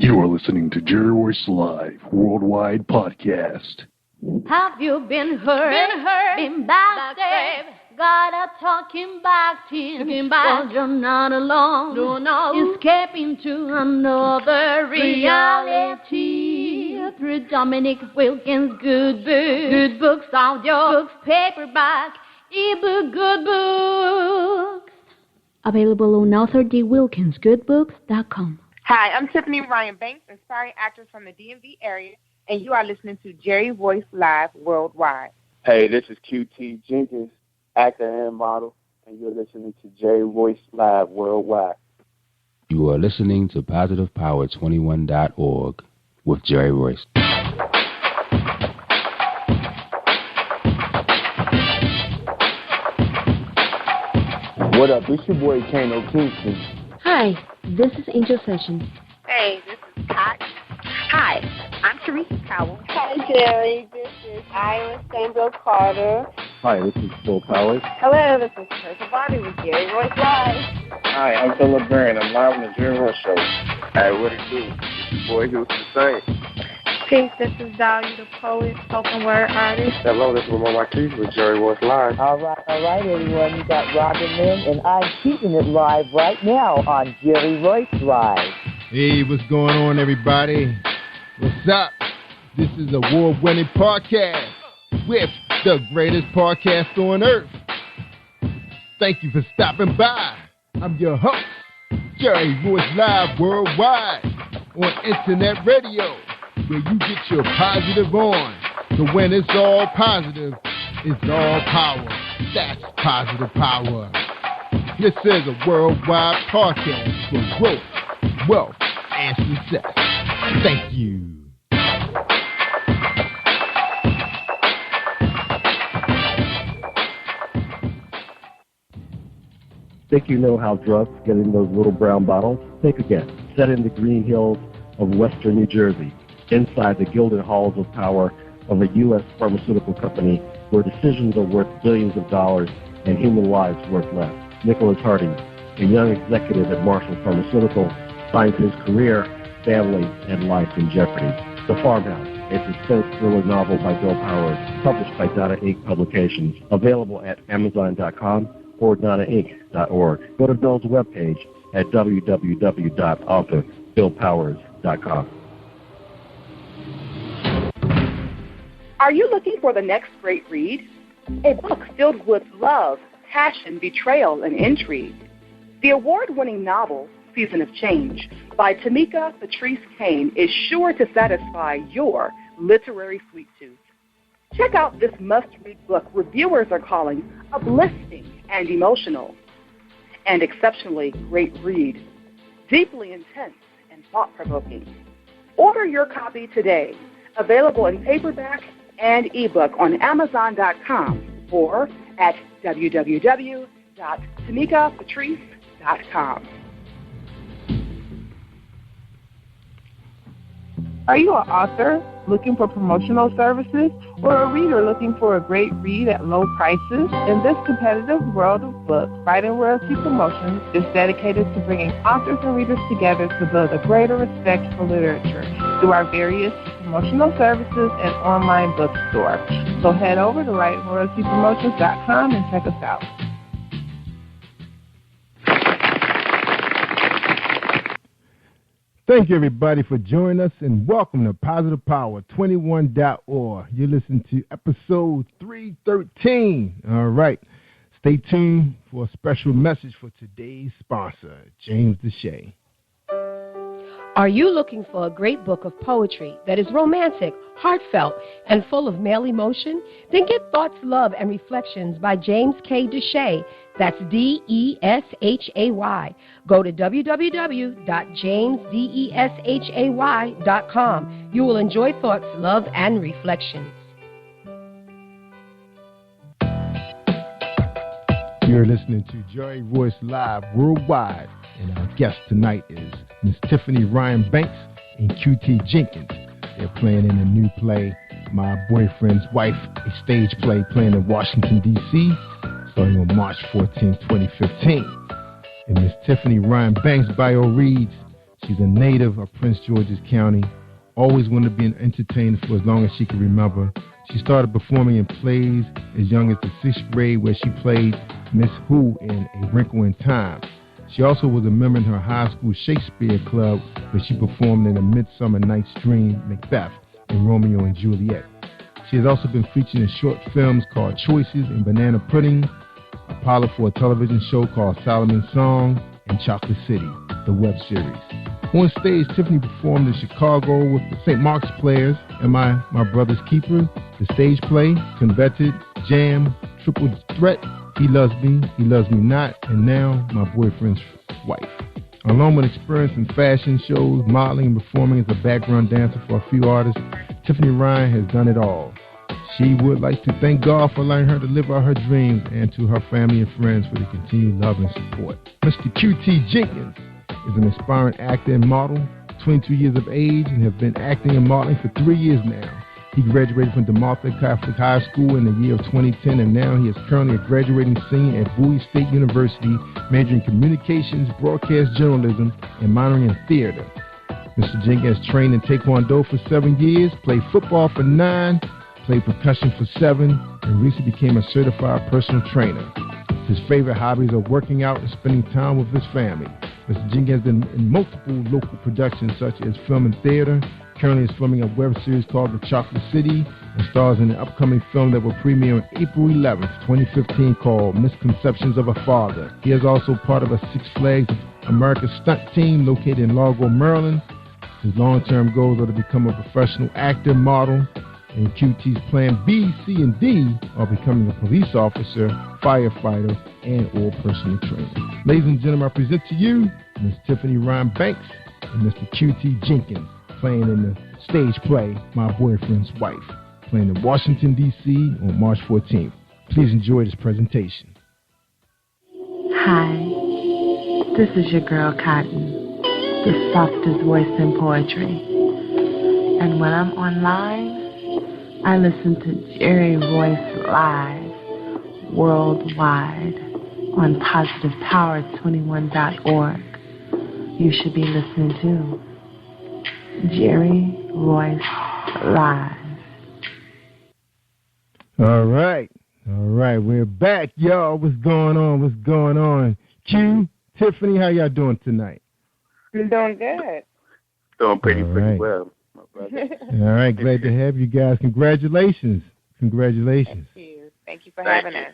You are listening to Jerry Royce Live Worldwide Podcast. Have you been hurt? Been backstabbed? Got a talking back team? Well, you're not alone. No. Escaping to another reality. Through Dominic Wilkins' good books. Good books, audio books, paperback, ebook, good books. Available on AuthorDWilkinsGoodBooks.com. Hi, I'm Tiffany Ryan Banks, inspiring actress from the DMV area, and you are listening to Jerry Royce Live Worldwide. Hey, this is QT Jenkins, actor and model, and you're listening to Jerry Royce Live Worldwide. You are listening to PositivePower21.org with Jerry Royce. What up? It's your boy Kano Kingston. Hi, this is Angel Sessions. Hey, this is Pat. Hi, I'm Teresa Cowell. Hi, Jerry. This is Ira Stanville Carter. Hi, this is Phil Powers. Hello, this is Teresa Bobby with Jerry Royce Live. Hi, I'm Philip Barron. I'm live on the Jerry Royce Show. Hey, what it do? It's your boy Houston Saint. Peace, this is Dahlia the poet, spoken word artist. Hello, this is Lamar Marquise with Jerry Royce Live. All right, everyone. You got Robin Lynn, and I'm keeping it live right now on Jerry Royce Live. Hey, what's going on, everybody? What's up? This is a award-winning podcast with the greatest podcast on earth. Thank you for stopping by. I'm your host, Jerry Royce Live Worldwide on Internet Radio, where you get your positive on. So when it's all positive, it's all power. That's positive power. This is a worldwide podcast for growth, wealth, and success. Thank you. Think you know how drugs get in those little brown bottles? Think again. Set in the green hills of western New Jersey, inside the gilded halls of power of a U.S. pharmaceutical company where decisions are worth billions of dollars and human lives worth less. Nicholas Harding, a young executive at Marshall Pharmaceutical, finds his career, family, and life in jeopardy. The Farmhouse, a suspense thriller novel by Bill Powers, published by Donna Inc. Publications, available at Amazon.com or DonnaInc.org. Go to Bill's webpage at www.authorBillPowers.com. Are you looking for the next great read? A book filled with love, passion, betrayal, and intrigue. The award-winning novel, Season of Change, by Tamika Patrice Kane, is sure to satisfy your literary sweet tooth. Check out this must-read book reviewers are calling uplifting and emotional, and exceptionally great read, deeply intense and thought-provoking. Order your copy today, available in paperback and ebook on Amazon.com or at www.tamikapatrice.com. Are you an author looking for promotional services or a reader looking for a great read at low prices? In this competitive world of books, Writing Royalty Promotions is dedicated to bringing authors and readers together to build a greater respect for literature through our various promotional services and online bookstore. So head over to WritingRoyaltyPromotions.com and check us out. Thank you, everybody, for joining us, and welcome to PositivePower21.org. You're listening to episode 313. All right. Stay tuned for a special message for today's sponsor, James Deshay. Are you looking for a great book of poetry that is romantic, heartfelt, and full of male emotion? Then get Thoughts, Love, and Reflections by James K. Deshay. That's Deshay. Go to www.jamesdeshay.com. You will enjoy Thoughts, Love, and Reflections. You're listening to Jerry Royce Live Worldwide, and our guest tonight is Miss Tiffany Ryan Banks and QT Jenkins. They're playing in a new play, My Boyfriend's Wife, a stage play playing in Washington, D.C., starting on March 14, 2015. And Miss Tiffany Ryan Banks' bio reads, She's a native of Prince George's County. Always wanted to be an entertainer for as long as she could remember. She started performing in plays as young as the 6th grade, where she played Miss Who in A Wrinkle in Time. She also was a member in her high school Shakespeare club, where she performed in A Midsummer Night's Dream, Macbeth, and Romeo and Juliet. She has also been featured in short films called Choices and Banana Pudding, a pilot for a television show called Solomon's Song, and Chocolate City, the web series. On stage, Tiffany performed in Chicago with the St. Mark's Players and My Brother's Keeper, the stage play, Converted, Jam, Triple Threat, He Loves Me Not, and now My Boyfriend's Wife. Along with experience in fashion shows, modeling, and performing as a background dancer for a few artists, Tiffany Ryan has done it all. She would like to thank God for allowing her to live out her dreams, and to her family and friends for the continued love and support. Mr. QT Jenkins is an aspiring actor and model, 22 years of age, and has been acting and modeling for 3 years now. He graduated from DeMatha Catholic High School in the year of 2010, and now he is currently a graduating senior at Bowie State University, majoring in communications, broadcast journalism, and minoring in theater. Mr. Jenkins trained in Taekwondo for 7 years, played football for 9, played percussion for 7, and recently became a certified personal trainer. His favorite hobbies are working out and spending time with his family. Mr. Jenkins has been in multiple local productions such as film and theater. Currently is filming a web series called The Chocolate City and stars in an upcoming film that will premiere on April 11th, 2015 called Misconceptions of a Father. He is also part of a Six Flags America stunt team located in Largo, Maryland. His long-term goals are to become a professional actor, model, and QT's plan B, C, and D are becoming a police officer, firefighter, and or personal trainer. Ladies and gentlemen, I present to you Miss Tiffany Ryan Banks and Mr. QT Jenkins, playing in the stage play My Boyfriend's Wife, playing in Washington, D.C. on March 14th. Please enjoy this presentation. Hi, this is your girl Cotton, the softest voice in poetry. And when I'm online, I listen to Jerry Royce live worldwide on positivepower21.org. You should be listening to Jerry Royce live. All right, we're back, y'all. What's going on? Q, Tiffany, how y'all doing tonight? I'm doing good. Doing pretty well, my brother. All right, glad to have you guys. Congratulations. Thank you for having us.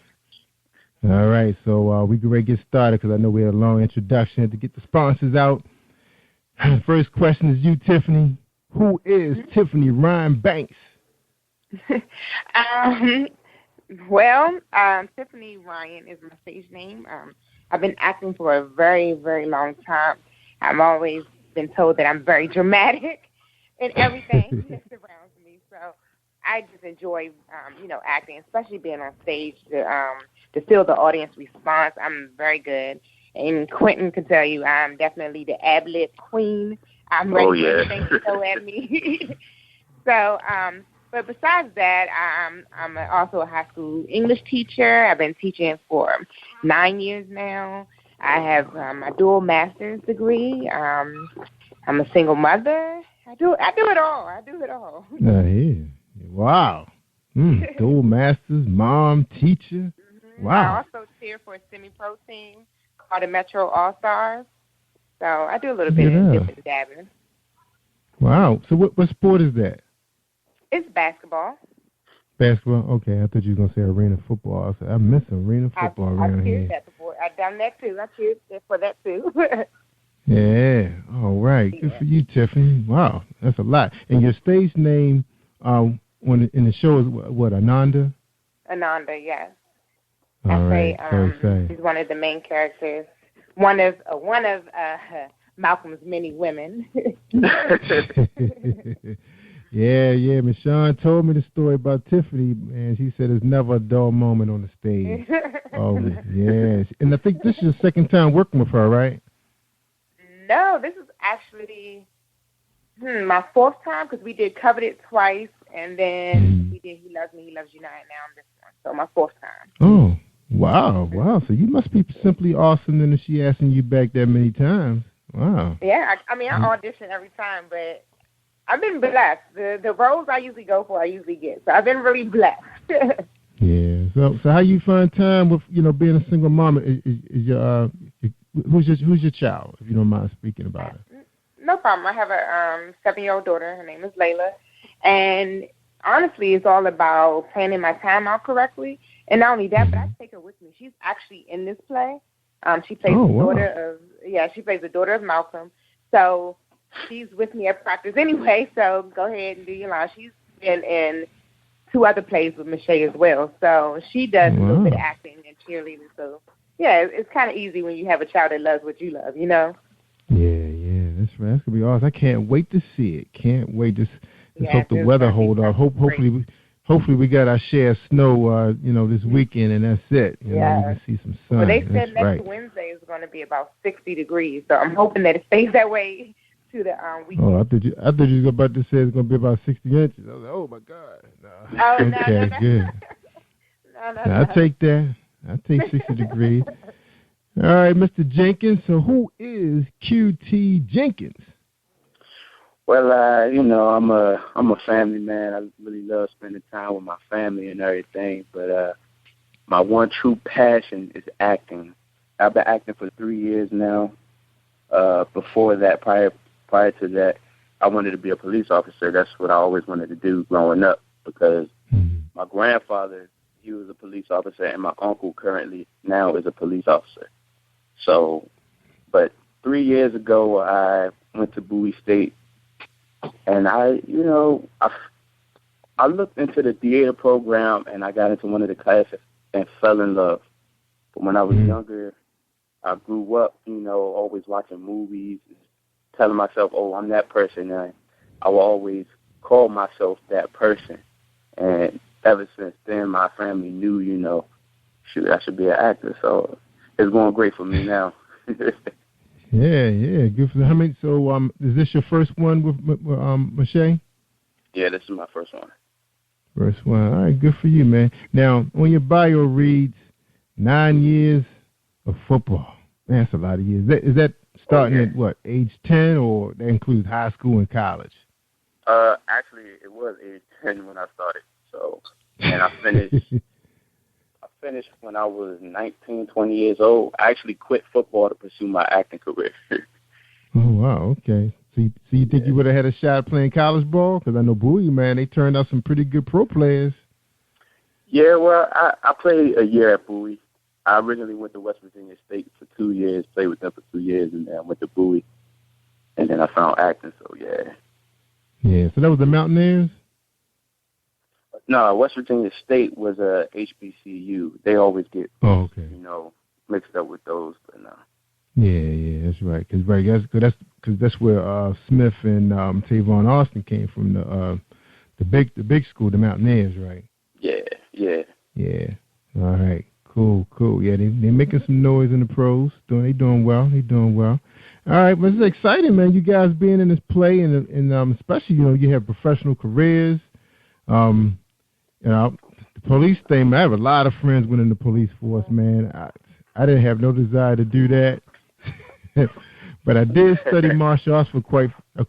All right, so we can ready to get started because I know we had a long introduction. Had to get the sponsors out. The first question is you, Tiffany. Who is Tiffany Ryan Banks? Tiffany Ryan is my stage name. I've been acting for a very, very long time. I've always been told that I'm very dramatic in everything that surrounds me. So I just enjoy, acting, especially being on stage to feel the audience response. I'm very good. And Quentin can tell you I'm definitely the ad-lib queen. I'm ready for anything to throw at me. So, but besides that, I'm also a high school English teacher. I've been teaching for 9 years now. I have my dual master's degree. I'm a single mother. I do it all. Wow. Dual masters, mom, teacher. Mm-hmm. Wow. I also cheer for a semi-pro team called the Metro All-Stars. So I do a little bit of different dabbing. Wow. So what sport is that? It's basketball. Basketball? Okay. I thought you were going to say arena football. I miss arena football around here. I've cheered that before. I've done that too. I cheered for that too. Yeah. All right. Good for you, Tiffany. Wow. That's a lot. And your stage name in the show is what, Ananda? Ananda, yes. All right. She's one of the main characters. One of Malcolm's many women. Yeah. Michonne told me the story about Tiffany, and she said there's never a dull moment on the stage. Oh, yeah. And I think this is your second time working with her, right? No, this is actually my fourth time because we did Coveted twice, and then we did He Loves Me, He Loves You Not, and now I'm this one. So my fourth time. Oh, wow. So you must be simply awesome then if she asking you back that many times. Wow. Yeah, I audition every time, but I've been blessed. The roles I usually go for, I usually get. So I've been really blessed. Yeah. So how you find time with being a single mom? Is your who's your child? If you don't mind speaking about it. No problem. I have a 7-year-old daughter. Her name is Layla, and honestly, it's all about planning my time out correctly. And not only that, but I take her with me. She's actually in this play. She plays she plays the daughter of Malcolm. So she's with me at practice anyway. So go ahead and do your line. She's been in 2 other plays with Michelle as well. So she does a little bit of acting and cheerleading. So yeah, it's kind of easy when you have a child that loves what you love, Yeah, that's right. That's gonna be awesome. I can't wait to see it. Can't wait to. Let's hope the weather hold up. Hopefully we got our share of snow, this weekend, and that's it. We can see some sun. Well, they said next Wednesday is going to be about 60 degrees, so I'm hoping that it stays that way to the weekend. Oh, I thought you were about to say it's going to be about 60 inches. I was like, oh my God. No. Okay, good. No. I'll take that. I'll take 60 degrees. All right, Mr. Jenkins. So who is QT Jenkins? Well, I'm a family man. I really love spending time with my family and everything. But my one true passion is acting. I've been acting for 3 years now. Before that, prior to that, I wanted to be a police officer. That's what I always wanted to do growing up because my grandfather, he was a police officer, and my uncle currently now is a police officer. So, but 3 years ago, I went to Bowie State. And I looked into the theater program, and I got into one of the classes and fell in love. But when I was younger, I grew up, always watching movies, telling myself, oh, I'm that person. And I will always call myself that person. And ever since then, my family knew, I should be an actor. So it's going great for me now. Yeah, good for how many? So, is this your first one with Michelle? Yeah, this is my first one. First one. All right, good for you, man. Now, on your bio reads 9 years of football. Man, that's a lot of years. Is that starting at what, age 10, or that includes high school and college? Actually, it was age 10 when I started. So, and I finished. When I was 19, 20 years old. I actually quit football to pursue my acting career. Oh, wow, okay. So you think you would have had a shot at playing college ball? Because I know Bowie, man, they turned out some pretty good pro players. Yeah, well, I played a year at Bowie. I originally went to West Virginia State for 2 years, played with them for 2 years, and then I went to Bowie. And then I found acting, so yeah. Yeah, so that was the Mountaineers? No, West Virginia State was a HBCU. They always get, mixed up with those, but no. Yeah, that's right. Because that's where Smith and Tavon Austin came from, the big school, the Mountaineers, right? Yeah. All right, cool. Yeah, they making some noise in the pros. They doing well. All right, but it's exciting, man. You guys being in this play, and especially you have professional careers. The police thing, man, I have a lot of friends went in the police force, man. I didn't have no desire to do that. But I did study martial arts for quite a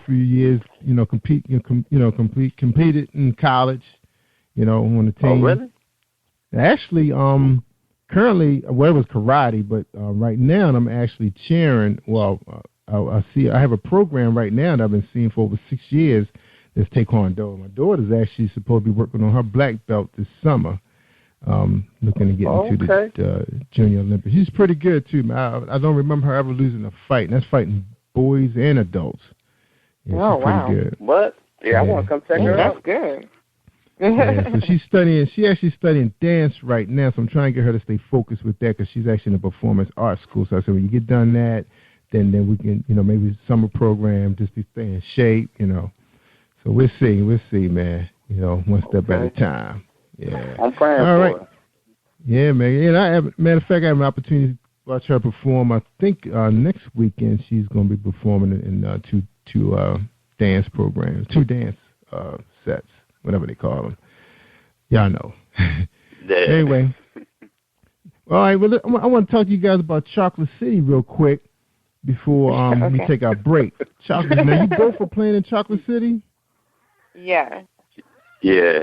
few years, competed in college, on the team. Oh, really? Actually, currently, it was karate, but right now I'm actually cheering. Well, I have a program right now that I've been seeing for over 6 years. That's Taekwondo. My daughter's actually supposed to be working on her black belt this summer, looking to get into the Junior Olympics. She's pretty good, too, man. I don't remember her ever losing a fight, and that's fighting boys and adults. Yeah, she's pretty good. What? Yeah, I want to come check her out. That's good. So she's actually studying dance right now, so I'm trying to get her to stay focused with that because she's actually in a performance arts school. So I said, when you get done that, then we can, maybe summer program just to stay in shape, So we'll see, man. One step at a time. Yeah. I'm praying All right. for her. Yeah, man. And matter of fact, I have an opportunity to watch her perform. I think next weekend she's going to be performing in two dance programs, 2 dance sets, whatever they call them. Y'all know. Anyway. All right. Well, I want to talk to you guys about Chocolate City real quick. before we take our break. Chocolate. Now, you both were playing in Chocolate City? Yeah. Yeah.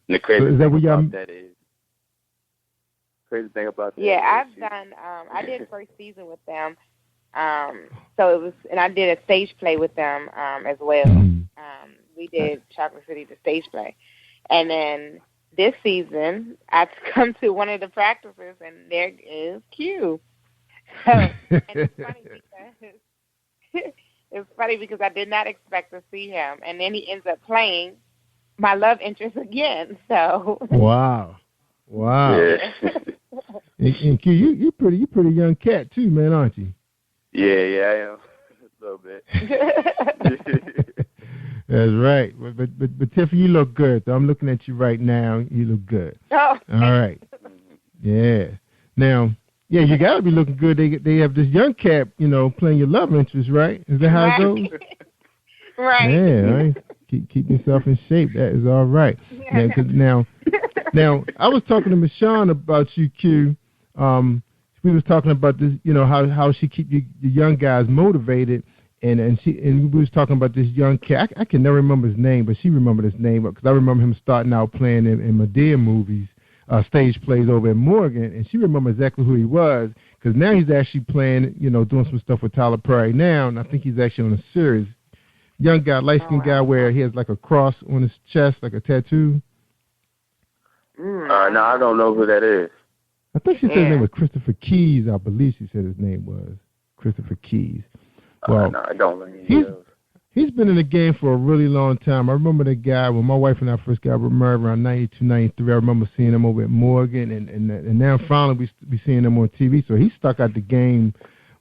And the crazy is that thing what about that is, yeah, I've done. I did first season with them. So it was, and I did a stage play with them as well. We did Chocolate City, the stage play, and then this season I come to one of the practices, and there is Q. So, and it's funny because I did not expect to see him, and then he ends up playing my love interest again. So wow. Yeah. and Q, you pretty young cat too, man, aren't you? Yeah, I am a little bit. That's right. But Tiffany, you look good. Though. I'm looking at you right now. You look good. Oh. All right. Yeah. Now, yeah, you got to be looking good. They have this young cat, playing your love interest, right? Is that how it goes? Right. Yeah. Right. Keep yourself in shape. That is all right. Yeah. Now, I was talking to Michonne about you, Q. We was talking about this, how she keep the young guys motivated, and we was talking about this young cat. I can never remember his name, but she remembered his name because I remember him starting out playing in Madea movies, stage plays over at Morgan, and she remembered exactly who he was because now he's actually playing, doing some stuff with Tyler Perry now, and I think he's actually on a series. Young guy, light-skinned guy, where he has like a cross on his chest, like a tattoo. No, I don't know who that is. I think she said his name was Christopher Keys. I believe she said his name was Christopher Keys. Well, no, I don't know. He's been in the game for a really long time. I remember the guy when my wife and I first got married around 92, 93. I remember seeing him over at Morgan, and now finally we seeing him on TV. So he stuck out the game,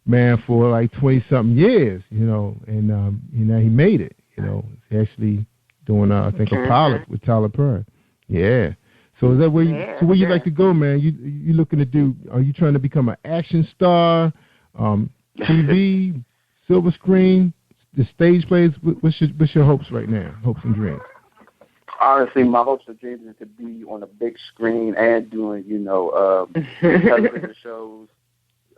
man, for like 20-something years, and now he made it. He's actually doing, I think, a pilot with Tyler Perry. Yeah. So is that where you like to go, man? You looking to do? Are you trying to become an action star, TV, silver screen, the stage plays? What's your hopes right now? Hopes and dreams. Honestly, my hopes and dreams is to be on a big screen and doing, television shows.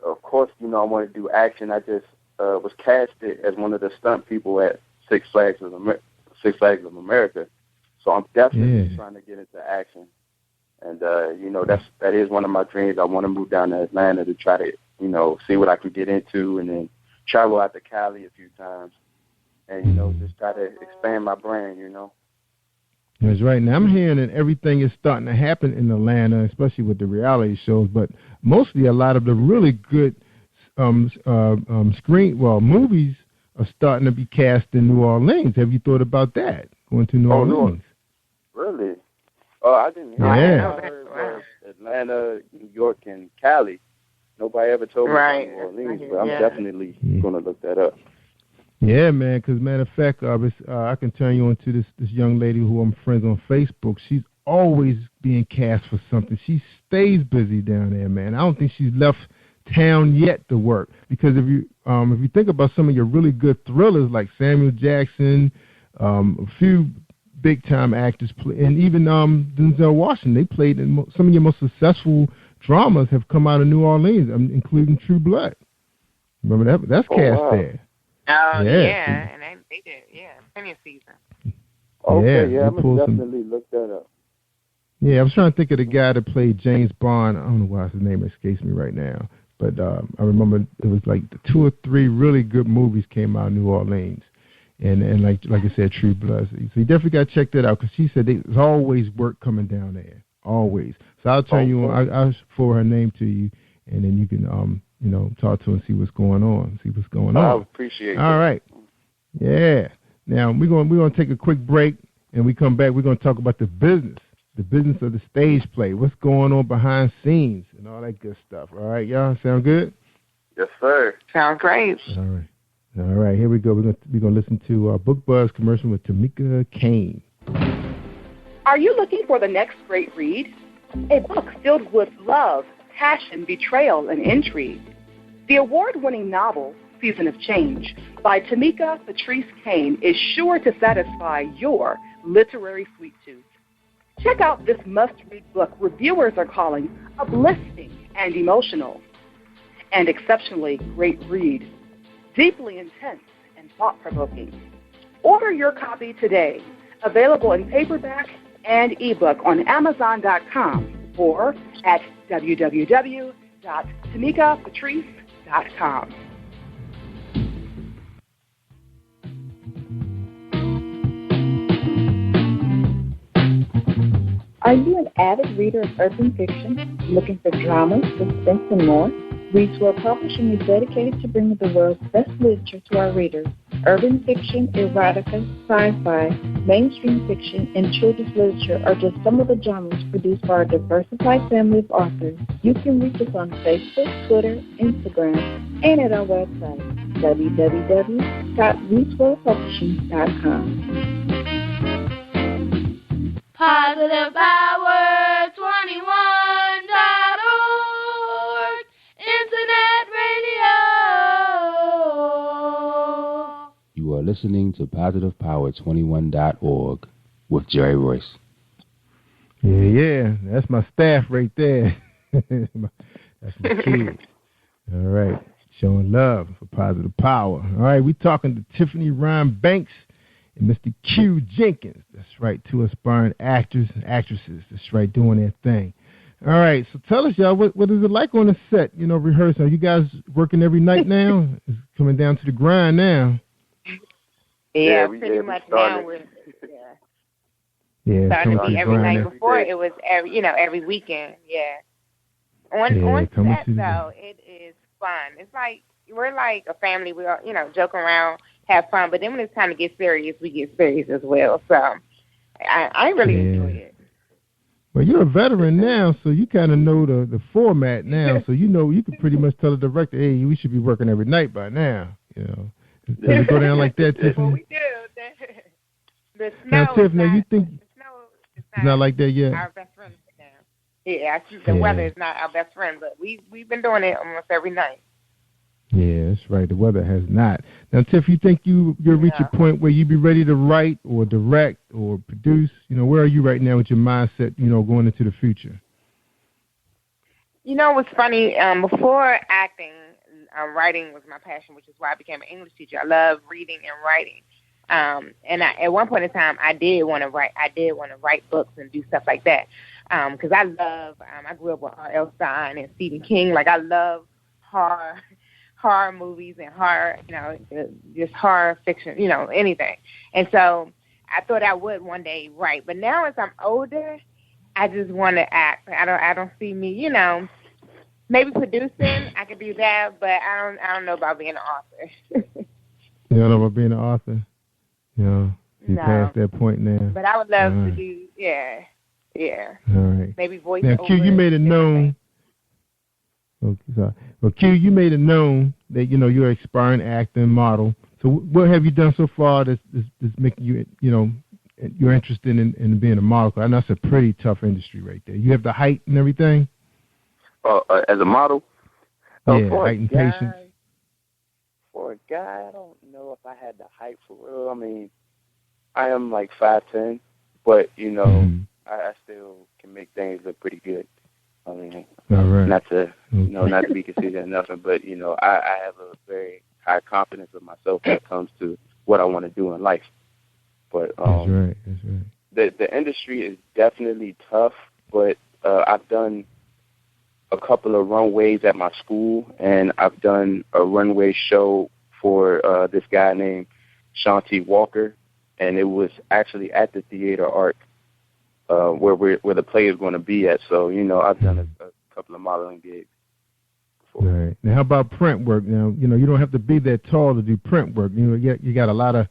Of course, I want to do action. I just was casted as one of the stunt people at Six Flags of America. So I'm definitely trying to get into action. And, that is one of my dreams. I want to move down to Atlanta to try to, see what I can get into and then travel out to Cali a few times and, just try to expand my brand, That's right. Now, I'm hearing that everything is starting to happen in Atlanta, especially with the reality shows, but mostly a lot of the really good movies are starting to be cast in New Orleans. Have you thought about that, going to New Orleans? Really? Oh, I didn't hear that. I heard Atlanta, New York, and Cali. Nobody ever told me about New Orleans, but I'm definitely going to look that up. Yeah, man, because matter of fact, I can turn you on to this young lady who I'm friends on Facebook. She's always being cast for something. She stays busy down there, man. I don't think she's left town yet to work because if you think about some of your really good thrillers like Samuel Jackson, a few big-time actors, and even Denzel Washington, they played in some of your most successful dramas have come out of New Orleans, including True Blood. Remember that's cast there. Oh, yeah. And they did, plenty of season. Okay, I'm going to definitely look that up. Yeah, I was trying to think of the guy that played James Bond. I don't know why his name escapes me right now. But I remember it was like 2 or 3 really good movies came out of New Orleans. And like I said, True Blood. So you definitely got to check that out because she said there's always work coming down there. Always. So I'll turn you on. I'll forward her name to you, and then you can talk to her and see what's going on. I appreciate it. All right. Yeah. Now we're gonna take a quick break, and we come back. We're gonna talk about the business of the stage play. What's going on behind scenes and all that good stuff. All right, y'all. Sound good? Yes, sir. Sounds great. All right. Here we go. We're gonna listen to our Book Buzz commercial with Tamika Kane. Are you looking for the next great read? A book filled with love, passion, betrayal, and intrigue. The award-winning novel, Season of Change, by Tamika Patrice Kane is sure to satisfy your literary sweet tooth. Check out this must-read book reviewers are calling uplifting and emotional. And exceptionally great read. deeply intense and thought-provoking. Order your copy today. Available in paperback and ebook on Amazon.com or at www.TamikaPatrice.com. Are you an avid reader of urban fiction, looking for drama, suspense, and more? Reads World Publishing is dedicated to bringing the world's best literature to our readers. Urban fiction, erotica, sci-fi, mainstream fiction, and children's literature are just some of the genres produced by our diversified family of authors. You can reach us on Facebook, Twitter, Instagram, and at our website, www.reachworldpublishing.com. Positive Power 21.org, Internet Radio. You are listening to PositivePower21.org with Jerry Royce. Yeah, that's my staff right there. That's my kids. All right, showing love for Positive Power. All right, we talking to Tiffany Ryan Banks and Mr. Q Jenkins. That's right, two aspiring actors and actresses. That's right, doing their thing. All right, so tell us, y'all, what is it like on the set, rehearsing? Are you guys working every night now? It's coming down to the grind now. Yeah, pretty much now. Starting to be every night. Before it was every weekend. Yeah. On set though, it is fun. It's like we're like a family. We all joke around, have fun, but then when it's time to get serious, we get serious as well. So I really enjoy it. Well, you're a veteran now, so you kind of know the format now. So you can pretty much tell the director, hey, we should be working every night by now. Does it go down like that, Tiffany? Well, we do. The snow now, Tiffany, you think it's not like that yet? Our best friend now. Yeah, the weather is not our best friend, but we've been doing it almost every night. Yeah, that's right. The weather has not. Now, Tiff, you think you'll reach a point where you be ready to write or direct or produce? Where are you right now with your mindset, going into the future? What's funny? Before acting, writing was my passion, which is why I became an English teacher. I love reading and writing. And at one point in time, I did want to write. I did want to write books and do stuff like that. Because I love. I grew up with R.L. Stein and Stephen King. Like I love horror movies and horror, just horror fiction, anything. And so I thought I would one day write. But now as I'm older, I just want to act. I don't see me, maybe producing. I could do that, but I don't know about being an author. You don't know about being an author? You past that point now. But I would love to do, yeah. All right. Maybe voice now, over. Q, you made it known. Okay, sorry. Well, Q, you made it known that you're an aspiring actor and model. So, what have you done so far that's making you, you're interested in being a model? I know it's a pretty tough industry right there. You have the height and everything. As a model. Yeah, height and patience. For a guy, I don't know if I had the height for real. I mean, I am like 5'10", but I still can make things look pretty good. I mean, not to be conceited or nothing, but I have a very high confidence of myself when it comes to what I want to do in life. But that's right. The industry is definitely tough, but I've done a couple of runways at my school, and I've done a runway show for this guy named Shanti Walker, and it was actually at the Theater Art where the play is going to be at. So, I've done a couple of modeling gigs before. Right. Now, how about print work? Now, you don't have to be that tall to do print work. You got a lot of,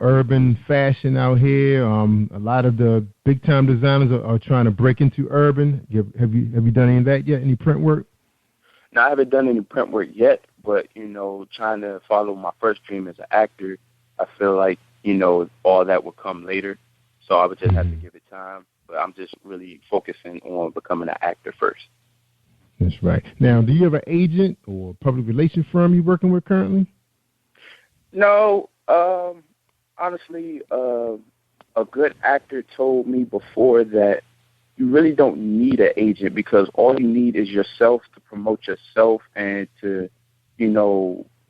urban fashion out here. A lot of the big-time designers are trying to break into urban. Have you done any of that yet, any print work? No, I haven't done any print work yet, but, trying to follow my first dream as an actor, I feel like, all that will come later. So I would just have to give it time. But I'm just really focusing on becoming an actor first. That's right. Now, do you have an agent or public relations firm you're working with currently? No. Honestly, a good actor told me before that you really don't need an agent because all you need is yourself to promote yourself and to,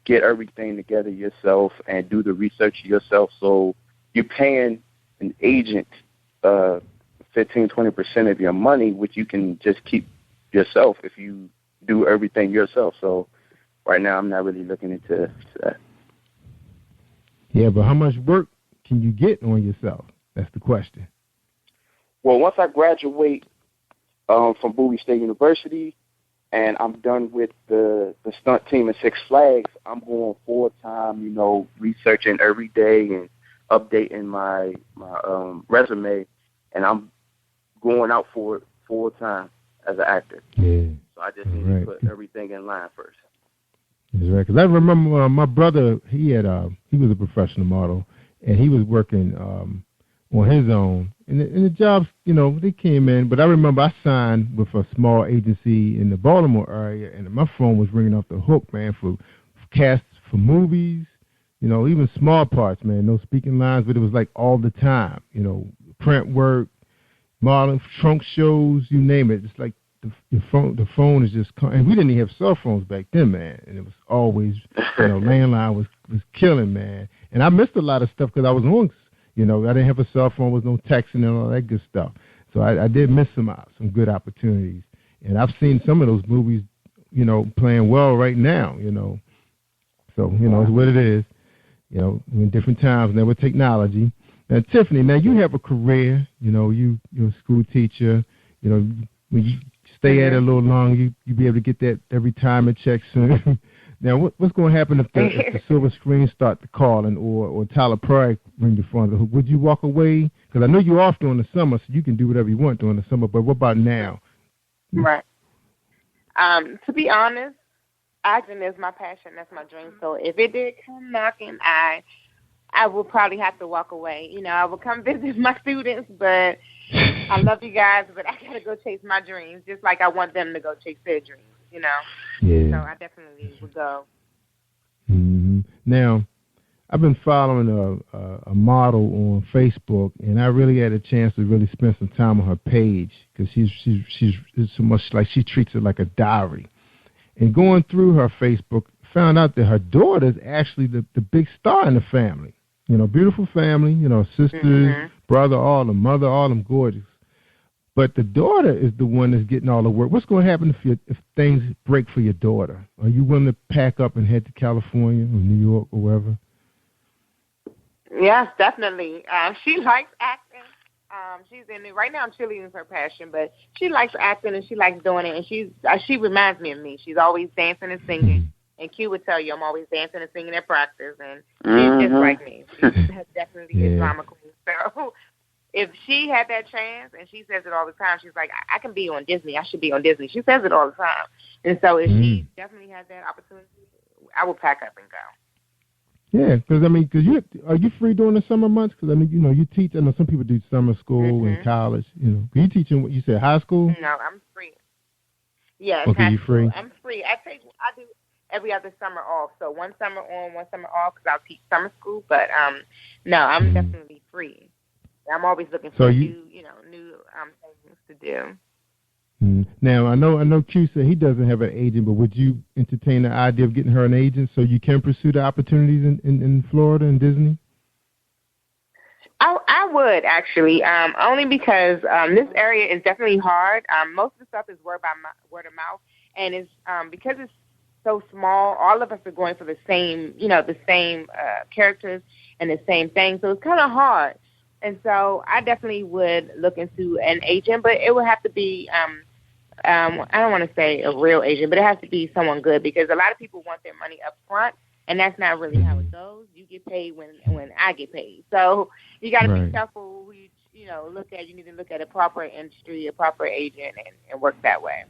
get everything together yourself and do the research yourself. So you're paying an agent 15-20% of your money, which you can just keep yourself if you do everything yourself. So right now I'm not really looking into that. Yeah, but how much work can you get on yourself? That's the question. Well, once I graduate from Bowie State University and I'm done with the stunt team at Six Flags, I'm going full-time, researching every day and updating my resume, and I'm going out for it full-time as an actor. Yeah. So I just need to put everything in line first. That's right. Because I remember my brother, he was a professional model, and he was working on his own. And the jobs, they came in. But I remember I signed with a small agency in the Baltimore area, and my phone was ringing off the hook, man, for casts for movies, even small parts, man, no speaking lines, but it was like all the time, print work, modeling, trunk shows, you name it. It's like the phone is just, and we didn't even have cell phones back then, man, and it was always, landline was killing, man. And I missed a lot of stuff because I was on, I didn't have a cell phone, was no texting and all that good stuff. So I did miss some good opportunities. And I've seen some of those movies, playing well right now, So, it's what it is, in different times, now with technology. Now, Tiffany, you have a career, you're a school teacher, when you stay at it a little long, you be able to get that retirement check soon. Now, what's going to happen if the silver screen start to call or Tyler Perry ring the phone? Would you walk away? Because I know you're off during the summer, so you can do whatever you want during the summer, but what about now? Right. To be honest, acting is my passion. That's my dream. So if it did come knocking, I would probably have to walk away. I would come visit my students, but I love you guys, but I got to go chase my dreams, just like I want them to go chase their dreams, Yeah. So I definitely would go. Mm-hmm. Now, I've been following a model on Facebook, and I really had a chance to really spend some time on her page because she's so much like she treats it like a diary. And going through her Facebook, found out that her daughter is actually the big star in the family. Beautiful family, sisters, brother, all of them, mother, all of them gorgeous. But the daughter is the one that's getting all the work. What's going to happen if things break for your daughter? Are you willing to pack up and head to California or New York or wherever? Yes, definitely. She likes acting. She's in it right now. Cheerleading is her passion, but she likes acting and she likes doing it. And she reminds me of me. She's always dancing and singing. And Q would tell you I'm always dancing and singing at practice, and she's just like me. She's definitely a drama queen. So if she had that chance, and she says it all the time, she's like, I can be on Disney. I should be on Disney. She says it all the time. And so if she definitely has that opportunity, I will pack up and go. Yeah, because are you free during the summer months? Because you teach. I know some people do summer school and college. You teaching what you said, high school? No, I'm free. Yes. Okay, you free? I'm free. I do every other summer off. So one summer on, one summer off because I'll teach summer school. But no, I'm definitely free. I'm always looking for new things to do. Now I know Q said he doesn't have an agent, but would you entertain the idea of getting her an agent so you can pursue the opportunities in Florida and Disney? I would actually, only because this area is definitely hard. Most of the stuff is word of mouth, and it's because it's so small. All of us are going for the same characters and the same thing, so it's kind of hard. And so I definitely would look into an agent, but it would have to be, I don't want to say a real agent, but it has to be someone good because a lot of people want their money up front, and that's not really how it goes. You get paid when I get paid. So you got to be careful who you look at. You need to look at a proper industry, a proper agent, and work that way.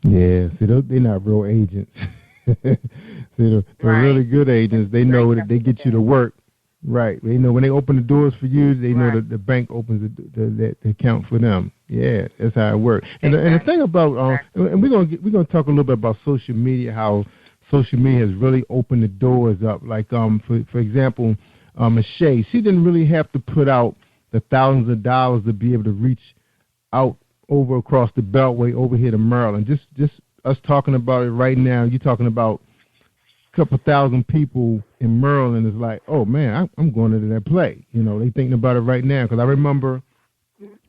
Yeah, see, they're not real agents. They're really good agents. They know that they get you to work. Right. They know when they open the doors for you, they know that the bank opens the account for them. Yeah, that's how it works. And the thing about and we're gonna talk a little bit about social media, how social media has really opened the doors up. Like for example, Michelle, she didn't really have to put out the thousands of dollars to be able to reach out over across the Beltway over here to Maryland. Just us talking about it right now. You're talking about couple thousand people in Maryland is like, oh, man, I'm going into that play. You know, they thinking about it right now. Because I remember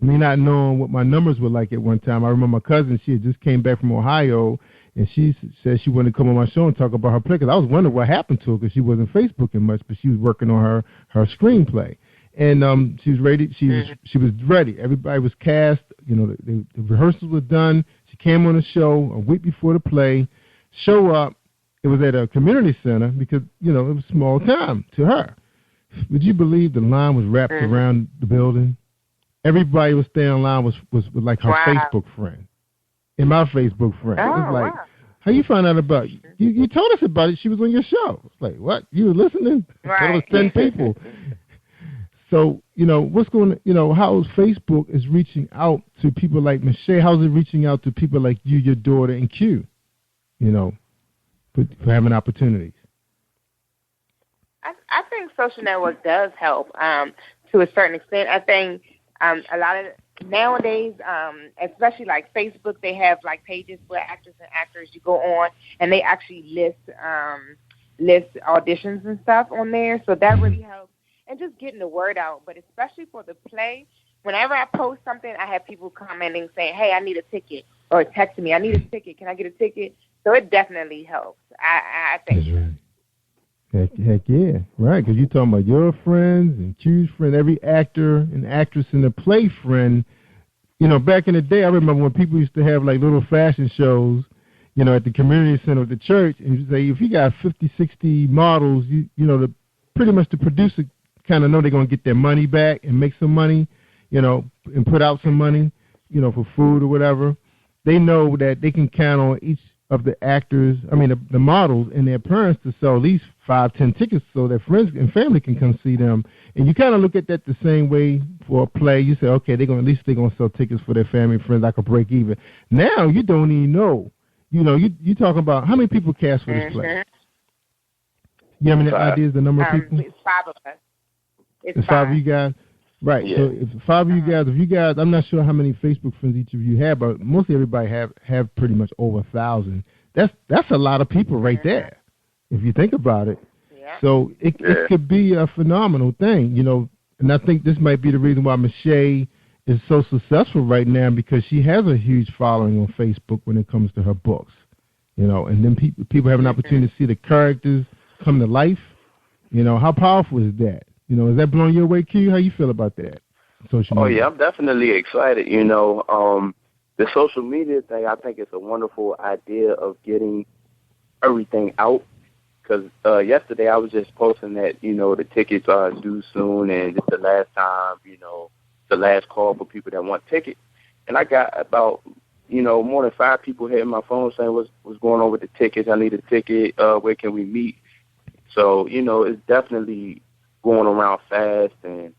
me not knowing what my numbers were like at one time. I remember my cousin, she had just came back from Ohio, and she said she wanted to come on my show and talk about her play. Because I was wondering what happened to her because she wasn't Facebooking much, but she was working on her screenplay. And she was ready. She was ready. Everybody was cast. You know, the rehearsals were done. She came on the show a week before the play. Show up. It was at a community center because, you know, it was small time to her. Would you believe the line was wrapped around the building? Everybody was staying in line was like her Facebook friend. And my Facebook friend. It was like, how you find out about it? You told us about it. She was on your show. It's like, what? You were listening? Right. It was 10 people. So, you know, what's going on, you know, how Facebook is reaching out to people like Michelle? How's it reaching out to people like you, your daughter, and Q, you know, for having opportunities? I think social network does help to a certain extent. I think a lot of nowadays, especially like Facebook, they have like pages where actors and actors, you go on and they actually list auditions and stuff on there. So that really helps. And just getting the word out. But especially for the play, whenever I post something, I have people commenting saying, hey, I need a ticket. Or texting me, I need a ticket. Can I get a ticket? So it definitely helps. I think. That's right. Heck yeah. Right, because you're talking about your friends and Q's friend, every actor and actress in the play friend. You know, back in the day, I remember when people used to have like little fashion shows, you know, at the community center of the church. And you say, if you got 50, 60 models, you know, pretty much the producer kind of know they're going to get their money back and make some money, you know, and put out some money, you know, for food or whatever. They know that they can count on each of the actors, the models and their parents to sell at least 5, 10 tickets so their friends and family can come see them. And you kind of look at that the same way for a play. You say, okay, at least they're going to sell tickets for their family and friends. I could break even. Now you don't even know. You know, you talking about how many people cast for this play? You have any ideas the number of people? It's 5 of us. It's 5 of you guys? Right. Yeah. So if 5 of you guys, I'm not sure how many Facebook friends each of you have, but mostly everybody have pretty much over 1,000. That's a lot of people right there, if you think about it. Yeah. So it could be a phenomenal thing, you know, and I think this might be the reason why Michelle is so successful right now, because she has a huge following on Facebook when it comes to her books, you know, and then people have an opportunity to see the characters come to life. You know, how powerful is that? You know, is that blowing your way, Q? How you feel about that? Social media? Yeah, I'm definitely excited. You know, the social media thing, I think it's a wonderful idea of getting everything out. Because yesterday I was just posting that, you know, the tickets are due soon and it's the last time, you know, the last call for people that want tickets. And I got about, you know, more than 5 people hitting my phone saying, what's going on with the tickets? I need a ticket. Where can we meet? So, you know, it's definitely going around fast. And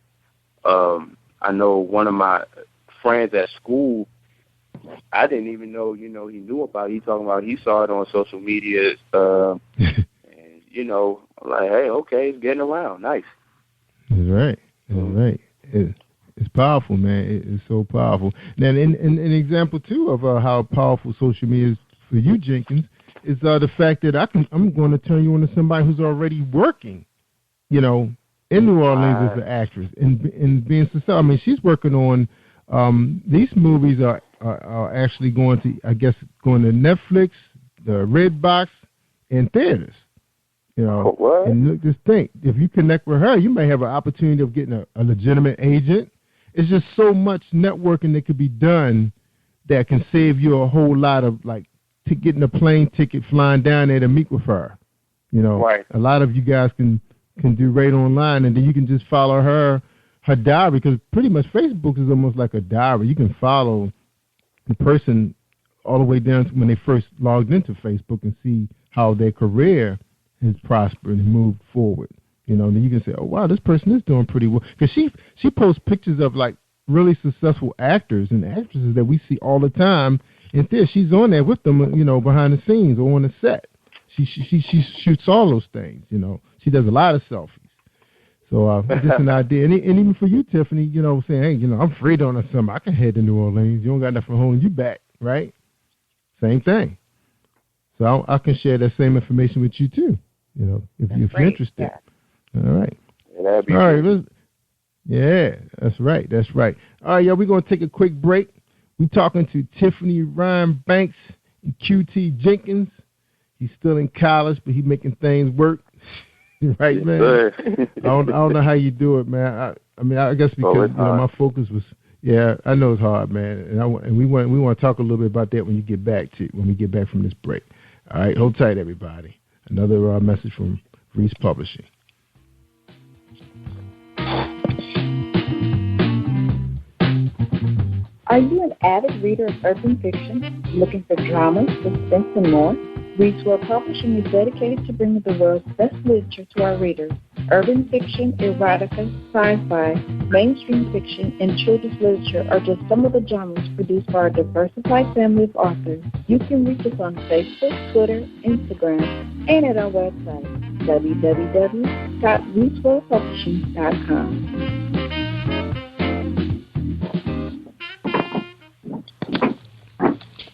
I know one of my friends at school, I didn't even know, you know, he knew about it. He talking about he saw it on social media. And, you know, I'm like, hey, okay, it's getting around. Nice. That's right. That's right. It's powerful, man. It's so powerful. Now, an example, too, of how powerful social media is for you, Jenkins, is the fact that I'm going to turn you into somebody who's already working, you know, in New Orleans as an actress and being successful. I mean, she's working on these movies are actually going to Netflix, the Redbox, and theaters. You know, and look, just think, if you connect with her, you may have an opportunity of getting a legitimate agent. It's just so much networking that could be done that can save you a whole lot of, like, getting a plane ticket, flying down there to meet with her. You know, a lot of you guys can do right online, and then you can just follow her diary, because pretty much Facebook is almost like a diary. You can follow the person all the way down to when they first logged into Facebook and see how their career has prospered and moved forward. You know, and then you can say, oh, wow, this person is doing pretty well. Because she posts pictures of, like, really successful actors and actresses that we see all the time. And she's on there with them, you know, behind the scenes or on the set. She shoots all those things, you know. She does a lot of selfies. So just an idea. And even for you, Tiffany, you know, saying, hey, you know, I'm free on a summer. I can head to New Orleans. You don't got nothing holding you back, right? Same thing. So I can share that same information with you, too. if you're interested. Yeah. All right. Yeah, that'd be all right. cool. Yeah, that's right. All right, y'all, we're going to take a quick break. We're talking to Tiffany Ryan Banks and QT Jenkins. He's still in college, but he's making things work. Right, man? I don't know how you do it, man. I guess because my focus was, I know it's hard, man. And we want to talk a little bit about that when we get back from this break. All right, hold tight, everybody. Another message from Reese Publishing. Are you an avid reader of urban fiction, looking for drama, suspense, and more? Reads World Publishing is dedicated to bringing the world's best literature to our readers. Urban fiction, erotica, sci-fi, mainstream fiction, and children's literature are just some of the genres produced by our diversified family of authors. You can reach us on Facebook, Twitter, Instagram, and at our website, www.readsworldpublishing.com.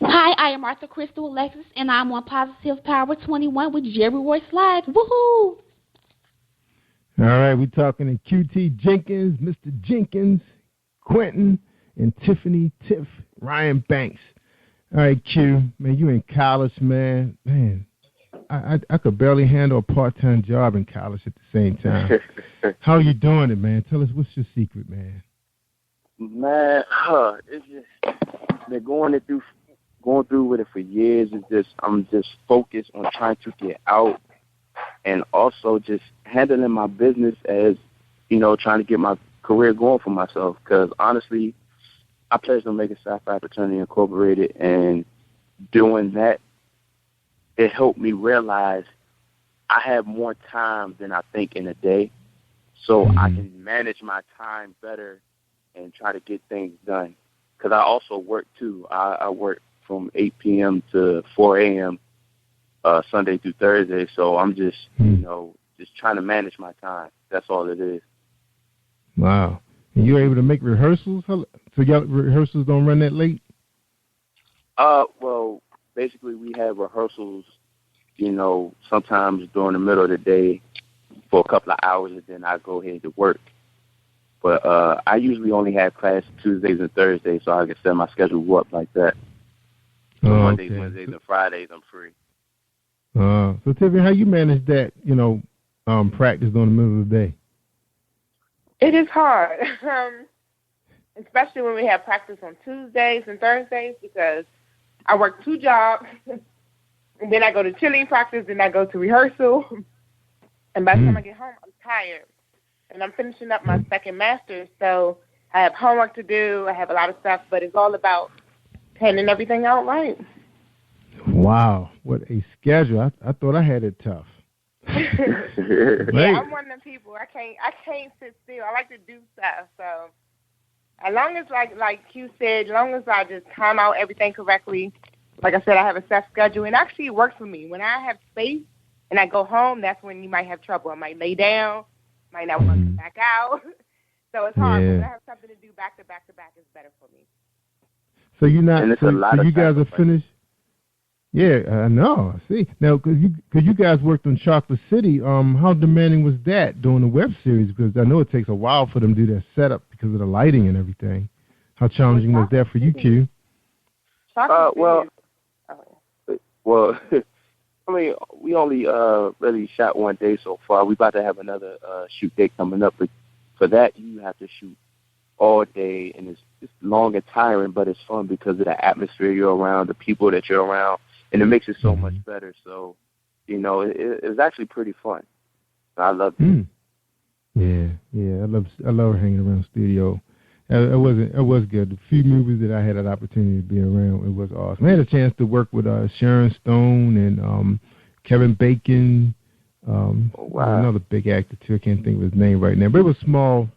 Hi, I am Arthur Crystal Alexis, and I'm on Positive Power 21 with Jerry Royce Live. Woohoo! All right, we're talking to QT Jenkins, Mr. Jenkins, Quentin, and Tiffany Ryan Banks. All right, Q, man, you in college, man. Man, I could barely handle a part-time job in college at the same time. How are you doing it, man? Tell us, what's your secret, man? Man, it's just been going through with it for years. I'm just focused on trying to get out and also just handling my business as, trying to get my career going for myself. Because honestly, I pledged on making Sci-Fi Fraternity Incorporated, and doing that, it helped me realize I have more time than I think in a day, so I can manage my time better and try to get things done. Because I also work too. I work from 8 p.m. to 4 a.m. Sunday through Thursday. So I'm just, just trying to manage my time. That's all it is. Wow. And you're able to make rehearsals? So y'all rehearsals don't run that late? Well, basically we have rehearsals, sometimes during the middle of the day for a couple of hours, and then I go ahead to work. But I usually only have class Tuesdays and Thursdays, so I can set my schedule up like that. So Mondays, Wednesdays, and Fridays, I'm free. So, Tiffany, how you manage that, practice during the middle of the day? It is hard, especially when we have practice on Tuesdays and Thursdays, because I work 2 jobs, and then I go to cheerleading practice, then I go to rehearsal, and by the time I get home, I'm tired. And I'm finishing up my second master's, so I have homework to do, I have a lot of stuff, but it's all about planning everything out right. Wow, what a schedule. I thought I had it tough. Yeah, I'm one of them people. I can't sit still. I like to do stuff. So as long as like you said, as long as I just time out everything correctly, like I said, I have a set schedule, and actually it works for me. When I have space and I go home, that's when you might have trouble. I might lay down, might not want to come back out. So it's hard. When I have something to do back to back to back, it's better for me. So you're not. So you guys are finished. Yeah, I know. See now, because you guys worked on Chocolate City. How demanding was that doing the web series? Because I know it takes a while for them to do their setup because of the lighting and everything. How challenging was that for you, Q? Well, I mean, we only really shot one day so far. We about to have another shoot day coming up, but for that you have to shoot all day, and it's long and tiring, but it's fun because of the atmosphere you're around, the people that you're around, and it makes it so much better. So, it's actually pretty fun. I love it. Yeah, I love hanging around the studio. It was good. The few movies that I had an opportunity to be around, it was awesome. I had a chance to work with Sharon Stone and Kevin Bacon. Another big actor too. I can't think of his name right now, but it was small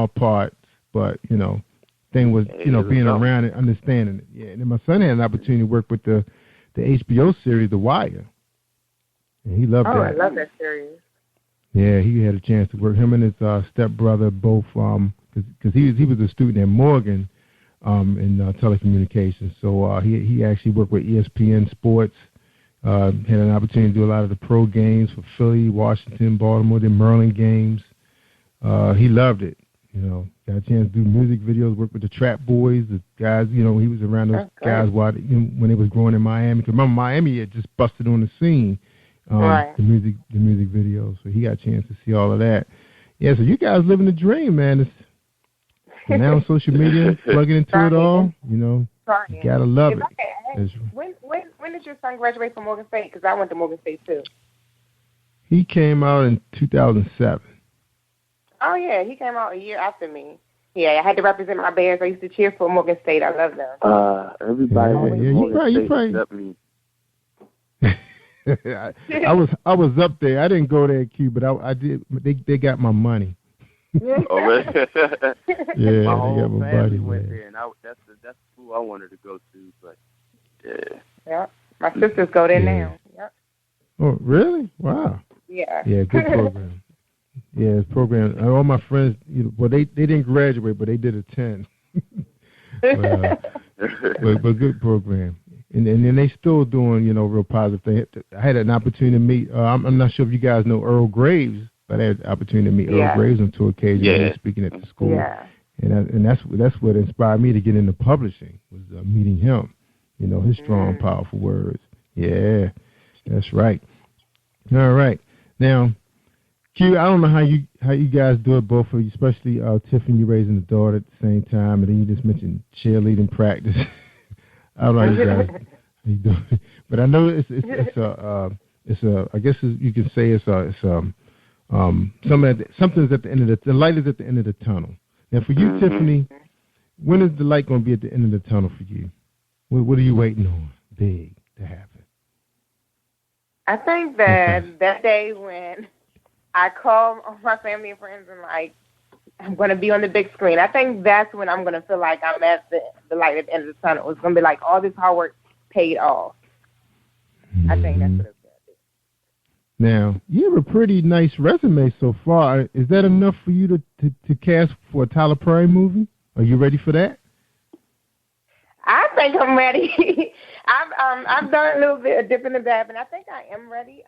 parts. But thing was being around and understanding it. Yeah, and then my son had an opportunity to work with the HBO series The Wire, and he loved that. Oh, I love that series. Yeah, he had a chance to work. Him and his stepbrother both, because he was a student at Morgan in telecommunications. So he actually worked with ESPN Sports. Had an opportunity to do a lot of the pro games for Philly, Washington, Baltimore, the Maryland games. He loved it. Got a chance to do music videos, work with the Trap Boys, the guys. He was around those guys when they was growing in Miami. Because remember, Miami had just busted on the scene. The music videos. So he got a chance to see all of that. Yeah, so you guys living the dream, man. And now on social media, plugging into it all, you gotta love it. When did your son graduate from Morgan State? Because I went to Morgan State too. He came out in 2007. Oh yeah, he came out a year after me. Yeah, I had to represent my Bears. I used to cheer for Morgan State. I love them. Everybody went to Morgan State except me. I was up there. I didn't go there, Q, but I did. They got my money. Oh, really? Yeah, my whole they got my family body went there. there, and that's the school I wanted to go to. But yeah, my sisters go there now. Yep. Oh, really? Wow. Yeah. Yeah, good program. Yeah, it's program. All my friends, well, they didn't graduate, but they did attend. but good program. And then they still doing, real positive things. I had an opportunity to meet, I'm not sure if you guys know Earl Graves, but I had an opportunity to meet Earl Graves on two occasions. He was speaking at the school. Yeah. And that's what inspired me to get into publishing, was meeting him. His strong, powerful words. Yeah, that's right. All right. Now, Q, I don't know how you guys do it, both of you, especially Tiffany, you raising a daughter at the same time, and then you just mentioned cheerleading practice. I don't know how you guys do it, but I know it's a I guess you can say something's at the end of the light is at the end of the tunnel. Now for you, Tiffany, when is the light going to be at the end of the tunnel for you? What are you waiting on big to happen? I think that day when I call my family and friends and I'm going to be on the big screen. I think that's when I'm going to feel like I'm at the light at the end of the tunnel. It's going to be like all this hard work paid off. I think that's what it's going to be. Now, you have a pretty nice resume so far. Is that enough for you to cast for a Tyler Perry movie? Are you ready for that? I think I'm ready. I've done a little bit of dipping and dabbing. I think I am ready.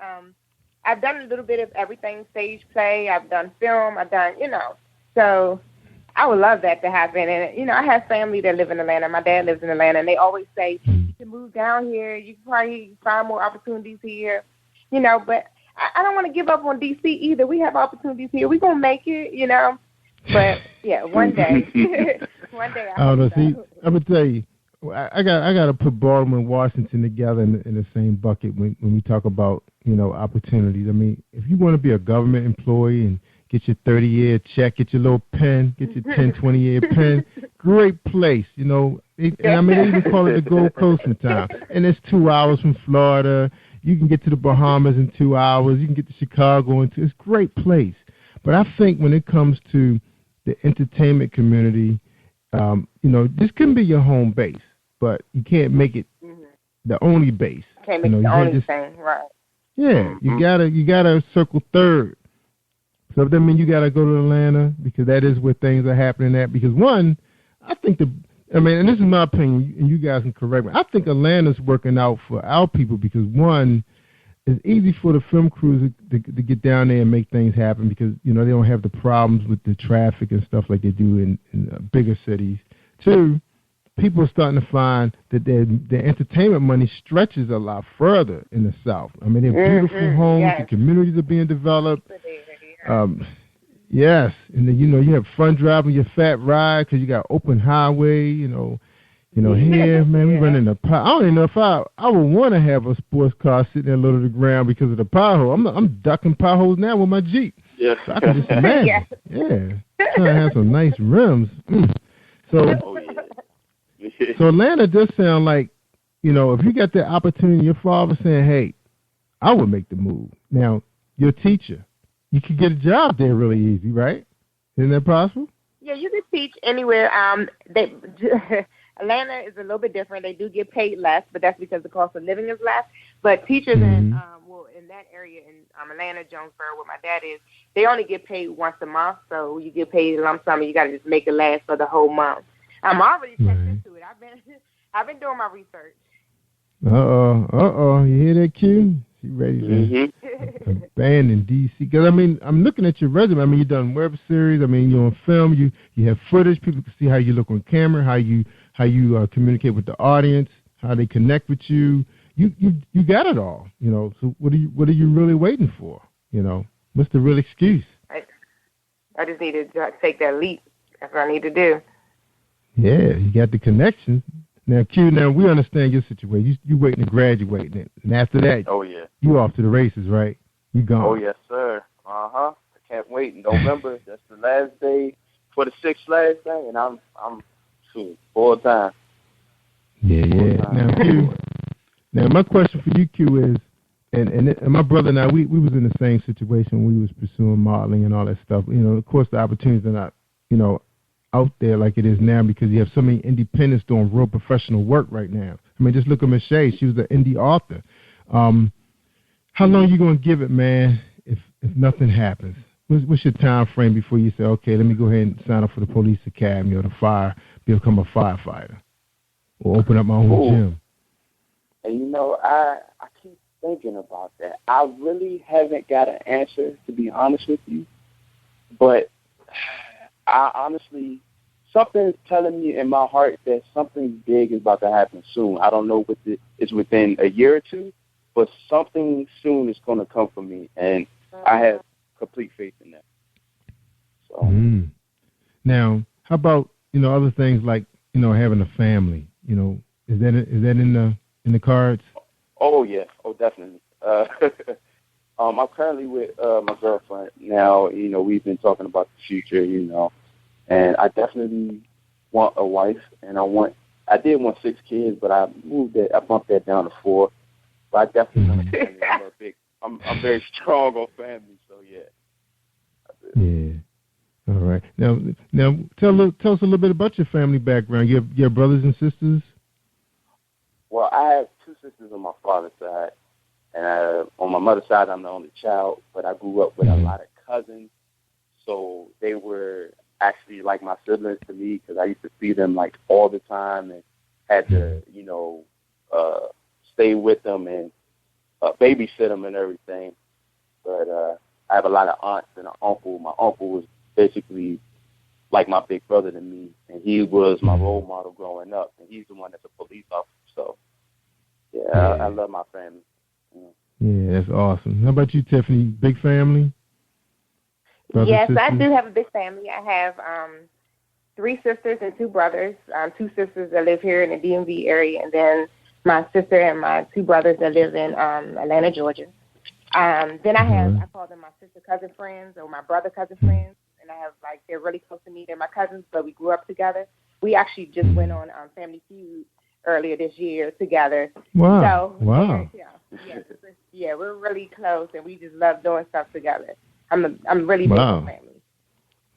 I've done a little bit of everything, stage play. I've done film. I've done, So I would love that to happen. And, I have family that live in Atlanta. My dad lives in Atlanta, and they always say, you can move down here. You can probably find more opportunities here. But I don't want to give up on D.C. either. We have opportunities here. We're going to make it, But, yeah, one day. One day I don't know. See, I'm going to tell you, I got to put Baltimore and Washington together in the same bucket when we talk about, opportunities. I mean, if you want to be a government employee and get your 30-year check, get your little pen, get your 10, 20-year pen, great place, And they even call it the Gold Coast in town. And it's 2 hours from Florida. You can get to the Bahamas in 2 hours. You can get to Chicago in 2. It's a great place. But I think when it comes to the entertainment community, this can be your home base, but you can't make it the only base. Can't make it the only thing, right? Yeah, you gotta circle third. So that means you gotta go to Atlanta, because that is where things are happening at. Because one, I think and this is my opinion, and you guys can correct me. I think Atlanta's working out for our people because one, it's easy for the film crews to get down there and make things happen because they don't have the problems with the traffic and stuff like they do in bigger cities. Two, people are starting to find that their entertainment money stretches a lot further in the South. I mean, they're beautiful homes, the communities are being developed. Yes, and then you have fun driving your fat ride because you got open highway. Here, man, we running a pot. I don't even know if I would want to have a sports car sitting there low to the ground because of the pothole. I'm ducking potholes now with my Jeep. Yeah. So I can just imagine. Yeah. Trying to have some nice rims. So, so Atlanta does sound like, if you got that opportunity, your father saying, hey, I would make the move. Now, your teacher, you could get a job there really easy, right? Isn't that possible? Yeah, you could teach anywhere. Atlanta is a little bit different. They do get paid less, but that's because the cost of living is less. But teachers in that area in Atlanta, Jonesboro, where my dad is, they only get paid once a month. So you get paid a lump sum, and you got to just make it last for the whole month. I'm already checked into it. I've been doing my research. You hear that, Q? She ready to abandon DC. Because, I mean, I'm looking at your resume. I mean, you've done web series. I mean, you're on film. You have footage. People can see how you look on camera, how you communicate with the audience, how they connect with you. You got it all, you know. So what are you really waiting for? You know, what's the real excuse? I just need to take that leap. That's what I need to do. Yeah, you got the connections. Now, Q, we understand your situation. You waiting to graduate, and after that, you off to the races, right? You gone. Oh, yes, sir. I can't wait. In November, that's the last day for the Six Flags thing, and I'm full time. Yeah. Now, Q. Now, my question for you, Q, is, and my brother and I, we was in the same situation. We was pursuing modeling and all that stuff. You know, of course, the opportunities are not, you know, out there like it is now because you have so many independents doing real professional work right now. I mean, just look at Michelle. She was an indie author. How long are you going to give it, man, if nothing happens? What's your time frame before you say, okay, let me go ahead and sign up for the police academy or become a firefighter or open up my own gym? And, you know, I keep thinking about that. I really haven't got an answer, to be honest with you. But I honestly, something's telling me in my heart that something big is about to happen soon. I don't know what it's within a year or two, but something soon is going to come for me, and I have complete faith in that. So. Now, how about, you know, other things like, you know, having a family? You know, is that in the cards? Oh yeah, definitely. I'm currently with my girlfriend now. You know, we've been talking about the future, you know, and I definitely want a wife, and I did want 6 kids, but I bumped that down to 4. But I definitely want a family. I'm very strong on family, so yeah. Yeah. All right. Now, tell us a little bit about your family background. You have brothers and sisters? Well, I have 2 sisters on my father's side. And on my mother's side, I'm the only child, but I grew up with a lot of cousins. So they were actually like my siblings to me because I used to see them like all the time and had to, you know, stay with them and babysit them and everything. But I have a lot of aunts and an uncle. My uncle was basically like my big brother to me, and he was my role model growing up, and he's the one that's a police officer. So, I love my family. Yeah, that's awesome. How about you, Tiffany? Big family? Brothers, yes, sisters? I do have a big family. I have 3 sisters and 2 brothers. 2 sisters that live here in the DMV area, and then my sister and my 2 brothers that live in Atlanta, Georgia. Then I have, I call them my sister cousin friends or my brother cousin friends, and I have, like, they're really close to me. They're my cousins, but we grew up together. We actually just went on Family Feud earlier this year together. Wow. So, wow. Yeah, we're really close, and we just love doing stuff together. I'm really big on family.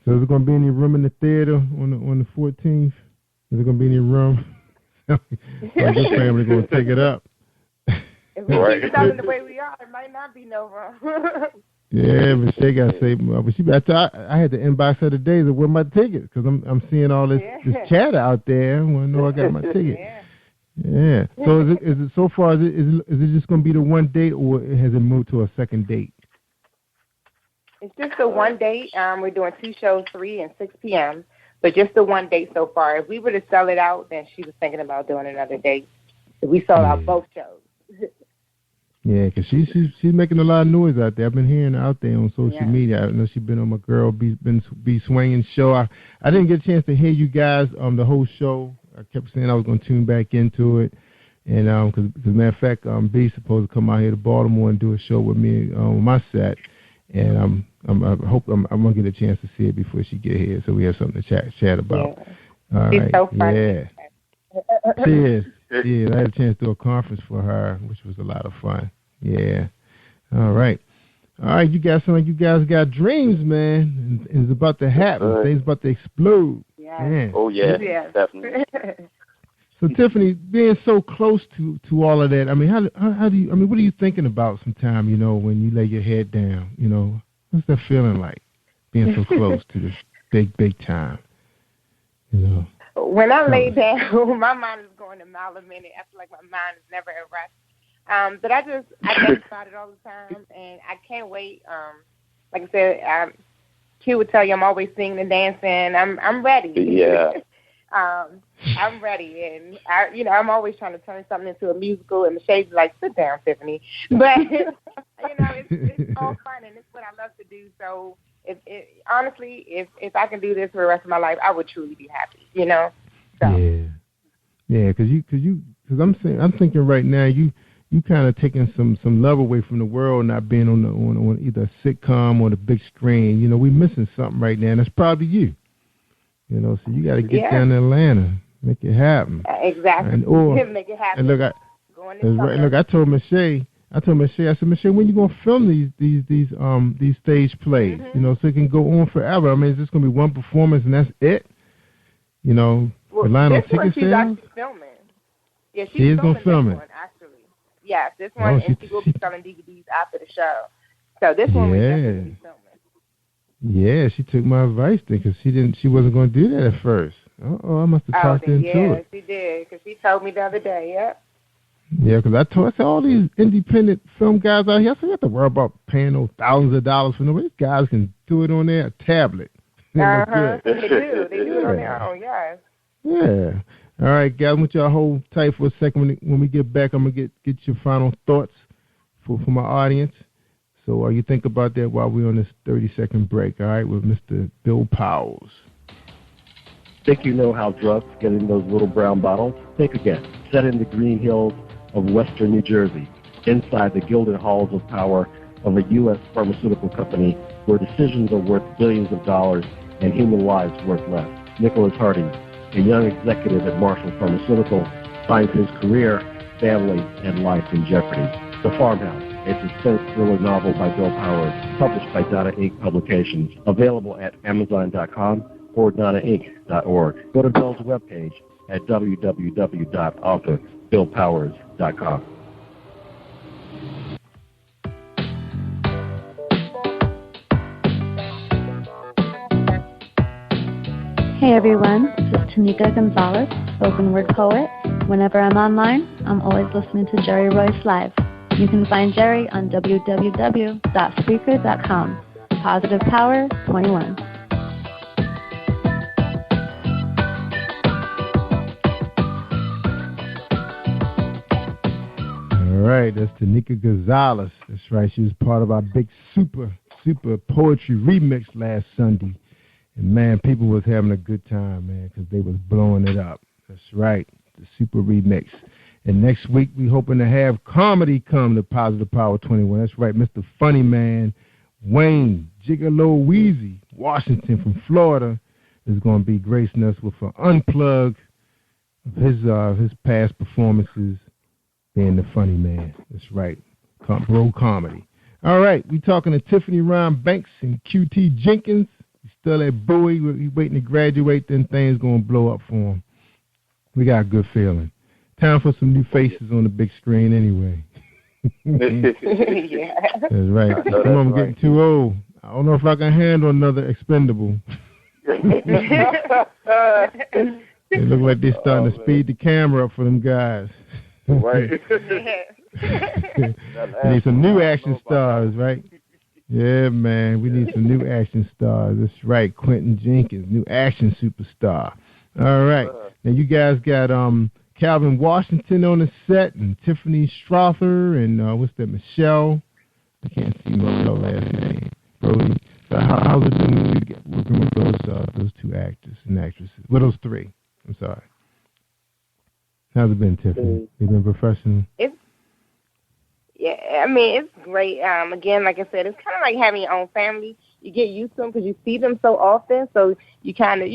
So is there going to be any room in the theater on the 14th? Is there going to be any room? Like your family going to take it up? If we keep selling the way we are, it might not be no room. Yeah, but she got to say, but I had to inbox her today to win my ticket because I'm seeing all this chatter out there. I want to know I got my ticket. Yeah. So is it so far? Is it just going to be the one date, or has it moved to a second date? It's just the one date. We're doing 2 shows, 3 and 6 p.m. But just the one date so far. If we were to sell it out, then she was thinking about doing another date. If we sold out both shows. Yeah, because she's making a lot of noise out there. I've been hearing her out there on social media. I know she's been on my Girl Be Swinging show. I didn't get a chance to hear you guys the whole show. I kept saying I was going to tune back into it. And because matter of fact, B's supposed to come out here to Baltimore and do a show with me on my set. And I hope I'm going to get a chance to see it before she get here, so we have something to chat about. Yeah. All She's right. so funny. Yeah. She is. Yeah, I had a chance to do a conference for her, which was a lot of fun. Yeah. All right. You guys sound like you guys got dreams, man. And it's about to happen. Things about to explode. Yeah. Oh, yeah. Definitely. So, Tiffany, being so close to all of that, I mean, how do you, I mean, what are you thinking about sometime, you know, when you lay your head down, you know? What's that feeling like, being so close to this big time, you know? when I lay down, my mind is going a mile a minute. I feel like my mind is never at rest. But I think about it all the time, and I can't wait. Like I said, Q would tell you I'm always singing and dancing. I'm ready. Yeah. I'm ready, and I'm always trying to turn something into a musical. And Michelle's like, "Sit down, Tiffany." But it's all fun, and it's what I love to do. So, honestly, if I can do this for the rest of my life, I would truly be happy. So. Yeah, because I'm thinking right now you kind of taking some love away from the world, not being on either a sitcom or the big screen. We missing something right now, and it's probably you. So you got to get down to Atlanta, make it happen. Exactly. Make it happen. And look, I told Michelle, I said, Michelle, when you gonna film these stage plays? So it can go on forever. I mean, is this gonna be one performance and that's it? Relying on ticket she's sales. Actually filming. Yeah, she is gonna film it. One, actually. Yes, this one, and she will be selling DVDs after the show. So this one will definitely be filming. Yeah, she took my advice then because she wasn't going to do that at first. I must have talked her into it. Yeah, she did because she told me the other day. Yep. Yeah, because I said all these independent film guys out here, I said, you have to worry about paying those thousands of dollars for nobody. These guys can do it on their tablet. They do. They do it on their own. Yes. Yeah. All right, guys, I want y'all hold tight for a second. When we get back, I'm gonna get your final thoughts for my audience. So you think about that while we're on this 30-second break, all right, with Mr. Bill Powers. Think you know how drugs get in those little brown bottles? Think again. Set in the green hills of western New Jersey, inside the gilded halls of power of a U.S. pharmaceutical company where decisions are worth billions of dollars and human lives worth less. Nicholas Harding, a young executive at Marshall Pharmaceutical, finds his career, family, and life in jeopardy. The Farmhouse, a suspense thriller novel by Bill Powers, published by Donna Inc. Publications, available at Amazon.com or DonnaInc.org. Go to Bill's webpage at www.author.BillPowers.com. Hey everyone, this is Tanika Gonzalez, spoken word poet. Whenever I'm online, I'm always listening to Jerry Royce Live. You can find Jerry on www.spreaker.com. Positive Power 21. All right, that's Tanika Gonzalez. That's right. She was part of our big super poetry remix last Sunday. And, man, people was having a good time, man, because they was blowing it up. That's right, the super remix. And next week, we hoping to have comedy come to Positive Power 21. That's right, Mr. Funny Man, Wayne Gigolo Weezy, Washington from Florida, is going to be gracing us with an unplug of his past performances being the Funny Man. That's right, bro comedy. All right, we talking to Tiffany Ryan Banks and QT Jenkins. He's still at Bowie. He's waiting to graduate, then things going to blow up for him. We got a good feeling. Time for some new faces on the big screen anyway. Yeah. That's right. Come on, I'm getting too old. I don't know if I can handle another Expendable. They look like they're starting to speed the camera up for them guys. Right. We need some new action stars, right? Yeah, man. We need some new action stars. That's right. Quentin Jenkins, new action superstar. All right. Now you guys got Calvin Washington on the set and Tiffany Strother and what's that, Michelle? I can't see my last name. Brody. So how's it been when you get working with those two actors and actresses? Well, those three. I'm sorry. How's it been, Tiffany? You been professional? It's great. Again, like I said, it's kind of like having your own family. You get used to them because you see them so often, so you kind of,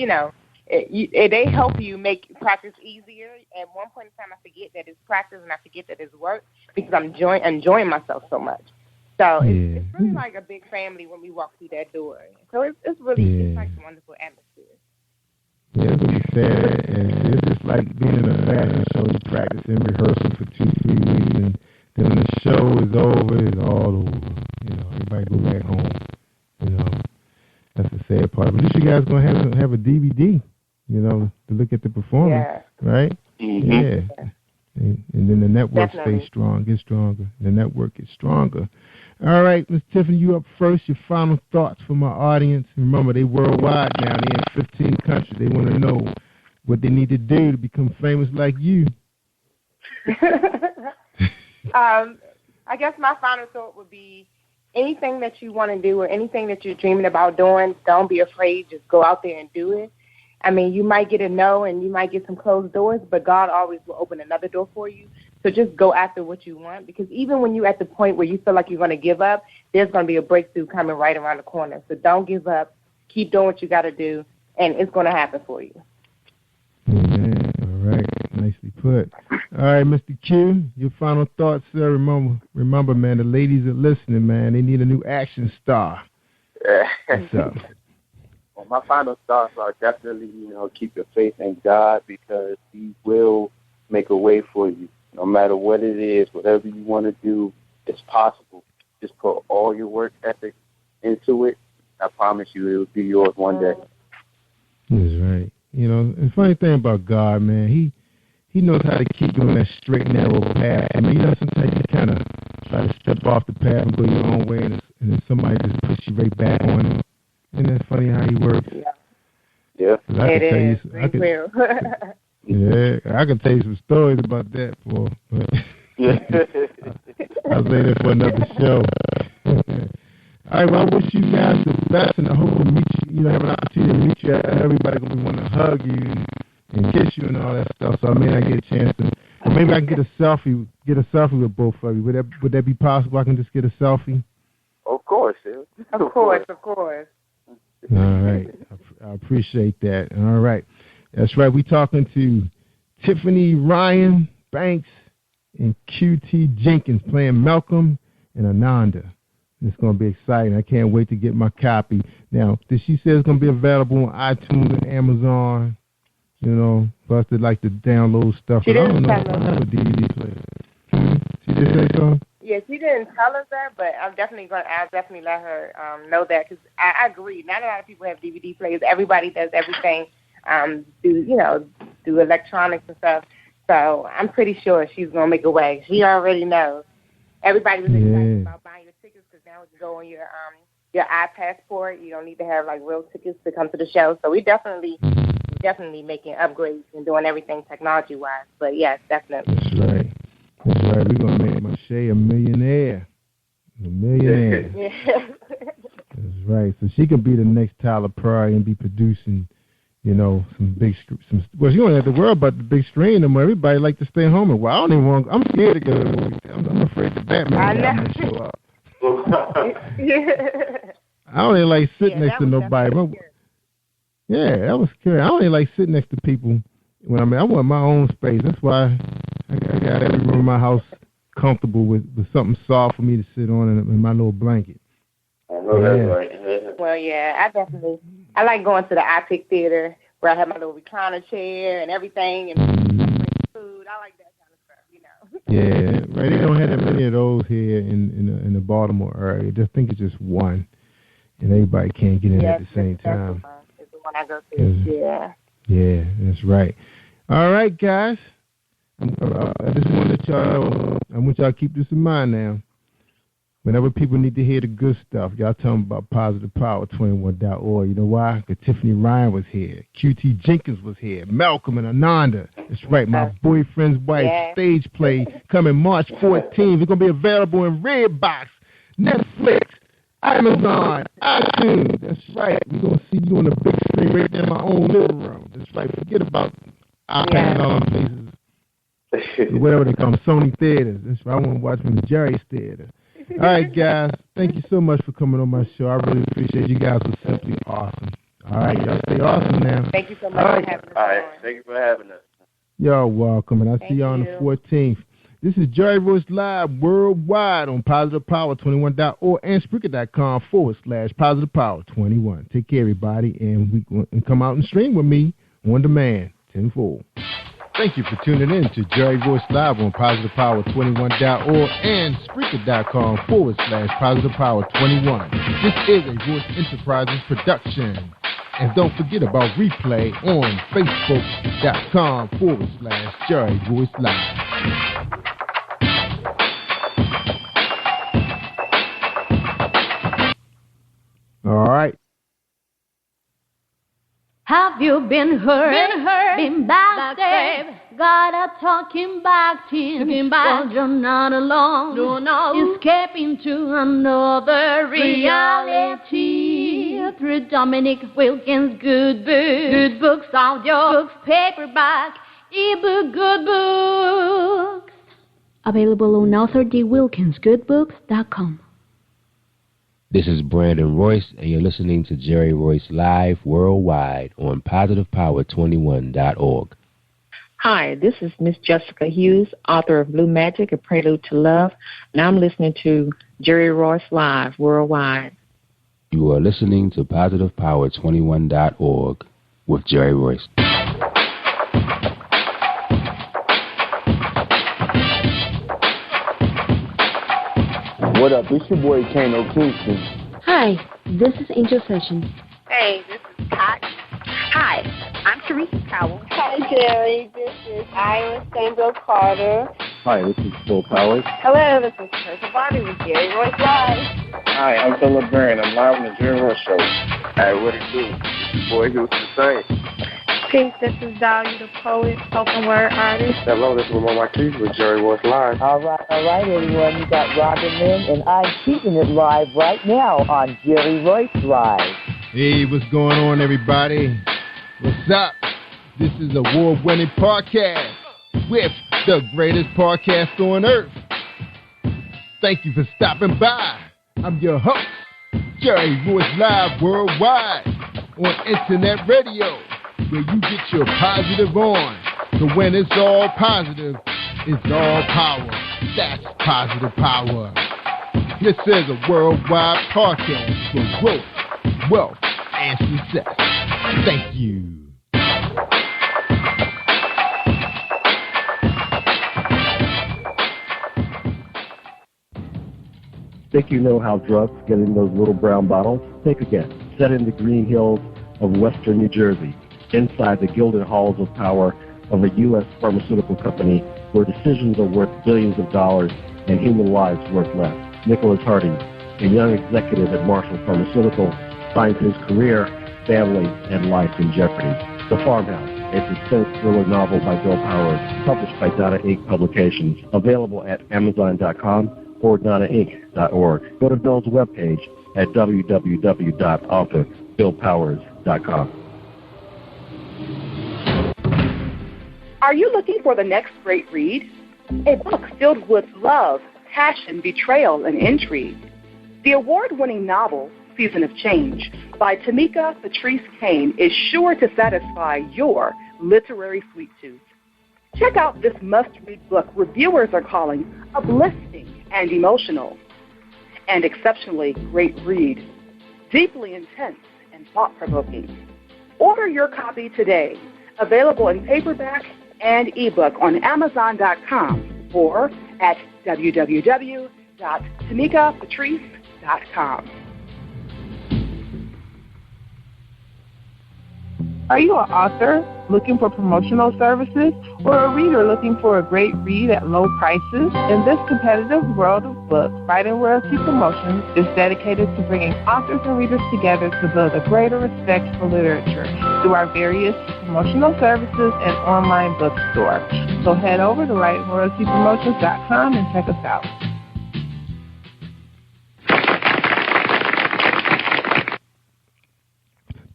they help you make practice easier. At one point in time, I forget that it's practice and I forget that it's work because I'm enjoying myself so much. So it's really like a big family when we walk through that door. So it's really it's like a wonderful atmosphere. Yeah, it's really sad, and it's just like being in a fashion show. You practice and rehearsal for 2-3 weeks, and then when the show is over, it's all over. Everybody go back home. That's the sad part. But at least you guys gonna have a DVD. to look at the performance, right? Mm-hmm. Yeah. And then the network Definitely. stays strong, gets stronger. The network gets stronger. All right, Ms. Tiffany, you up first. Your final thoughts for my audience. Remember, they worldwide now. They're in 15 countries. They want to know what they need to do to become famous like you. I guess my final thought would be anything that you want to do or anything that you're dreaming about doing, don't be afraid. Just go out there and do it. I mean, you might get a no and you might get some closed doors, but God always will open another door for you. So just go after what you want, because even when you're at the point where you feel like you're going to give up, there's going to be a breakthrough coming right around the corner. So don't give up. Keep doing what you got to do, and it's going to happen for you. Amen. All right. Nicely put. All right, Mr. Q, your final thoughts, sir. Remember, man, the ladies are listening, man. They need a new action star. What's up? Well, my final thoughts are definitely, keep your faith in God, because He will make a way for you. No matter what it is, whatever you want to do, it's possible. Just put all your work ethic into it. I promise you it will be yours one day. That's right. The funny thing about God, man, He knows how to keep you on that straight, narrow path. I mean, sometimes you kind of try to step off the path and go your own way, and then somebody just puts you right back on it. Isn't that funny how He works? Yeah. It is. Yeah, I can tell you some stories about that, boy. I'll say that for another show. All right, well, I wish you guys the best, and I hope we meet you, have an opportunity to meet you, and everybody going to want to hug you and kiss you and all that stuff, so I may not get a chance to, or maybe I can get a selfie with both of you. Would that be possible? I can just get a selfie? Of course, Of course. All right. I appreciate that. All right. That's right. We're talking to Tiffany Ryan Banks and QT Jenkins playing Malcolm and Ananda. It's going to be exciting. I can't wait to get my copy. Now, did she say it's going to be available on iTunes and Amazon? For us to like to download stuff. She didn't I don't know. tell us. I have a DVD player. She did say so? Yeah, she didn't tell us that, but I'll definitely let her know that, because I agree. Not a lot of people have DVD players. Everybody does everything do electronics and stuff. So I'm pretty sure she's gonna make a way. She already knows. Everybody was excited about buying your tickets, because now you go on your iPassport. You don't need to have like real tickets to come to the show. So we definitely making upgrades and doing everything technology wise. But yes, definitely. That's right. We're going to make Mache a millionaire. Yeah. That's right. So she could be the next Tyler Perry and be producing, some big, well, she don't have to worry about the big screen no more. Everybody like to stay home. Well, I don't even want, I'm scared to go to the movie. I'm afraid the Batman guy might show up. I don't even like sitting next to nobody. Yeah, that was scary. I don't even like sitting next to people when I want my own space. That's why I got every room in my house comfortable with something soft for me to sit on in my little blanket. I know that's right. Well, yeah, I like going to the iPic Theater where I have my little recliner chair and everything and food. I like that kind of stuff, Yeah, right. They don't have that many of those here in the Baltimore area. I think it's just one, and everybody can't get in at the same time. It's the one I go to. Yeah, that's right. All right, guys. I just want to let y'all know, I want y'all to keep this in mind now. Whenever people need to hear the good stuff, y'all tell them about PositivePower21.org. You know why? Because Tiffany Ryan was here. QT Jenkins was here. Malcolm and Ananda. That's right, my boyfriend's wife stage play coming March 14th. It's going to be available in Redbox, Netflix, Amazon, iTunes. That's right. We're going to see you on the big screen right there in my own living room. That's right. Forget about iPad and all them places. Whatever they call them, Sony Theaters. That's right. I want to watch from the Jerry's Theater. All right, guys. Thank you so much for coming on my show. I really appreciate you guys. Were simply awesome. All right, y'all stay awesome now. Thank you so much for having us. All right, thank you for having us. You're welcome, and I'll see y'all on the 14th. This is Jerry Royce Live worldwide on PositivePower21.org and Spreaker.com/PositivePower21. Take care, everybody, and come out and stream with me on demand, tenfold. Thank you for tuning in to Jerry Royce Live on PositivePower21.org and Spreaker.com/PositivePower21. This is a Royce Enterprises production. And don't forget about replay on Facebook.com/Jerry Royce Live. All right. Have you been hurt? Been backstabbed? Gotta talking back to you. Well, you're not alone. Escaping to another reality. Through Dominic Wilkins' good books. Good books, audio books, paperback, ebook, good books. Available on ArthurDWilkinsGoodBooks.com. This is Brandon Royce, and you're listening to Jerry Royce Live worldwide on PositivePower21.org. Hi, this is Miss Jessica Hughes, author of Blue Magic, A Prelude to Love, and I'm listening to Jerry Royce Live worldwide. You are listening to PositivePower21.org with Jerry Royce. What up? It's your boy Kano Kingston. Hi, this is Angel Sessions. Hey, this is Pat. Hi, I'm Teresa Cowell. Hi, Jerry. This is Ira Samuel Carter. Hi, this is Bill Powers. Hello, this is Teresa Bobby with Jerry Royce Live. Hi, I'm Philip Byrne. I'm live on the Jerry Royce Show. Hey, what it do? It's your boy Houston the Same. Peace, this is Dahlia the poet, spoken word artist. Hello, this is Ramon Marquis with Jerry Royce Live. All right, everyone. You got Robin Lynn, and I'm keeping it live right now on Jerry Royce Live. Hey, what's going on, everybody? What's up? This is award-winning podcast with the greatest podcast on earth. Thank you for stopping by. I'm your host, Jerry Royce Live worldwide on internet radio, where you get your positive on. So when it's all positive, it's all power. That's positive power. This is a worldwide podcast for growth, wealth, and success. Thank you. Think you know how drugs get in those little brown bottles? Think again. Set in the green hills of western New Jersey, inside the gilded halls of power of a U.S. pharmaceutical company where decisions are worth billions of dollars and human lives worth less. Nicholas Harding, a young executive at Marshall Pharmaceutical, finds his career, family, and life in jeopardy. The Farmhouse, a suspense thriller novel by Bill Powers, published by Donna Inc. Publications, available at Amazon.com or DonnaInc.org. Go to Bill's webpage at www.authorBillPowers.com. Are you looking for the next great read? A book filled with love, passion, betrayal, and intrigue. The award-winning novel, Season of Change, by Tamika Patrice Kane, is sure to satisfy your literary sweet tooth. Check out this must-read book reviewers are calling uplifting and emotional, and exceptionally great read, deeply intense and thought-provoking. Order your copy today, available in paperback and ebook on Amazon.com or at www.tamikapatrice.com. Are you an author looking for promotional services or a reader looking for a great read at low prices? In this competitive world of books, Fighting Royalty Promotions is dedicated to bringing authors and readers together to build a greater respect for literature through our various promotional services and online bookstore. So head over to WritingRoyaltyPromotions.com and check us out.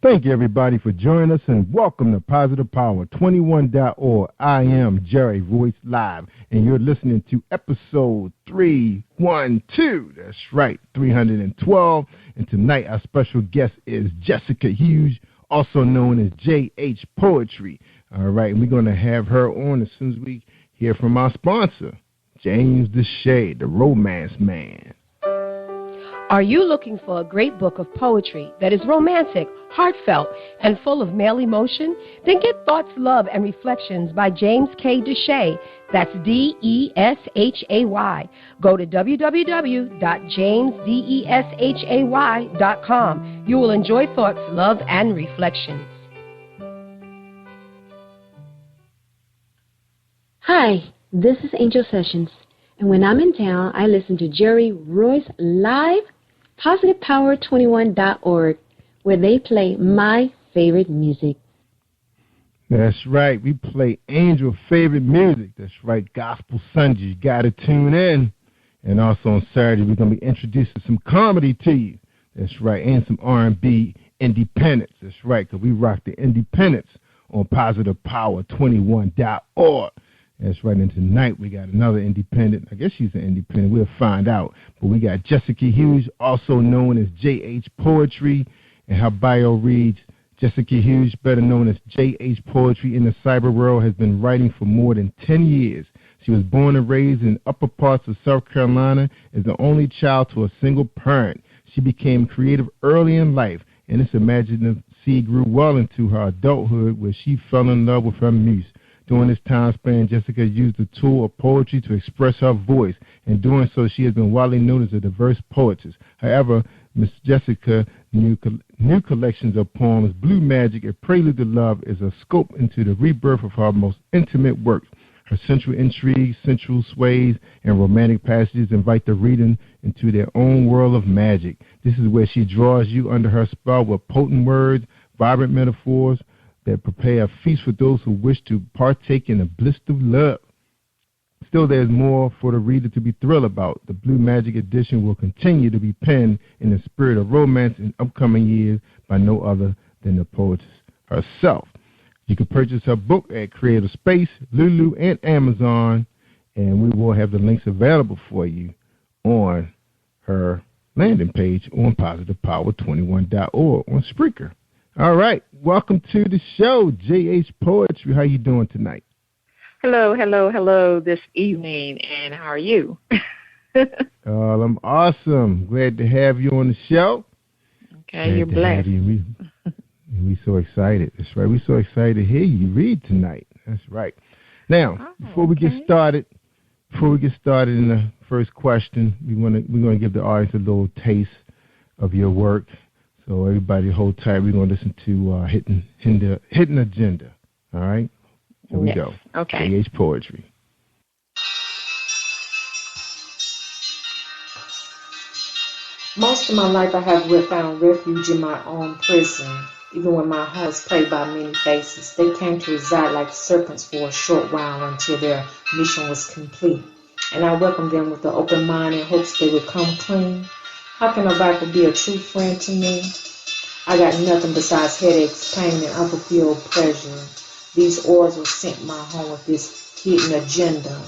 Thank you, everybody, for joining us, and welcome to Positive Power 21.org. I am Jerry Royce Live, and you're listening to episode 312. That's right, 312. And tonight, our special guest is Jessica Hughes, also known as J.H. Poetry. All right, and we're going to have her on as soon as we hear from our sponsor, James Deshay, the Romance Man. Are you looking for a great book of poetry that is romantic, heartfelt, and full of male emotion? Then get Thoughts, Love, and Reflections by James K. Deshay. That's Deshay. Go to www.jamesdeshay.com. You will enjoy Thoughts, Love, and Reflections. Hi, this is Angel Sessions, and when I'm in town, I listen to Jerry Royce Live, PositivePower21.org, where they play my favorite music. That's right. We play Angel favorite music. That's right. Gospel Sunday. You got to tune in. And also on Saturday, we're going to be introducing some comedy to you. That's right. And some R&B independence. That's right. Because we rock the independence on PositivePower21.org. That's right. And tonight we got another independent. I guess she's an independent. We'll find out. But we got Jessica Hughes, also known as J.H. Poetry. And her bio reads, Jessica Hughes, better known as J.H. Poetry in the cyber world, has been writing for more than 10 years. She was born and raised in upper parts of South Carolina as the only child to a single parent. She became creative early in life, and this imaginative seed grew well into her adulthood, where she fell in love with her muse. During this time span, Jessica used the tool of poetry to express her voice. In doing so, she has been widely known as a diverse poetess. However, Miss Jessica's new collections of poems, Blue Magic, A Prelude to Love, is a scope into the rebirth of her most intimate works. Her sensual intrigues, sensual sways, and romantic passages invite the reader into their own world of magic. This is where she draws you under her spell with potent words, vibrant metaphors, that prepare a feast for those who wish to partake in the bliss of love. Still, there's more for the reader to be thrilled about. The Blue Magic edition will continue to be penned in the spirit of romance in upcoming years by no other than the poetess herself. You can purchase her book at Creative Space, Lulu, and Amazon, and we will have the links available for you on her landing page on PositivePower21.org on Spreaker. All right, welcome to the show, J.H. Poetry. How you doing tonight? Hello this evening, and how are you? I'm awesome. Glad to have you on the show. Okay, you're blessed. We so excited. That's right. We're so excited to hear you read tonight. That's right. Now, before we get started in the first question, we're gonna give the audience a little taste of your work. So everybody hold tight. We're going to listen to Hidden Agenda. All right? Here we go. Okay. J.H. Poetry. Most of my life I have found refuge in my own prison. Even when my heart was plagued by many faces, they came to reside like serpents for a short while until their mission was complete. And I welcomed them with an open mind in hopes they would come clean. How can a viper be a true friend to me? I got nothing besides headaches, pain, and unfulfilled pleasure. These orders were sent my home with this hidden agenda.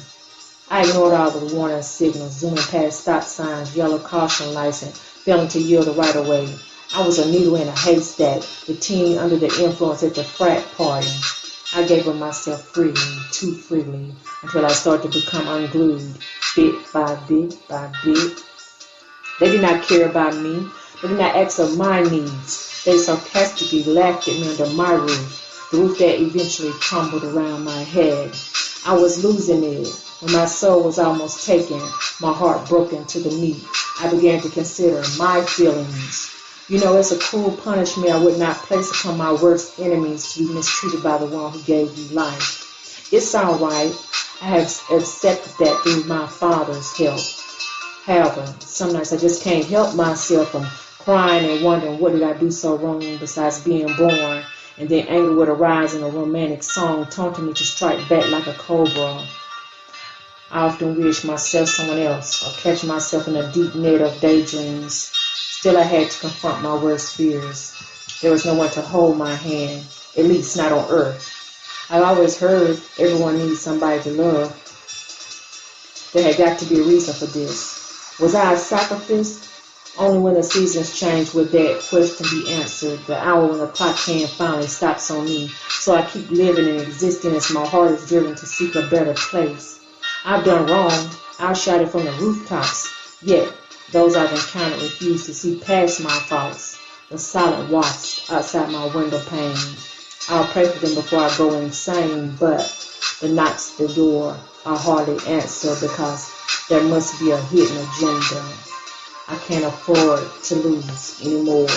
I ignored all the warning signals, zooming past stop signs, yellow caution lights, and failing to yield the right of way. I was a needle in a haystack, the teen under the influence at the frat party. I gave of myself freely, too freely, until I started to become unglued, bit by bit by bit. They did not care about me. They did not ask of my needs. They sarcastically laughed at me under my roof, the roof that eventually crumbled around my head. I was losing it. When my soul was almost taken, my heart broken to the meat, I began to consider my feelings. You know, it's a cruel punishment I would not place upon my worst enemies to be mistreated by the one who gave you life. It's all right. I have accepted that through my Father's help. However, some nights I just can't help myself from crying and wondering what did I do so wrong besides being born, and then anger would arise in a romantic song, taunting me to strike back like a cobra. I often wish myself someone else, or catch myself in a deep net of daydreams. Still, I had to confront my worst fears. There was no one to hold my hand, at least not on earth. I've always heard everyone needs somebody to love. There had got to be a reason for this. Was I a sacrifice? Only when the seasons change would that question be answered, the hour when the clock hand finally stops on me. So I keep living and existing as my heart is driven to seek a better place. I've done wrong. I've shouted from the rooftops. Yet, Those I've encountered refuse to see past my faults, the silent wasps outside my window pane. I'll pray for them before I go insane, but the knocks at the door I hardly answer because there must be a hidden agenda I can't afford to lose anymore.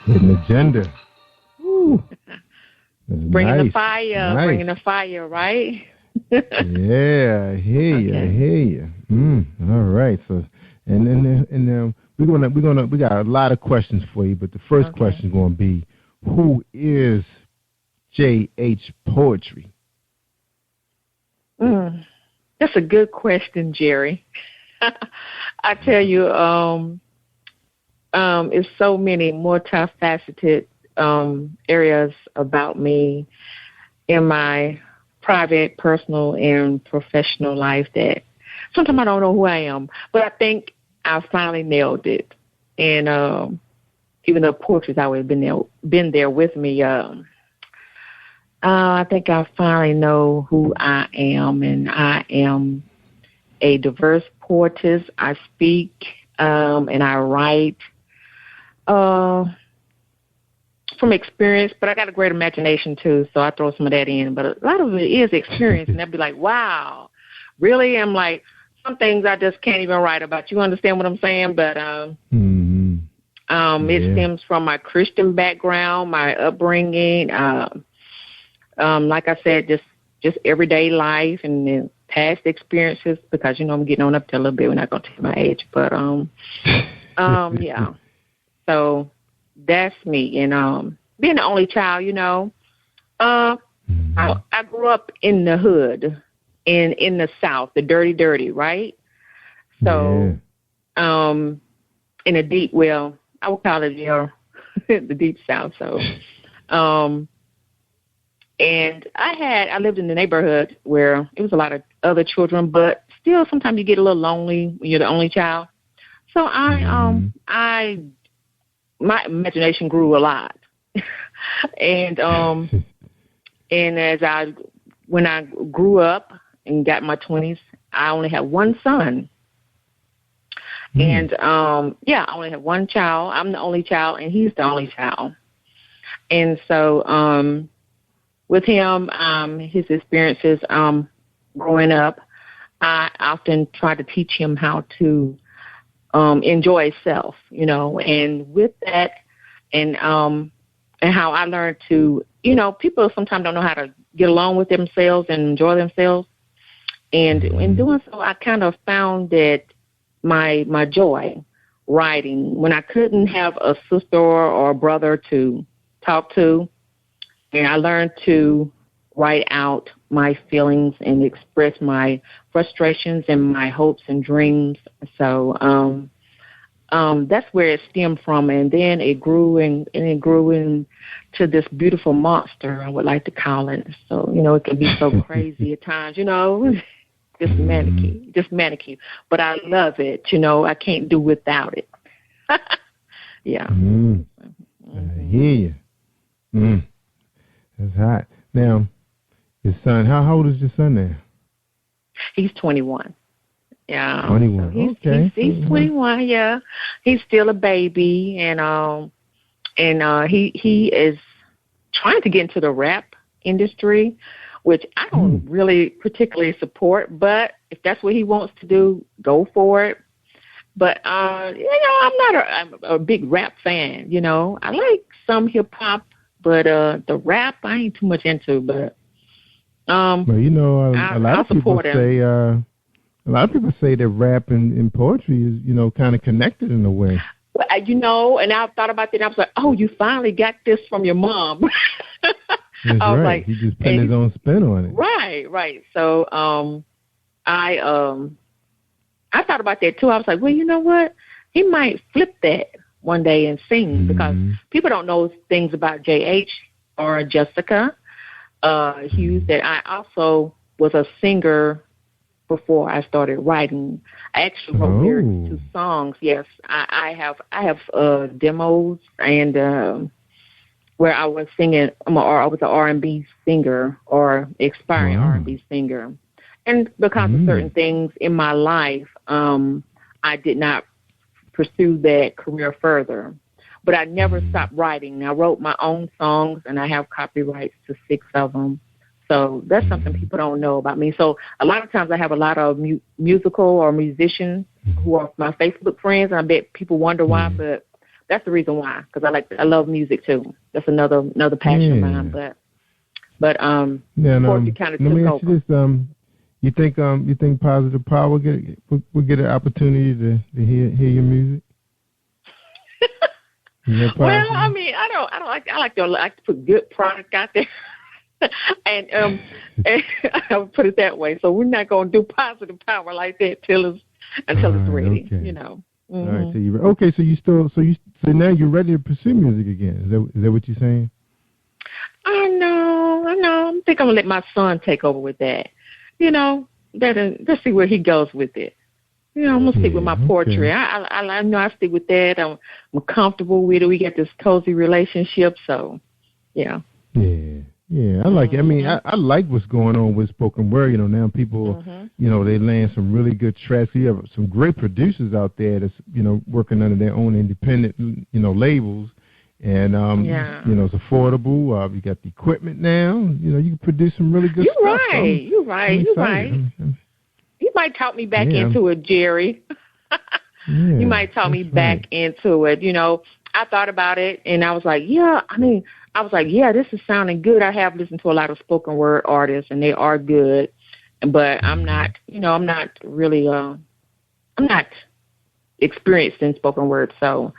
Hidden agenda. Ooh. Bringing the fire, nice. Bringing the fire, right? Yeah, I hear you. Okay. I hear you. All right. So, and we got a lot of questions for you, but the first question is going to be, who is J.H. Poetry? That's a good question, Jerry. I tell you, it's so many multifaceted areas about me in my private, personal, and professional life that sometimes I don't know who I am, but I think I finally nailed it. And even though poetry's always been there with me, I think I finally know who I am, and I am a diverse poetess. I speak and I write from experience, but I got a great imagination too, so I throw some of that in. But a lot of it is experience, and they'll be like, wow, really? I'm like, some things I just can't even write about. You understand what I'm saying? But it stems from my Christian background, my upbringing, like I said, just everyday life and then past experiences, because, you know, I'm getting on up to a little bit. We're not going to tell my age, but yeah. So that's me. And being the only child, you know, I grew up in the hood, in the South, the dirty, right? So in a deep, well, I would call it, you know, the deep South. So and I lived in the neighborhood where it was a lot of other children, but still sometimes you get a little lonely when you're the only child. So my imagination grew a lot. And when I grew up and got my 20s, I only had one son. And I only have one child. I'm the only child, and he's the only child. And so with him, his experiences growing up, I often try to teach him how to enjoy self, you know, and with that, and how I learned to, you know, people sometimes don't know how to get along with themselves and enjoy themselves. And in doing so, I kind of found that my joy writing, when I couldn't have a sister or a brother to talk to, and I learned to write out my feelings and express my frustrations and my hopes and dreams. So that's where it stemmed from, and then it grew it grew into this beautiful monster, I would like to call it. So, you know, it can be so crazy at times, you know. Just manicky. But I love it, you know. I can't do without it. Yeah. I hear you. That's hot. Now, your son, how old is your son now? He's 21. Yeah. 21. So he's 21. Yeah. He's still a baby, and he is trying to get into the rap industry, which I don't really particularly support, but if that's what he wants to do, go for it. But, you know, I'm a big rap fan, you know. I like some hip-hop, but the rap I ain't too much into, but well, you know, a lot of people say that rap and poetry is, you know, kind of connected in a way. Well, you know, and I thought about that, and I was like, oh, you finally got this from your mom. That's right. Like, he just put his own spin on it. Right. So I thought about that too. I was like, well, you know what? He might flip that one day and sing, because people don't know things about J.H. or Jessica Hughes, that I also was a singer before I started writing. I actually wrote lyrics to songs. Yes, I have demos and where I was singing. I was an R&B singer or aspiring R&B singer, and because of certain things in my life, I did not pursue that career further. But I never stopped writing. I wrote my own songs, and I have copyrights to 6 of them. So that's something people don't know about me. So a lot of times I have a lot of musical or musicians who are my Facebook friends, and I bet people wonder why, but that's the reason why, because I love music too. That's another passion of mine. But of course, you kind of took over. Let me ask you this: you think Positive Power will get an opportunity to hear your music? Well, I mean, I like to put good product out there, and I'll put it that way. So we're not going to do Positive Power like that until it's ready. Okay. You know. All right. So now you're ready to pursue music again. Is that what you're saying? I know. I think I'm gonna let my son take over with that. You know, let's see where he goes with it. You know, I'm gonna stick with my poetry. I know I stick with that. I'm comfortable with it. We got this cozy relationship, so yeah. Yeah, I like it. I mean, I like what's going on with spoken word. You know, now people, you know, they land some really good tracks. You have some great producers out there that's, you know, working under their own independent, you know, labels. And, you know, it's affordable. You got the equipment now. You know, you can produce some really good stuff. You're right. You might talk me back into it, Jerry. You might talk me back into it. You know, I thought about it, and I was like, this is sounding good. I have listened to a lot of spoken word artists, and they are good. But I'm not, I'm not really, I'm not experienced in spoken word. So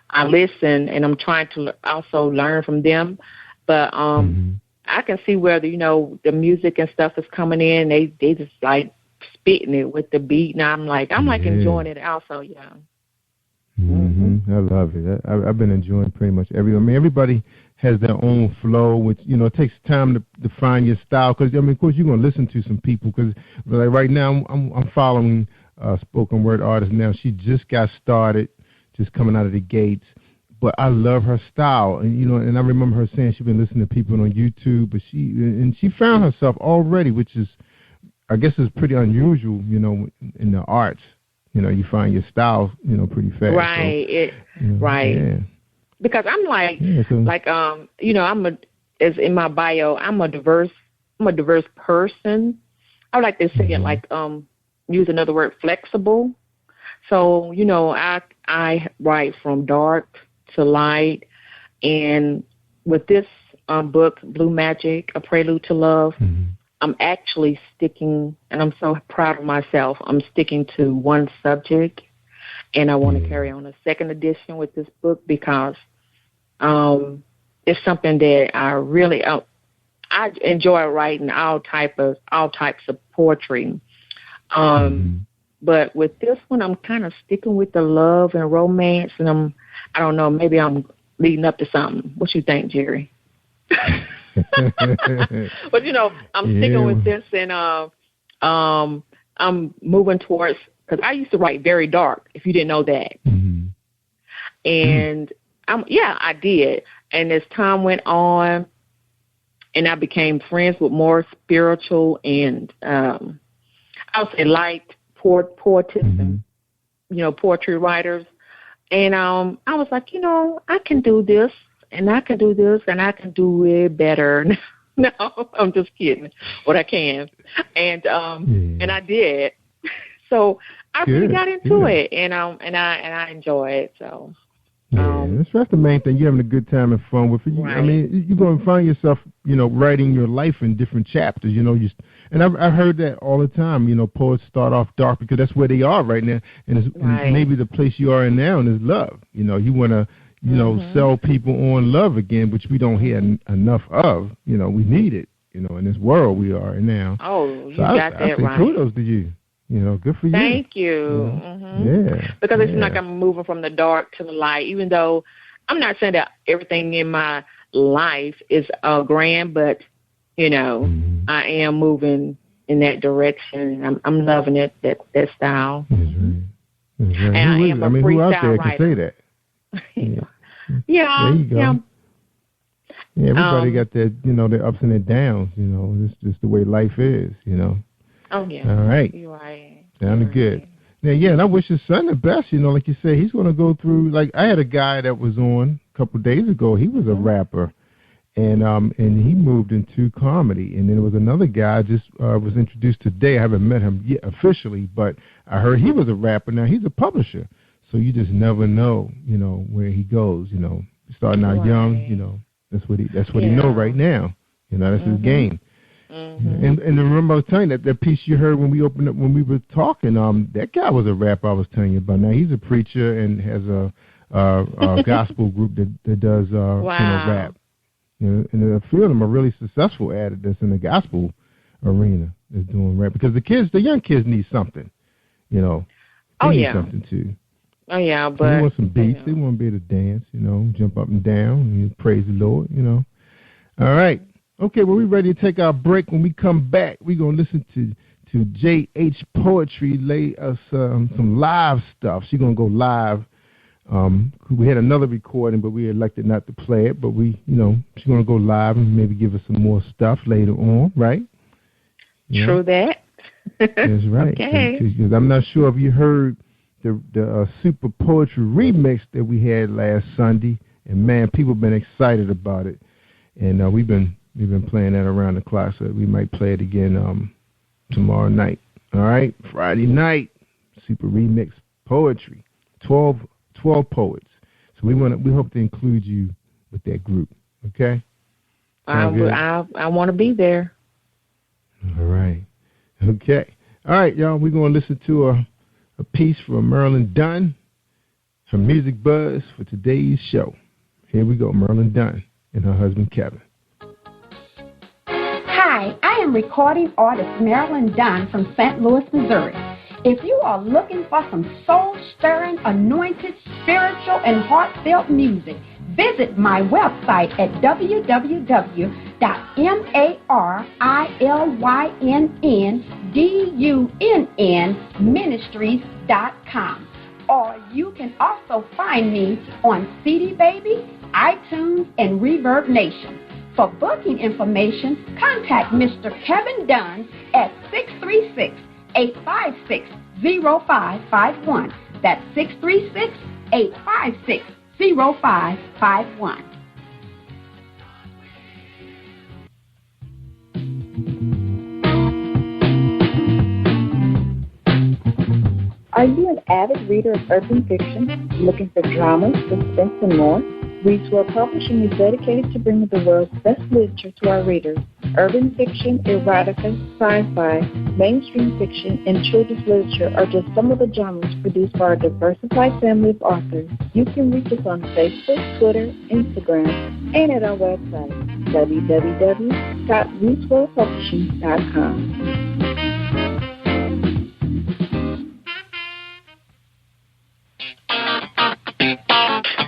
I listen, and I'm trying to also learn from them. But I can see where the music and stuff is coming in. They just like spitting it with the beat, and I'm like enjoying it also. Yeah. I love it. I've been enjoying pretty much everybody has their own flow, which, it takes time to find your style. Because, of course, you're going to listen to some people. Because, like, right now, I'm following a spoken word artist now. She just got started, just coming out of the gates. But I love her style. And, and I remember her saying she's been listening to people on YouTube. But she found herself already, which is, I guess, is pretty unusual, in the arts. You find your style, pretty fast. Right. So, right. Yeah. Because I'm as in my bio, I'm a diverse person. I would like to say it use another word, flexible. So, I write from dark to light. And with this book, Blue Magic, A Prelude to Love, I'm actually sticking, and I'm so proud of myself, I'm sticking to one subject, and I want to carry on a second edition with this book because it's something that I really I enjoy writing all types of poetry. But with this one, I'm kind of sticking with the love and romance, and I don't know, maybe I'm leading up to something. What you think, Jerry? But I'm sticking with this, and I'm moving towards, because I used to write very dark, if you didn't know that. And I did. And as time went on, and I became friends with more spiritual and I would say light poetess and poetry writers, and I was like, I can do this. And I can do this, and I can do it better. No, I'm just kidding. But I can, and I did. So I really got into it, and I enjoy it. So that's the main thing. You're having a good time and fun with it. Right. I mean, you're going to find yourself, writing your life in different chapters. And I've heard that all the time. Poets start off dark because that's where they are right now, and it's maybe the place you are in now, and is love. You want to. Sell people on love again, which we don't hear enough of. We need it, in this world we are in now. Oh, you got that right. Kudos to you. Good for you. Thank you. Yeah. Because it seems like I'm moving from the dark to the light, even though I'm not saying that everything in my life is grand, but, I am moving in that direction. I'm loving it, that style. And I am a who out freestyle there writer. can say that? Yeah. Yeah, everybody got their, their ups and their downs. It's just the way life is. Oh yeah. All right. You're right. Sounded good. Yeah, and I wish his son the best. Like you said, he's going to go through. Like I had a guy that was on a couple of days ago. He was a rapper, and he moved into comedy. And then there was another guy I just was introduced today. I haven't met him yet officially, but I heard he was a rapper. Now he's a publisher, so you just never know, where he goes. Starting out young, that's what he know right now. That's his game. Mm-hmm. And remember I was telling you that piece you heard when we opened up when we were talking. That guy was a rapper I was telling you about. Now he's a preacher and has a gospel group that does rap. And a few of them are really successful at it. That's in the gospel arena is doing rap because the young kids need something. They need something too. Oh yeah, but they want some beats. They want to be able to dance. Jump up and down and praise the Lord. All right. Okay, well, we're ready to take our break. When we come back, we're going to listen to J.H. Poetry lay us some live stuff. She's going to go live. We had another recording, but we elected not to play it. But she's going to go live and maybe give us some more stuff later on, right? True that. That's right. Okay. Because I'm not sure if you heard the Super Poetry remix that we had last Sunday. And, man, people have been excited about it. And we've been playing that around the clock, so we might play it again tomorrow night. All right, Friday night, Super Remix Poetry, 12 poets. So we hope to include you with that group. Okay. I want to be there. All right. Okay. All right, y'all. We're gonna listen to a piece from Marilyn Dunn from Music Buzz for today's show. Here we go, Marilyn Dunn and her husband Kevin. Hi, I am recording artist Marilyn Dunn from St. Louis, Missouri. If you are looking for some soul-stirring, anointed, spiritual, and heartfelt music, visit my website at www.marilynndunnministries.com. Or you can also find me on CD Baby, iTunes, and Reverb Nation. For booking information, contact Mr. Kevin Dunn at 636-856-0551. That's 636-856-0551. Are you an avid reader of urban fiction, looking for drama, suspense, and more? Reads World Publishing is dedicated to bringing the world's best literature to our readers. Urban fiction, erotica, sci-fi, mainstream fiction, and children's literature are just some of the genres produced by our diversified family of authors. You can reach us on Facebook, Twitter, Instagram, and at our website, www.readsworldpublishing.com.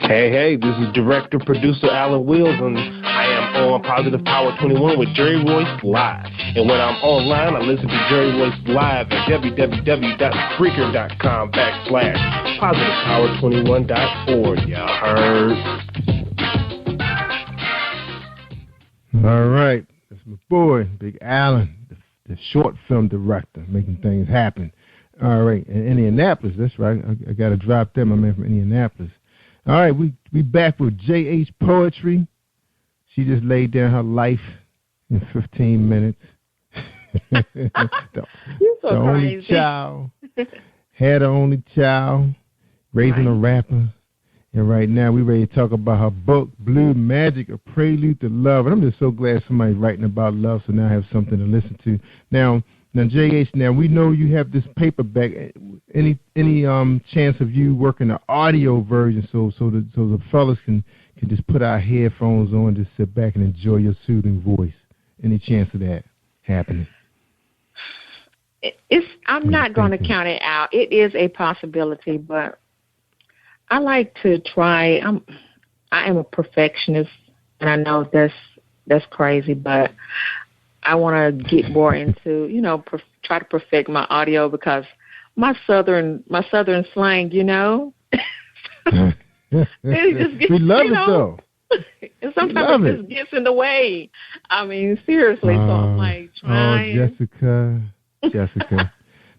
Hey, this is director-producer Alan Wills, and I am on Positive Power 21 with Jerry Royce Live. And when I'm online, I listen to Jerry Royce Live at www.spreaker.com/positivepower21.org. Y'all heard? All right. That's my boy, Big Alan, the short film director, making things happen. All right. In Indianapolis, that's right. I got to drop them, my man from Indianapolis. All right, we back with J.H. Poetry. She just laid down her life in 15 minutes. the only child, had her only child, raising a rapper. And right now we ready to talk about her book, Blue Magic, A Prelude to Love. And I'm just so glad somebody's writing about love, so now I have something to listen to. Now, J.H., now we know you have this paperback. Any chance of you working the audio version so the fellas can just put our headphones on and just sit back and enjoy your soothing voice? Any chance of that happening? I'm not going to count it out. It is a possibility, but I like to try. I am a perfectionist, and I know that's crazy, but I want to get more into, try to perfect my audio because my southern slang, We love it though. And sometimes it just gets in the way. I mean, seriously. So I'm like trying. Oh, Jessica.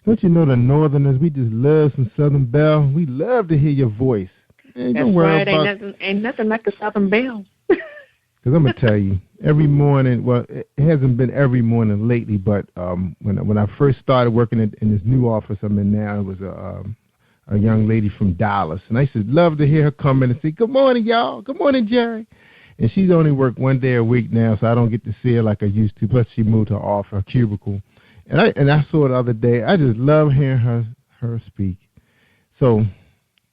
Don't you know the Northerners, we just love some Southern Belle. We love to hear your voice. Man, That's don't worry right. about... Ain't nothing like a Southern Belle. Because I'm going to tell you, every morning, well, it hasn't been every morning lately, but when I first started working in this new office I'm in now, it was a young lady from Dallas. And I used to love to hear her come in and say, good morning, y'all. Good morning, Jerry. And she's only worked one day a week now, so I don't get to see her like I used to. Plus, she moved her off her cubicle. And I saw it the other day. I just love hearing her speak. So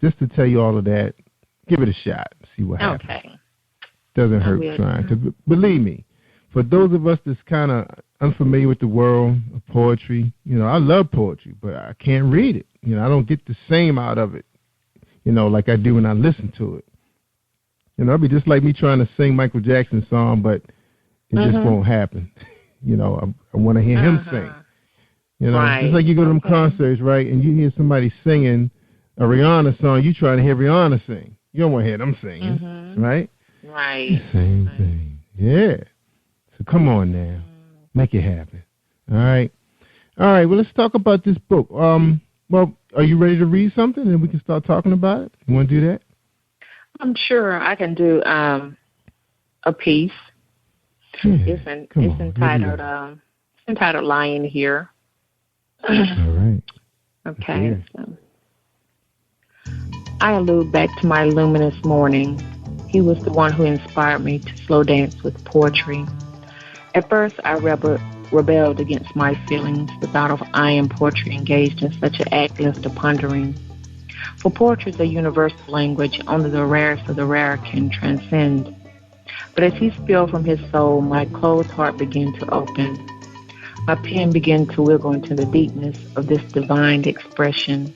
just to tell you all of that, give it a shot. See what happens. Okay. Doesn't hurt trying. Because believe me, for those of us that's kind of unfamiliar with the world of poetry, I love poetry, but I can't read it. I don't get the same out of it, like I do when I listen to it. It'd be just like me trying to sing Michael Jackson's song, but it just won't happen. I want to hear him sing. Right. It's like you go to them concerts, right, and you hear somebody singing a Rihanna song, you trying to hear Rihanna sing. You don't want to hear them singing, right? Right. Same thing. Yeah. So come on now. Make it happen. All right. Well, let's talk about this book. Well, are you ready to read something and we can start talking about it? You want to do that? I'm sure I can do a piece. Yeah. It's entitled Lying Here. All right. Okay. So, I allude back to my luminous morning. He was the one who inspired me to slow dance with poetry. At first, I rebelled against my feelings. The thought of I am poetry engaged in such an act left of pondering. For poetry is a universal language, only the rarest of the rare can transcend. But as he spilled from his soul, my closed heart began to open. My pen began to wiggle into the deepness of this divine expression,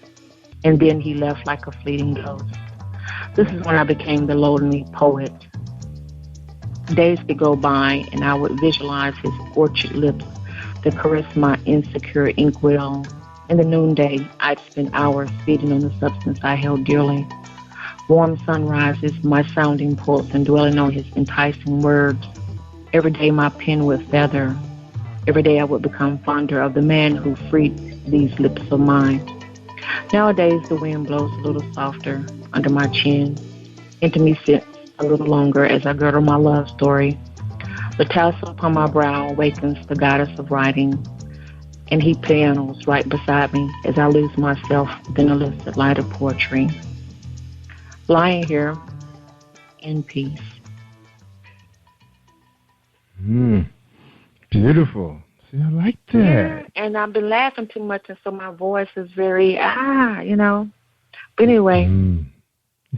and then he left like a fleeting ghost. This is when I became the lonely poet. Days could go by, and I would visualize his orchard lips that caressed my insecure inkwell. In the noonday, I'd spend hours feeding on the substance I held dearly. Warm sunrises, my sounding pulse, and dwelling on his enticing words. Every day my pen would feather. Every day I would become fonder of the man who freed these lips of mine. Nowadays the wind blows a little softer under my chin. Intimacy sits a little longer as I girdle my love story. The tassel upon my brow awakens the goddess of writing, and he pianos right beside me as I lose myself within the illicit light of poetry. Lying here in peace. Beautiful. See, I like that. Yeah, and I've been laughing too much, and so my voice is very, But anyway. You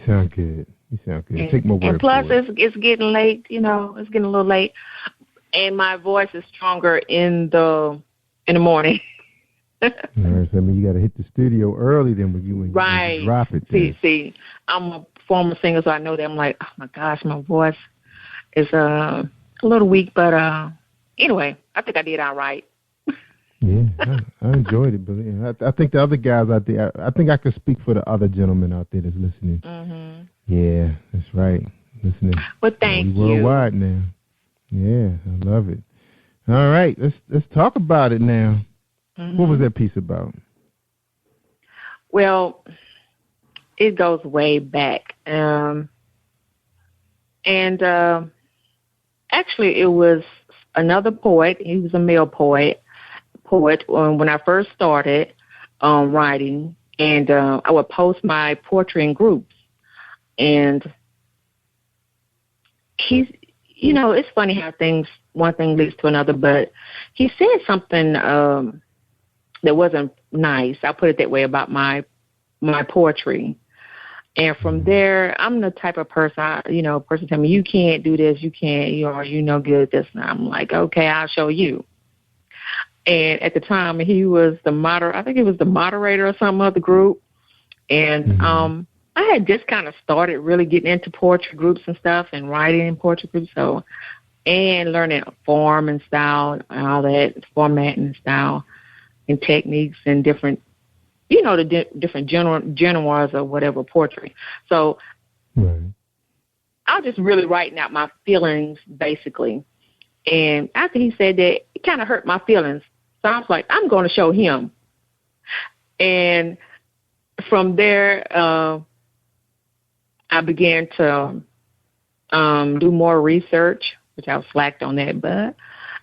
sound good. Take my word and plus, for it. it's getting late, it's getting a little late, and my voice is stronger in the morning. All right, so I mean, you got to hit the studio early then when you drop it. See, I'm a former singer, so I know that. I'm like, oh my gosh, my voice is a little weak, but anyway, I think I did all right. Yeah, I enjoyed it, but I think the other guys out there, I think I could speak for the other gentlemen out there that's listening. Mm-hmm. Yeah, that's right. Listening. Well, thank you. Worldwide now. Yeah, I love it. All right, let's talk about it now. Mm-hmm. What was that piece about? Well, it goes way back. And actually, it was another poet. He was a male poet when I first started writing. And I would post my poetry in groups. And he's, it's funny how one thing leads to another, but he said something that wasn't nice. I'll put it that way about my poetry. And from there, I'm the type of person, person tell me, you can't do this, you can't, you're no good at this. And I'm like, okay, I'll show you. And at the time, he was I think he was the moderator or something of the group. And I had just kind of started really getting into poetry groups and stuff and writing in poetry groups. So, and learning form and style and all that, format and style and techniques and different, the different genres or whatever poetry. So I was just really writing out my feelings, basically. And after he said that, it kind of hurt my feelings. So I was like, I'm going to show him. And from there, I began to do more research, which I was slacked on that, but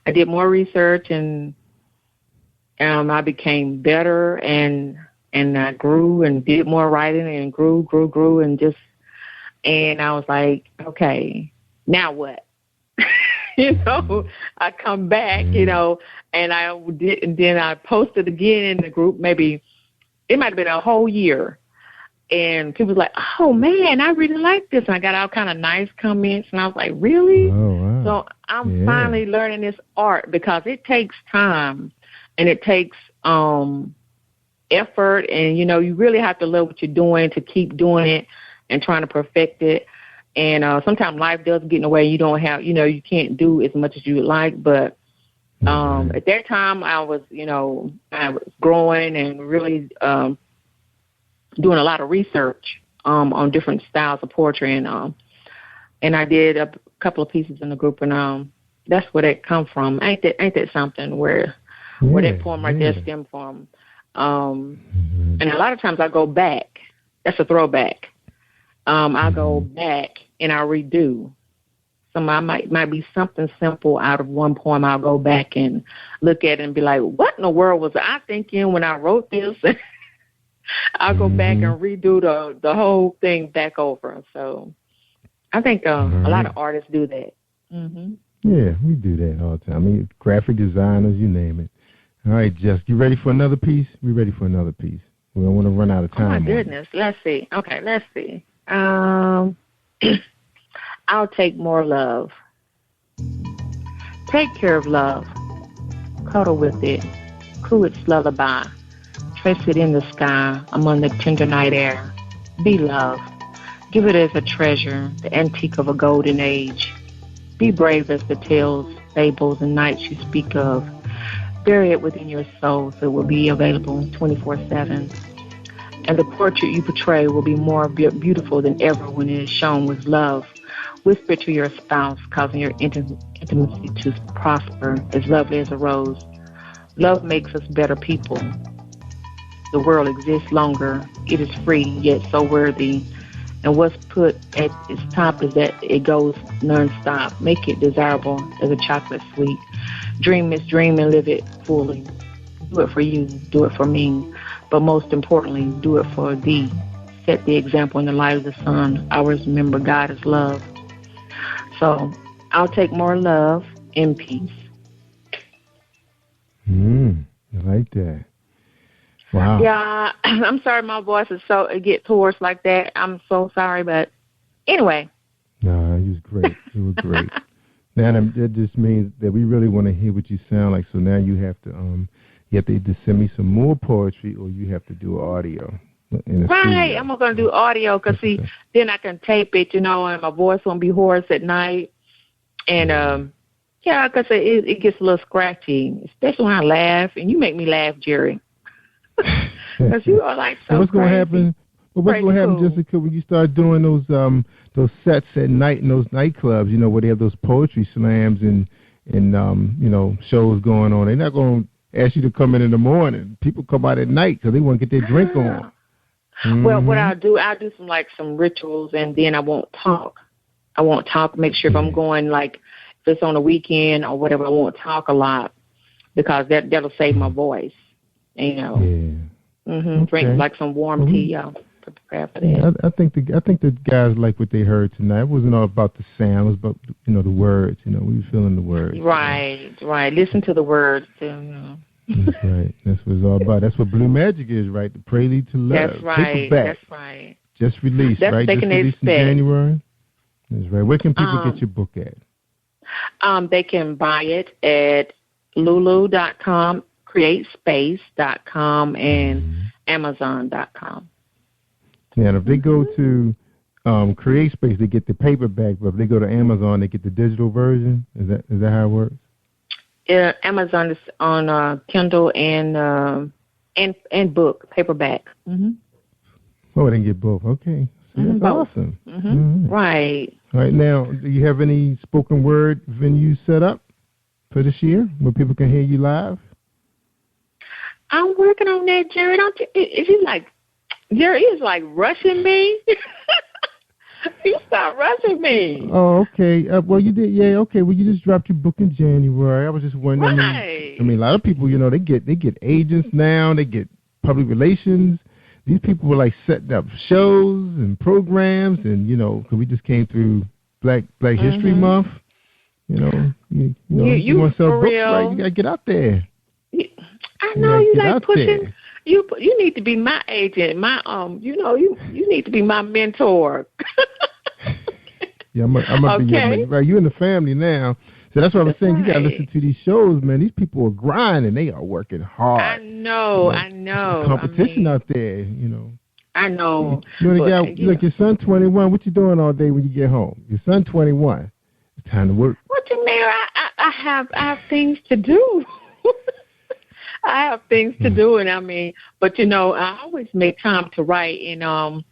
I did more research, and I became better, and I grew and did more writing and grew, and I was like, okay, now what? I come back, and I did, and then I posted again in the group. Maybe it might have been a whole year, and people were like, "Oh man, I really like this." And I got all kind of nice comments, and I was like, "Really?" Oh, wow. So I'm finally learning this art, because it takes time, and it takes effort, and you really have to love what you're doing to keep doing it and trying to perfect it. And sometimes life does get in the way. You don't have, you can't do as much as you would like. But at that time, I was growing and really doing a lot of research on different styles of poetry. And I did a couple of pieces in the group, and that's where that come from. Ain't that something where that poem right there stemmed from? And a lot of times I go back. That's a throwback. I go back and I redo. Some might be something simple out of one poem. I'll go back and look at it and be like, what in the world was I thinking when I wrote this? I'll go back and redo the whole thing back over. So I think a lot of artists do that. Mm-hmm. Yeah, we do that all the time. I mean, graphic designers, you name it. All right, Jess, you ready for another piece? We're ready for another piece. We don't want to run out of time. Oh, my goodness. Let's see. Okay, let's see. I'll take more love. Take care of love. Cuddle with it. Coo its lullaby. Trace it in the sky among the tender night air. Be love. Give it as a treasure, the antique of a golden age. Be brave as the tales, fables, and nights you speak of. Bury it within your soul so it will be available 24/7. And the portrait you portray will be more beautiful than ever when it is shown with love. Whisper to your spouse, causing your intimacy to prosper, as lovely as a rose. Love makes us better people. The world exists longer. It is free, yet so worthy. And what's put at its top is that it goes nonstop. Make it desirable as a chocolate sweet. Dream its dream and live it fully. Do it for you. Do it for me. But most importantly, do it for thee. Set the example in the light of the sun. Always remember God is love. So I'll take more love in peace. I like that. Wow. Yeah, I'm sorry my voice is it gets hoarse like that. I'm so sorry, but anyway. No, it was great. It was great. Now that just means that we really want to hear what you sound like. So now you have to either send me some more poetry or you have to do audio. Right, I'm going to do audio because, then I can tape it, and my voice won't be hoarse at night. And, because it gets a little scratchy, especially when I laugh. And you make me laugh, Jerry. Because you are like so what's going to happen? Well, what's going to happen, Jessica, when you start doing those sets at night in those nightclubs, where they have those poetry slams and shows going on? They're not going to ask you to come in the morning. People come out at night because they want to get their drink on. Well, what I'll do some rituals, and then I won't talk. Make sure if I'm going, if it's on a weekend or whatever, I won't talk a lot because that'll save my voice. Drink some warm tea. Prepare for that. I think the guys like what they heard tonight. It wasn't all about the sound. It was about the words. We were feeling the words. Right. Listen to the words. That's right. That's what it's all about. That's what Blue Magic is, right? The Prelude to Love. That's right. Paperback. That's right. Just released, right? Just released in January. That's right. Where can people get your book at? They can buy it at lulu.com, createspace.com, and amazon.com. Yeah, and if they go to CreateSpace, they get the paperback, but if they go to Amazon, they get the digital version. Is that how it works? Amazon is on Kindle and book, paperback. Oh, I didn't get both. Okay. See, that's awesome. Right. All right, now, do you have any spoken word venues set up for this year where people can hear you live? I'm working on that, Jerry. Don't you? If you like, Jerry is like rushing me. You stop rushing me. Oh, okay. Well, you did. Yeah, okay. Well, you just dropped your book in January. I was just wondering. Right. I mean, a lot of people, they get agents now. They get public relations. These people were like setting up shows and programs, and because we just came through Black History Month. You want to sell books, right? You gotta get out there. I know you like pushing. There. You need to be my agent. My you need to be my mentor. Yeah, I'm gonna be your mentor. Right, you in the family now. So that's what I was saying. Right. You gotta listen to these shows, man. These people are grinding. They are working hard. I know. There's competition out there, I know. Look, your son 21. What you doing all day when you get home? Your son 21. It's time to work. What you mean? I have things to do. I have things to do, and but I always make time to write, and I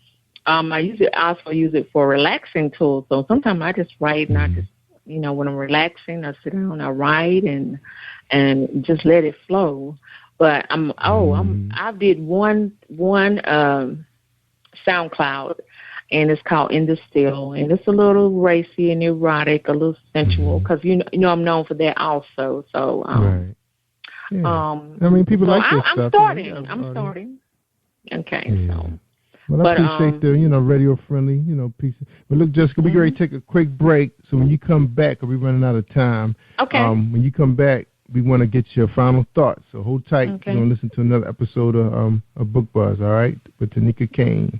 also use it for relaxing tools. So sometimes I just write, and I just, when I'm relaxing, I sit down, I write, and just let it flow. But I did one SoundCloud, and it's called In the Still, and it's a little racy and erotic, a little sensual, because I'm known for that also. So right. Yeah. People like this stuff. I'm starting. Okay, yeah. so. Well, I appreciate the, radio friendly, piece. But look, Jessica, we're going to take a quick break. So when you come back, we're running out of time. Okay. When you come back, we want to get your final thoughts. So hold tight. Okay. We're going to listen to another episode of Book Buzz, all right? With Tanika Kane.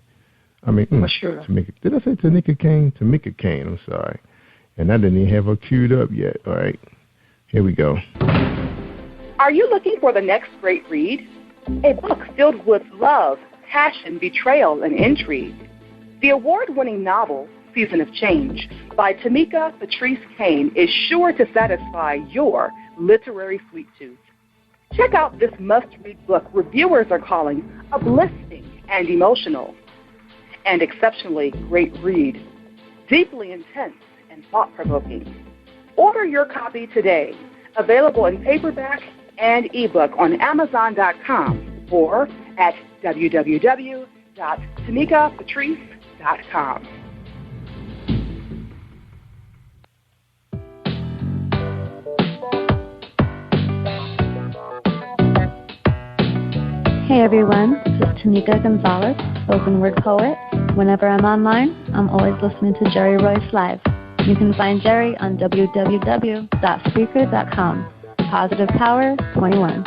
Sure. Did I say Tanika Kane? Tamika Kane, I'm sorry. And I didn't even have her queued up yet. All right. Here we go. Are you looking for the next great read? A book filled with love, passion, betrayal, and intrigue. The award-winning novel, Season of Change, by Tamika Patrice Kane, is sure to satisfy your literary sweet tooth. Check out this must-read book reviewers are calling uplifting and emotional, and exceptionally great read, deeply intense and thought-provoking. Order your copy today, available in paperback and ebook on Amazon.com or at www.tamikapatrice.com. Hey everyone, this is Tanika Gonzalez, spoken word poet. Whenever I'm online, I'm always listening to Jerry Royce Live. You can find Jerry on www.speaker.com. Positive Power 21.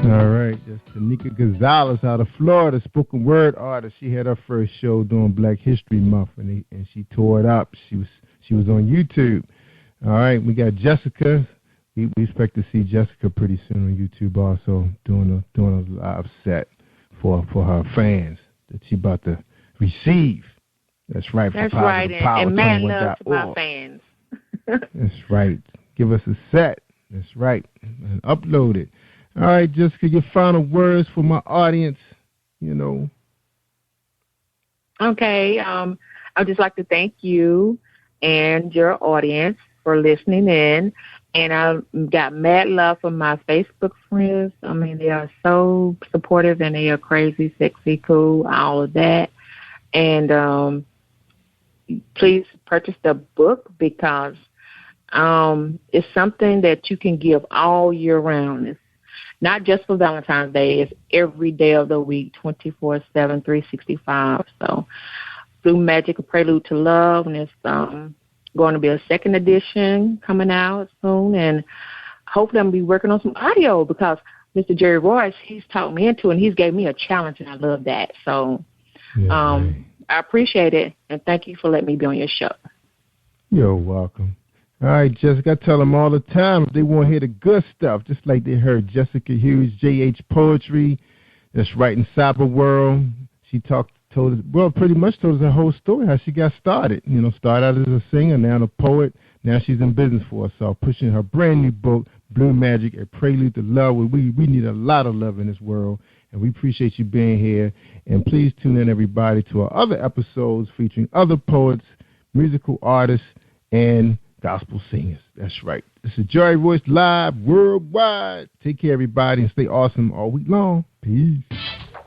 All right, that's Tanika Gonzalez out of Florida, spoken word artist. She had her first show during Black History Month, and she tore it up. She was on YouTube. All right, we got Jessica. We expect to see Jessica pretty soon on YouTube, also doing a live set for her fans that she about to receive. That's right. That's right, and mad love to my fans. That's right. Give us a set. That's right, and upload it. All right, Jessica, your final words for my audience. Okay, I'd just like to thank you and your audience for listening in. And I got mad love from my Facebook friends. They are so supportive, and they are crazy, sexy, cool, all of that. And please purchase the book, because it's something that you can give all year round. It's not just for Valentine's Day. It's every day of the week, 24/7, 365. So, through Magic, a Prelude to Love, and it's going to be a second edition coming out soon, and hopefully I'm going to be working on some audio, because Mr. Jerry Royce, he's talked me into it, and he's gave me a challenge, and I love that. So I appreciate it, and thank you for letting me be on your show. You're welcome. All right, Jessica, I tell them all the time if they want to hear the good stuff, just like they heard Jessica Hughes, J.H. Poetry, that's writing Cyber World. She pretty much told us her whole story, how she got started. Started out as a singer, now a poet. Now she's in business for herself, pushing her brand new book, Blue Magic, A Prelude to Love. We need a lot of love in this world, and we appreciate you being here. And please tune in, everybody, to our other episodes featuring other poets, musical artists, and gospel singers. That's right. This is Jerry Royce Live Worldwide. Take care, everybody, and stay awesome all week long. Peace.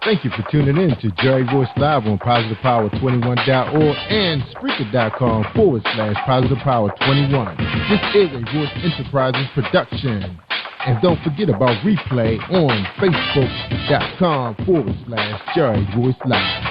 Thank you for tuning in to Jerry Royce Live on PositivePower21.org and Spreaker.com/PositivePower21. This is a Voice Enterprises production. And don't forget about replay on Facebook.com/Jerry Royce Live.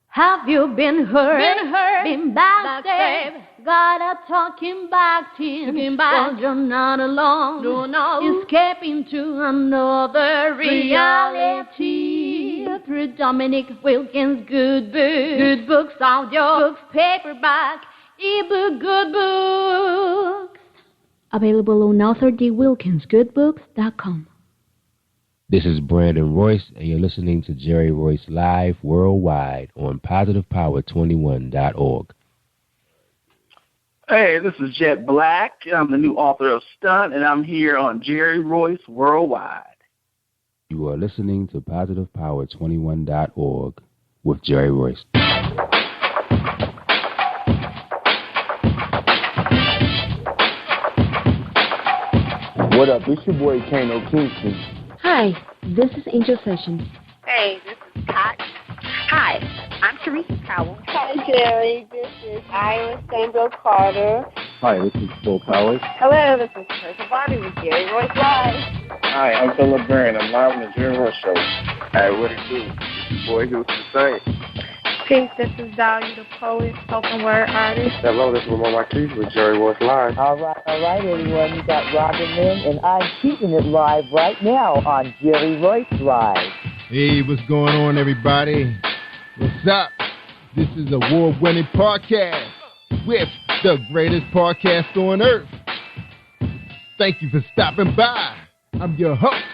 Have you been hurt? Been backstabbed? Got a talking back team. Well, you're not alone. No. Escaping to another reality. Through Dominic Wilkins' good books. Good books, audio books, paperback, ebook, good books. Available on AuthorDWilkinsGoodBooks.com. This is Brandon Royce, and you're listening to Jerry Royce Live Worldwide on PositivePower21.org. Hey, this is Jet Black. I'm the new author of Stunt, and I'm here on Jerry Royce Worldwide. You are listening to PositivePower21.org with Jerry Royce. What up? It's your boy Kano Kingston. Hi, this is Angel Sessions. Hey, this is Pat. Hi, I'm Teresa Cowell. Hi, Jerry. This is Ira Samuel Carter. Hi, this is Bill Powers. Hello, this is Teresa Bobby with Jerry Royce Live. Hi, I'm Philip Byrne. I'm live on the Jerry Royce Show. Hey, what it do? It's your boy Houston Saint. Peace, this is Dahlia the poet, spoken word artist. Hello, this is Lamar Marquise with Jerry Royce Live. All right, everyone. You got Robin Lynn, and I'm keeping it live right now on Jerry Royce Live. Hey, what's going on, everybody? What's up? This is award-winning podcast with the greatest podcast on earth. Thank you for stopping by. I'm your host,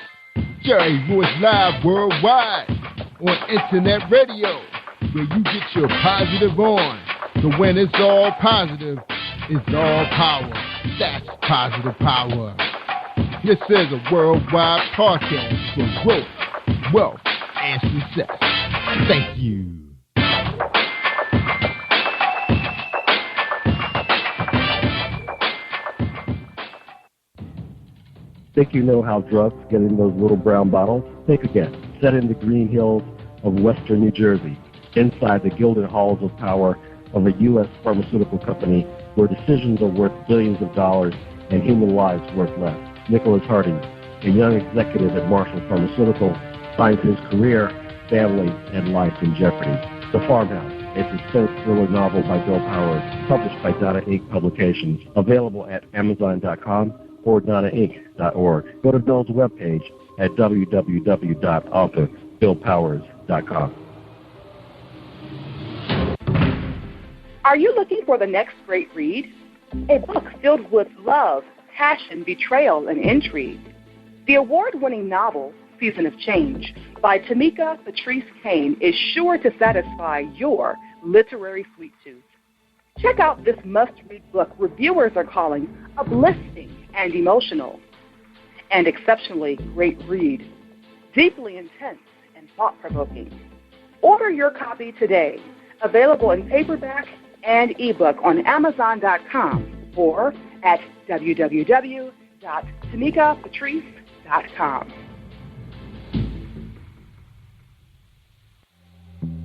Jerry Royce Live Worldwide on Internet Radio, where you get your positive on. So when it's all positive, it's all power. That's positive power. This is a worldwide podcast for growth, wealth, and success. Thank you. Think you know how drugs get in those little brown bottles? Think again. Set in the green hills of western New Jersey, inside the gilded halls of power of a U.S. pharmaceutical company where decisions are worth billions of dollars and human lives worth less. Nicholas Harding, a young executive at Marshall Pharmaceutical, finds his career, family, and life in jeopardy. The Farmhouse, a suspense thriller novel by Bill Powers, published by Donna Inc. Publications, available at Amazon.com or DonnaInc.org. Go to Bill's webpage at www.authorBillPowers.com. Are you looking for the next great read? A book filled with love, passion, betrayal, and intrigue. The award-winning novel, Season of Change, by Tamika Patrice Kane, is sure to satisfy your literary sweet tooth. Check out this must-read book reviewers are calling uplifting and emotional, and exceptionally great read, deeply intense and thought-provoking. Order your copy today, available in paperback and ebook on Amazon.com or at www.tamikapatrice.com.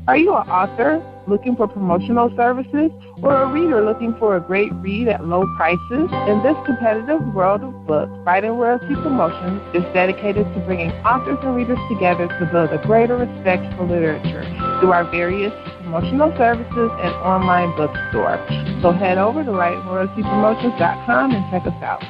Are you an author looking for promotional services or a reader looking for a great read at low prices? In this competitive world of books, Writing Royalty Promotions is dedicated to bringing authors and readers together to build a greater respect for literature through our various promotional services and online bookstore. So head over to WritingRoyaltyPromotions.com and check us out.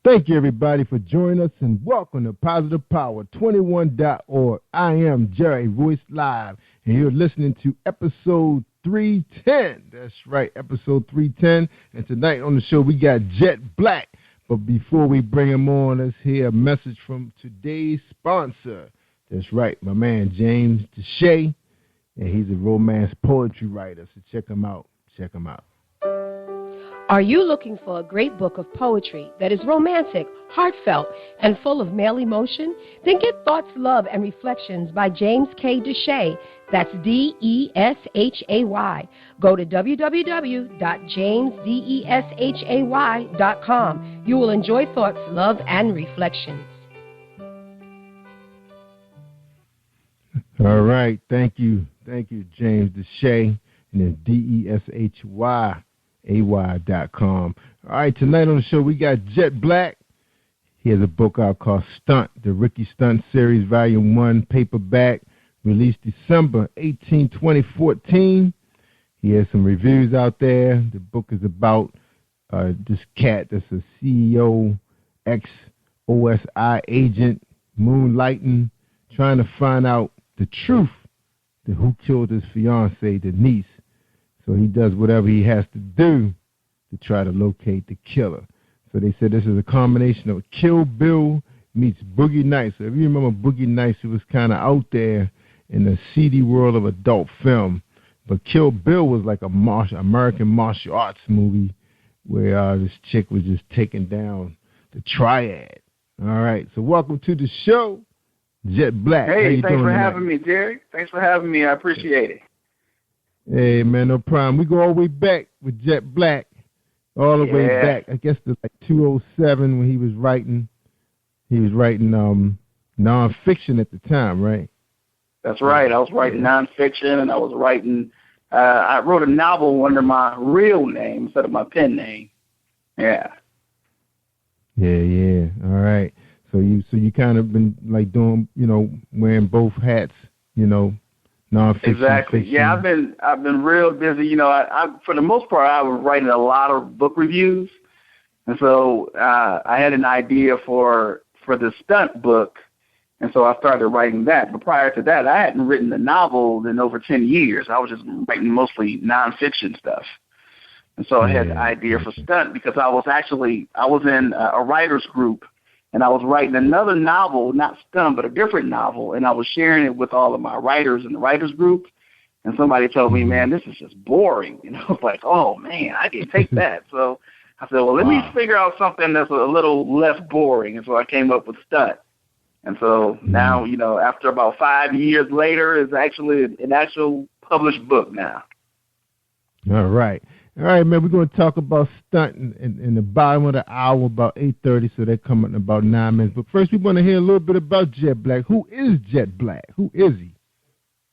Thank you, everybody, for joining us, and welcome to PositivePower21.org. I am Jerry Royce Live, and you're listening to episode 310. That's right, episode 310. And tonight on the show, we got Jet Black. But before we bring him on, let's hear a message from today's sponsor. That's right, my man James Deshay, and he's a romance poetry writer. So check him out. Check him out. Are you looking for a great book of poetry that is romantic, heartfelt, and full of male emotion? Then get Thoughts, Love, and Reflections by James K. Deshay. That's Deshay. Go to www.jamesdeshay.com. You will enjoy Thoughts, Love, and Reflections. All right. Thank you. Thank you, James Deshay. And it's DESHYAY.com. All right, tonight on the show we got Jet Black. He has a book out called Stunt, the Ricky Stunt Series, Volume 1, paperback, released December 18, 2014. He has some reviews out there. The book is about this cat that's a CEO, ex-OSI agent, moonlighting, trying to find out the truth to who killed his fiancée, Denise. So he does whatever he has to do to try to locate the killer. So they said this is a combination of Kill Bill meets Boogie Nights. So if you remember Boogie Nights, it was kind of out there in the seedy world of adult film. But Kill Bill was like a American martial arts movie where this chick was just taking down the triad. All right, so welcome to the show, Jet Black. Hey, thanks for having me, Jerry. Thanks for having me. I appreciate it. Hey, man, no problem. We go all the way back with Jet Black, all the way back. I guess to like 207 when he was writing. He was writing nonfiction at the time, right? That's right. I was writing nonfiction, and I was writing. I wrote a novel under my real name instead of my pen name. Yeah. Yeah. All right. So you kind of been like doing, wearing both hats, nonfiction. Exactly. Fiction. Yeah, I've been real busy. I for the most part I was writing a lot of book reviews, and so I had an idea for the stunt book, and so I started writing that. But prior to that, I hadn't written a novel in over 10 years. I was just writing mostly nonfiction stuff, and so I had the idea for stunt because I was in a writers group. And I was writing another novel, not stunt, but a different novel, and I was sharing it with all of my writers in the writers group. And somebody told me, man, this is just boring. And I was like, oh, man, I can take that. So I said, well, let me figure out something that's a little less boring. And so I came up with stunt. And so now, after about 5 years later, it's actually an actual published book now. All right. All right, man, we're going to talk about stunt in the bottom of the hour, about 8:30, so they're coming in about 9 minutes. But first, we want to hear a little bit about Jet Black. Who is Jet Black? Who is he?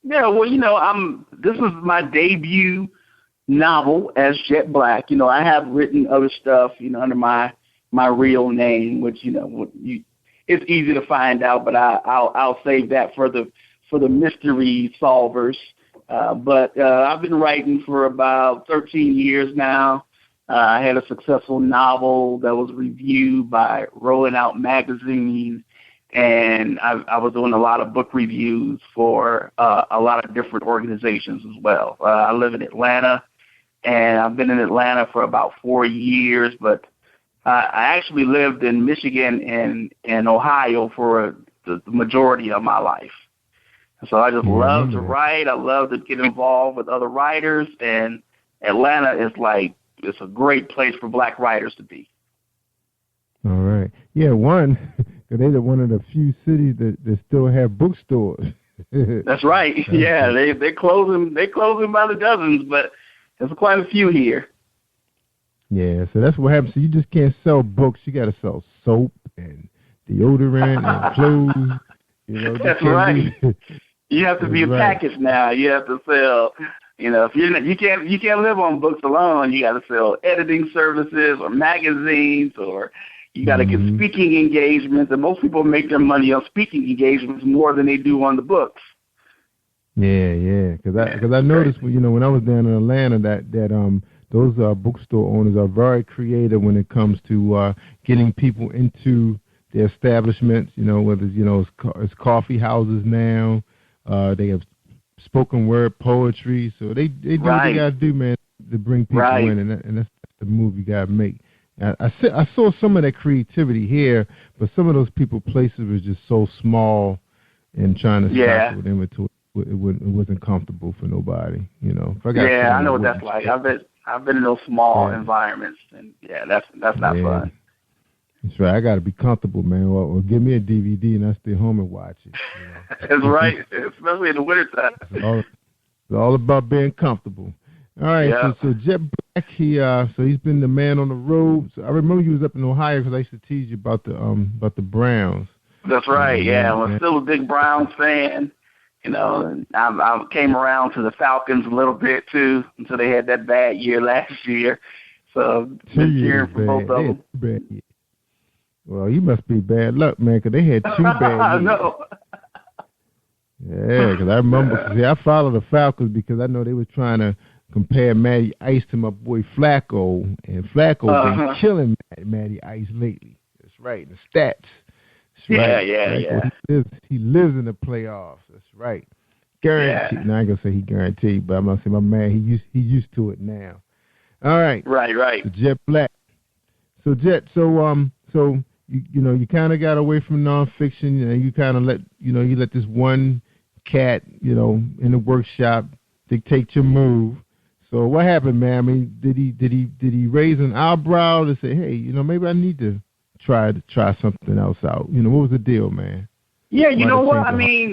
Yeah, well, this is my debut novel as Jet Black. I have written other stuff, under my real name, which, it's easy to find out, but I'll save that for the mystery solvers. But I've been writing for about 13 years now. I had a successful novel that was reviewed by Rolling Out magazine, and I was doing a lot of book reviews for a lot of different organizations as well. I live in Atlanta, and I've been in Atlanta for about 4 years, but I actually lived in Michigan and Ohio for the majority of my life. So I just love to write. I love to get involved with other writers, and Atlanta is it's a great place for black writers to be. All right. Yeah, they're one of the few cities that still have bookstores. That's right. Yeah, they're closing by the dozens, but there's quite a few here. Yeah, so that's what happens. So you just can't sell books. You got to sell soap and deodorant and clothes. That's right. You have to be a package now. You have to sell, if you can't live on books alone. You got to sell editing services or magazines, or you got to get speaking engagements. And most people make their money on speaking engagements more than they do on the books. Yeah. Because I noticed when I was down in Atlanta that those bookstore owners are very creative when it comes to getting people into their establishments. Whether it's coffee houses now. They have spoken word poetry, so they do what they gotta do, man, to bring people in, and that's the move you gotta make. I saw some of that creativity here, but some of those places was just so small and trying to stop with inventory. It wasn't comfortable for nobody, you know. If I got I know what that's like. I've been in those small environments, and that's not fun. That's right. I got to be comfortable, man. Or give me a DVD and I stay home and watch it. You know? That's right, especially in the wintertime. It's all about being comfortable. All right, so Jet Black, he's been the man on the road. So I remember you was up in Ohio because I used to tease you about the Browns. That's right. I'm still a big Browns fan. You know, and I came around to the Falcons a little bit too until they had that bad year last year. So been cheering for both of them. Bad. Well, you must be bad luck, man, because they had 2 bad years. I know. Yeah, because I remember. I followed the Falcons because I know they were trying to compare Matty Ice to my boy Flacco, and Flacco been killing Matty Ice lately. That's right, the stats. That's right. Yeah. He lives in the playoffs. That's right. Guaranteed. Now I ain't gonna say he guaranteed, but I'm gonna say my man. He used to it now. All right. Right. So Jet Black. So Jet. So you kind of got away from nonfiction, and you kind of let this one cat, in the workshop dictate your move. So what happened, man? I mean, did he raise an eyebrow to say, hey, maybe I need to try something else out? What was the deal, man? Yeah, you know what? I mean,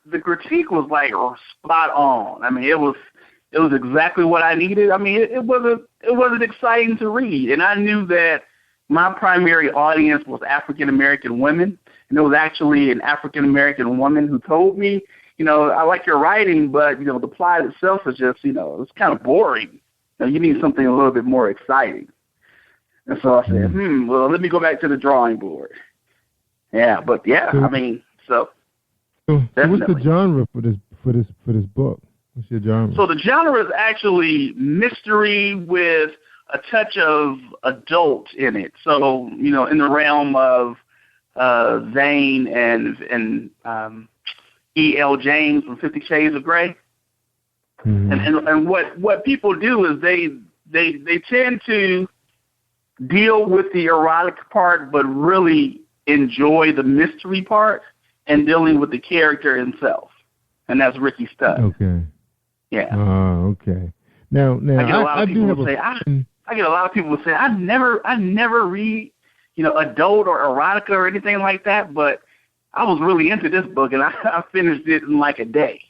the critique was like spot on. I mean, it was exactly what I needed. I mean, it wasn't exciting to read, and I knew that my primary audience was African American women, and it was actually an African American woman who told me, I like your writing, but the plot itself is just, it's kind of boring. You need something a little bit more exciting. And so I said, well, let me go back to the drawing board. Yeah, but I mean, so what's the genre for this book? What's your genre? So the genre is actually mystery with a touch of adult in it. So, in the realm of Zane and E.L. James from 50 Shades of Grey. Mm-hmm. And what people do is they tend to deal with the erotic part, but really enjoy the mystery part and dealing with the character himself. And that's Ricky Studd. Okay. Yeah. Okay. Now I get a lot of people who say, I never read, adult or erotica or anything like that, but I was really into this book and I finished it in like a day.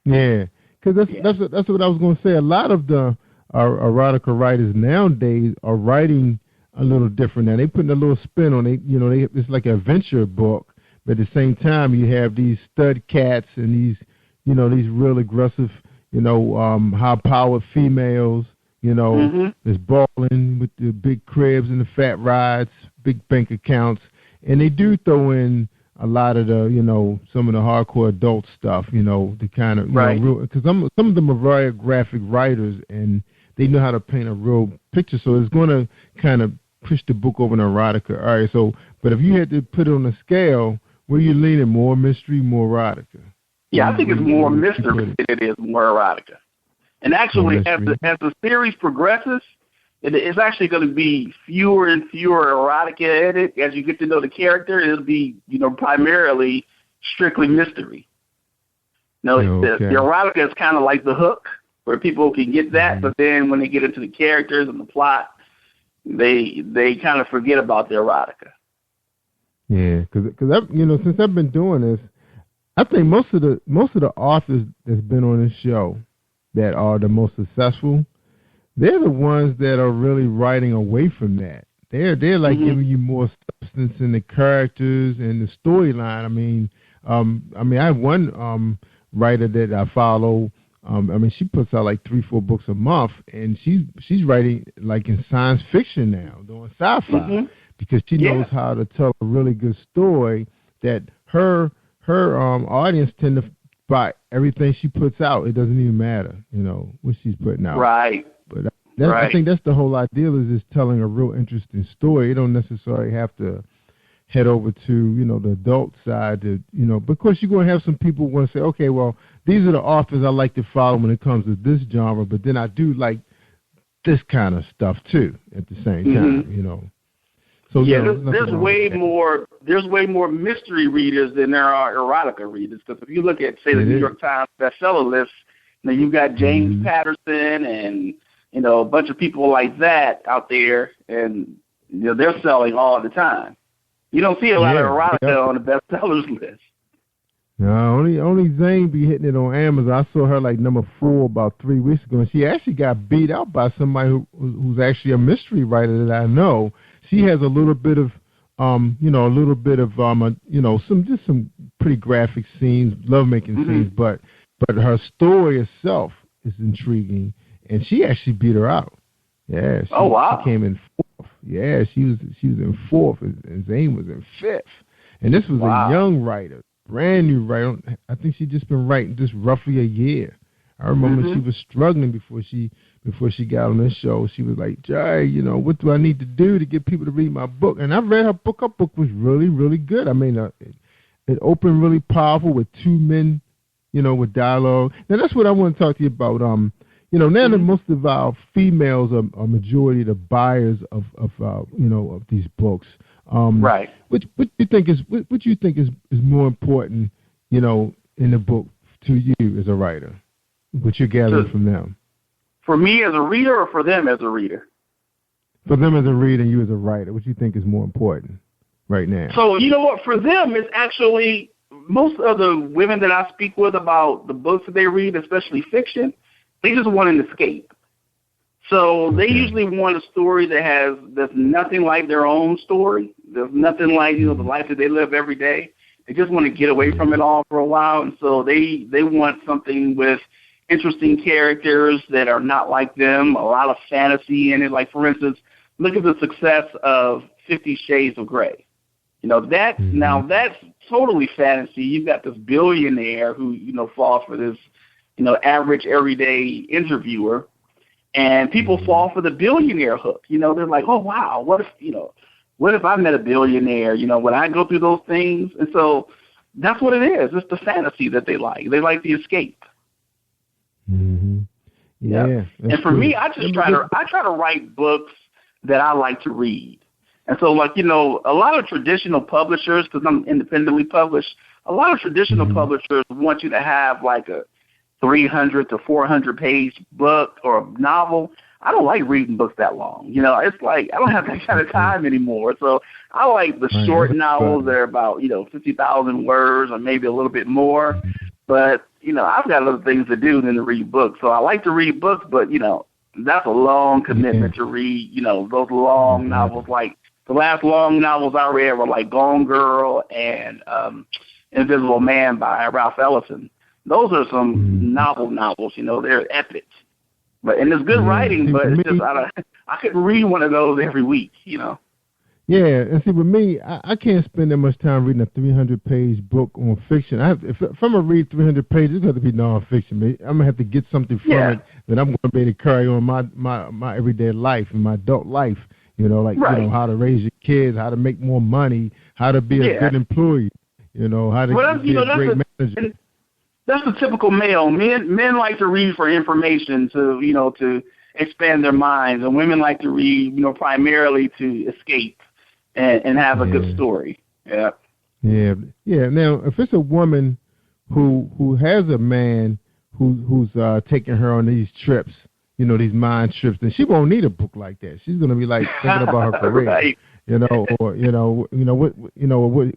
Yeah, because that's what I was going to say. A lot of the erotica writers nowadays are writing a little different now. They putting a little spin on it. It's like an adventure book, but at the same time you have these stud cats and these real aggressive, high-powered females, that's balling with the big cribs and the fat rides, big bank accounts. And they do throw in a lot of the, some of the hardcore adult stuff, the kind of, because some of them are very graphic writers and they know how to paint a real picture. So it's going to kind of push the book over in erotica. All right. So, but if you had to put it on a scale, where you leaning, more mystery, more erotica? Yeah, I think it's more mystery than it is more erotica. And actually, as the series progresses, it's actually going to be fewer and fewer erotica in it. As you get to know the character, it'll be, primarily strictly mystery. The erotica is kind of like the hook, where people can get that, but then when they get into the characters and the plot, they kind of forget about the erotica. Yeah, because since I've been doing this, I think most of the authors that's been on this show that are the most successful, they're the ones that are really writing away from that. They're like giving you more substance in the characters and the storyline. I have one writer that I follow. She puts out like 3-4 books a month, and she's writing like in science fiction now, doing sci-fi, because she knows how to tell a really good story that her audience tend to buy everything she puts out. It doesn't even matter, what she's putting out. Right. But I think that's the whole idea, is just telling a real interesting story. You don't necessarily have to head over to, the adult side to, but of course you're going to have some people who want to say, okay, well, these are the authors I like to follow when it comes to this genre, but then I do like this kind of stuff too at the same time, So yeah, no, there's way more mystery readers than there are erotica readers. Because if you look at, say, the New York Times bestseller list, you've got James Patterson and a bunch of people like that out there, and they're selling all the time. You don't see a lot of erotica on the bestsellers list. No, only Zane be hitting it on Amazon. I saw her like number 4 about 3 weeks ago, and she actually got beat out by somebody who's actually a mystery writer that I know. She has a little bit of, some pretty graphic scenes, lovemaking scenes, but her story itself is intriguing, and she actually beat her out. Yeah. She came in 4th. Yeah, she was in 4th, and Zane was in 5th. And this was a young writer, brand new writer. I think she'd just been writing just roughly a year. I remember she was struggling before she got on this show. She was like, Jay, what do I need to do to get people to read my book? And I read her book. Her book was really, really good. I mean, it opened really powerful with 2 men, with dialogue. Now, that's what I want to talk to you about. Now that most of our females are majority of the buyers of these books. Right. What you think is more important, in the book to you as a writer? What you're gathering from them? For me as a reader, or for them as a reader? For them as a reader and you as a writer, what do you think is more important right now? So, you know what? For them, it's actually most of the women that I speak with about the books that they read, especially fiction, they just want an escape. So they usually want a story that's nothing like their own story. There's nothing like, the life that they live every day. They just want to get away from it all for a while. And so they want something with interesting characters that are not like them, a lot of fantasy in it. Like, for instance, look at the success of 50 Shades of Grey. Now that's totally fantasy. You've got this billionaire who, falls for this, average everyday interviewer, and people fall for the billionaire hook. They're like, oh wow, what if I met a billionaire? Would I go through those things? And so that's what it is. It's the fantasy that they like. They like the escape. Mm-hmm. Yeah. And for me, I try to write books that I like to read. And so, a lot of traditional publishers, because I'm independently published, a lot of traditional publishers want you to have like a 300 to 400 page book or a novel. I don't like reading books that long. It's like I don't have that kind of time anymore. So I like the short novels that are about 50,000 words or maybe a little bit more. But I've got other things to do than to read books. So I like to read books, but that's a long commitment to read. Those long novels. Like the last long novels I read were like Gone Girl and Invisible Man by Ralph Ellison. Those are some novels. They're epic. And it's good writing, but it's just I couldn't read one of those every week. Yeah, and see, with me, I can't spend that much time reading a 300-page book on fiction. If I'm going to read 300 pages, it's got to be nonfiction. I'm going to have to get something from it that I'm going to be able to carry on my everyday life and my adult life. How to raise your kids, how to make more money, how to be a good employee, how to be a great manager. That's the typical male. Men like to read for information to expand their minds, and women like to read, primarily to escape and have a good story. Yeah. Now, if it's a woman who has a man who's taking her on these trips, these mind trips, then she won't need a book like that. She's gonna be like thinking about her career. Right.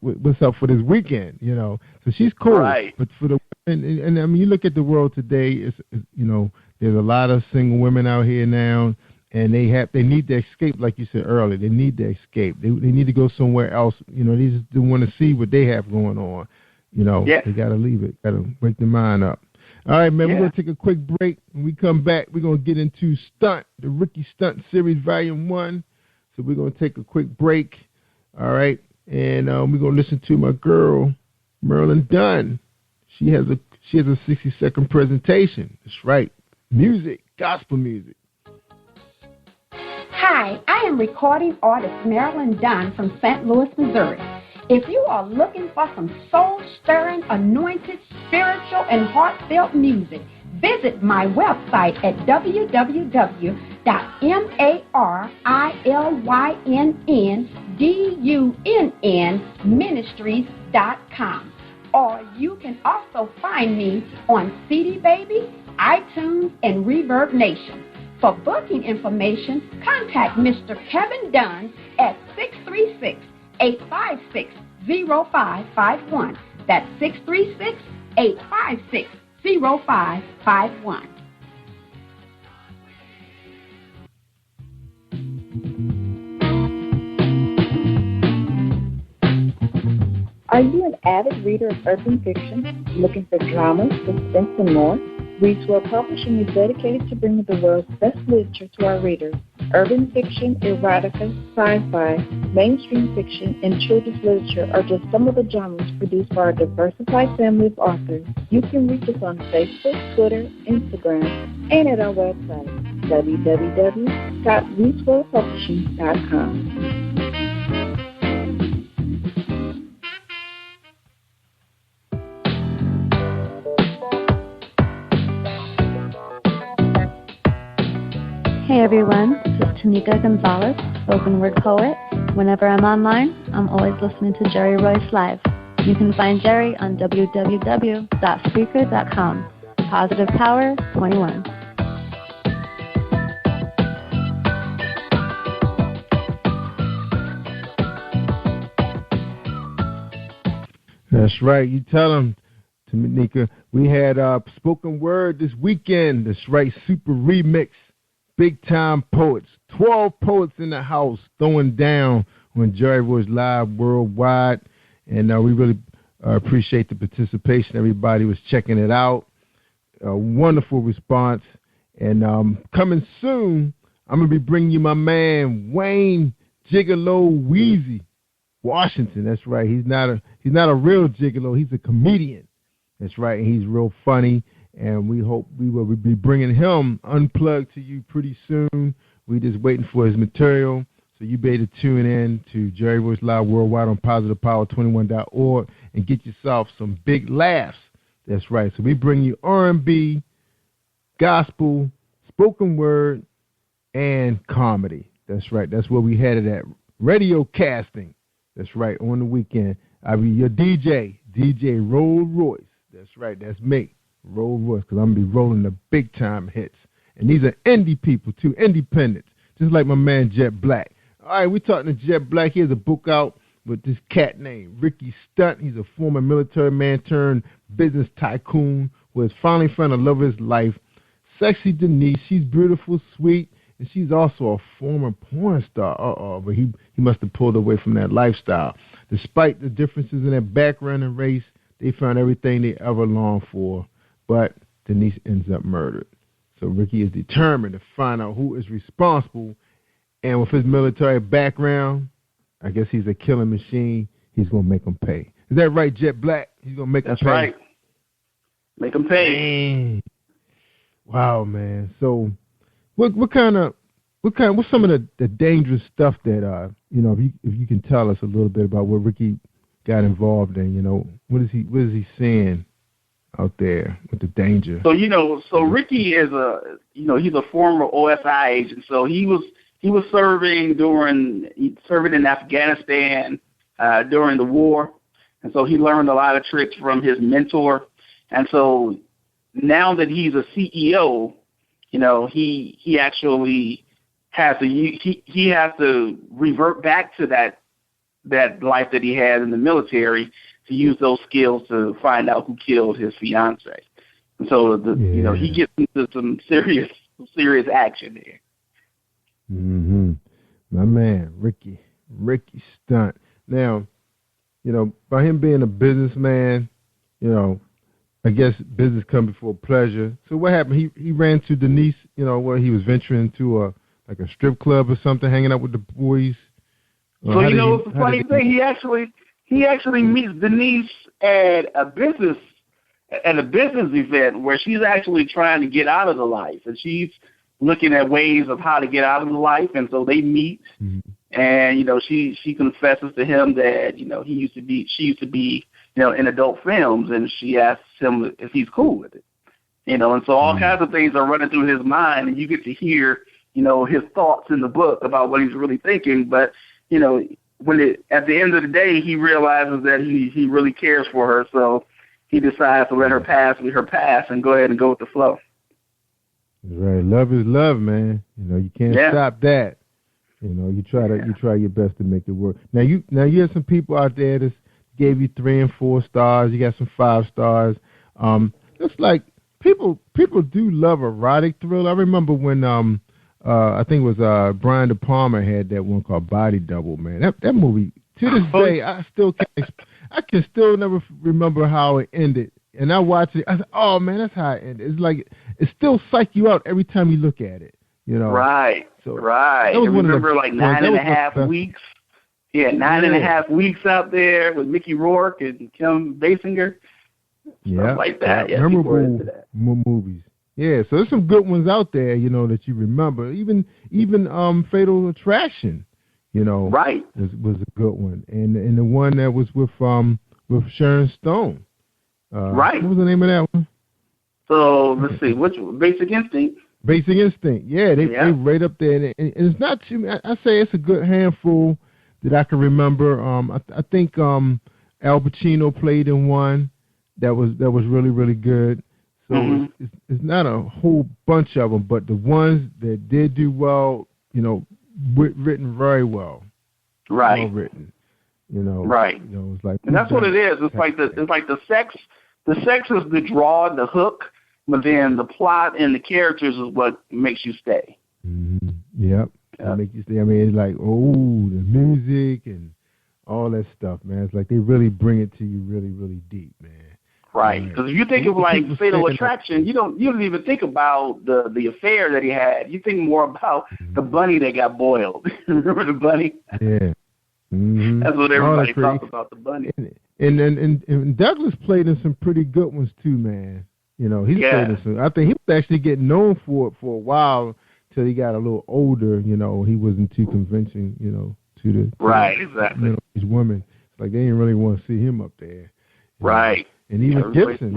What's up for this weekend? So she's cool. Right. But for the women, and I mean, you look at the world today. It's there's a lot of single women out here now, and they need to escape, like you said earlier. They need to escape. They need to go somewhere else. They just want to see what they have going on. They got to leave it. Got to wake their mind up. All right, man, we're going to take a quick break. When we come back, we're going to get into Stunt, the Ricky Stunt Series Volume 1. So we're going to take a quick break, all right? And we're going to listen to my girl, Marilyn Dunn. She has a 60-second presentation. That's right. Music, gospel music. Hi, I am recording artist Marilyn Dunn from St. Louis, Missouri. If you are looking for some soul-stirring, anointed, spiritual, and heartfelt music, visit my website at www.marilyndunnmusic.com. MaryLynn.Ministries.com. Or you can also find me on CD Baby, iTunes, and Reverb Nation. For booking information, contact Mr. Kevin Dunn at 636-856-0551. That's 636-856-0551. Are you an avid reader of urban fiction, looking for drama, suspense, and more? Readswell Publishing is dedicated to bringing the world's best literature to our readers. Urban fiction, erotica, sci-fi, mainstream fiction, and children's literature are just some of the genres produced by our diversified family of authors. You can reach us on Facebook, Twitter, Instagram, and at our website, www.readswellpublishing.com. Hey everyone, this is Tanika Gonzalez, spoken word poet. Whenever I'm online, I'm always listening to Jerry Royce Live. You can find Jerry on www.spreaker.com. Positive Power 21. That's right. You tell them, Tanika. We had spoken word this weekend. That's right, super remix. Big time poets, 12 poets in the house throwing down on Jerry Royce Live worldwide. And we really appreciate the participation. Everybody was checking it out. A wonderful response. And coming soon, I'm going to be bringing you my man, Wayne Gigolo Weezy Washington. That's right. He's not a real gigolo. He's a comedian. That's right. And he's real funny. And we hope we will be bringing him unplugged to you pretty soon. We're just waiting for his material. So you better tune in to Jerry Royce Live Worldwide on PositivePower21.org and get yourself some big laughs. That's right. So we bring you R&B, gospel, spoken word, and comedy. That's right. That's where we headed at. Radio casting. That's right. On the weekend. I'll be your DJ Roll Royce. That's right. That's me. Roll Royce, because I'm going to be rolling the big-time hits. And these are indie people, too, independents, just like my man Jet Black. All right, we're talking to Jet Black. He has a book out with this cat named Ricky Stunt. He's a former military man turned business tycoon who has finally found the love of his life. Sexy Denise, she's beautiful, sweet, and she's also a former porn star. But he must have pulled away from that lifestyle. Despite the differences in their background and race, they found everything they ever longed for. But Denise ends up murdered. So Ricky is determined to find out who is responsible. And with his military background, I guess he's a killing machine. He's going to make them pay. Is that right, Jet Black? He's going to make them pay. That's right. Make them pay. Dang. Wow, man. So what's some of the dangerous stuff that, if you can tell us a little bit about what Ricky got involved in, what is he saying out there with the danger? So Ricky is he's a former OSI agent. So he was serving in Afghanistan during the war, and so he learned a lot of tricks from his mentor. And so now that he's a CEO, he actually has to revert back to that life that he had in the military, to use those skills to find out who killed his fiance. And so he gets into some serious action there. Mm-hmm. My man, Ricky Stunt. Now, by him being a businessman, I guess business comes before pleasure. So what happened? He ran to Denise, where he was venturing into a strip club or something, hanging out with the boys. So the funny thing, he actually meets Denise at a business event where she's actually trying to get out of the life, and she's looking at ways of how to get out of the life. And so they meet, and she confesses to him that she used to be in adult films, and she asks him if he's cool with it. And so all kinds of things are running through his mind, and you get to hear his thoughts in the book about what he's really thinking. But, at the end of the day, he realizes that he really cares for her. So he decides to let her pass with her past and go ahead and go with the flow. Right. Love is love, man. You can't stop that. You try your best to make it work. Now you have some people out there that gave you 3 and 4 stars. You got some 5 stars. It's like people do love erotic thriller. I remember when I think it was Brian De Palma had that one called Body Double, man. That movie, to this day, I can still never remember how it ended. And I watched it. I said, "Oh man, that's how it ended." It's like it still psych you out every time you look at it. Right. So right. I remember like 9.5 weeks. Yeah, 9.5 weeks out there with Mickey Rourke and Kim Basinger. Stuff like that. Yeah, memorable movies. Yeah, so there's some good ones out there, that you remember. Even Fatal Attraction, right, was a good one, and the one that was with Sharon Stone. Right. What was the name of that one? So let's see, which Basic Instinct. Basic Instinct. Yeah, they right up there, and it's not too. I say it's a good handful that I can remember. I think Al Pacino played in one that was really, really good. So it's not a whole bunch of them, but the ones that did do well, written very well. Right. Well written. Right. It's like, and that's what it is. It's like the sex. The sex is the draw and the hook, but then the plot and the characters is what makes you stay. Mm-hmm. Yep. Make you stay. I mean, it's like, the music and all that stuff, man. It's like they really bring it to you really, really deep, man. Right, because if you think of like Fatal Attraction, you don't even think about the affair that he had. You think more about the bunny that got boiled. Remember the bunny? Yeah, that's what everybody talks about, the bunny. And Douglas played in some pretty good ones too, man. He's played in some. I think he was actually getting known for it for a while till he got a little older. He wasn't too convincing. To the exactly. These women, it's like they didn't really want to see him up there. Right. And even Gibson,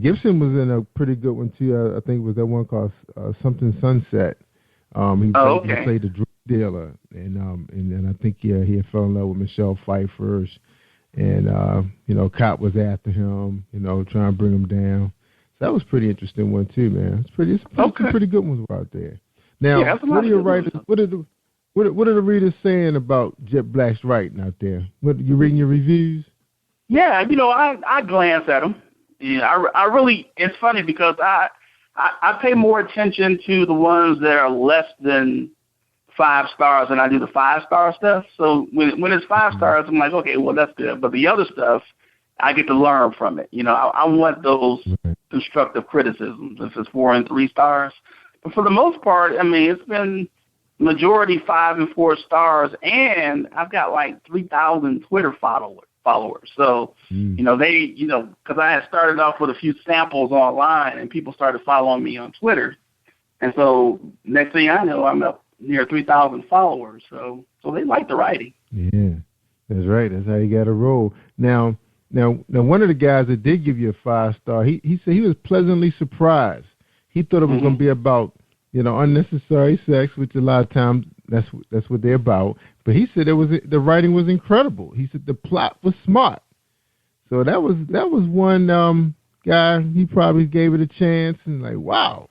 Gibson was in a pretty good one too. I think it was that one called Something Sunset. He played the drug dealer, and I think he had fell in love with Michelle Pfeiffer, and cop was after him, trying to bring him down. So that was a pretty interesting one too, man. Some pretty good ones out there. Now, what are your writers? What are the readers saying about Jet Black's writing out there? What you reading your reviews? Yeah, I glance at them. Yeah, I really. It's funny because I pay more attention to the ones that are less than 5 stars than I do the 5-star stuff. So when it's 5 stars, I'm like, okay, well that's good. But the other stuff, I get to learn from it. I want those constructive criticisms. If it's 4 and 3 stars, but for the most part, I mean, it's been majority 5 and 4 stars, and I've got like 3,000 Twitter followers. So, because I had started off with a few samples online and people started following me on Twitter. And so next thing I know, I'm up near 3,000 followers. So they like the writing. Yeah, that's right. That's how you got to roll. Now, one of the guys that did give you a 5-star, he said he was pleasantly surprised. He thought it was going to be about, unnecessary sex, which a lot of times that's what they're about. But he said the writing was incredible. He said the plot was smart. So that was one guy. He probably gave it a chance and like, wow.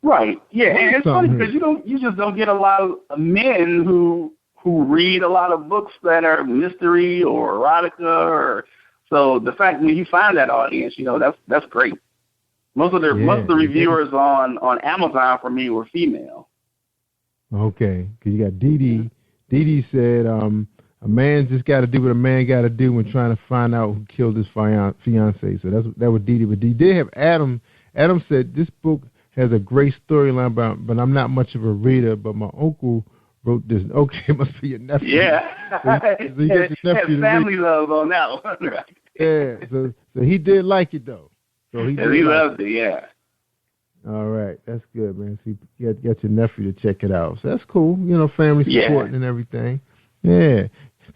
Right. Yeah, and it's funny because you just don't get a lot of men who read a lot of books that are mystery or erotica so the fact when you find that audience, that's great. Most of the reviewers on Amazon for me were female. Okay, because you got Dee. Dee said, a man just got to do what a man got to do when trying to find out who killed his fiance. So that was Dee. But Dee did have Adam. Adam said this book has a great storyline, but I'm not much of a reader. But my uncle wrote this. Okay, it must be your nephew. Yeah, so you got your nephew family love on that one. Right? Yeah, so he did like it though. So he loved it. Yeah. All right, that's good, man. So you got your nephew to check it out. So that's cool. Family supporting and everything. Yeah.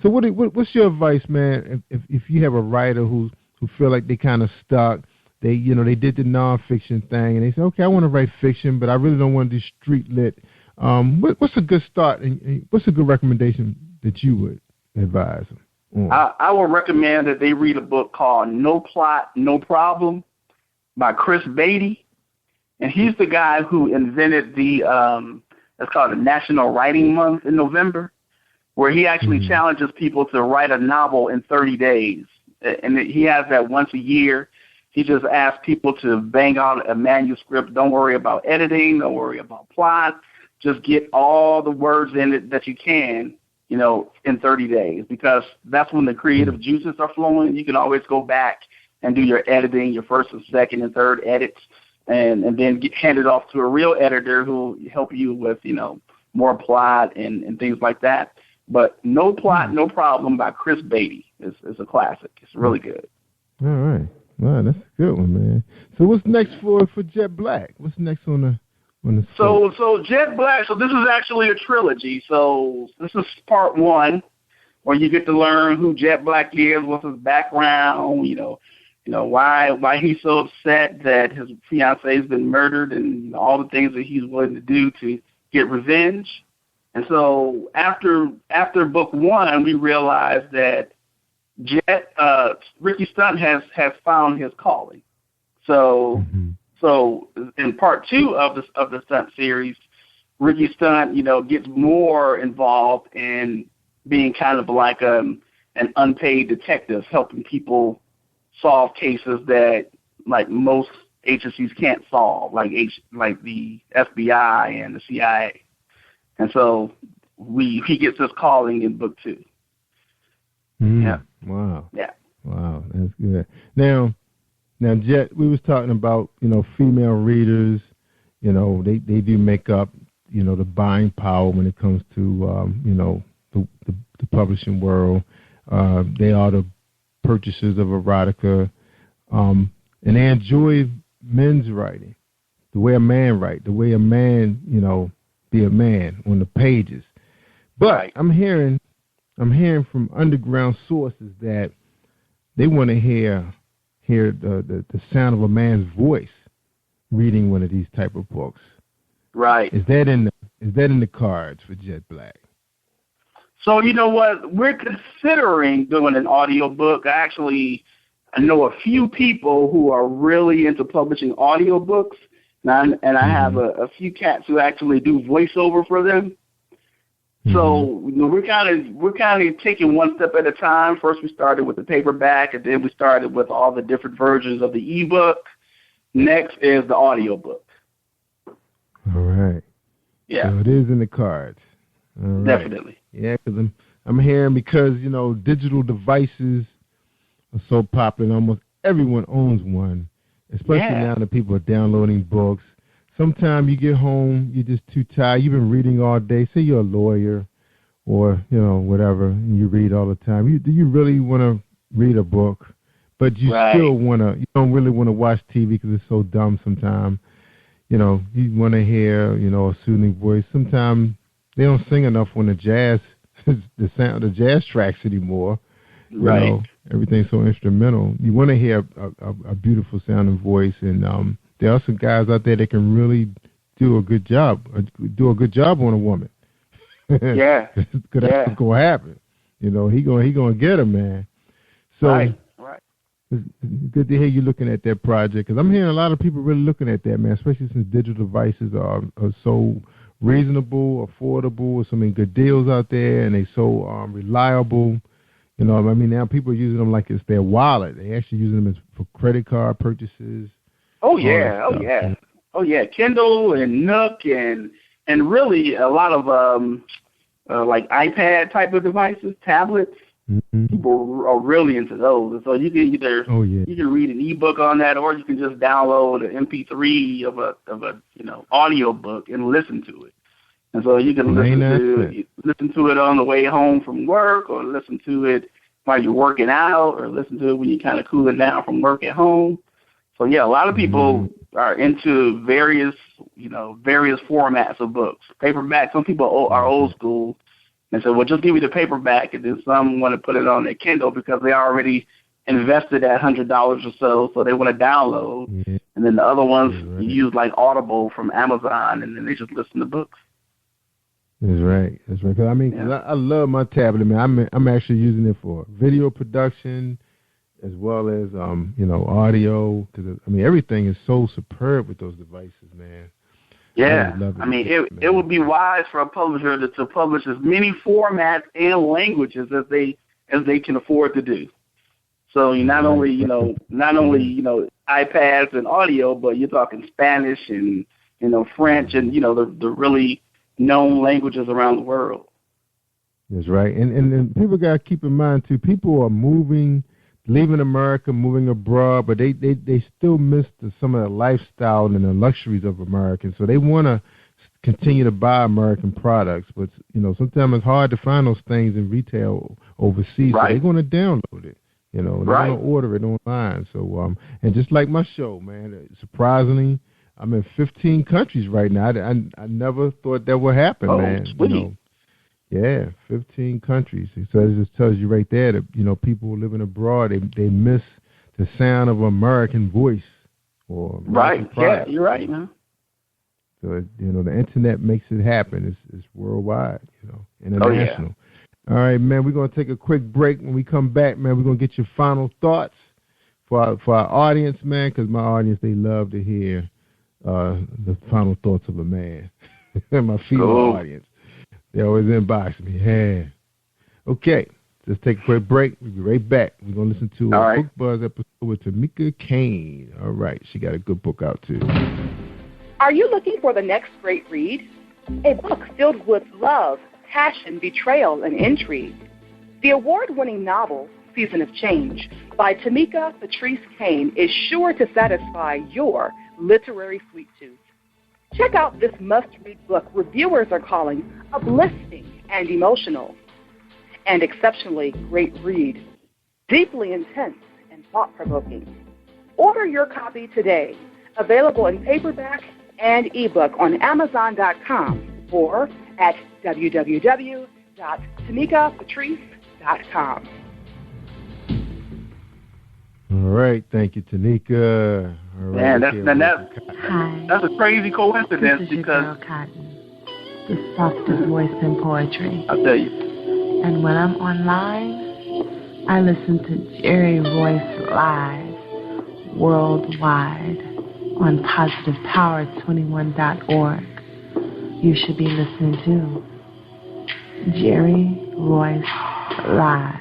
So what's your advice, man? If you have a writer who feel like they kind of stuck, they did the nonfiction thing, and they said, okay, I want to write fiction, but I really don't want to do street lit. What's a good start, and what's a good recommendation that you would advise them? I would recommend that they read a book called No Plot, No Problem by Chris Beatty. And he's the guy who invented it's called the National Writing Month in November, where he actually challenges people to write a novel in 30 days. And he has that once a year. He just asks people to bang out a manuscript. Don't worry about editing. Don't worry about plot. Just get all the words in it that you can, in 30 days, because that's when the creative juices are flowing. You can always go back and do your editing, your first and second and third edits, and then hand it off to a real editor who will help you with, more plot and things like that. But No Plot, No Problem by Chris Beatty is a classic. It's really good. All right. Wow, that's a good one, man. So what's next for Jet Black? What's next on the So Jet Black, so this is actually a trilogy. So this is part one, where you get to learn who Jet Black is, what's his background, why he's so upset that his fiancée has been murdered, and all the things that he's willing to do to get revenge. And so after book one, we realized that Ricky Stunt has found his calling. So in part two of the Stunt series, Ricky Stunt, gets more involved in being kind of like an unpaid detective, helping people solve cases that like most agencies can't solve, like the FBI and the CIA. And so he gets his calling in book two. Yeah. Wow. Yeah. Wow, that's good. Now, Jet, we was talking about, female readers, they do make up, the buying power when it comes to, the publishing world. They are the purchasers of erotica, and they enjoy men's writing, the way a man write, the way a man, be a man on the pages. But I'm hearing from underground sources that they want to hear the sound of a man's voice reading one of these type of books. Right. Is that in the cards for Jet Black? So you know what? We're considering doing an audiobook. I know a few people who are really into publishing audiobooks, and I have a few cats who actually do voiceover for them. So we're kind of taking one step at a time. First, we started with the paperback, and then we started with all the different versions of the ebook. Next is the audiobook. All right. Yeah. So it is in the cards. All right. Definitely. Yeah, because I'm hearing because digital devices are so popular, and almost everyone owns one. Especially now that people are downloading books. Sometimes you get home, you're just too tired. You've been reading all day. Say you're a lawyer or, whatever, and you read all the time. Do you really want to read a book? But you still you don't really want to watch TV because it's so dumb sometimes. You want to hear, a soothing voice. Sometimes they don't sing enough on the jazz, the sound of jazz tracks anymore. Right. Everything's so instrumental. You want to hear a beautiful sounding voice, and there are some guys out there that can really do a good job on a woman. Yeah. Because that's what's going to happen. He gonna get her, man. So right. It's good to hear you looking at that project, because I'm hearing a lot of people really looking at that, man, especially since digital devices are so reasonable, affordable, so many good deals out there, and they so reliable. Now people are using them like it's their wallet. They actually using them for credit card purchases. Oh yeah. Kindle and Nook and really a lot of like iPad type of devices, tablets. Mm-hmm. People are really into those, and so you can either you can read an ebook on that, or you can just download an MP3 of a audio book and listen to it. And so you can listen to it on the way home from work, or listen to it while you're working out, or listen to it when you're kind of cooling down from work at home. So a lot of people are into various formats of books. Paperback. Some people are old school and say, well, just give me the paperback, and then some want to put it on their Kindle because they already invested that $100 or so they want to download. Yeah. And then the other ones use like Audible from Amazon, and then they just listen to books. That's right. That's right. Cause I love my tablet, man. I'm actually using it for video production as well as audio. Cause everything is so superb with those devices, man. Yeah, it would be wise for a publisher to publish as many formats and languages as they can afford to do. So you not only iPads and audio, but you're talking Spanish and French and the really known languages around the world. That's right, and people got to keep in mind too. People are leaving America, moving abroad, but they still miss some of the lifestyle and the luxuries of Americans. So they want to continue to buy American products, but sometimes it's hard to find those things in retail overseas. Right. So they're going to download it. They're going to order it online. So and just like my show, man, surprisingly, I'm in 15 countries right now. I never thought that would happen, man. Sweet. Yeah, 15 countries. So it just tells you right there that, people living abroad, they miss the sound of American voice or American product. Yeah, you're right, man. So, the internet makes it happen. It's worldwide, international. Oh, yeah. All right, man, we're going to take a quick break. When we come back, man, we're going to get your final thoughts for our audience, man, because my audience, they love to hear the final thoughts of a man. My female audience. They always inbox me. Yeah. Okay, let's take a quick break. We'll be right back. We're going to listen to a Book Buzz episode with Tamika Kane. All right, she got a good book out, too. Are you looking for the next great read? A book filled with love, passion, betrayal, and intrigue. The award-winning novel, Season of Change, by Tamika Patrice Kane is sure to satisfy your literary sweet tooth. Check out this must-read book reviewers are calling uplifting and emotional. And exceptionally great read, deeply intense and thought-provoking. Order your copy today, available in paperback and ebook on Amazon.com or at www.tamikapatrice.com. All right, thank you, Tanika. All right, man, that's a crazy coincidence this is because your girl Cotton, the softest voice in poetry. I'll tell you. And when I'm online, I listen to Jerry Royce live worldwide on positivepower21.org. You should be listening to Jerry Royce live.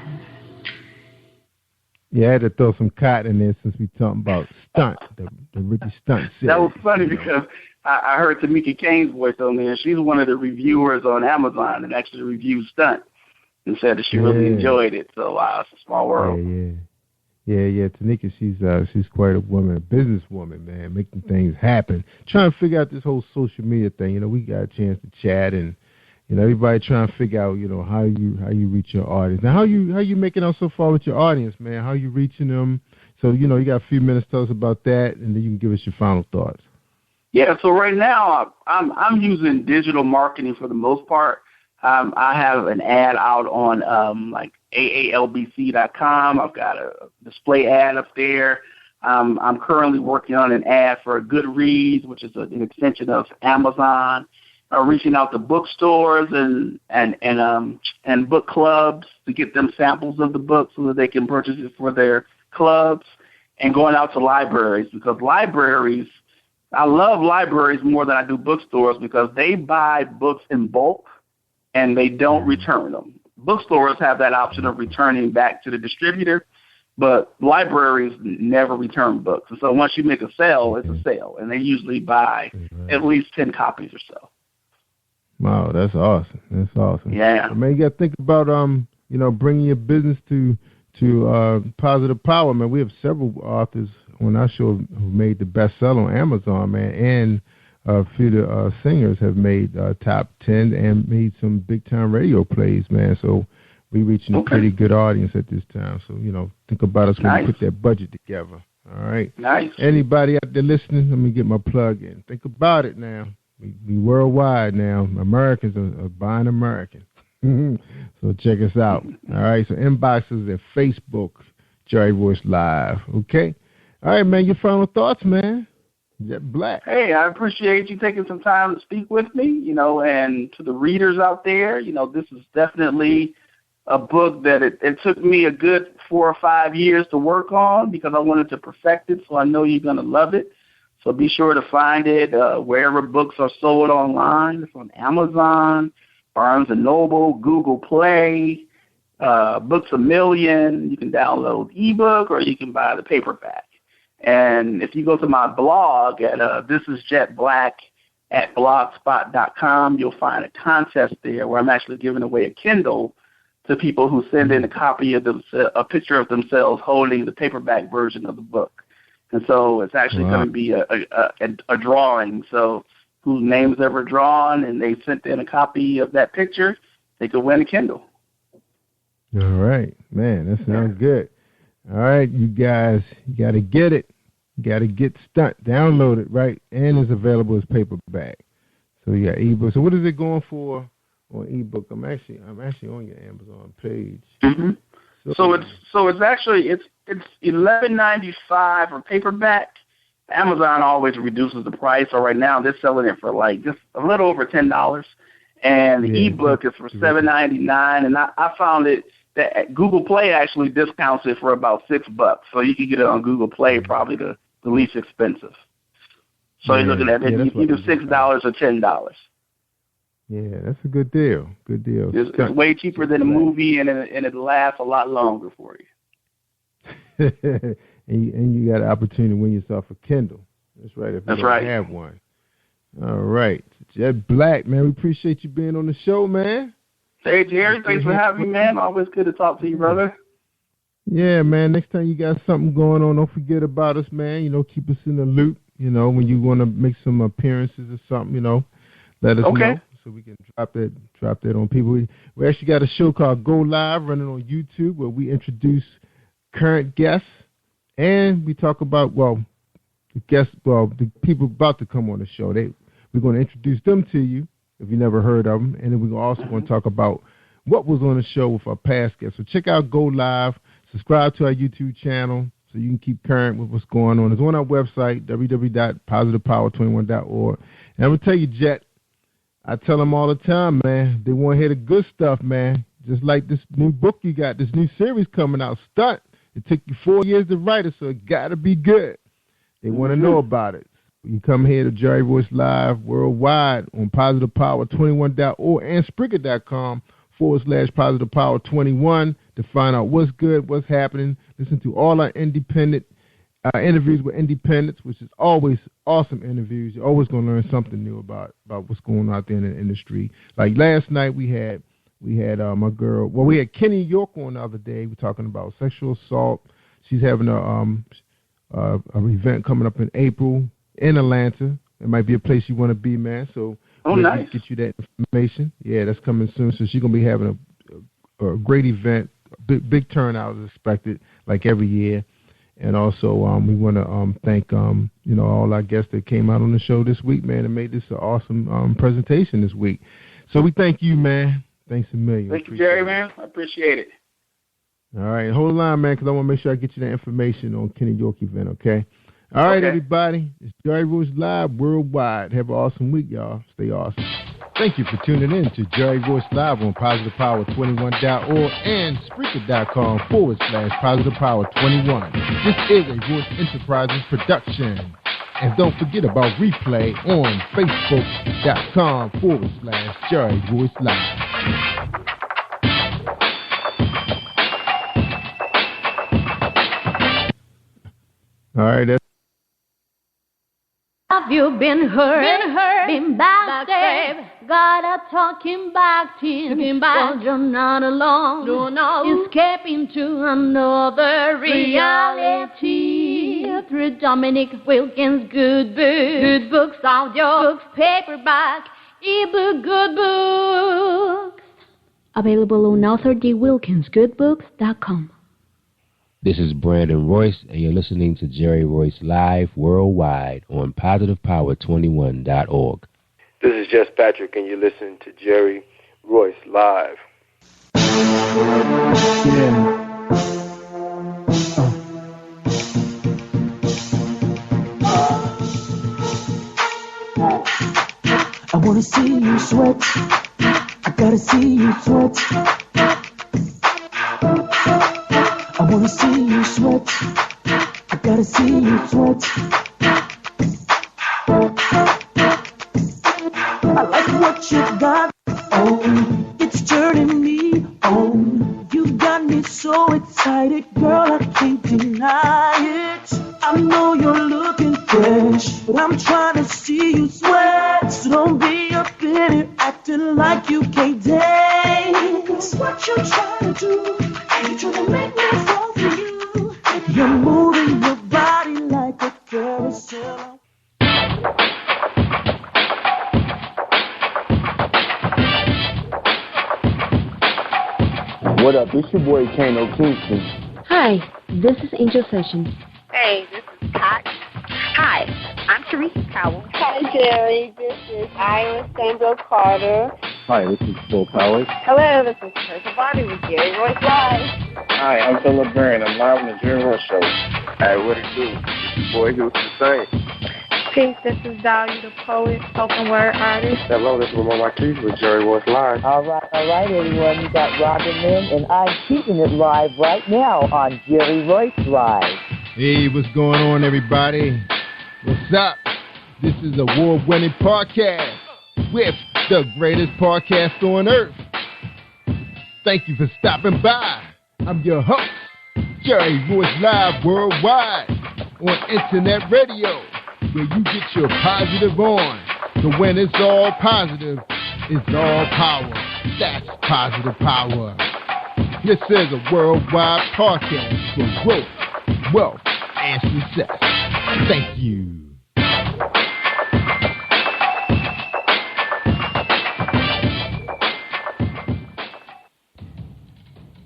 Yeah, I had to throw some cotton in there since we talking about Stunt, the Ricky Stunt series. That was funny because I heard Tamika Kane's voice on there. She's one of the reviewers on Amazon and actually reviewed Stunt and said that she really enjoyed it. So, wow, it's a small world. Yeah. Tanika, she's quite a woman, a businesswoman, man, making things happen. Trying to figure out this whole social media thing. We got a chance to chat and everybody trying to figure out, how you reach your audience. Now, how you making out so far with your audience, man? How you reaching them? So, you got a few minutes to tell us about that, and then you can give us your final thoughts. Yeah, so right now I'm using digital marketing for the most part. I have an ad out on like AALBC.com. I've got a display ad up there. I'm currently working on an ad for Goodreads, which is an extension of Amazon. Reaching out to bookstores and book clubs to get them samples of the book so that they can purchase it for their clubs, and going out to libraries because I love libraries more than I do bookstores because they buy books in bulk and they don't return them. Bookstores have that option of returning back to the distributor, but libraries never return books. And so once you make a sale, it's a sale, and they usually buy at least 10 copies or so. Wow, that's awesome. Yeah. Man, you got to think about bringing your business to Positive Power, man. We have several authors on our show who made the bestseller on Amazon, man, and a few of the singers have made top 10 and made some big time radio plays, man. So we're reaching a pretty good audience at this time. So think about us when we put that budget together. All right. Nice. Anybody out there listening? Let me get my plug in. Think about it now. We worldwide now. Americans are buying American. So check us out. All right. So inboxes at Facebook, Jerry Royce Live. Okay? All right, man, your final thoughts, man. Jet Black. Hey, I appreciate you taking some time to speak with me, and to the readers out there, this is definitely a book that it took me a good 4 or 5 years to work on because I wanted to perfect it, so I know you're going to love it. So be sure to find it wherever books are sold online. It's on Amazon, Barnes & Noble, Google Play, Books A Million. You can download ebook or you can buy the paperback. And if you go to my blog at thisisjetblack@blogspot.com, you'll find a contest there where I'm actually giving away a Kindle to people who send in a copy of a picture of themselves holding the paperback version of the book. And so it's actually going to be a drawing. So whose name's ever drawn and they sent in a copy of that picture, they could win a Kindle. All right. Man, that sounds good. All right, you guys, you got to get it. You got to get Stunt. Download it, right? And it's available as paperback. So you got ebook. So what is it going for on ebook? I'm actually on your Amazon page. Mm-hmm. So it's actually $11.95 for paperback. Amazon always reduces the price. So right now they're selling it for like just a little over $10, and the ebook is for $7.99. And I found it that Google Play actually discounts it for about $6, so you can get it on Google Play, probably the least expensive. So you're looking at it either $6 or $10. Yeah, that's a good deal. Good deal. It's way cheaper than a movie, and it lasts a lot longer for you. and you got an opportunity to win yourself a Kindle. That's right. If you don't have one. All right, Jet Black, man, we appreciate you being on the show, man. Hey, Jerry, thanks for having me, man. Always good to talk to you, brother. Yeah, man, next time you got something going on, don't forget about us, man. Keep us in the loop. When you want to make some appearances or something, let us know so we can drop that on people. We actually got a show called Go Live running on YouTube where we introduce current guests and we talk about, the people about to come on the show. We're going to introduce them to you if you never heard of them, and then we're also going to talk about what was on the show with our past guests. So check out Go Live, subscribe to our YouTube channel so you can keep current with what's going on. It's on our website, www.positivepower21.org. And I'm going to tell you, Jet, I tell them all the time, man, they want to hear the good stuff, man. Just like this new book you got, this new series coming out, Stunt. It took you 4 years to write it, so it got to be good. They want to know about it. You come here to Jerry Royce Live worldwide on PositivePower21.org and Spreaker.com/PositivePower21 to find out what's good, what's happening. Listen to all our independent interviews with independents, which is always awesome interviews. You're always going to learn something new about what's going on out there in the industry. Like last night we had my girl. Well, we had Kenny York on the other day. We're talking about sexual assault. She's having an event coming up in April in Atlanta. It might be a place you want to be, man. So nice. Get you that information. Yeah, that's coming soon. So she's gonna be having a great event. Big turnout is expected, like every year. And also, we want to thank all our guests that came out on the show this week, man, and made this an awesome presentation this week. So we thank you, man. Thanks a million. Thank you, Jerry, man. I appreciate it. All right, hold the line, man, because I want to make sure I get you that information on Kenny York event, okay? All right, everybody. It's Jerry Royce Live worldwide. Have an awesome week, y'all. Stay awesome. Thank you for tuning in to Jerry Royce Live on PositivePower21.org and Spreaker.com/PositivePower21. This is a Voice Enterprises production. And don't forget about replay on Facebook.com/Jerry Royce Live. All right, that's Have you been hurt, been backstabbed? God are talking back to you, but you're not alone. Escaping to another reality through Dominic Wilkins' good books, audio books, paperback, ebook, good books. Available on AuthorDWilkinsGoodBooks.com. This is Brandon Royce, and you're listening to Jerry Royce Live worldwide on PositivePower21.org. This is Jess Patrick, and you're listening to Jerry Royce Live. Yeah. I wanna see you sweat. I gotta see you sweat. I wanna see you sweat. I gotta see you sweat. I like what you got on. It's turning me on. You got me so excited, girl, I can't deny it. I know you're looking fresh, but I'm trying to see you sweat. So don't be up in it acting like you can't dance. What you trying to do? You trying to make me fall for you? You're moving your body like a carousel. What up? It's your boy Kano Kingston. Hi, this is Angel Sessions. Hey, this is Pat. Hi, I'm Teresa Cowell. Hi, Jerry. This is Ira Samuel Carter. Hi, this is Phil Powers. Hello, this is Teresa Bobby with Jerry Royce Live. Hi, I'm Philip Byrne. I'm live on the Jerry Royce Show. Hey, what it do? It's your boy Houston Saint. Peace, this is Dahlia the Poet, spoken word artist. Hello, this is Lamar Marquise with Jerry Royce Live. All right, everyone. You got Robin Lynn, and I'm keeping it live right now on Jerry Royce Live. Hey, what's going on, everybody? What's up? This is award-winning podcast with the greatest podcast on earth. Thank you for stopping by. I'm your host, Jerry Royce Live Worldwide on Internet Radio, where you get your positive on. So when it's all positive, it's all power. That's positive power. This is a worldwide podcast for growth, wealth, and success. Thank you.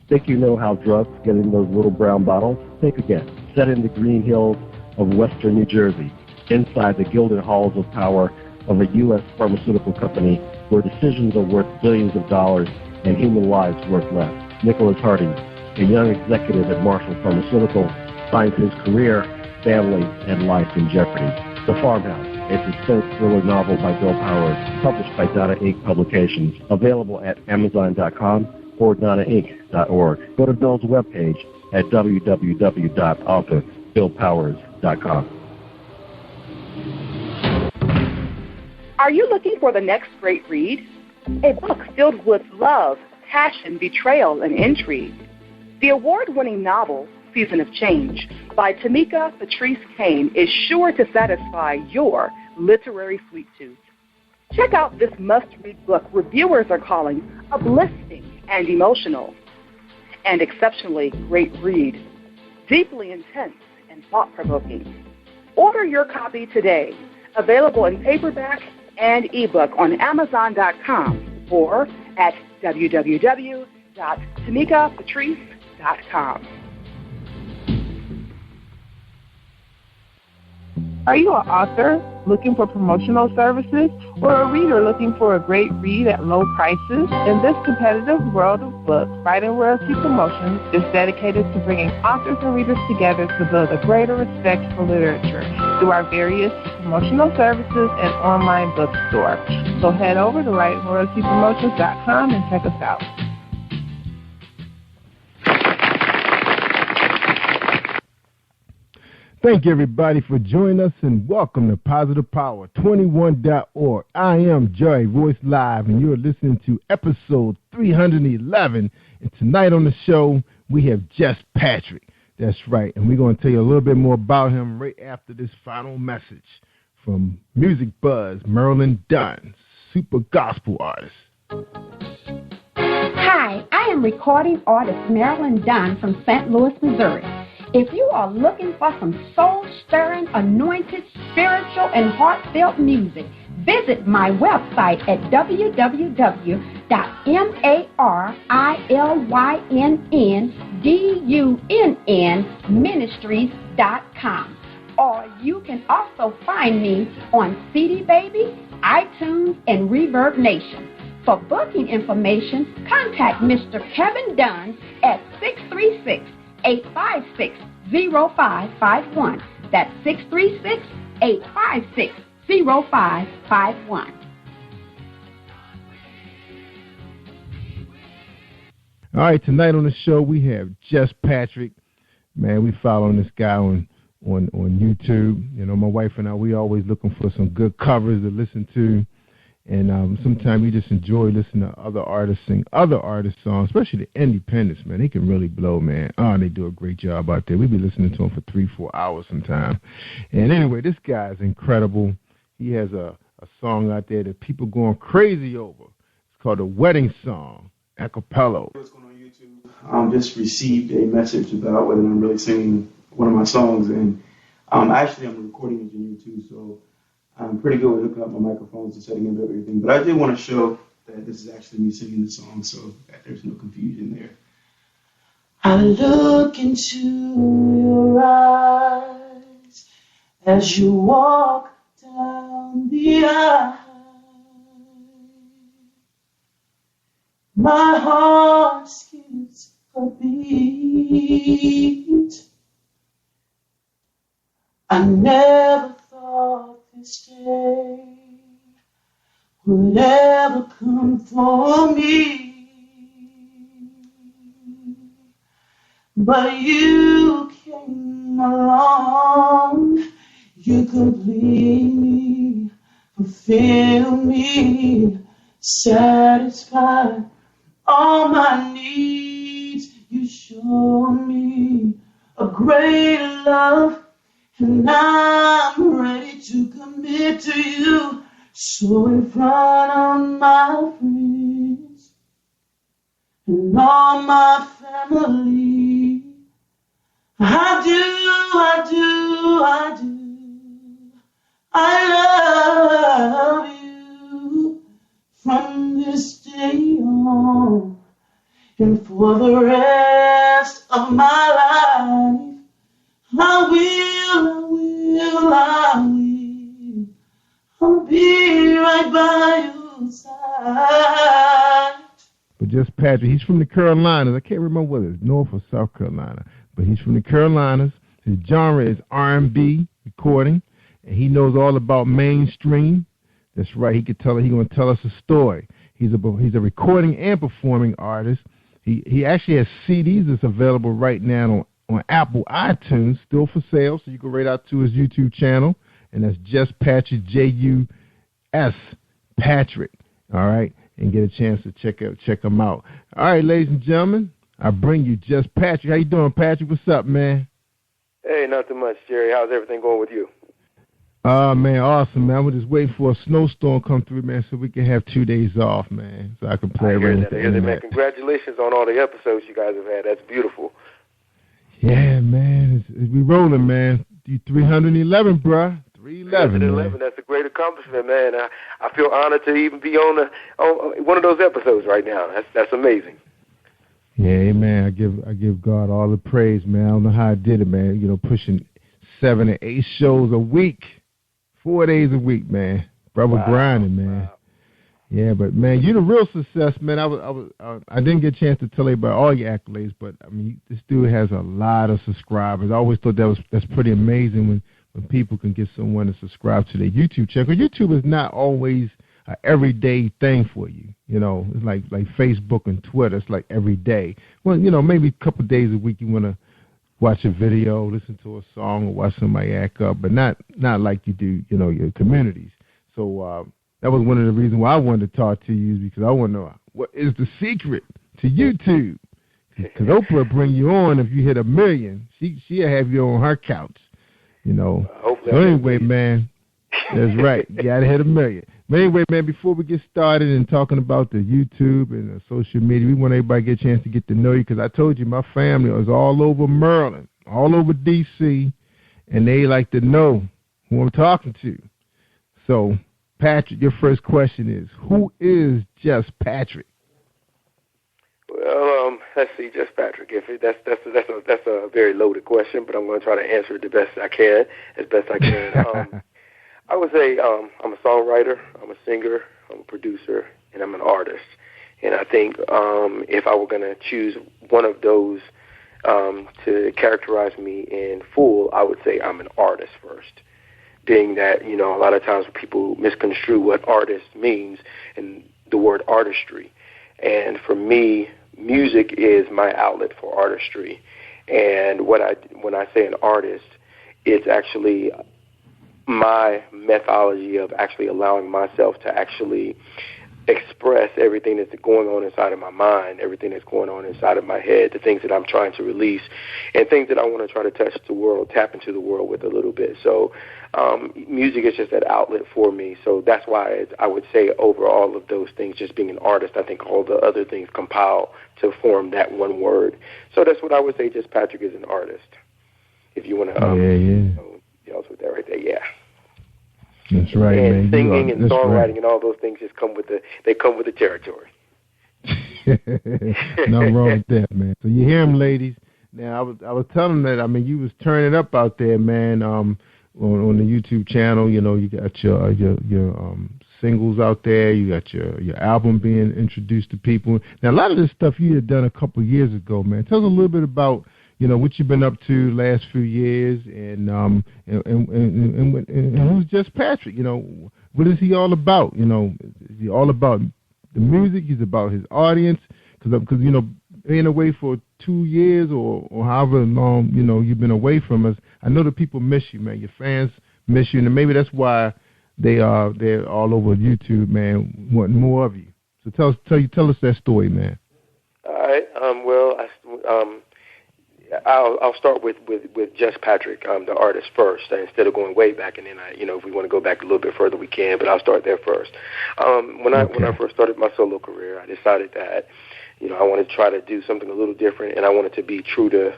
Think you know how drugs get in those little brown bottles? Think again. Set in the green hills of western New Jersey, inside the gilded halls of power of a U.S. pharmaceutical company where decisions are worth billions of dollars and human lives worth less. Nicholas Harding, a young executive at Marshall Pharmaceutical, finds his career, family, and life in jeopardy. The Farmhouse, a suspense thriller novel by Bill Powers, published by Donna Inc. Publications, available at Amazon.com or DonnaInc.org. Go to Bill's webpage at www.authorBillPowers.com. Are you looking for the next great read? A book filled with love, passion, betrayal, and intrigue. The award-winning novel, Season of Change, by Tamika Patrice Kane, is sure to satisfy your literary sweet tooth. Check out this must-read book reviewers are calling uplifting and emotional, and exceptionally great read, deeply intense and thought-provoking. Order your copy today, available in paperback and ebook on Amazon.com or at www.tamikapatrice.com. Are you an author looking for promotional services or a reader looking for a great read at low prices? In this competitive world of books, Writing Royalty Promotions is dedicated to bringing authors and readers together to build a greater respect for literature through our various promotional services and online bookstore. So head over to WritingRoyaltyPromotions.com and check us out. Thank you, everybody, for joining us, and welcome to Positive Power 21.org. I am Jerry Royce Live, and you're listening to episode 311. And tonight on the show, we have Jess Patrick. That's right, and we're going to tell you a little bit more about him right after this final message from Music Buzz, Marilyn Dunn, super gospel artist. Hi, I am recording artist Marilyn Dunn from St. Louis, Missouri. If you are looking for some soul-stirring, anointed, spiritual, and heartfelt music, visit my website at www.MarilynDunnMinistries.com. Or you can also find me on CD Baby, iTunes, and Reverb Nation. For booking information, contact Mr. Kevin Dunn at 636 636-856-0551. That's 636-856-0551. All right, tonight on the show we have Just Patrick. Man, we following this guy on YouTube. You know, my wife and I, we always looking for some good covers to listen to. And sometimes we just enjoy listening to other artists sing other artists' songs, especially the independents, man. They can really blow, man. Oh, they do a great job out there. We be listening to them for 3-4 hours sometimes. And anyway, this guy is incredible. He has a song out there that people going crazy over. It's called The Wedding Song, a cappella. What's going on YouTube? Just received a message about whether I'm really singing one of my songs. And actually, I'm a recording engineer too, so I'm pretty good with hooking up my microphones and setting up everything. But I did want to show that this is actually me singing the song so that there's no confusion there. I look into your eyes as you walk down the aisle. My heart skips a beat. I never thought this day would ever come for me, but you came along. You complete me, fulfill me, satisfy all my needs. You show me a great love, and I'm ready to commit to you. So in front of my friends and all my family, I love you from this day on and for the rest of my life. I will, I'll be right by your side. But Just Patrick, he's from the Carolinas. I can't remember whether it's North or South Carolina, but he's from the Carolinas. His genre is R&B recording, and he knows all about mainstream. That's right. He's going to tell us a story. He's a recording and performing artist. He actually has CDs that's available right now on Apple iTunes, still for sale, so you can rate out to his YouTube channel, and that's Just Patrick, J-U-S, Patrick, all right, and get a chance to check him out. All right, ladies and gentlemen, I bring you Just Patrick. How you doing, Patrick? What's up, man? Hey, not too much, Jerry. How's everything going with you? Man, awesome, man. We're just waiting for a snowstorm come through, man, so we can have 2 days off, man, so I can play around. I hear that, man. Congratulations on all the episodes you guys have had. That's beautiful. Yeah, man. We rolling, man. 311, bruh. 311. 311. That's a great accomplishment, man. I feel honored to even be on one of those episodes right now. That's amazing. Yeah, man. I give God all the praise, man. I don't know how I did it, man. You know, pushing 7 to 8 shows a week, 4 days a week, man. Brother grinding, man. Wow. Yeah, but man, you're the real success, man. I didn't get a chance to tell you about all your accolades, but I mean, this dude has a lot of subscribers. I always thought that's pretty amazing when people can get someone to subscribe to their YouTube channel. Because YouTube is not always an everyday thing for you. You know, it's like Facebook and Twitter. It's like every day. Well, you know, maybe a couple of days a week you want to watch a video, listen to a song, or watch somebody act up, but not like you do, you know, your communities. So that was one of the reasons why I wanted to talk to you, is because I want to know what is the secret to YouTube. Because Oprah will bring you on if you hit 1 million. She'll have you on her couch, you know. So anyway, man, that's right. You got to hit 1 million. But anyway, man, before we get started and talking about the YouTube and the social media, we want everybody to get a chance to get to know you, because I told you my family is all over Maryland, all over D.C., and they like to know who I'm talking to. So, Patrick, your first question is, who is Just Patrick? Well, let's see, Just Patrick. That's a very loaded question, but I'm going to try to answer it the best I can, as best I can. I would say I'm a songwriter, I'm a singer, I'm a producer, and I'm an artist. And I think if I were going to choose one of those to characterize me in full, I would say I'm an artist first. Being that, a lot of times people misconstrue what artist means and the word artistry. And for me, music is my outlet for artistry. And when I say an artist, it's actually my methodology of actually allowing myself to actually express everything that's going on inside of my mind, everything that's going on inside of my head, the things that I'm trying to release, and things that I want to try to touch the world, tap into the world with a little bit. So music is just that outlet for me. So that's why I would say over all of those things, just being an artist, I think all the other things compile to form that one word. So that's what I would say, just Patrick is an artist. If you want to deals with that right there, yeah. That's right, and man. Singing and songwriting and all those things just come with the territory. Nothing wrong with that, man. So you hear him, ladies. Now I was telling them that you was turning up out there, man. On the YouTube channel, you got your singles out there. You got your album being introduced to people. Now a lot of this stuff you had done a couple of years ago, man. Tell us a little bit about what you've been up to the last few years, and who's Just Patrick? What is he all about? Is he all about the music? He's about his audience, because being away for 2 years or however long you've been away from us, I know the people miss you, man. Your fans miss you, and maybe that's why they're all over YouTube, man, wanting more of you. So tell us that story, man. All right. I'll start with Just Patrick, the artist first, instead of going way back. And then if we want to go back a little bit further, we can. But I'll start there first. When I first started my solo career, I decided that I wanted to try to do something a little different, and I wanted to be true to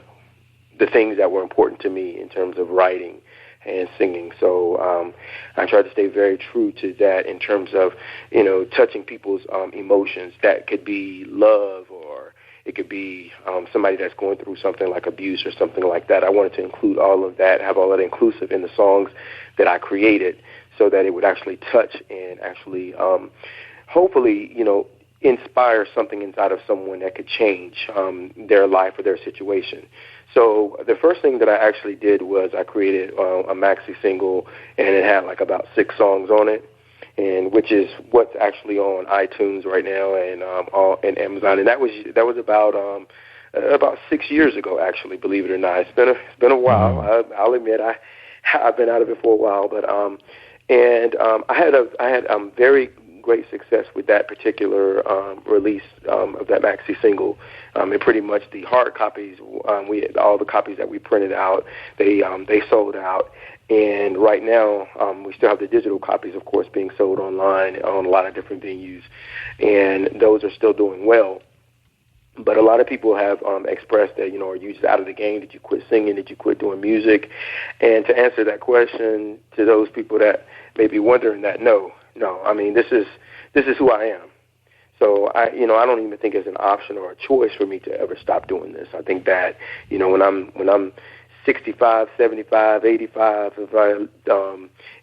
the things that were important to me in terms of writing and singing. So I tried to stay very true to that in terms of touching people's emotions. That could be love, or it could be somebody that's going through something like abuse or something like that. I wanted to include all of that, have all that inclusive in the songs that I created, so that it would actually touch and actually, hopefully, inspire something inside of someone that could change their life or their situation. So the first thing that I actually did was I created a maxi single, and it had like about 6 songs on it, and which is what's actually on iTunes right now and Amazon. And that was about 6 years ago, actually, believe it or not. It's been a while. I'll admit I've been out of it for a while, but I had very great success with that particular release of that maxi single. And pretty much the hard copies, we had all the copies that we printed out, they sold out. And right now, we still have the digital copies, of course, being sold online on a lot of different venues, and those are still doing well. But a lot of people have expressed that, are you just out of the game? Did you quit singing? Did you quit doing music? And to answer that question to those people that may be wondering that, no. I mean, this is who I am. So I don't even think it's an option or a choice for me to ever stop doing this. I think that, when I'm 65, 75, 85, if I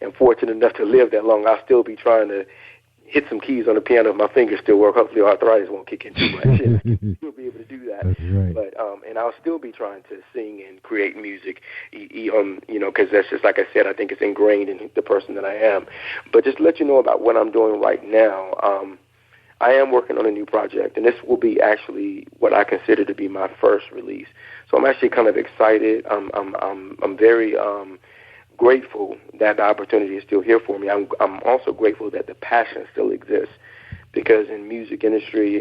am fortunate enough to live that long, I'll still be trying to hit some keys on the piano if my fingers still work. Hopefully arthritis won't kick in too much. And I can still be able to do that. That's right. But and I'll still be trying to sing and create music, because that's just, like I said, I think it's ingrained in the person that I am. But just to let you know about what I'm doing right now, I am working on a new project, and this will be actually what I consider to be my first release. So I'm actually kind of excited. I'm very grateful that the opportunity is still here for me. I'm also grateful that the passion still exists, because in music industry,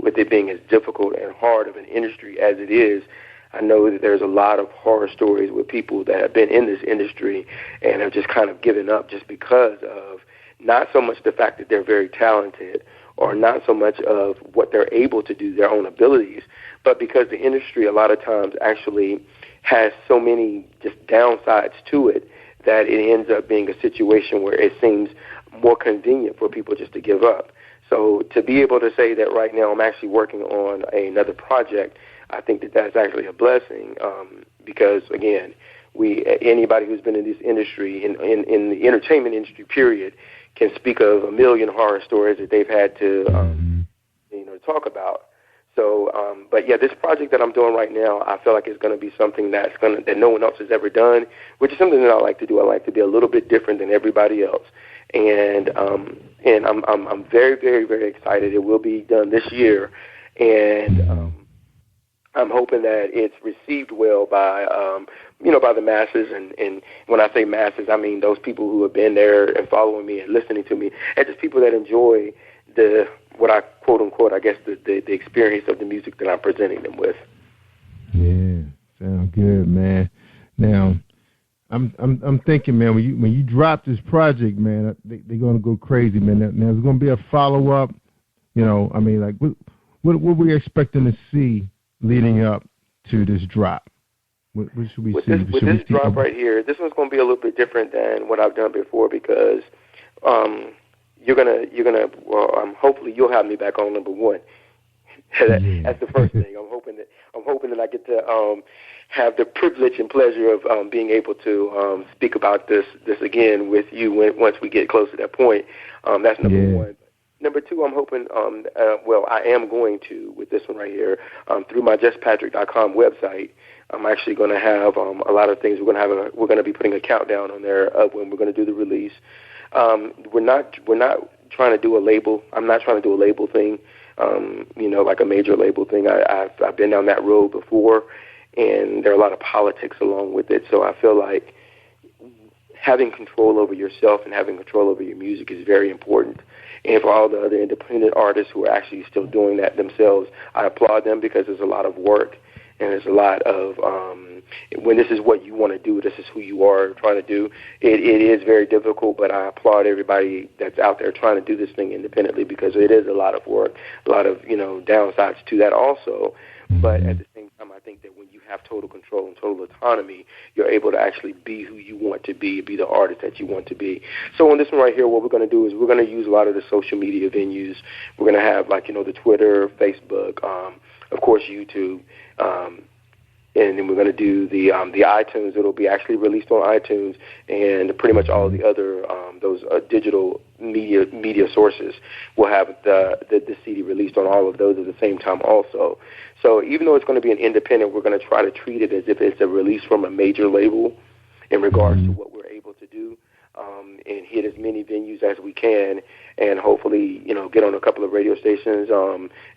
with it being as difficult and hard of an industry as it is, I know that there's a lot of horror stories with people that have been in this industry and have just kind of given up just because of not so much the fact that they're very talented, or not so much of what they're able to do, their own abilities, but because the industry a lot of times actually has so many just downsides to it that it ends up being a situation where it seems more convenient for people just to give up. So to be able to say that right now I'm actually working on another project, I think that that's actually a blessing, because, again, anybody who's been in this industry, in the entertainment industry, period, can speak of a million horror stories that they've had to, to talk about. So, but yeah, this project that I'm doing right now, I feel like it's going to be something that no one else has ever done, which is something that I like to do. I like to be a little bit different than everybody else, and I'm very, very, very excited. It will be done this year, and I'm hoping that it's received well by by the masses, and when I say masses, I mean those people who have been there and following me and listening to me, and just people that enjoy what I quote unquote, I guess the experience of the music that I'm presenting them with. Yeah, sound good, man. Now, I'm thinking, man, when you drop this project, man, they're gonna go crazy, man. Now there's gonna be a follow up. I mean, like what we're expecting to see leading up to this drop. What should we see? With this drop right here, this one's going to be a little bit different than what I've done before because you're gonna hopefully you'll have me back on number one. That's the first thing. I'm hoping that I get to have the privilege and pleasure of being able to speak about this again with you once we get close to that point. That's number one. Number two, I'm hoping, I am going to, with this one right here, through my JustPatrick.com website, I'm actually going to have a lot of things. We're going to be putting a countdown on there of when we're going to do the release. We're not trying to do a label. I'm not trying to do a label thing, like a major label thing. I've been down that road before, and there are a lot of politics along with it. So I feel like having control over yourself and having control over your music is very important. And for all the other independent artists who are actually still doing that themselves, I applaud them because there's a lot of work and there's a lot of when this is what you want to do, this is who you are trying to do. It is very difficult, but I applaud everybody that's out there trying to do this thing independently because it is a lot of work, a lot of downsides to that also. But at the same time, I think that when you have total control and total autonomy, you're able to actually be who you want to be the artist that you want to be. So on this one right here, what we're going to do is we're going to use a lot of the social media venues. We're going to have the Twitter, Facebook, of course YouTube, and then we're going to do the iTunes. It'll be actually released on iTunes and pretty much all the other those digital media sources will have the CD released on all of those at the same time also. So even though it's going to be an independent, we're going to try to treat it as if it's a release from a major label in regards to what we're able to do and hit as many venues as we can and hopefully, get on a couple of radio stations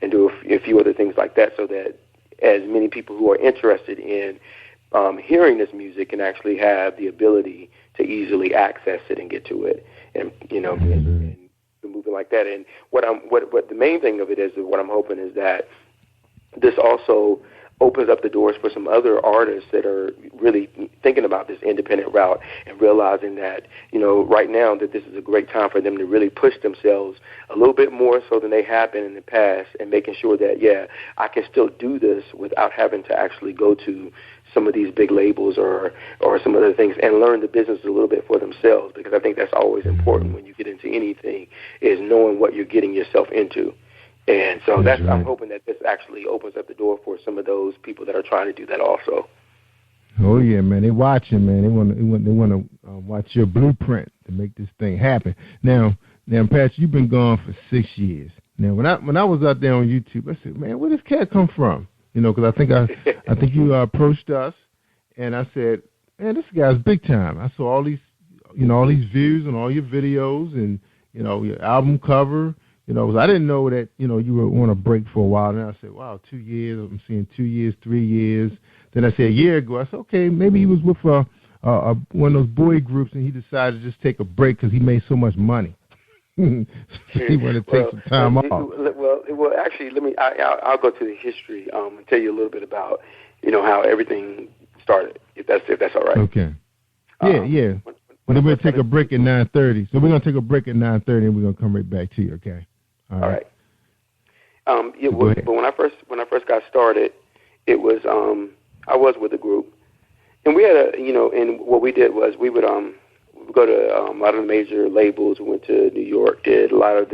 and do a few other things like that so that as many people who are interested in hearing this music can actually have the ability to easily access it and get to it and and moving like that. And what the main thing of it is, what I'm hoping is that this also opens up the doors for some other artists that are really thinking about this independent route and realizing that, right now that this is a great time for them to really push themselves a little bit more so than they have been in the past and making sure that, I can still do this without having to actually go to some of these big labels or some other things and learn the business a little bit for themselves, because I think that's always important when you get into anything is knowing what you're getting yourself into. And so I'm hoping that this actually opens up the door for some of those people that are trying to do that also. Oh yeah, man, they're watching, man. They want to watch your blueprint to make this thing happen. Now, Pat, you've been gone for 6 years. Now, when I was out there on YouTube, I said, man, where does Cat come from? Because I think you approached us, and I said, man, this guy's big time. I saw all these views and all your videos and your album cover. I didn't know that, you were on a break for a while. And I said, wow, 2 years. I'm seeing 2 years, 3 years. Then I said a year ago, I said, okay, maybe he was with one of those boy groups and he decided to just take a break because he made so much money. So he wanted to take some time off. Well, actually, I'll go to the history and tell you a little bit about, how everything started, if that's all right. Okay. Yeah. Well, then we'll take a break at 9:30. So we're going to take a break at 9:30 and we're going to come right back to you, okay? All right. But when I first got started, it was I was with a group, and we had and what we did was we would go to a lot of the major labels. We went to New York, did a lot of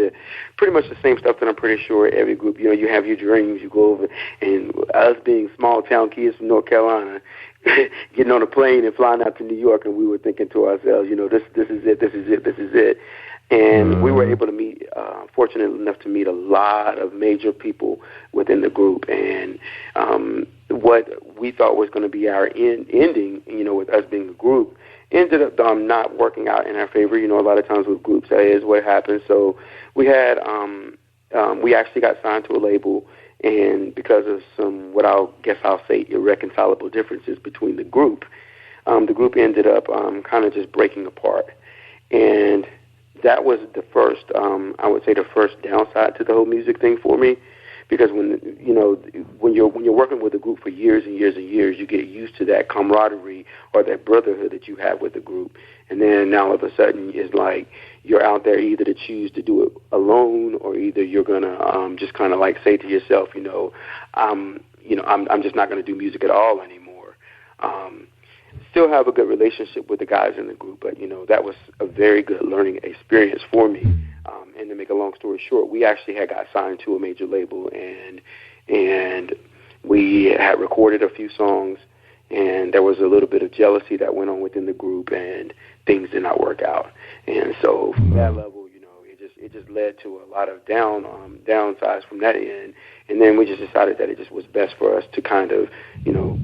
pretty much the same stuff that I'm pretty sure every group, you have your dreams, you go over, and us being small town kids from North Carolina, getting on a plane and flying out to New York, and we were thinking to ourselves, this is it. And we were able to meet, fortunate enough to meet a lot of major people within the group. And what we thought was going to be our ending, with us being a group, ended up not working out in our favor. A lot of times with groups, that is what happens. So we had, we actually got signed to a label, and because of some, I'll say, irreconcilable differences between the group ended up kind of just breaking apart. And that was the first, I would say, the first downside to the whole music thing for me, because when you're working with a group for years and years and years, you get used to that camaraderie or that brotherhood that you have with the group, and then now all of a sudden it's like you're out there either to choose to do it alone, or either you're gonna just kind of like say to yourself, I'm just not gonna do music at all anymore. Still have a good relationship with the guys in the group, but that was a very good learning experience for me. And to make a long story short, we actually had got signed to a major label, and we had recorded a few songs, and there was a little bit of jealousy that went on within the group, and things did not work out. And so from that level, it just led to a lot of downsides from that end. And then we just decided that it just was best for us to kind of,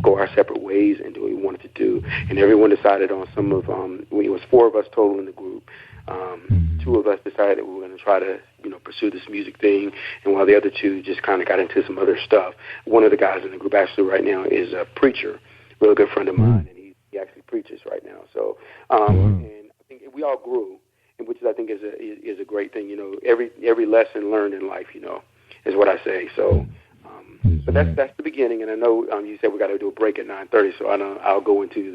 go our separate ways and do what we wanted to do. And everyone decided on some of, it was 4 of us total in the group. 2 of us decided that we were going to try to, pursue this music thing. And while the other 2 just kind of got into some other stuff. One of the guys in the group actually right now is a preacher, a really good friend of mine, and he actually preaches right now. So, and I think we all grew, which I think is a great thing. Every lesson learned in life, is what I say. So, but that's the beginning. And I know you said we got to do a break at 9:30, so I'll go into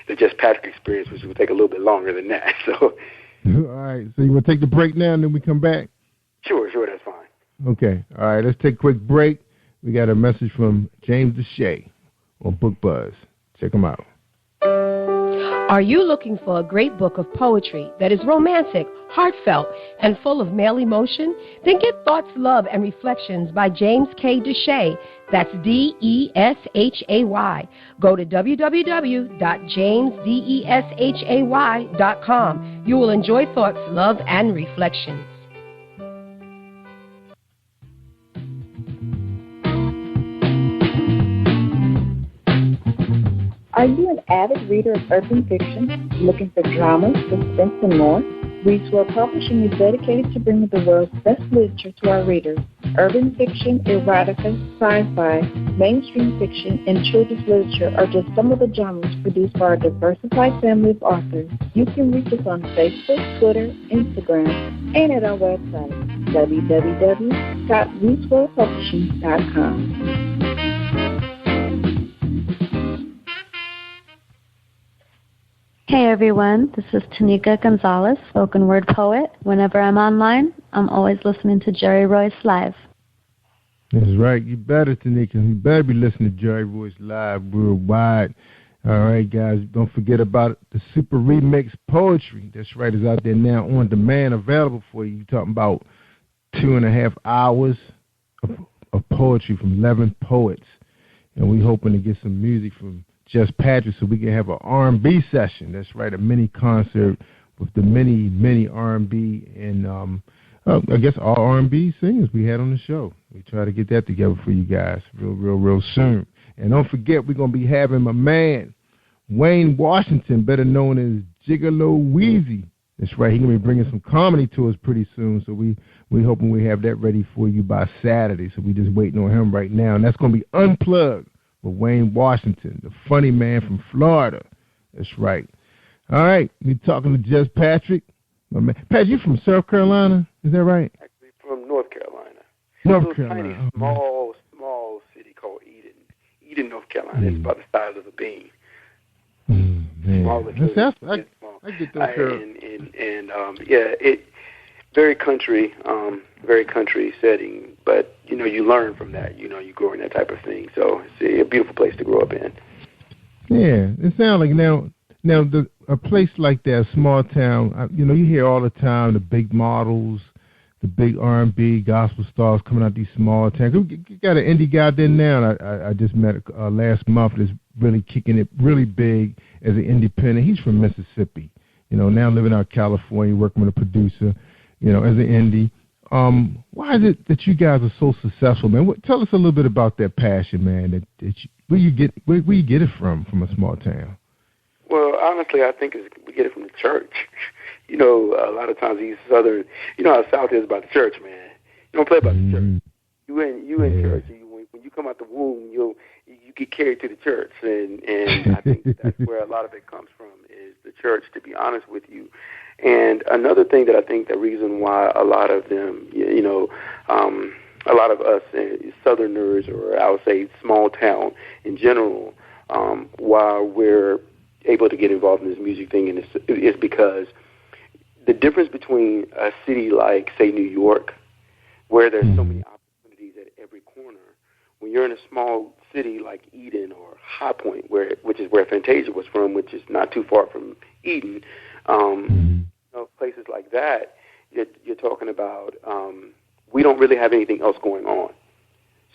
the Just Patrick experience, which will take a little bit longer than that. So, all right. So you want to take the break now, and then we come back? Sure, that's fine. Okay. All right. Let's take a quick break. We got a message from James Deshay on Book Buzz. Check him out. Are you looking for a great book of poetry that is romantic, heartfelt, and full of male emotion? Then get Thoughts, Love, and Reflections by James K. Deshay. That's Deshay. Go to www.jamesdeshay.com. You will enjoy Thoughts, Love, and Reflections. Are you an avid reader of urban fiction, looking for drama, suspense, and more? Reedswell Publishing is dedicated to bringing the world's best literature to our readers. Urban fiction, erotica, sci-fi, mainstream fiction, and children's literature are just some of the genres produced by our diversified family of authors. You can reach us on Facebook, Twitter, Instagram, and at our website, www.reedswellpublishing.com. Hey everyone, this is Tanika Gonzalez, spoken word poet. Whenever I'm online, I'm always listening to Jerry Royce Live. That's right. You better, Tanika. You better be listening to Jerry Royce Live worldwide. All right, guys. Don't forget about the Super Remix Poetry. That's right. It's out there now on demand, available for you. You're talking about 2.5 hours of poetry from 11 poets. And we're hoping to get some music from Just Patrick so we can have an R&B session. That's right, a mini concert with the many R&B and I guess all R&B singers we had on the show. We try to get that together for you guys real soon. And don't forget, we're going to be having my man, Wayne Washington, better known as Gigolo Weezy. That's right, he's going to be bringing some comedy to us pretty soon, so we hoping we have that ready for you by Saturday. So we just waiting on him right now, and that's going to be Unplugged with Wayne Washington, the funny man from Florida. That's right. All right, we're talking to Just Patrick. My man. Pat, you from South Carolina? Is that right? Actually, from North Carolina. North Carolina. Tiny, small city called Eden. Eden, North Carolina. It's about the size of a bean. Small. I get that. It very country setting, but you learn from that. You grow in that type of thing. So it's a beautiful place to grow up in. Yeah, it sounds like now Now, a place like that, a small town, you know, you hear all the time the big models, the big R&B gospel stars coming out these small towns. You got an indie guy there now. I just met last month that's really kicking it really big as an independent. He's from Mississippi. You know, now living out in California, working with a producer, you know, as an indie. Why is it that you guys are so successful, man? Tell us a little bit about that passion, man. Where you get it from a small town? Well, honestly, I think we get it from the church. You know, a lot of times these Southern, you know how South is about the church, man. You don't play about the church. You in church. When you come out the womb, you get carried to the church, and I think that's where a lot of it comes from is the church. To be honest with you, and another thing that I think the reason why a lot of them, you know, a lot of us Southerners, or I would say small town in general, while we're able to get involved in this music thing, and is because the difference between a city like, say, New York, where there's so many opportunities at every corner, when you're in a small city like Eden or High Point, which is where Fantasia was from, which is not too far from Eden, you know, places like that, you're talking about, we don't really have anything else going on.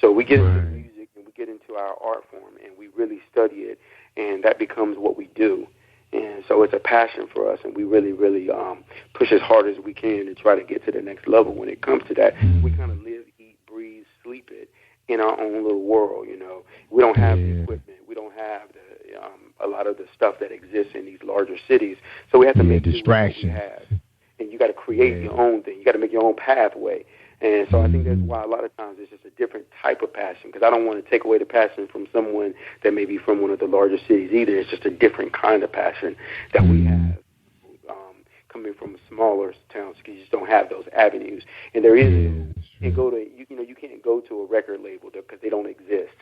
So we get into music and we get into our art form and we really study it, and that becomes what we do. And so it's a passion for us, and we really, really push as hard as we can to try to get to the next level when it comes to that. We kind of live, eat, breathe, sleep it in our own little world, you know. We don't have the equipment. We don't have a lot of the stuff that exists in these larger cities. So we have to make distraction. What we have. And you got to create your own thing. You got to make your own pathway. And so I think that's why a lot of times it's just a different type of passion, because I don't want to take away the passion from someone that may be from one of the larger cities either. It's just a different kind of passion that we have coming from smaller towns, because you just don't have those avenues. And there is, you can't go to a record label because they don't exist.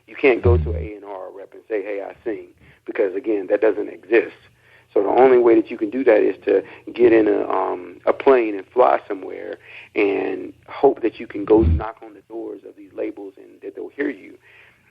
You can't go to an A&R rep and say, hey, I sing, because, again, that doesn't exist. So the only way that you can do that is to get in a plane and fly somewhere and hope that you can go knock on the doors of these labels and that they'll hear you.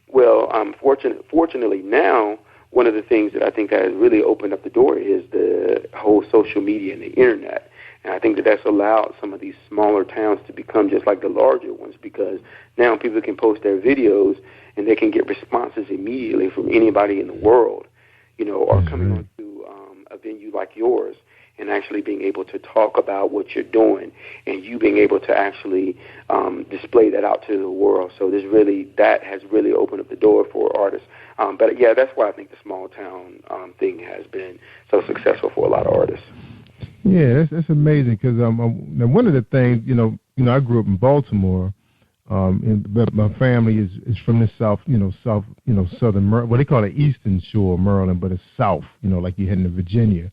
Well, fortunately now, one of the things that I think that has really opened up the door is the whole social media and the internet. And I think that that's allowed some of these smaller towns to become just like the larger ones, because now people can post their videos and they can get responses immediately from anybody in the world, you know, or coming on to a venue like yours and actually being able to talk about what you're doing and you being able to actually display that out to the world. So that has really opened up the door for artists. But yeah, that's why I think the small town thing has been so successful for a lot of artists. Yeah, that's amazing, because now one of the things, you know, I grew up in Baltimore, but my family is from the southern Maryland. Well, they call it Eastern Shore, Maryland, but it's south, you know, like you're heading to Virginia.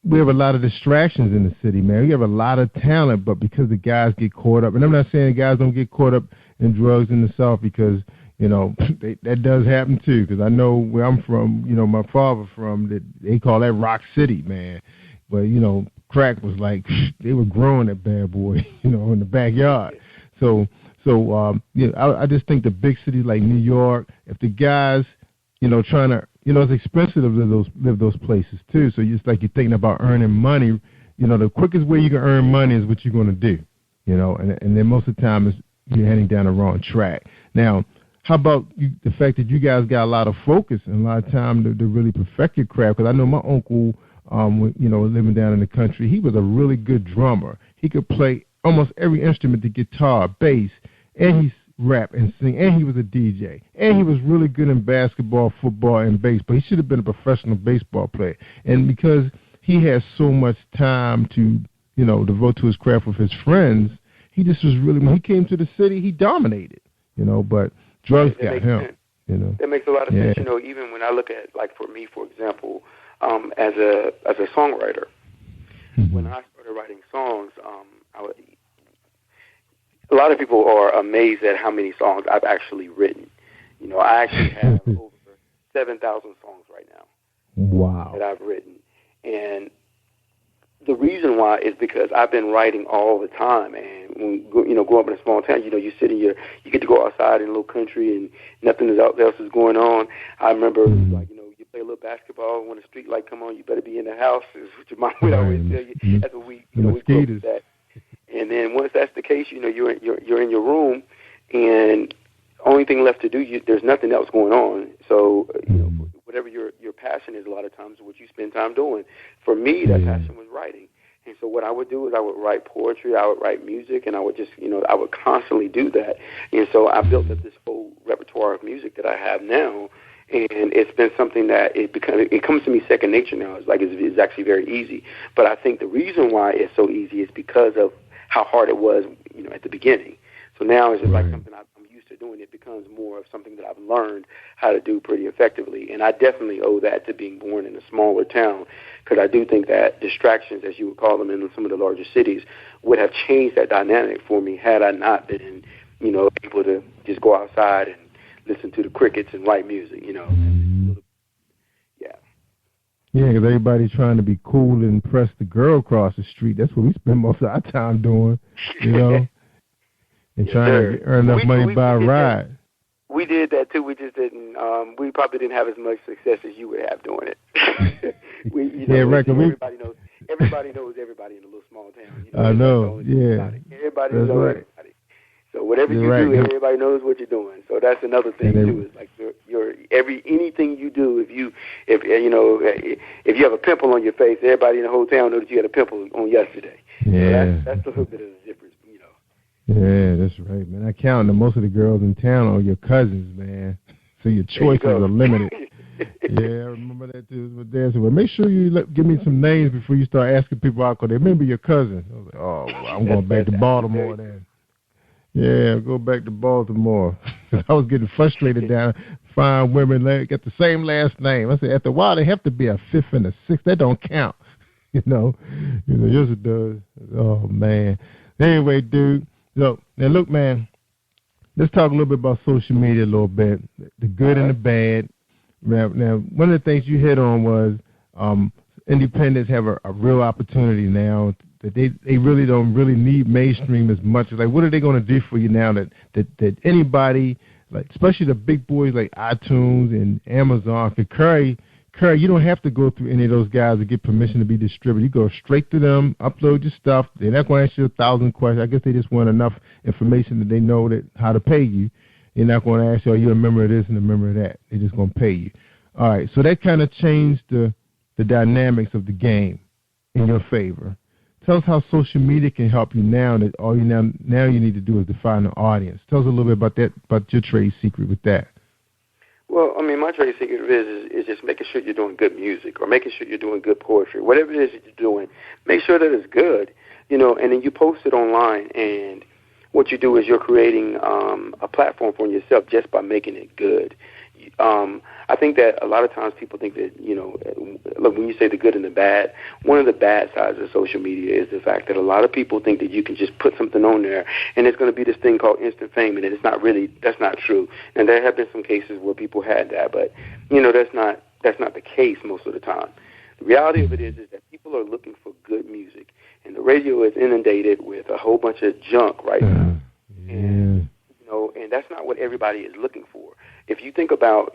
We have a lot of distractions in the city, man. We have a lot of talent, but because the guys get caught up, and I'm not saying the guys don't get caught up in drugs in the South, because, you know, that does happen too, because I know where I'm from, you know, my father from, they call that Rock City, man. But, you know, crack was like, they were growing that bad boy, you know, in the backyard. So you know, I just think the big cities like New York, if the guys, you know, trying to, you know, it's expensive to live those places too. So it's like you're thinking about earning money. You know, the quickest way you can earn money is what you're going to do. You know, and then most of the time you're heading down the wrong track. Now, how about the fact that you guys got a lot of focus and a lot of time to really perfect your craft? Because I know my uncle, you know, living down in the country, he was a really good drummer. He could play almost every instrument, the guitar, bass, and he rap and sing, and he was a DJ, and he was really good in basketball, football, and baseball. He should have been a professional baseball player. And because he had so much time to, you know, devote to his craft with his friends, he just was really, when he came to the city, he dominated, you know, but drugs got him, you know. That makes a lot of sense. You know, even when I look at, like, for me, for example, as a songwriter, when I started writing songs, a lot of people are amazed at how many songs I've actually written. You know, I actually have over 7,000 songs right now. Wow. That I've written. And the reason why is because I've been writing all the time. And when you know, growing up in a small town, you know, you sit in you get to go outside in a little country and nothing else is going on. I remember like, you know, play a little basketball. When the street light come on, you better be in the house. Is what your mom would always tell you. That's what we, we grew up with that. And then once that's the case, you're in your room, and only thing left to do, there's nothing else going on. So whatever your passion is, a lot of times what you spend time doing. For me, that passion was writing. And so what I would do is I would write poetry, I would write music, and I would just, I would constantly do that. And so I built up this whole repertoire of music that I have now, and it's been something that it comes to me second nature now. It's actually very easy. But I think the reason why it's so easy is because of how hard it was, at the beginning. So now it's just like something I'm used to doing. It becomes more of something that I've learned how to do pretty effectively. And I definitely owe that to being born in a smaller town, because I do think that distractions, as you would call them in some of the larger cities, would have changed that dynamic for me had I not been, able to just go outside and listen to the crickets and write music, Yeah, because everybody's trying to be cool and impress the girl across the street. That's what we spend most of our time doing, and trying to earn enough money to buy a ride. We did that too. We just didn't. We probably didn't have as much success as you would have doing it. Everybody knows. Everybody knows everybody in a little small town. I know. Yeah. Everybody knows everybody. So whatever you do, everybody knows what you're doing. So that's another thing too. Is like anything you do. If you have a pimple on your face, everybody in the whole town knows that you had a pimple on yesterday. Yeah. So that's a little bit of the difference. Yeah, that's right, man. I count that most of the girls in town are your cousins, man. So your choices are limited. Yeah, I remember that too. But Dad said, well, make sure you give me some names before you start asking people out, because they remember your cousin. I was like, oh, well, I'm going back to Baltimore then. Yeah, I'll go back to Baltimore. I was getting frustrated down. Fine women got the same last name. I said, after a while, they have to be a fifth and a sixth. That don't count. Yes, it does. Oh, man. Anyway, dude. So, now look, man, let's talk a little bit about social media a little bit, the good and the bad. Now, one of the things you hit on was independents have a real opportunity now that they really don't really need mainstream as much. Like, what are they going to do for you now that anybody, like especially the big boys like iTunes and Amazon, could carry, you don't have to go through any of those guys to get permission to be distributed. You go straight to them, upload your stuff. They're not going to ask you 1,000 questions. I guess they just want enough information that they know how to pay you. They're not going to ask you, are you a member of this and a member of that? They're just going to pay you. All right, so that kind of changed the dynamics of the game in your favor. Tell us how social media can help you now that all you now you need to do is define an audience. Tell us a little bit about that, about your trade secret with that. Well, I mean, my trade secret is just making sure you're doing good music or making sure you're doing good poetry. Whatever it is that you're doing, make sure that it's good, and then you post it online. And what you do is you're creating a platform for yourself just by making it good. I think that a lot of times people think that, look, when you say the good and the bad, one of the bad sides of social media is the fact that a lot of people think that you can just put something on there and it's going to be this thing called instant fame, and that's not true. And there have been some cases where people had that, but, that's not the case most of the time. The reality of it is that people are looking for good music, and the radio is inundated with a whole bunch of junk right now. And, and that's not what everybody is looking for. If you think about,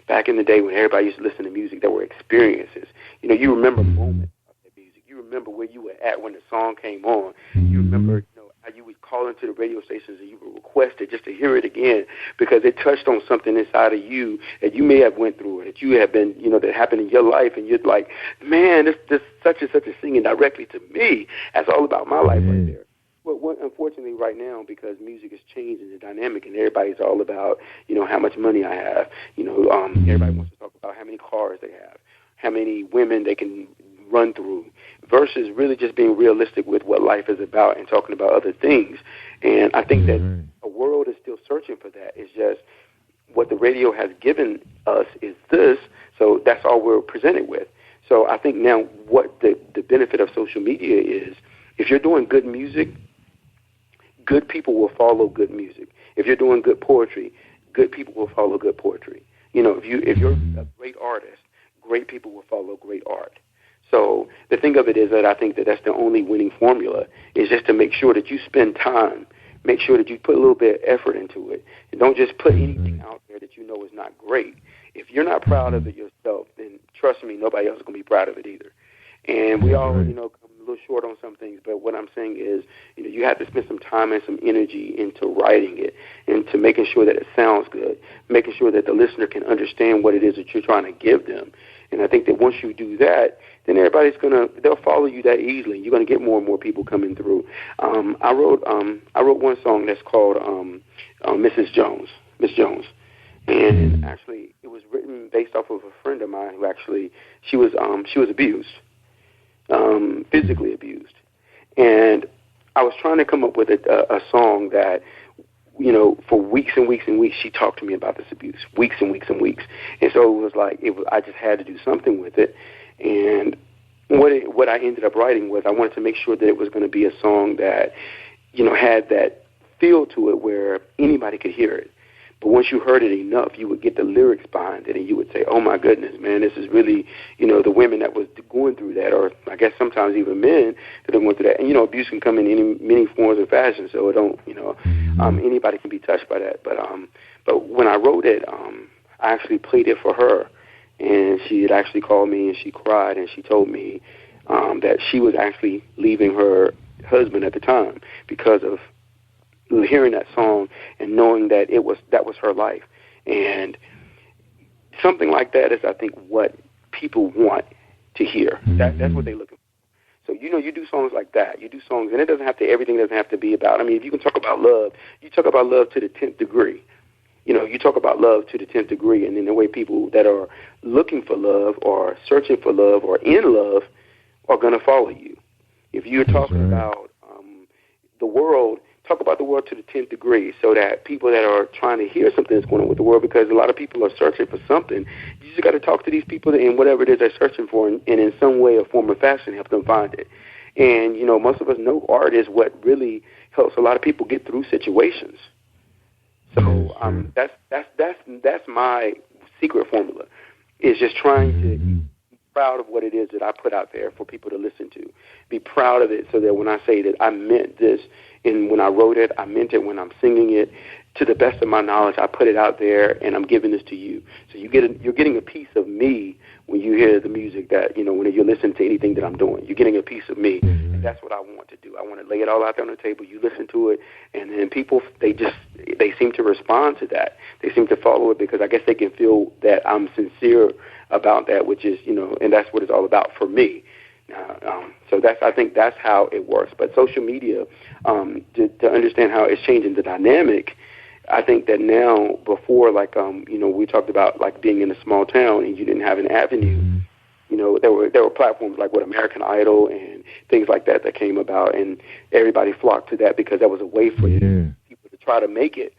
back in the day when everybody used to listen to music, there were experiences. You remember moments of that music. You remember where you were at when the song came on. You remember, how you would call into the radio stations and you would request it just to hear it again because it touched on something inside of you that you may have went through or that you have been, that happened in your life, and you're like, man, this such and such is singing directly to me. That's all about my life right there. But unfortunately, right now, because music is changing the dynamic, and everybody's all about, how much money I have. Everybody wants to talk about how many cars they have, how many women they can run through, versus really just being realistic with what life is about and talking about other things. And I think that the world is still searching for that. It's just what the radio has given us is this, so that's all we're presented with. So I think now what the benefit of social media is, if you're doing good music, good people will follow good music. If you're doing good poetry, good people will follow good poetry. If you're a great artist, great people will follow great art. So the thing of it is that I think that that's the only winning formula, is just to make sure that you spend time, make sure that you put a little bit of effort into it, and don't just put anything out there that you know is not great. if you're not proud of it yourself, then trust me, nobody else is going to be proud of it either. And we all, come a little short on some things, but what I'm saying is, you have to spend some time and some energy into writing it and to making sure that it sounds good, making sure that the listener can understand what it is that you're trying to give them. And I think that once you do that, then they'll follow you that easily. You're going to get more and more people coming through. I wrote one song that's called Mrs. Jones, Miss Jones. And actually, it was written based off of a friend of mine who actually, she was abused, physically abused. And I was trying to come up with a song that, for weeks and weeks and weeks, she talked to me about this abuse, weeks and weeks and weeks. And so it was like, I just had to do something with it. And what I ended up writing was I wanted to make sure that it was going to be a song that, had that feel to it where anybody could hear it. But once you heard it enough, you would get the lyrics behind it, and you would say, oh, my goodness, man, this is really, the women that was going through that, or I guess sometimes even men that are going through that. And, abuse can come in many forms and fashions, so it don't, anybody can be touched by that. But when I wrote it, I actually played it for her, and she had actually called me, and she cried, and she told me that she was actually leaving her husband at the time because of hearing that song and knowing that that was her life. And something like that is, I think, what people want to hear. That's what they're looking for. So, you do songs like that. You do songs, and everything doesn't have to be about, if you can talk about love, you talk about love to the 10th degree. You talk about love to the 10th degree, and then the way people that are looking for love or searching for love or in love are going to follow you. If you're talking about the world, talk about the world to the 10th degree, so that people that are trying to hear something that's going on with the world, because a lot of people are searching for something, you just got to talk to these people and whatever it is they're searching for, and in some way or form or fashion help them find it. And, most of us know art is what really helps a lot of people get through situations. So that's my secret formula, is just trying to be proud of what it is that I put out there for people to listen to. Be proud of it, so that when I say that I meant this, and when I wrote it, I meant it when I'm singing it. To the best of my knowledge, I put it out there, and I'm giving this to you. So you're getting a piece of me when you hear the music that, when you're listening to anything that I'm doing. You're getting a piece of me, and that's what I want to do. I want to lay it all out there on the table. You listen to it, and then people, they seem to respond to that. They seem to follow it because I guess they can feel that I'm sincere about that, which is, and that's what it's all about for me. So I think that's how it works. But social media, to understand how it's changing the dynamic, I think that now, before, we talked about like being in a small town and you didn't have an avenue. There were platforms like American Idol and things like that came about, and everybody flocked to that because that was a way for people to try to make it.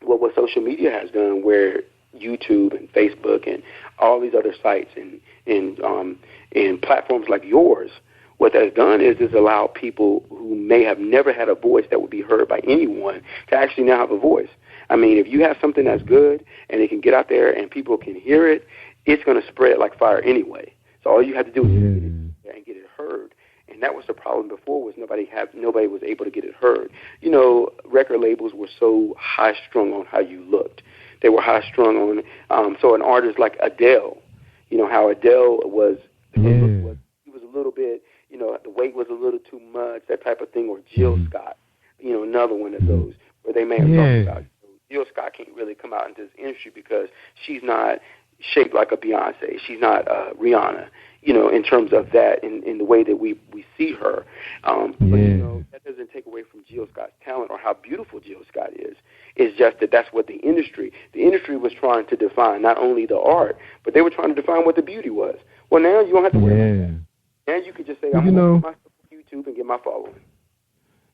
Well, what social media has done, where YouTube and Facebook and all these other sites and platforms like yours, what that's done is allow people who may have never had a voice that would be heard by anyone to actually now have a voice. If you have something that's good and it can get out there and people can hear it, it's going to spread like fire anyway. So all you have to do is get it there and get it heard. And that was the problem before, was nobody was able to get it heard. Record labels were so high-strung on how you looked. They were high-strung on, so an artist like Adele, how Adele was, he was a little bit, the weight was a little too much, that type of thing, or Jill Scott, another one of those, where they may have talked about, Jill Scott can't really come out into this industry because she's not shaped like a Beyonce. She's not Rihanna, in terms of that, in the way that we see her. But, that doesn't take away from Jill Scott's talent or how beautiful Jill Scott is. It's just that's what the industry was trying to define, not only the art, but they were trying to define what the beauty was. Well, now you don't have to worry about that. Now you can just say, I'm going to put myself on YouTube and get my following.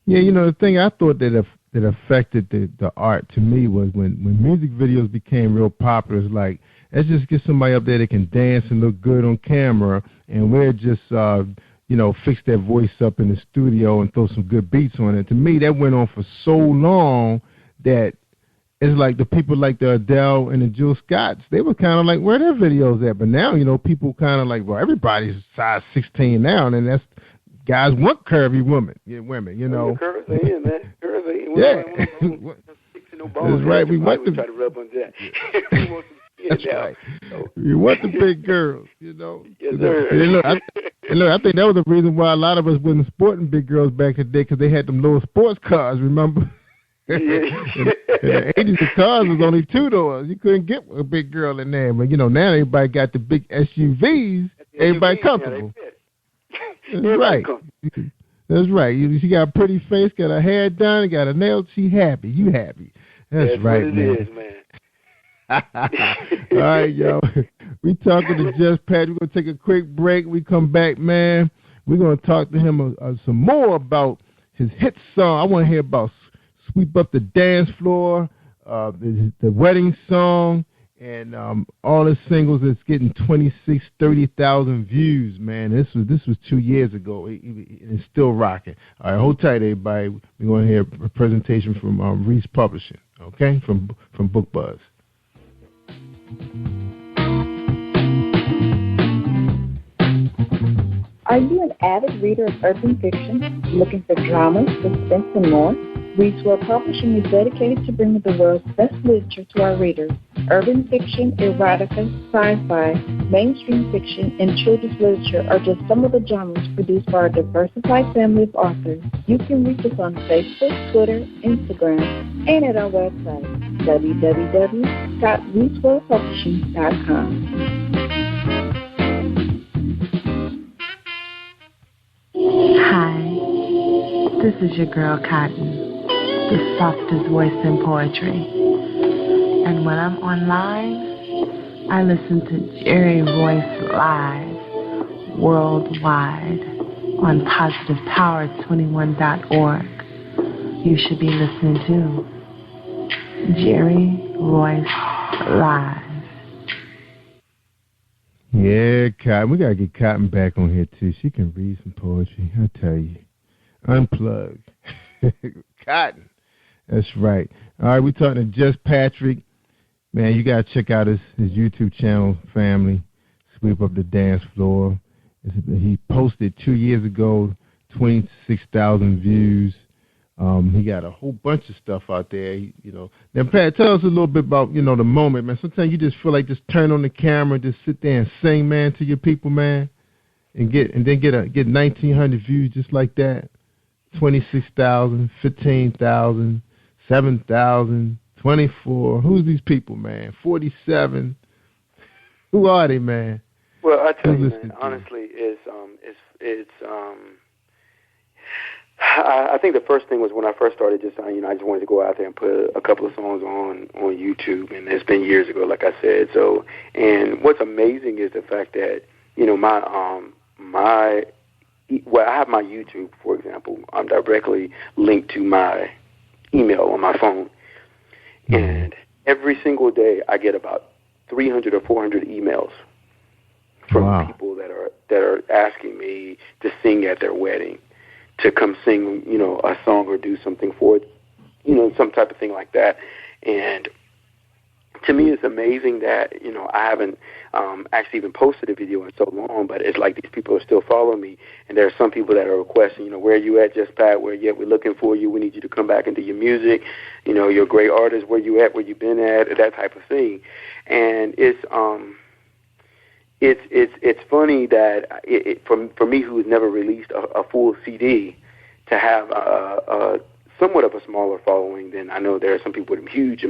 Yeah, the thing I thought that affected the art to me was when music videos became real popular. It's like, let's just get somebody up there that can dance and look good on camera, and we'll just, fix their voice up in the studio and throw some good beats on it. To me, that went on for so long that it's like the people like the Adele and the Jill Scotts, they were kind of like, where their videos at? But now, people kind of like, well, everybody's size 16 now, and that's, guys want curvy women. Curvy, man. Curvy. Yeah. That's right. We want to try to rub on that. We want some That's right. You want the big girls, you know. Yes, sir. And look, I think that was the reason why a lot of us wasn't sporting big girls back in the day, because they had them little sports cars, remember? In the 80s, the cars was only 2 doors. You couldn't get a big girl in there. But, you know, now everybody got the big SUVs. Everybody comfortable. That's right. That's right. She got a pretty face, got her hair done, got her nails. She happy. You happy. That's right, what man. it is, man. All right, yo. We talking to Just Pat. We're going to take a quick break. We come back, man. We're going to talk to him some more about his hit song. I want to hear about Sweep Up the Dance Floor, the wedding song, and all his singles that's getting 26, 30,000 views, man. This was 2 years ago. It's still rocking. All right, hold tight, everybody. We're going to hear a presentation from Reese Publishing, okay, from Book Buzz. Are you an avid reader of urban fiction, looking for drama, suspense, and more? Reese World Publishing is dedicated to bringing the world's best literature to our readers. Urban fiction, erotica, sci-fi, mainstream fiction, and children's literature are just some of the genres produced by our diversified family of authors. You can reach us on Facebook, Twitter, Instagram, and at our website, www.reeseworldpublishing.com. Hi, this is your girl Cotton, the softest voice in poetry. And when I'm online, I listen to Jerry Royce Live worldwide on positivepower21.org. You should be listening to Jerry Royce Live. Yeah, Cotton. We got to get Cotton back on here, too. She can read some poetry. I tell you. Unplug. Cotton. That's right. All right, we're talking to Just Patrick. Man, you got to check out his YouTube channel, family. Sweep Up the Dance Floor. He posted 2 years ago, 26,000 views. He got a whole bunch of stuff out there, you know. Now, Pat, tell us a little bit about, you know, the moment, man. Sometimes you just feel like just turn on the camera, just sit there and sing, man, to your people, man, and get 1,900 views just like that. 26,000, 15,000, 7,000, 24. Who's these people, man? 47. Who are they, man? Well, I tell you, man, honestly, I think the first thing was when I first started, I just wanted to go out there and put a couple of songs on YouTube, and it's been years ago, like I said. So, and what's amazing is the fact that, you know, I have my YouTube, for example. I'm directly linked to my email on my phone, and every single day I get about 300 or 400 emails from people that are asking me to sing at their wedding, to come sing, you know, a song or do something for it, you know, some type of thing like that. And to me, it's amazing that, you know, I haven't actually even posted a video in so long, but it's like these people are still following me. And there are some people that are requesting, you know, where are you at, Just Pat? Where you at? We're looking for you. We need you to come back and do your music. You know, you're a great artist. Where you at? Where you been at? That type of thing. And it's funny that for me, who's never released a full CD, to have somewhat of a smaller following than I know there are some people with huge,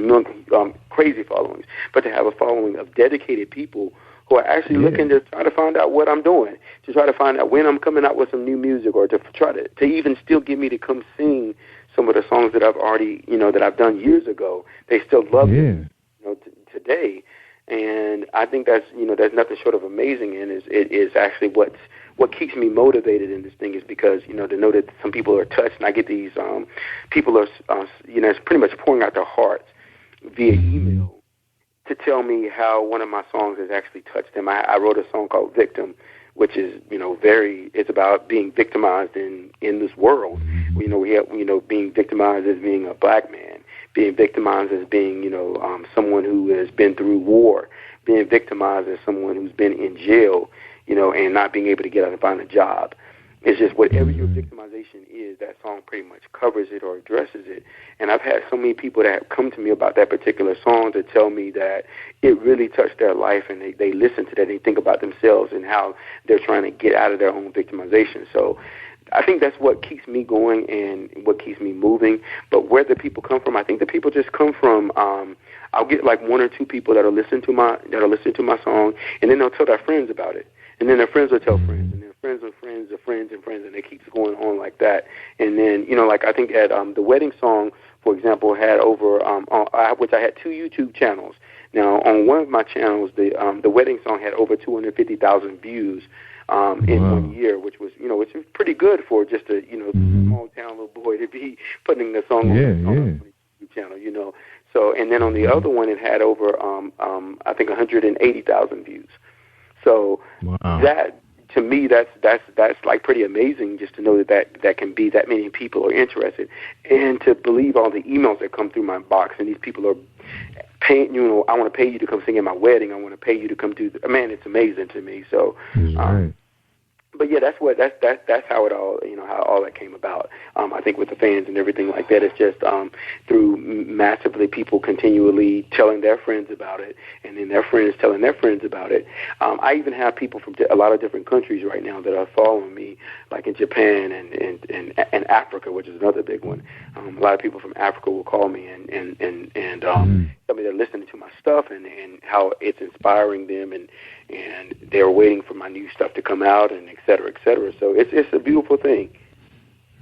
crazy followings, but to have a following of dedicated people who are actually looking to try to find out what I'm doing, to try to find out when I'm coming out with some new music, or to try to even still get me to come sing some of the songs that I've already, you know, that I've done years ago. They still love it, you know, today. And I think that's, you know, there's nothing short of amazing, and it is actually what keeps me motivated in this thing, is because, you know, to know that some people are touched, and I get these people are, you know, it's pretty much pouring out their hearts via email to tell me how one of my songs has actually touched them. I wrote a song called Victim, which is, you know, it's about being victimized in this world. You know, we have, you know, being victimized as being a black man, being victimized as being, you know, someone who has been through war, being victimized as someone who's been in jail, you know, and not being able to get out and find a job. It's just whatever your victimization is, that song pretty much covers it or addresses it. And I've had so many people that have come to me about that particular song to tell me that it really touched their life, and they listen to that and they think about themselves and how they're trying to get out of their own victimization. So I think that's what keeps me going and what keeps me moving. But where the people come from, I think the people just come from. I'll get like one or two people that'll listen to my song, and then they'll tell their friends about it, and then their friends will tell friends, and then friends of friends of friends and friends, and it keeps going on like that. And then like I think at the wedding song, for example, had over which I had 2 YouTube channels. Now on one of my channels, the wedding song had over 250,000 views. In 1 year, which was pretty good for just a small town little boy to be putting the song on a YouTube channel, So, and then on the other one, it had over I think 180,000 views. So that, to me, that's like pretty amazing, just to know that can be that many people are interested, and to believe all the emails that come through my box, and these people are paying. I want to pay you to come sing at my wedding. I want to pay you to come do. Man, it's amazing to me. So. But yeah, that's how it all how all that came about. I think with the fans and everything like that, it's just through massively people continually telling their friends about it, and then their friends telling their friends about it. I even have people from a lot of different countries right now that are following me, like in Japan and Africa, which is another big one. A lot of people from Africa will call me and tell me they're listening to my stuff and how it's inspiring them, and they're waiting for my new stuff to come out, and et cetera, et cetera. So it's a beautiful thing.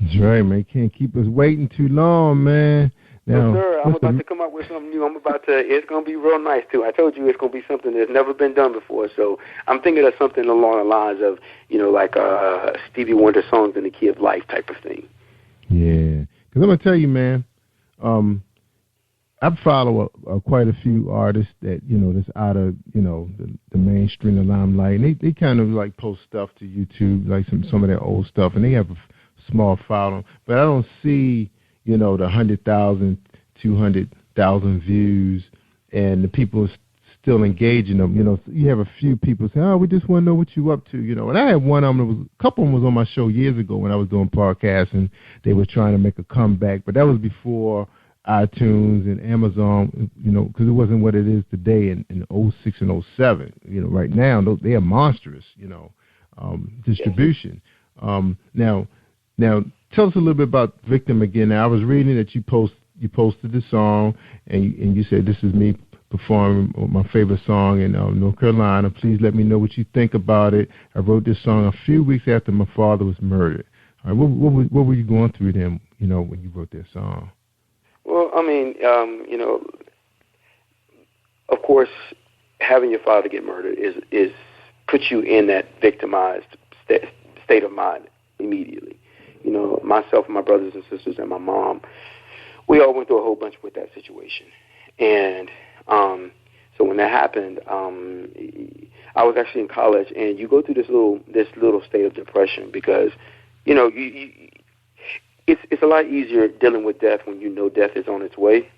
That's right, man. Can't keep us waiting too long, man. Now, no, sir. I'm about to come up with something new. It's going to be real nice, too. I told you it's going to be something that's never been done before. So I'm thinking of something along the lines of, like Stevie Wonder songs in the key of life type of thing. Yeah. Because I'm going to tell you, man, I follow quite a few artists that, that's out of, the mainstream, the limelight. And they kind of like post stuff to YouTube, like some of their old stuff, and they have a small following. But I don't see, the 100,000, 200,000 views, and the people are still engaging them. You have a few people say, "Oh, we just want to know what you up to," And I had one of them. A couple of them was on my show years ago when I was doing podcasts, and they were trying to make a comeback. But that was before iTunes and Amazon, because it wasn't what it is today in 06 and 07. Right now they are monstrous, distribution. Now, tell us a little bit about Victim again. Now, I was reading that you posted the song, and you said, "This is me performing my favorite song in North Carolina. Please let me know what you think about it. I wrote this song a few weeks after my father was murdered." All right, what were you going through then, when you wrote that song? Well, I mean, of course, having your father get murdered is puts you in that victimized state of mind immediately. Myself and my brothers and sisters and my mom, we all went through a whole bunch with that situation. And so when that happened, I was actually in college, and you go through this little state of depression because, it's a lot easier dealing with death when death is on its way.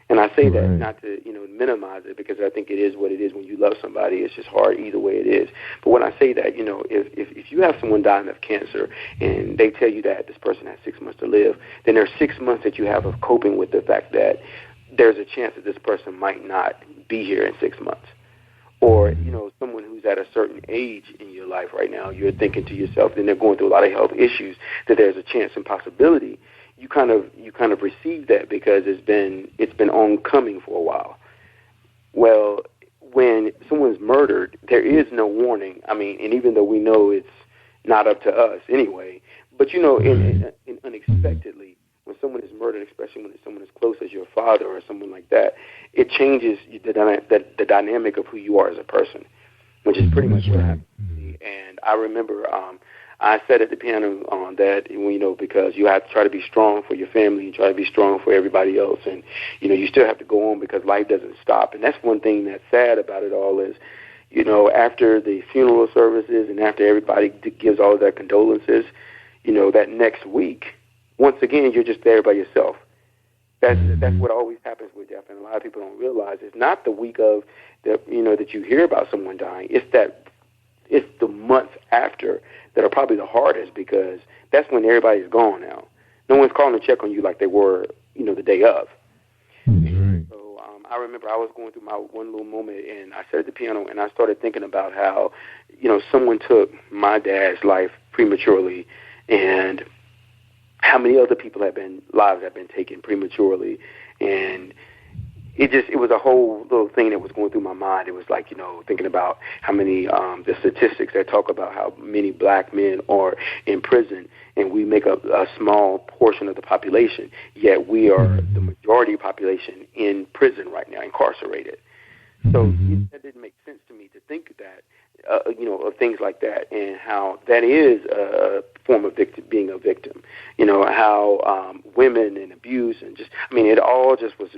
And I say that not to, minimize it, because I think it is what it is. When you love somebody, it's just hard either way it is. But when I say that, if you have someone dying of cancer and they tell you that this person has 6 months to live, then there's 6 months that you have of coping with the fact that there's a chance that this person might not be here in 6 months. Or, someone who's at a certain age in your life right now, you're thinking to yourself, and they're going through a lot of health issues, that there's a chance and possibility. You kind of receive that because it's been oncoming for a while. Well, when someone's murdered, there is no warning. I mean, and even though we know it's not up to us anyway, but in unexpectedly, when someone is murdered, especially when it's someone as close as your father or someone like that, it changes the dynamic of who you are as a person, which is pretty much what happened to me. And I remember I said at the piano that, because you have to try to be strong for your family, you try to be strong for everybody else, and, you still have to go on because life doesn't stop. And that's one thing that's sad about it all is, after the funeral services and after everybody gives all of their condolences, that next week, once again, you're just there by yourself. That's what always happens with death, and a lot of people don't realize it's not the week of that you hear about someone dying. It's the months after that are probably the hardest, because that's when everybody's gone now. No one's calling to check on you like they were, the day of. Right. So I remember I was going through my one little moment, and I sat at the piano, and I started thinking about how, someone took my dad's life prematurely, and how many other people lives have been taken prematurely, and it was a whole little thing that was going through my mind. It was like, thinking about how many, the statistics that talk about how many black men are in prison, and we make up a small portion of the population, yet we are the majority population in prison right now, incarcerated. So that didn't make sense to me to think that, of things like that, and how that is a form of being a victim. How women and abuse and it all just was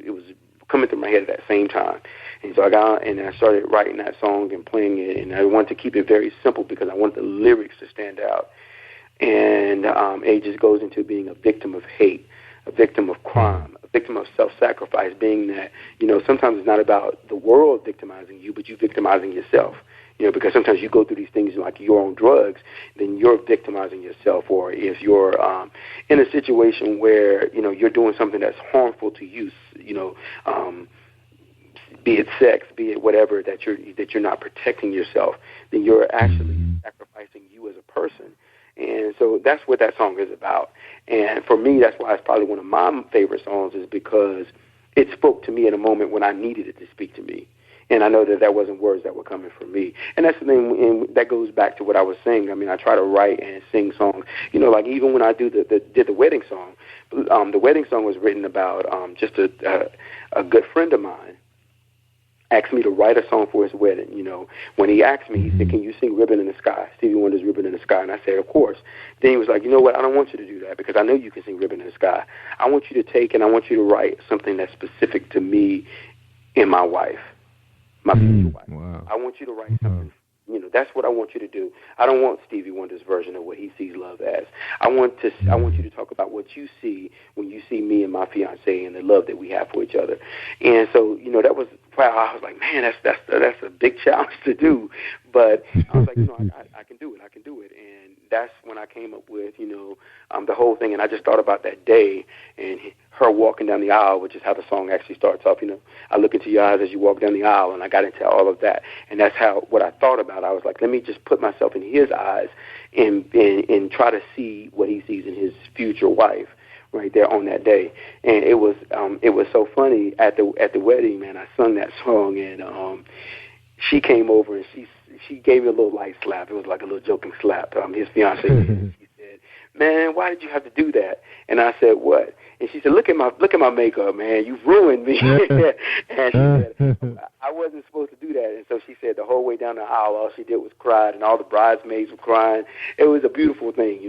coming through my head at that same time. And so I got and I started writing that song and playing it, and I wanted to keep it very simple because I wanted the lyrics to stand out. And it just goes into being a victim of hate, a victim of crime, a victim of self-sacrifice, being that, sometimes it's not about the world victimizing you, but you victimizing yourself. Because sometimes you go through these things like you're on drugs, then you're victimizing yourself. Or if you're in a situation where, you're doing something that's harmful to you, be it sex, be it whatever, that you're not protecting yourself, then you're actually sacrificing you as a person. And so that's what that song is about. And for me, that's why it's probably one of my favorite songs, is because it spoke to me in a moment when I needed it to speak to me. And I know that wasn't words that were coming from me. And that's the thing, and that goes back to what I was saying. I try to write and sing songs. Like even when I did the wedding song, the wedding song was written about just a good friend of mine asked me to write a song for his wedding. When he asked me, he said, "Can you sing Ribbon in the Sky, Stevie Wonder's Ribbon in the Sky?" And I said, "Of course." Then he was like, "You know what? I don't want you to do that, because I know you can sing Ribbon in the Sky. I want you to take and I want you to write something that's specific to me and my wife. My future wife. Wow. I want you to write something. That's what I want you to do. I don't want Stevie Wonder's version of what he sees love as. I want you to talk about what you see when you see me and my fiance and the love that we have for each other." And so, that was, I was like, man, that's a big challenge to do. But I was like, I can do it. I can do it. And that's when I came up with, the whole thing. And I just thought about that day and her walking down the aisle, which is how the song actually starts off. I look into your eyes as you walk down the aisle, and I got into all of that. And that's what I thought about. I was like, let me just put myself in his eyes and try to see what he sees in his future wife right there on that day. And it was so funny at the wedding, man. I sung that song, and she came over and she gave me a little light slap. It was like a little joking slap. His fiance did. She said, "Man, why did you have to do that?" And I said, "What?" And she said, "Look at my makeup, man. You've ruined me." And she said, "I wasn't supposed to do that." And so she said the whole way down the aisle, all she did was cry, and all the bridesmaids were crying. It was a beautiful thing,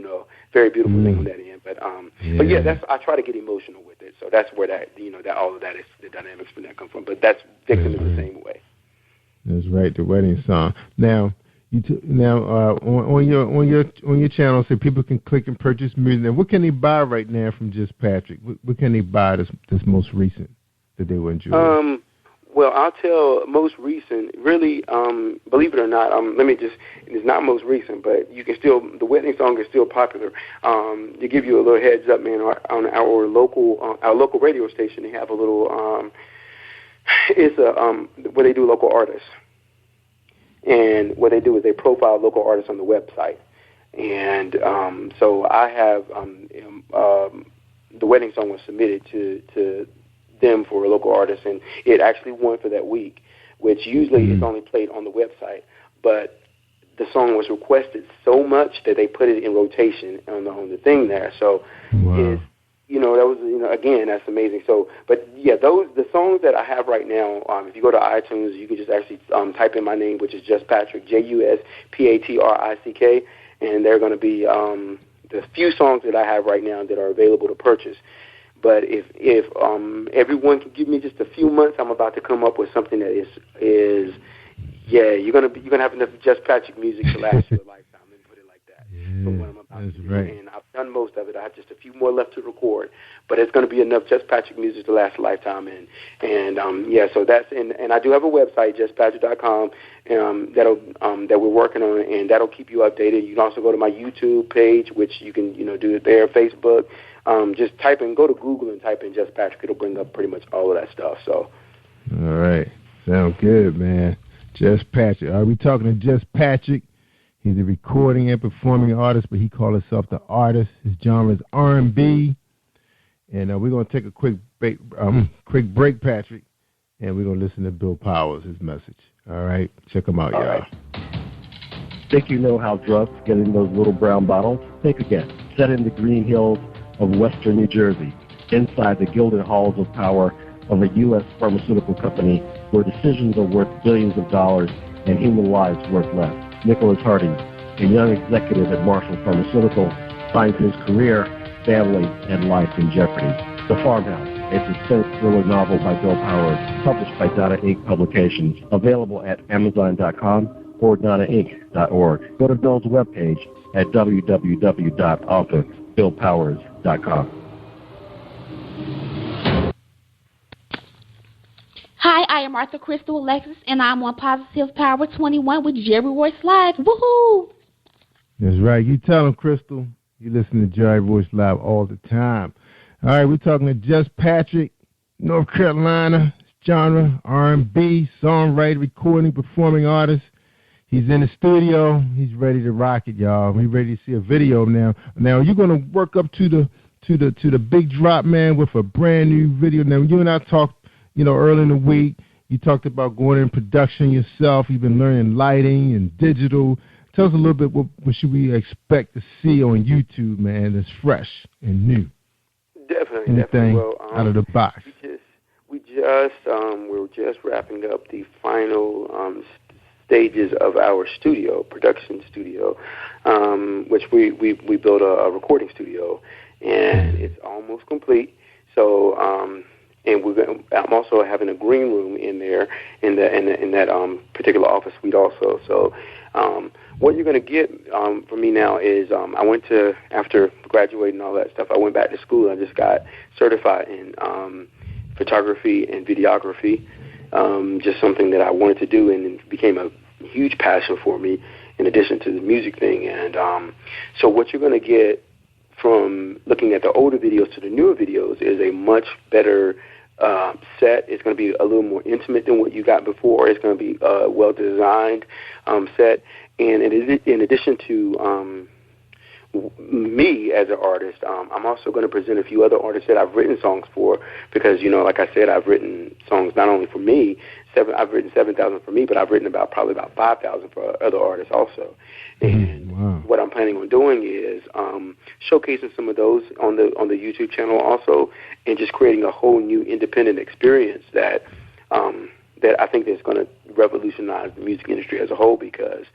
very beautiful thing on that end. But I try to get emotional with it. So that's where that all of that is, the dynamics from that come from. But that's Victim in the same way. That's right, the wedding song. Now, on your channel, so people can click and purchase music. Now, what can they buy right now from Just Patrick? What can they buy this most recent that they will enjoy? Well, I'll tell most recent. Really, believe it or not, it's not most recent, but you can still, the wedding song is still popular. To give you a little heads up, man, on our local radio station, they have a little. It's where they do local artists. And what they do is they profile local artists on the website. And so I have the wedding song was submitted to them for a local artist, and it actually won for that week, which usually is only played on the website. But the song was requested so much that they put it in rotation on the thing there. So it's, that was, again, that's amazing. So, but yeah, the songs that I have right now, if you go to iTunes, you can just actually type in my name, which is Just Patrick, JUSPATRICK, and they're going to be the few songs that I have right now that are available to purchase. But if everyone can give me just a few months, I'm about to come up with something that is you're gonna have enough Just Patrick music to last you a lifetime. Let me put it like that. from what I'm about to do. Right. And I've done most of it. I have just a few more left to record, but it's going to be enough Just Patrick music to last a lifetime. So that's and I do have a website, justpatrick.com, that we're working on, and that'll keep you updated. You can also go to my YouTube page, which you can do it there, Facebook. Just go to Google and type in Just Patrick. It'll bring up pretty much all of that stuff. So. All right. Sound good, man. Just Patrick. Are we talking to Just Patrick? He's a recording and performing artist, but he calls himself the artist. His genre is R&B. And we're going to take a quick break, Patrick, and we're going to listen to Bill Powers, his message. All right? Check him out, y'all. Right. Think you know how drugs get in those little brown bottles? Think again. Set in the green hills of western New Jersey, inside the gilded halls of power of a U.S. pharmaceutical company where decisions are worth billions of dollars and human lives worth less. Nicholas Harding, a young executive at Marshall Pharmaceutical, finds his career, family, and life in jeopardy. The Farmhouse, a suspense thriller novel by Bill Powers, published by Donna Inc. Publications, available at Amazon.com or DonnaInc.org. Go to Bill's webpage at www.author.BillPowers.com. Hi, I am Arthur Crystal Alexis, and I'm on Positive Power 21 with Jerry Royce Live. Woohoo! That's right. You tell him, Crystal. You listen to Jerry Royce Live all the time. All right, we're talking to Just Patrick, North Carolina, genre, R&B, songwriter, recording, performing artist. He's in the studio. He's ready to rock it, y'all. We're ready to see a video now. Now, you're going to work up to the big drop, man, with a brand new video. Now, you and I talked, early in the week. You talked about going in production yourself. You've been learning lighting and digital. Tell us a little bit what should we expect to see on YouTube, man, that's fresh and new. Definitely. Anything Well, out of the box. We're just wrapping up the final stages of our production studio, which we built a recording studio, and it's almost complete. So, and I'm also having a green room in there in that particular office suite also. So, what you're going to get from me now is after graduating and all that stuff, I went back to school. I just got certified in photography and videography, just something that I wanted to do, and it became a huge passion for me in addition to the music thing. And so what you're going to get from looking at the older videos to the newer videos is a much better set. It's going to be a little more intimate than what you got before. It's going to be a well-designed set. And in addition to me as an artist, I'm also going to present a few other artists that I've written songs for because, like I said, I've written songs not only for me. I've written 7,000 for me, but I've written probably about 5,000 for other artists also. And what I'm planning on doing is showcasing some of those on the YouTube channel also, and just creating a whole new independent experience that I think is going to revolutionize the music industry as a whole, because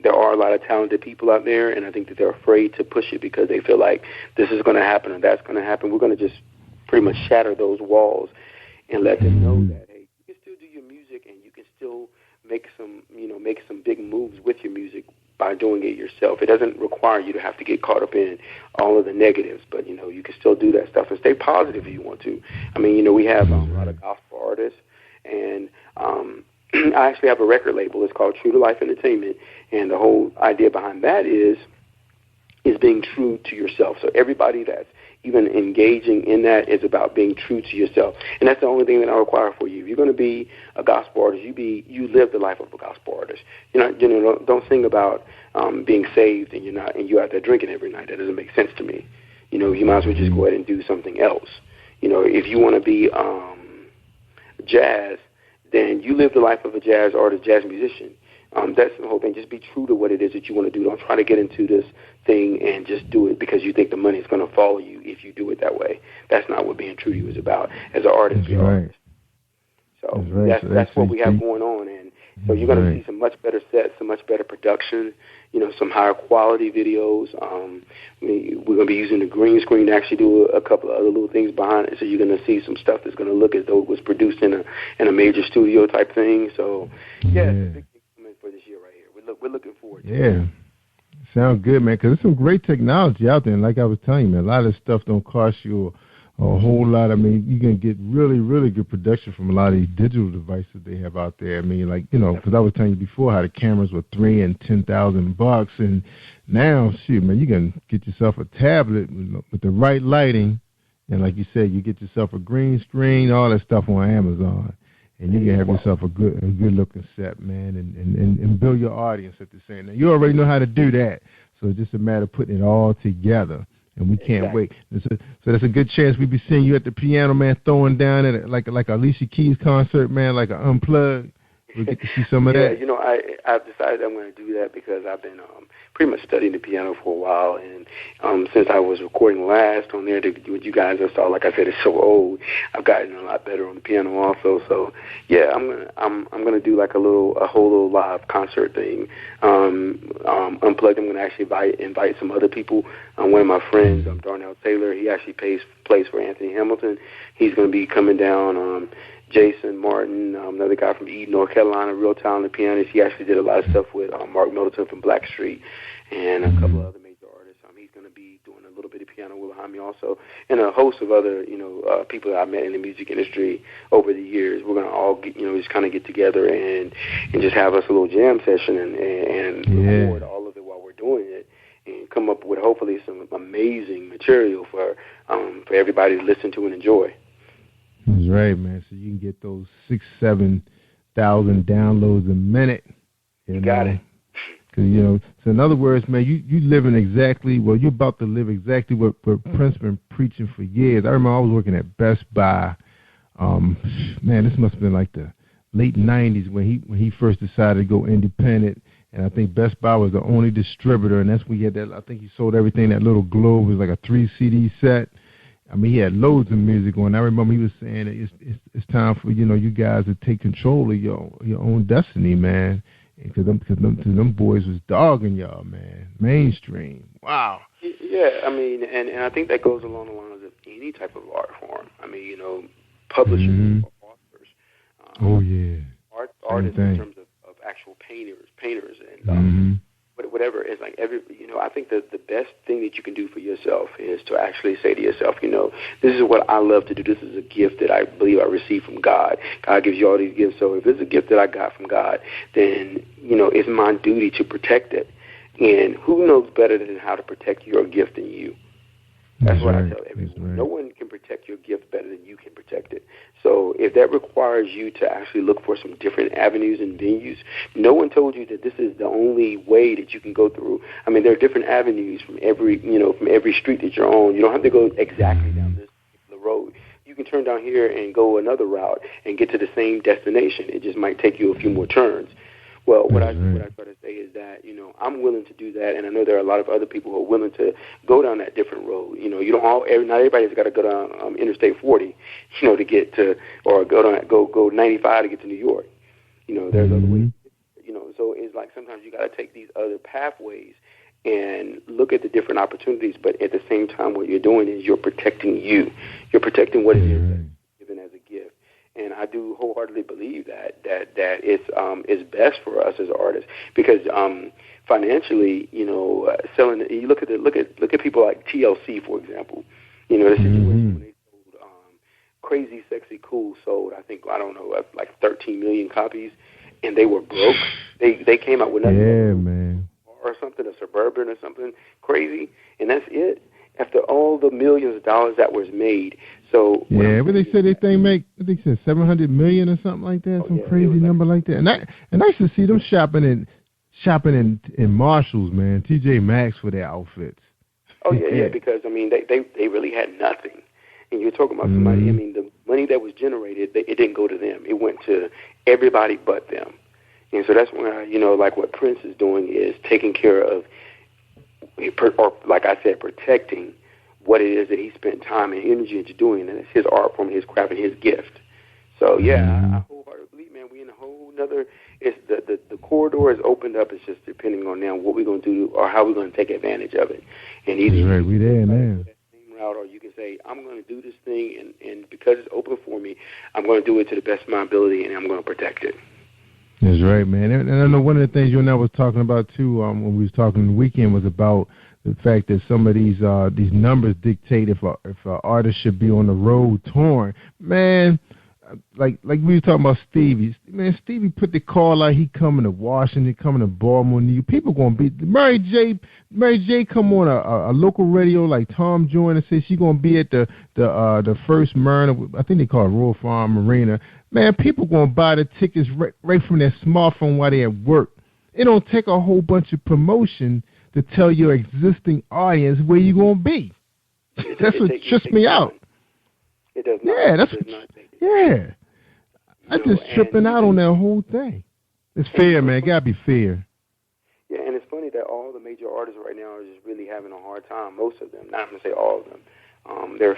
there are a lot of talented people out there, and I think that they're afraid to push it because they feel like this is going to happen and that's going to happen. We're going to just pretty much shatter those walls and let them know that, hey, you can still do your music and you can still make some big moves with your music by doing it yourself. It doesn't require you to have to get caught up in all of the negatives, but, you can still do that stuff and stay positive if you want to. I mean, we have a lot of gospel artists, and I actually have a record label. It's called True to Life Entertainment, and the whole idea behind that is being true to yourself. So everybody that's even engaging in that is about being true to yourself, and that's the only thing that I require for you. If you're going to be a gospel artist, you live the life of a gospel artist. Don't sing about being saved and you're out there drinking every night. That doesn't make sense to me. You might as well just go ahead and do something else. If you want to be jazz, then you live the life of a jazz artist, jazz musician. That's the whole thing. Just be true to what it is that you want to do. Don't try to get into this thing and just do it because you think the money is going to follow you if you do it that way. That's not what being true to you is about. As an artist, be artist. So that's what we have going on, and so you're going to see some much better sets, some much better production, some higher quality videos. We're going to be using the green screen to actually do a couple of other little things behind it, so you're going to see some stuff that's going to look as though it was produced in a major studio type thing. So, it's a big thing for this year right here. We're looking forward to it. Yeah. Sound good, man, because there's some great technology out there. And like I was telling you, man, a lot of this stuff don't cost you a whole lot. I mean, you can get really, really good production from a lot of these digital devices they have out there. I mean, like, you know, because I was telling you before how the cameras were $3,000 and $10,000, and now, shoot, man, you can get yourself a tablet with the right lighting, and like you said, you get yourself a green screen, all that stuff on Amazon, and you can have yourself a good looking set, man, and build your audience at the same time. You already know how to do that, so it's just a matter of putting it all together. And we can't wait. So that's a good chance we be seeing you at the piano, man, throwing down at like Alicia Keys concert, man, like an unplugged. We get to see some of that. Yeah, you know, I've decided I'm going to do that because I've been pretty much studying the piano for a while, and since I was recording last on there with you guys, I saw, like I said, it's so old. I've gotten a lot better on the piano also. So yeah, I'm gonna do like a whole little live concert thing, unplugged. I'm going to actually invite some other people. One of my friends, Darnell Taylor, he actually plays for Anthony Hamilton. He's going to be coming down. Jason Martin, another guy from Eden, North Carolina, real talented pianist. He actually did a lot of stuff with Mark Middleton from Blackstreet and a couple of other major artists. He's going to be doing a little bit of piano behind me also, and a host of other, people that I met in the music industry over the years. We're going to all just kind of get together and just have us a little jam session and record all of it while we're doing it, and come up with hopefully some amazing material for everybody to listen to and enjoy. That's right, man. So you can get those 6,000-7,000 downloads a minute. You got it. Because, so in other words, man, you living exactly, well, you're about to live exactly what Prince been preaching for years. I remember I was working at Best Buy. Man, this must have been like the late 90s when he first decided to go independent. And I think Best Buy was the only distributor, and that's when he had that, I think he sold everything, that little globe. It was like a 3-CD set. I mean, he had loads of music on. I remember he was saying that it's time for, you guys to take control of your own destiny, man. Because them boys was dogging y'all, man. Mainstream. Wow. Yeah, I mean, and I think that goes along the lines of any type of art form. I mean, publishers or authors. Artists in terms of actual painters and whatever. It's like I think that the best thing that you can do for yourself is to actually say to yourself, this is what I love to do. This is a gift that I believe I received from God. God gives you all these gifts. So if it's a gift that I got from God, then, it's my duty to protect it. And who knows better than how to protect your gift than you? That's what I tell everyone. No one can protect your gift better than you can protect it. So if that requires you to actually look for some different avenues and venues, no one told you that this is the only way that you can go through. I mean, there are different avenues from every street that you're on. You don't have to go exactly down this particular road. You can turn down here and go another route and get to the same destination. It just might take you a few more turns. Well, what I try to say is that, I'm willing to do that, and I know there are a lot of other people who are willing to go down that different road. Not everybody's got to go down Interstate 40, to get to, or go 95 to get to New York. There's other ways. So it's like sometimes you got to take these other pathways and look at the different opportunities, but at the same time, what you're doing is you're protecting you. You're protecting what it is that's given as a gift. And I do wholeheartedly believe that it's best for us as artists because financially, selling. You look at people like TLC, for example. The situation when they sold Crazy Sexy Cool sold, I don't know, like 13 million copies, and they were broke. They came out with nothing. Yeah, man. Or something, a Suburban or something crazy, and that's it. After all the millions of dollars that was made. So but they said they said 700 million or something like that, crazy number like that. And I used to see them shopping in Marshalls, man, TJ Maxx for their outfits. Oh yeah, because I mean they really had nothing. And you're talking about somebody. I mean, the money that was generated, it didn't go to them. It went to everybody but them. And so that's when like what Prince is doing is taking care of, or like I said, protecting what it is that he spent time and energy into doing, and it's his art form, his craft, and his gift. So I wholeheartedly believe, man, we in a whole nother. It's the corridor is opened up. It's just depending on now what we're going to do or how we're going to take advantage of it. And either we there now. Route, or you can say, I'm going to do this thing, and because it's open for me, I'm going to do it to the best of my ability, and I'm going to protect it. That's right, man. And I know one of the things you and I was talking about too, when we was talking the weekend, was about the fact that some of these numbers dictate if an artist should be on the road touring. Man, like we were talking about Stevie. Man, Stevie put the call out. He coming to Washington, coming to Baltimore, New York. People gonna be Mary J. Come on a local radio like Tom Joyner and says she gonna be at the first Mariner. I think they call it Royal Farm Arena. Man, people gonna buy the tickets right from their smartphone while they at work. It don't take a whole bunch of promotion to tell your existing audience where you gonna be. That's what trips me out. It does not. Yeah, that's what. Yeah, I'm just tripping out on that whole thing. It's fair, man. It gotta be fair. Yeah, and it's funny that all the major artists right now are just really having a hard time. Most of them, not going to say all of them. There,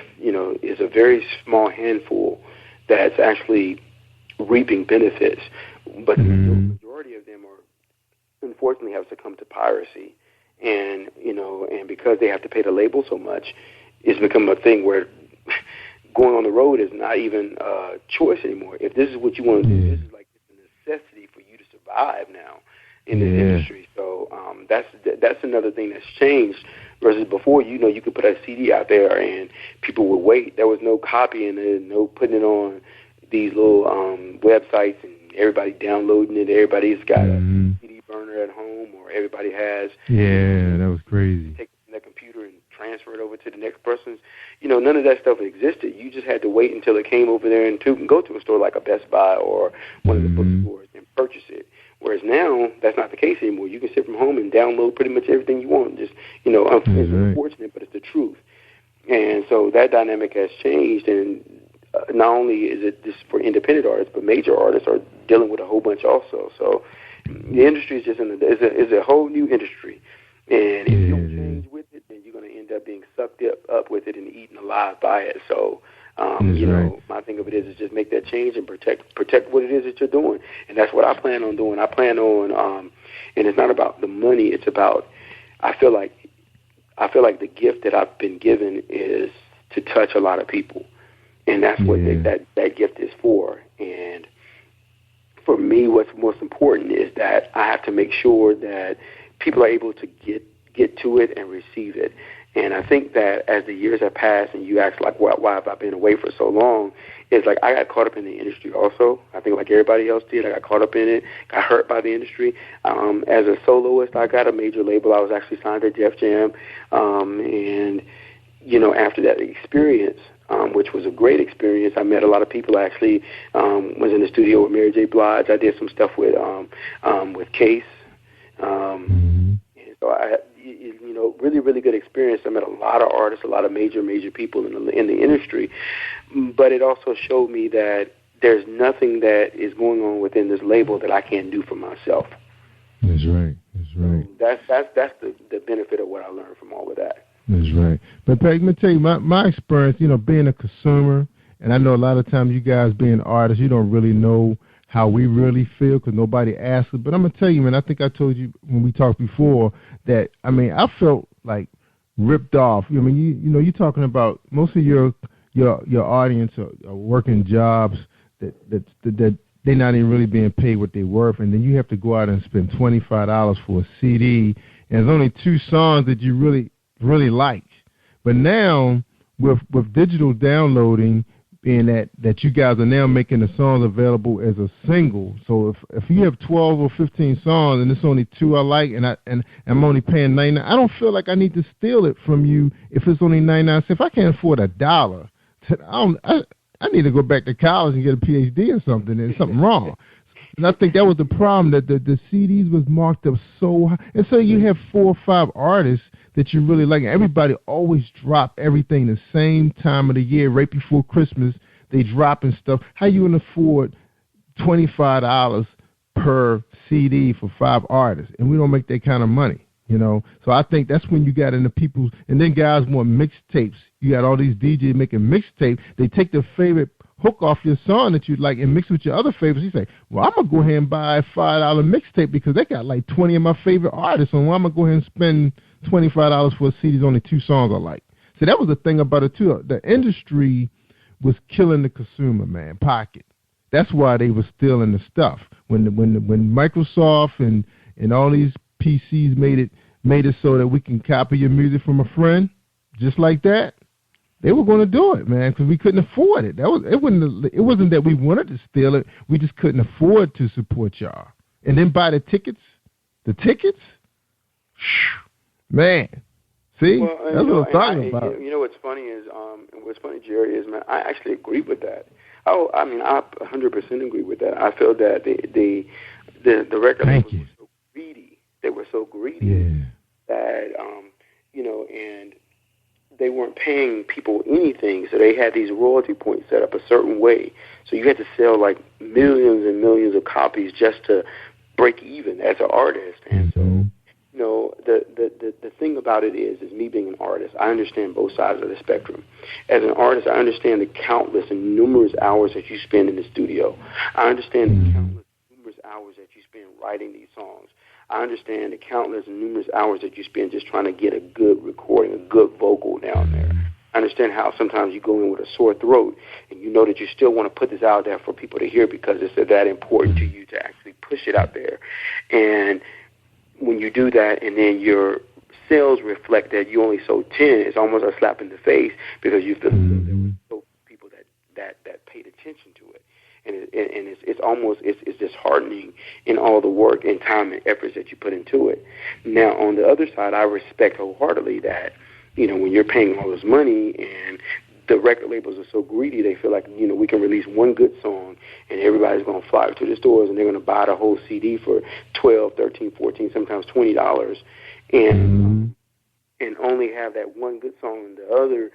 is a very small handful that's actually reaping benefits, but the majority of them are, unfortunately, have succumbed to piracy, and because they have to pay the label so much, it's become a thing where going on the road is not even a choice anymore. If this is what you want to do, this is like a necessity for you to survive now in this industry. So that's another thing that's changed versus before. You could put a CD out there and people would wait. There was no copying it, no putting it on these little websites and everybody downloading it. Everybody's got a CD burner at home, or everybody has. Yeah, that was crazy. Take the computer and transfer it over to the next person's. None of that stuff existed. You just had to wait until it came over there and go to a store like a Best Buy or one of the bookstores and purchase it. Whereas now, that's not the case anymore. You can sit from home and download pretty much everything you want. Just, it's unfortunate, but it's the truth. And so that dynamic has changed, and not only is it just for independent artists, but major artists are dealing with a whole bunch also. So the industry is just is a whole new industry. And if you don't change with it, then you're going to end up being sucked up with it and eaten alive by it. So, my thing of it is just make that change and protect what it is that you're doing. And that's what I plan on doing. I plan on, and it's not about the money. It's about, I feel like the gift that I've been given is to touch a lot of people. And that's what that gift is for. And for me, what's most important is that I have to make sure that people are able to get to it and receive it. And I think that as the years have passed, and you ask, like, why have I been away for so long, it's like I got caught up in the industry also. I think like everybody else did, I got caught up in it, got hurt by the industry. As a soloist, I got a major label. I was actually signed to Def Jam. And, after that experience, which was a great experience, I met a lot of people. I actually was in the studio with Mary J. Blige. I did some stuff with Case. And so I had, really, really good experience. I met a lot of artists, a lot of major people in the industry. But it also showed me that there's nothing that is going on within this label that I can't do for myself. That's right. That's the benefit of what I learned from all of that. That's right. But Peg, let me tell you, my experience, being a consumer, and I know a lot of times you guys being artists, you don't really know how we really feel because nobody asks us. But I'm going to tell you, man, I think I told you when we talked before that, I felt like ripped off. You're talking about most of your audience are working jobs that they're not even really being paid what they're worth, and then you have to go out and spend $25 for a CD, and there's only 2 songs that you really like. But now with digital downloading, being that you guys are now making the songs available as a single. So if you have 12 or 15 songs and it's only 2 I like, and I'm only paying 99, I don't feel like I need to steal it from you if it's only 99 cents. If I can't afford $1, I need to go back to college and get a PhD or something. There's something wrong. And I think that was the problem, that the CDs was marked up so high. And so you have 4 or 5 artists that you really like. Everybody always drop everything the same time of the year, right before Christmas. They dropping stuff. How you can afford $25 per CD for 5 artists? And we don't make that kind of money, So I think that's when you got into people, and then guys want mixtapes. You got all these DJs making mixtapes. They take their favorite hook off your song that you like and mix with your other favorites. You say, well, I'm going to go ahead and buy a $5 mixtape because they got like 20 of my favorite artists, and I'm going to go ahead and spend $25 for a CD. There's only 2 songs I like. So that was the thing about it, too. The industry was killing the consumer, man, pocket. That's why they were stealing the stuff. When Microsoft and all these PCs made it so that we can copy your music from a friend, just like that, they were going to do it, man, because we couldn't afford it. It wasn't that we wanted to steal it. We just couldn't afford to support y'all. And then buy the tickets. Man. See? Well, that's what I'm talking about. You know what's funny is, Jerry, is, man, I actually agree with that. I 100% agree with that. I feel that the record labels were so greedy. They were so greedy that, and they weren't paying people anything, so they had these royalty points set up a certain way. So you had to sell like millions and millions of copies just to break even as an artist. And so, the thing about it is me being an artist, I understand both sides of the spectrum. As an artist, I understand the countless and numerous hours that you spend in the studio. I understand the countless and numerous hours that you spend writing these songs. I understand the countless and numerous hours that you spend just trying to get a good recording, a good vocal down there. I understand how sometimes you go in with a sore throat and you know that you still want to put this out there for people to hear because it's that important to you to actually push it out there. And when you do that and then your sales reflect that you only sold 10, it's almost a slap in the face because you feel there were so people that paid attention to it. And it's almost disheartening in all the work and time and efforts that you put into it. Now, on the other side, I respect wholeheartedly that, when you're paying all this money and the record labels are so greedy, they feel like, we can release one good song and everybody's going to flock to the stores and they're going to buy the whole CD for $12, $13, $14, sometimes $20 and only have that one good song and the other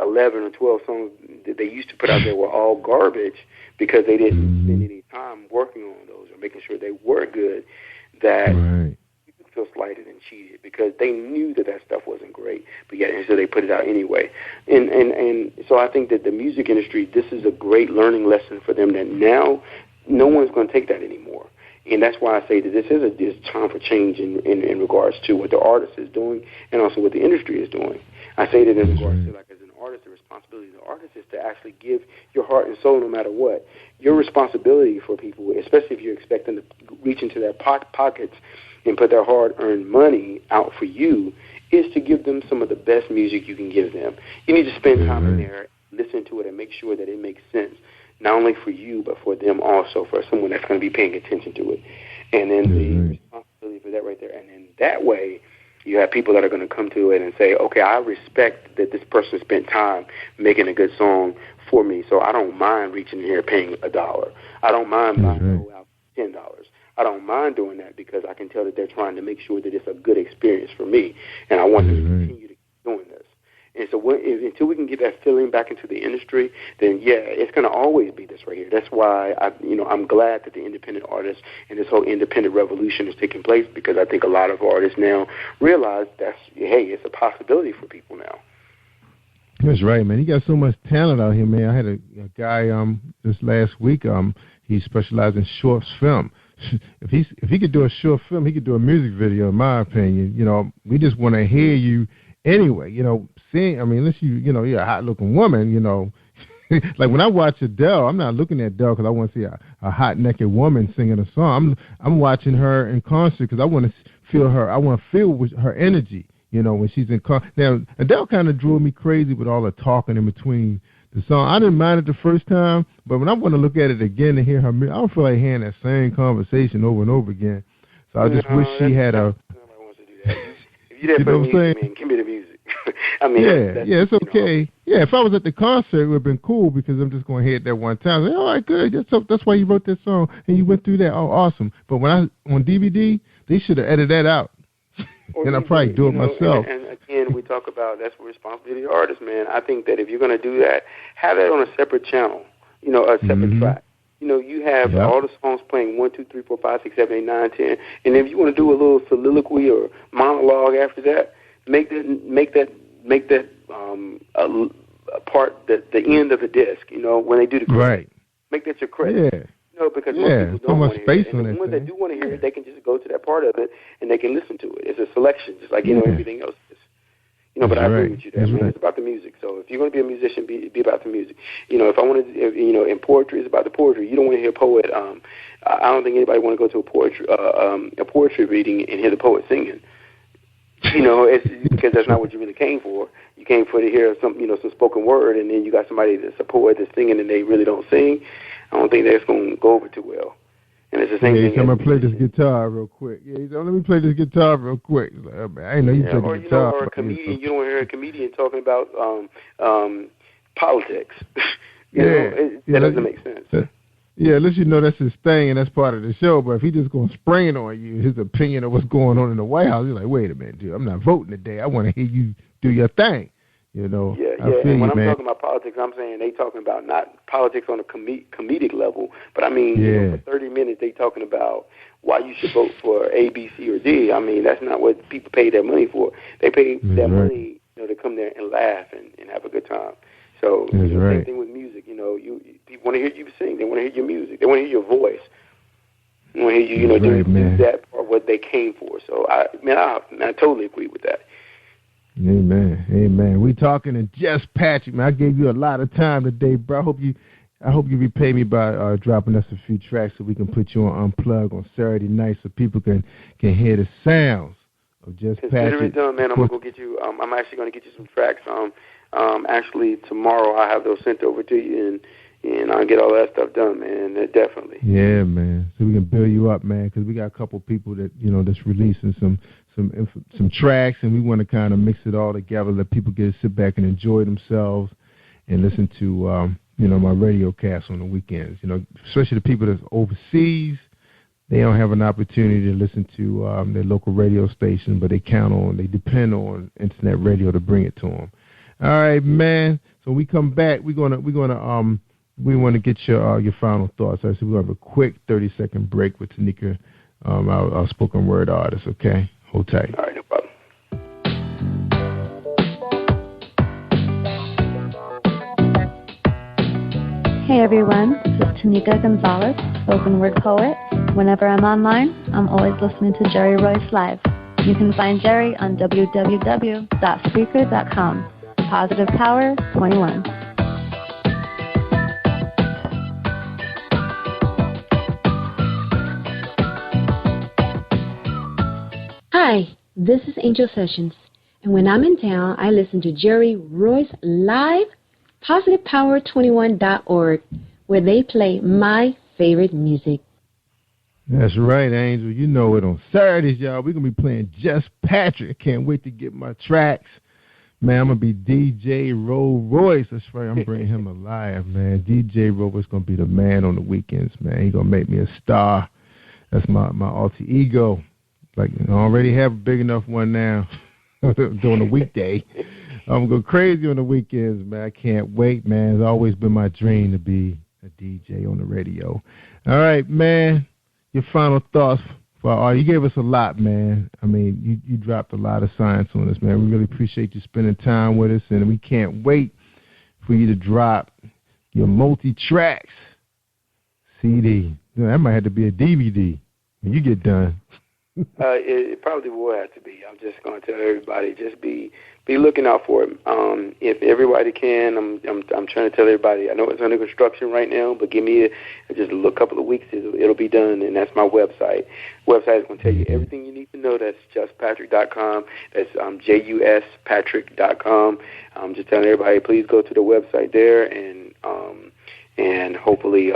11 or 12 songs that they used to put out there were all garbage because they didn't spend any time working on those or making sure they were good, that people feel slighted and cheated because they knew that stuff wasn't great, but yet so they put it out anyway. And so I think that the music industry, this is a great learning lesson for them that now no one's going to take that anymore. And that's why I say that this is time for change in regards to what the artist is doing and also what the industry is doing. I say that in regards to, like, as an artist, the responsibility of the artist is to actually give your heart and soul no matter what. Your responsibility for people, especially if you're expecting to reach into their pockets and put their hard-earned money out for you, is to give them some of the best music you can give them. You need to spend time in there, listen to it, and make sure that it makes sense, not only for you, but for them also, for someone that's going to be paying attention to it. And then the responsibility for that right there. And then that way, you have people that are going to come to it and say, okay, I respect that this person spent time making a good song for me, so I don't mind reaching in here paying $1. I don't mind buying the whole album for $10. I don't mind doing that because I can tell that they're trying to make sure that it's a good experience for me, and I want them to continue to keep doing this. And so until we can get that feeling back into the industry, then, it's going to always be this right here. That's why I'm glad that the independent artists and this whole independent revolution is taking place, because I think a lot of artists now realize it's a possibility for people now. That's right, man. You got so much talent out here, man. I had a guy this last week. He specialized in short film. If he could do a short film, he could do a music video, in my opinion. We just want to hear you anyway. Unless you're a hot-looking woman, like when I watch Adele, I'm not looking at Adele because I want to see a hot-naked woman singing a song. I'm watching her in concert because I want to feel her. I want to feel her energy, when she's in concert. Now, Adele kind of drove me crazy with all the talking in between the song. I didn't mind it the first time, but when I want to look at it again and hear her, I don't feel like hearing that same conversation over and over again. So I just wish she had a... Nobody wants to do that. If you did for music, man, give me the music. It's okay. If I was at the concert, it would have been cool because I'm just going to hear it that one time. All right, good. That's why you wrote that song and you went through that. Oh, awesome. But on DVD, they should have edited that out. And I'll probably do it myself. And again, we talk about that's the responsibility of the artist, man. I think that if you're going to do that, have that on a separate channel, a separate track. You have all the songs playing 1, 2, 3, 4, 5, 6, 7, 8, 9, 10. And if you want to do a little soliloquy or monologue after that, make that a part that the end of the disc. When they do the credit, make that your credit. Yeah. Because most people don't want to hear it. And the ones that that do want to hear it, they can just go to that part of it and they can listen to it. It's a selection, just like everything else is. But I agree with you there, man. It's about the music. So if you're going to be a musician, be about the music. If I want to, in poetry, it's about the poetry. You don't want to hear a poet. I don't think anybody want to go to a poetry reading and hear the poet singing. It's because that's not what you really came for. You came for to hear some spoken word, and then you got somebody that's a poet that's singing and they really don't sing. I don't think that's going to go over too well. And it's the same thing. I'm going to play this guitar real quick. Yeah, he's let me play this guitar real quick. Like, I didn't know you played the guitar. Or a comedian. You don't hear a comedian talking about politics. That doesn't make sense. Yeah, unless you know that's his thing and that's part of the show. But if he just going to spring on you, his opinion of what's going on in the White House, you're like, wait a minute, dude, I'm not voting today. I want to hear you do your thing. Yeah. And when I'm talking about politics, I'm saying they talking about not politics on a comedic level, but I mean, for 30 minutes they talking about why you should vote for A, B, C, or D. I mean, that's not what people pay their money for. They pay their money, to come there and laugh and have a good time. So same thing with music. People want to hear you sing. They want to hear your music. They want to hear your voice. They want to hear you, do that or what they came for. So I totally agree with that. Amen. We talking to Just Patrick, man. I gave you a lot of time today, bro. I hope you repay me by dropping us a few tracks so we can put you on Unplug on Saturday night so people can hear the sounds of Just Patrick. Consider it done, man. I'm gonna go get you. I'm actually gonna get you some tracks. Actually tomorrow I have those sent over to you and I'll get all that stuff done, man. Definitely. Yeah, man. So we can build you up, man, because we got a couple people that that's releasing some tracks, and we want to kind of mix it all together, let people get to sit back and enjoy themselves and listen to my radio cast on the weekends. Especially the people that's overseas, they don't have an opportunity to listen to their local radio station, but they depend on internet radio to bring it to them. All right, man. So we come back. We want to get your final thoughts. So we're gonna have a quick 30-second break with Tanika, our spoken word artist. Okay, hold tight. All right, no problem. Hey everyone, this is Tanika Gonzalez, spoken word poet. Whenever I'm online, I'm always listening to Jerry Royce Live. You can find Jerry on www.spreaker.com. Positive Power 21. Hi, this is Angel Sessions, and when I'm in town, I listen to Jerry Royce Live, PositivePower21.org, where they play my favorite music. That's right, Angel. You know it. On Saturdays, y'all, we're going to be playing Just Patrick. Can't wait to get my tracks. Man, I'm going to be DJ Roll Royce. That's right, I'm bringing him alive, man. DJ Roll Royce going to be the man on the weekends, man. He's going to make me a star. That's my alter ego. Like, I already have a big enough one now during the weekday. I'm going to go crazy on the weekends, man. I can't wait, man. It's always been my dream to be a DJ on the radio. All right, man. Your final thoughts. You gave us a lot, man. I mean, you dropped a lot of science on us, man. We really appreciate you spending time with us, and we can't wait for you to drop your multi-tracks CD. That might have to be a DVD when you get done. It probably will have to be. I'm just going to tell everybody, just be looking out for it. If everybody can, I'm trying to tell everybody. I know it's under construction right now, but give me just a couple of weeks. It'll be done, and that's my website. Website is going to tell you everything you need to know. That's justpatrick.com. That's JUSPatrick.com. I'm just telling everybody, please go to the website there, and hopefully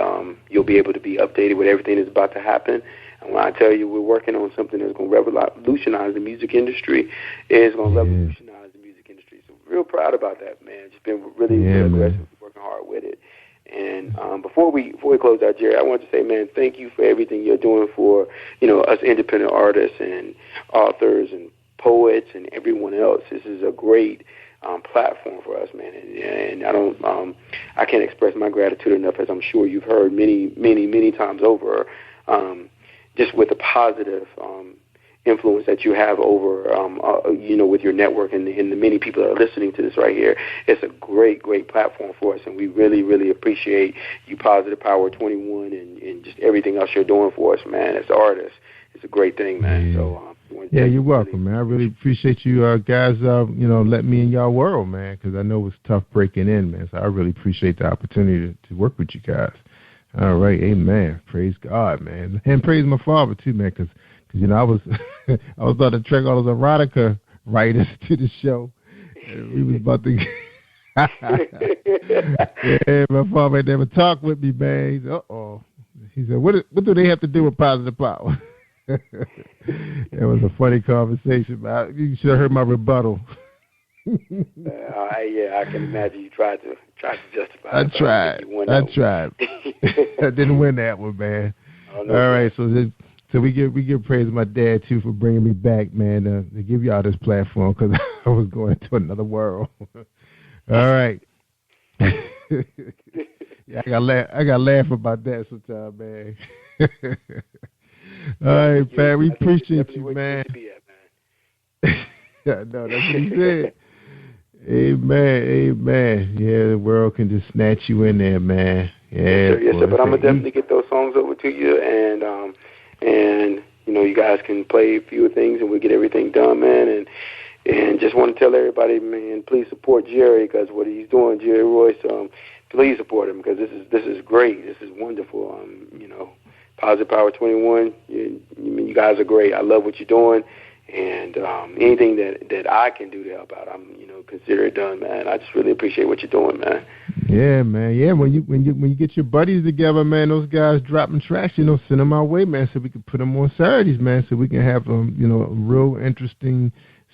you'll be able to be updated with everything that's about to happen. And when I tell you we're working on something that's going to revolutionize the music industry, it's going to revolutionize the music industry. So we're real proud about that, man. Just been really aggressive, working hard with it. And before we close out, Jerry, I want to say, man, thank you for everything you're doing for us independent artists and authors and poets and everyone else. This is a great platform for us, man, and I can't express my gratitude enough, as I'm sure you've heard many times over. Just with the positive influence that you have over, with your network and the many people that are listening to this right here. It's a great platform for us, and we really appreciate you, Positive Power 21, and just everything else you're doing for us, man. As artists, it's a great thing, man. So Yeah, you're welcome, man. I really appreciate you guys, letting me in y'all world, man, because I know it was tough breaking in, man. So I really appreciate the opportunity to work with you guys. All right, amen. Praise God, man. And praise my father, too, man, because I was I was about to track all those erotica writers to the show. And we was about to... Yeah, my father ain't never talked with me, man. He said, uh-oh. He said, what do they have to do with positive power? It was a funny conversation, but you should have heard my rebuttal. I can imagine you tried to justify it. I tried. I didn't win that one, man. All right, so we give praise to my dad too for bringing me back, man, to give y'all this platform because I was going to another world. All right. Yeah, I got laugh about that sometime, man. All right, Pat, we appreciate you, man. Yeah, no, that's what he said. Amen. Yeah, the world can just snatch you in there, man. Yeah, yes, sir. But I'm gonna definitely get those songs over to you, and you guys can play a few things, and we'll get everything done, man. And just want to tell everybody, man, please support Jerry because what he's doing, Jerry Royce. Please support him because this is great. This is wonderful. Positive Power 21. You guys are great. I love what you're doing, and anything that I can do to help out, I'm consider it done, man. I just really appreciate what you're doing, man. Yeah, man. Yeah, when you get your buddies together, man, those guys dropping tracks, send them our way, man, so we can put them on Saturdays, man, so we can have a real interesting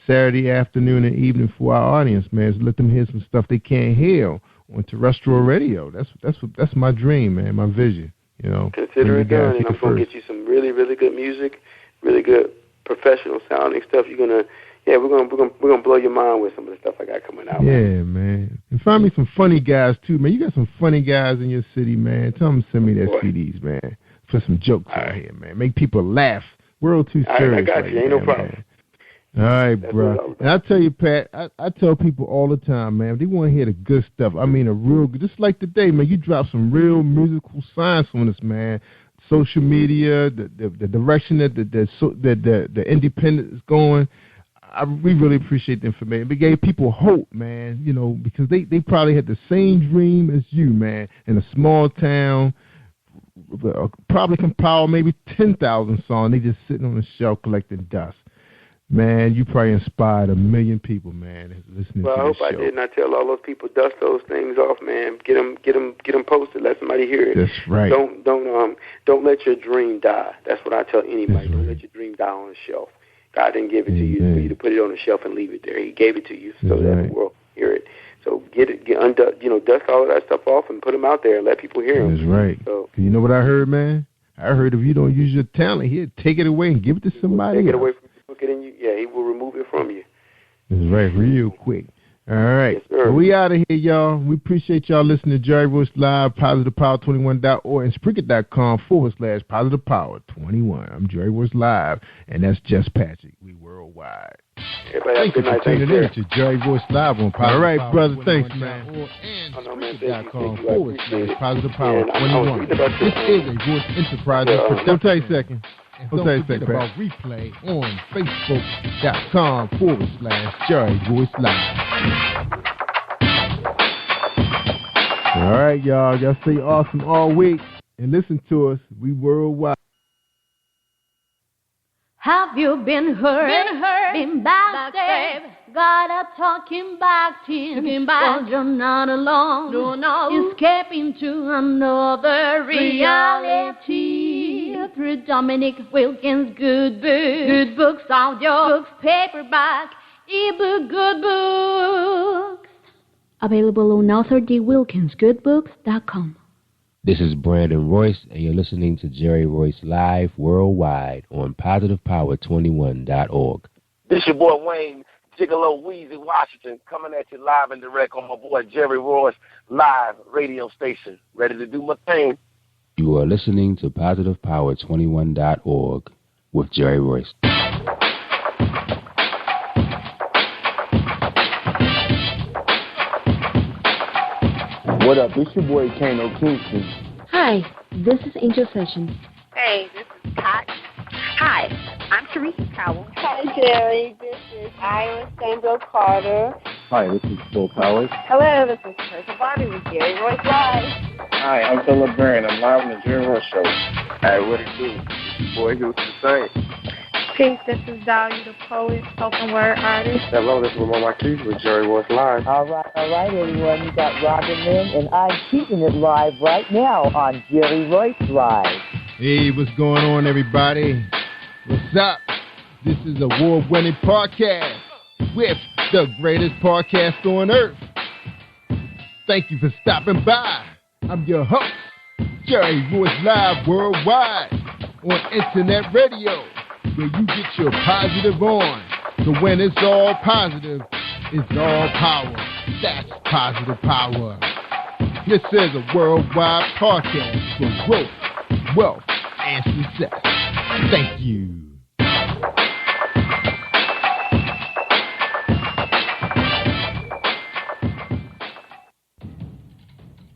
Saturday afternoon and evening for our audience, man. So let them hear some stuff they can't hear on terrestrial radio. That's my dream, man, my vision. Consider it done, and I'm going to get you some really, really good music, really good professional sounding stuff. We're gonna blow your mind with some of the stuff I got coming out. Yeah, man. And find me some funny guys too, man. You got some funny guys in your city, man. Tell them to send me their CDs, man. Put some jokes out here, man. Make people laugh. World too serious. I got you. Ain't no problem. Man. All right, bro. And I tell you, Pat, I tell people all the time, man, they want to hear the good stuff. I mean, just like today, man, you drop some real musical science on us, man. Social media, the direction that the independent is going. We really appreciate the information. It gave people hope, man, because they probably had the same dream as you, man, in a small town, probably compile maybe 10,000 songs. They just sitting on the shelf collecting dust. Man, you probably inspired 1 million people, man, listening to this show. Well, I hope I did, and I tell all those people, dust those things off, man. Get them posted. Let somebody hear it. That's right. Don't let your dream die. That's what I tell anybody. Don't let your dream die on the shelf. God didn't give it to you for you to put it on the shelf and leave it there. He gave it to you so that the world can hear it. So dust all of that stuff off and put them out there and let people hear them. That's right. So, you know what I heard, man? I heard if you don't use your talent, he'll take it away and give it to somebody else. Take it away from you. He will remove it from you. That's right, real quick. All right. Yes, sir. So we out of here, y'all. We appreciate y'all listening to Jerry Royce Live, PositivePower21.org, and Spreaker.com/PositivePower21. I'm Jerry Royce Live, and that's Jess Patrick. We worldwide. Thank you for tuning in to Jerry Royce Live on Positive All right, Power brother. Thanks, man. And Spreaker.com/PositivePower21. This is a Voice Enterprise. Don't tell you a second. Don't forget about replay on Facebook.com/Jerry Royce Live. All right, y'all. Y'all stay awesome all week and listen to us. We worldwide. Have you been hurt? Been backstabbed? Got a talking back team. Well, you're not alone. No. Escaping to another reality. Through Dominic Wilkins' good books. Good books, audio books, paperback, ebook, good books. Available on ArthurDWilkinsGoodBooks.com. This is Brandon Royce, and you're listening to Jerry Royce Live worldwide on PositivePower21.org. This your boy Wayne Gigolo Weezy Washington coming at you live and direct on my boy Jerry Royce Live radio station. Ready to do my thing. You are listening to PositivePower21.org with Jerry Royce. What up? It's your boy Kano Kingston. Hi, this is Angel Sessions. Hey, this is Pat. Hi, I'm Teresa Cowell. Hi, Jerry. This is Ira Samuel Carter. Hi, this is Bill Powers. Hello, this is Teresa Bobby with Jerry Royce Live. Hi, I'm Philip Byrne. I'm live on the Jerry Royce Show. Hey, what it do? It's your boy Houston Saint. Peace, this is Dahlia the poet, spoken word artist. Hello, this is Lamar Marquise with Jerry Royce Live. All right, everyone. You got Robin Lynn, and I'm keeping it live right now on Jerry Royce Live. Hey, what's going on, everybody? What's up? This is award-winning podcast with the greatest podcast on earth. Thank you for stopping by. I'm your host, Jerry Royce Live Worldwide on Internet Radio, where you get your positive on. So when it's all positive, it's all power. That's positive power. This is a worldwide podcast for growth, wealth, and success. Thank you.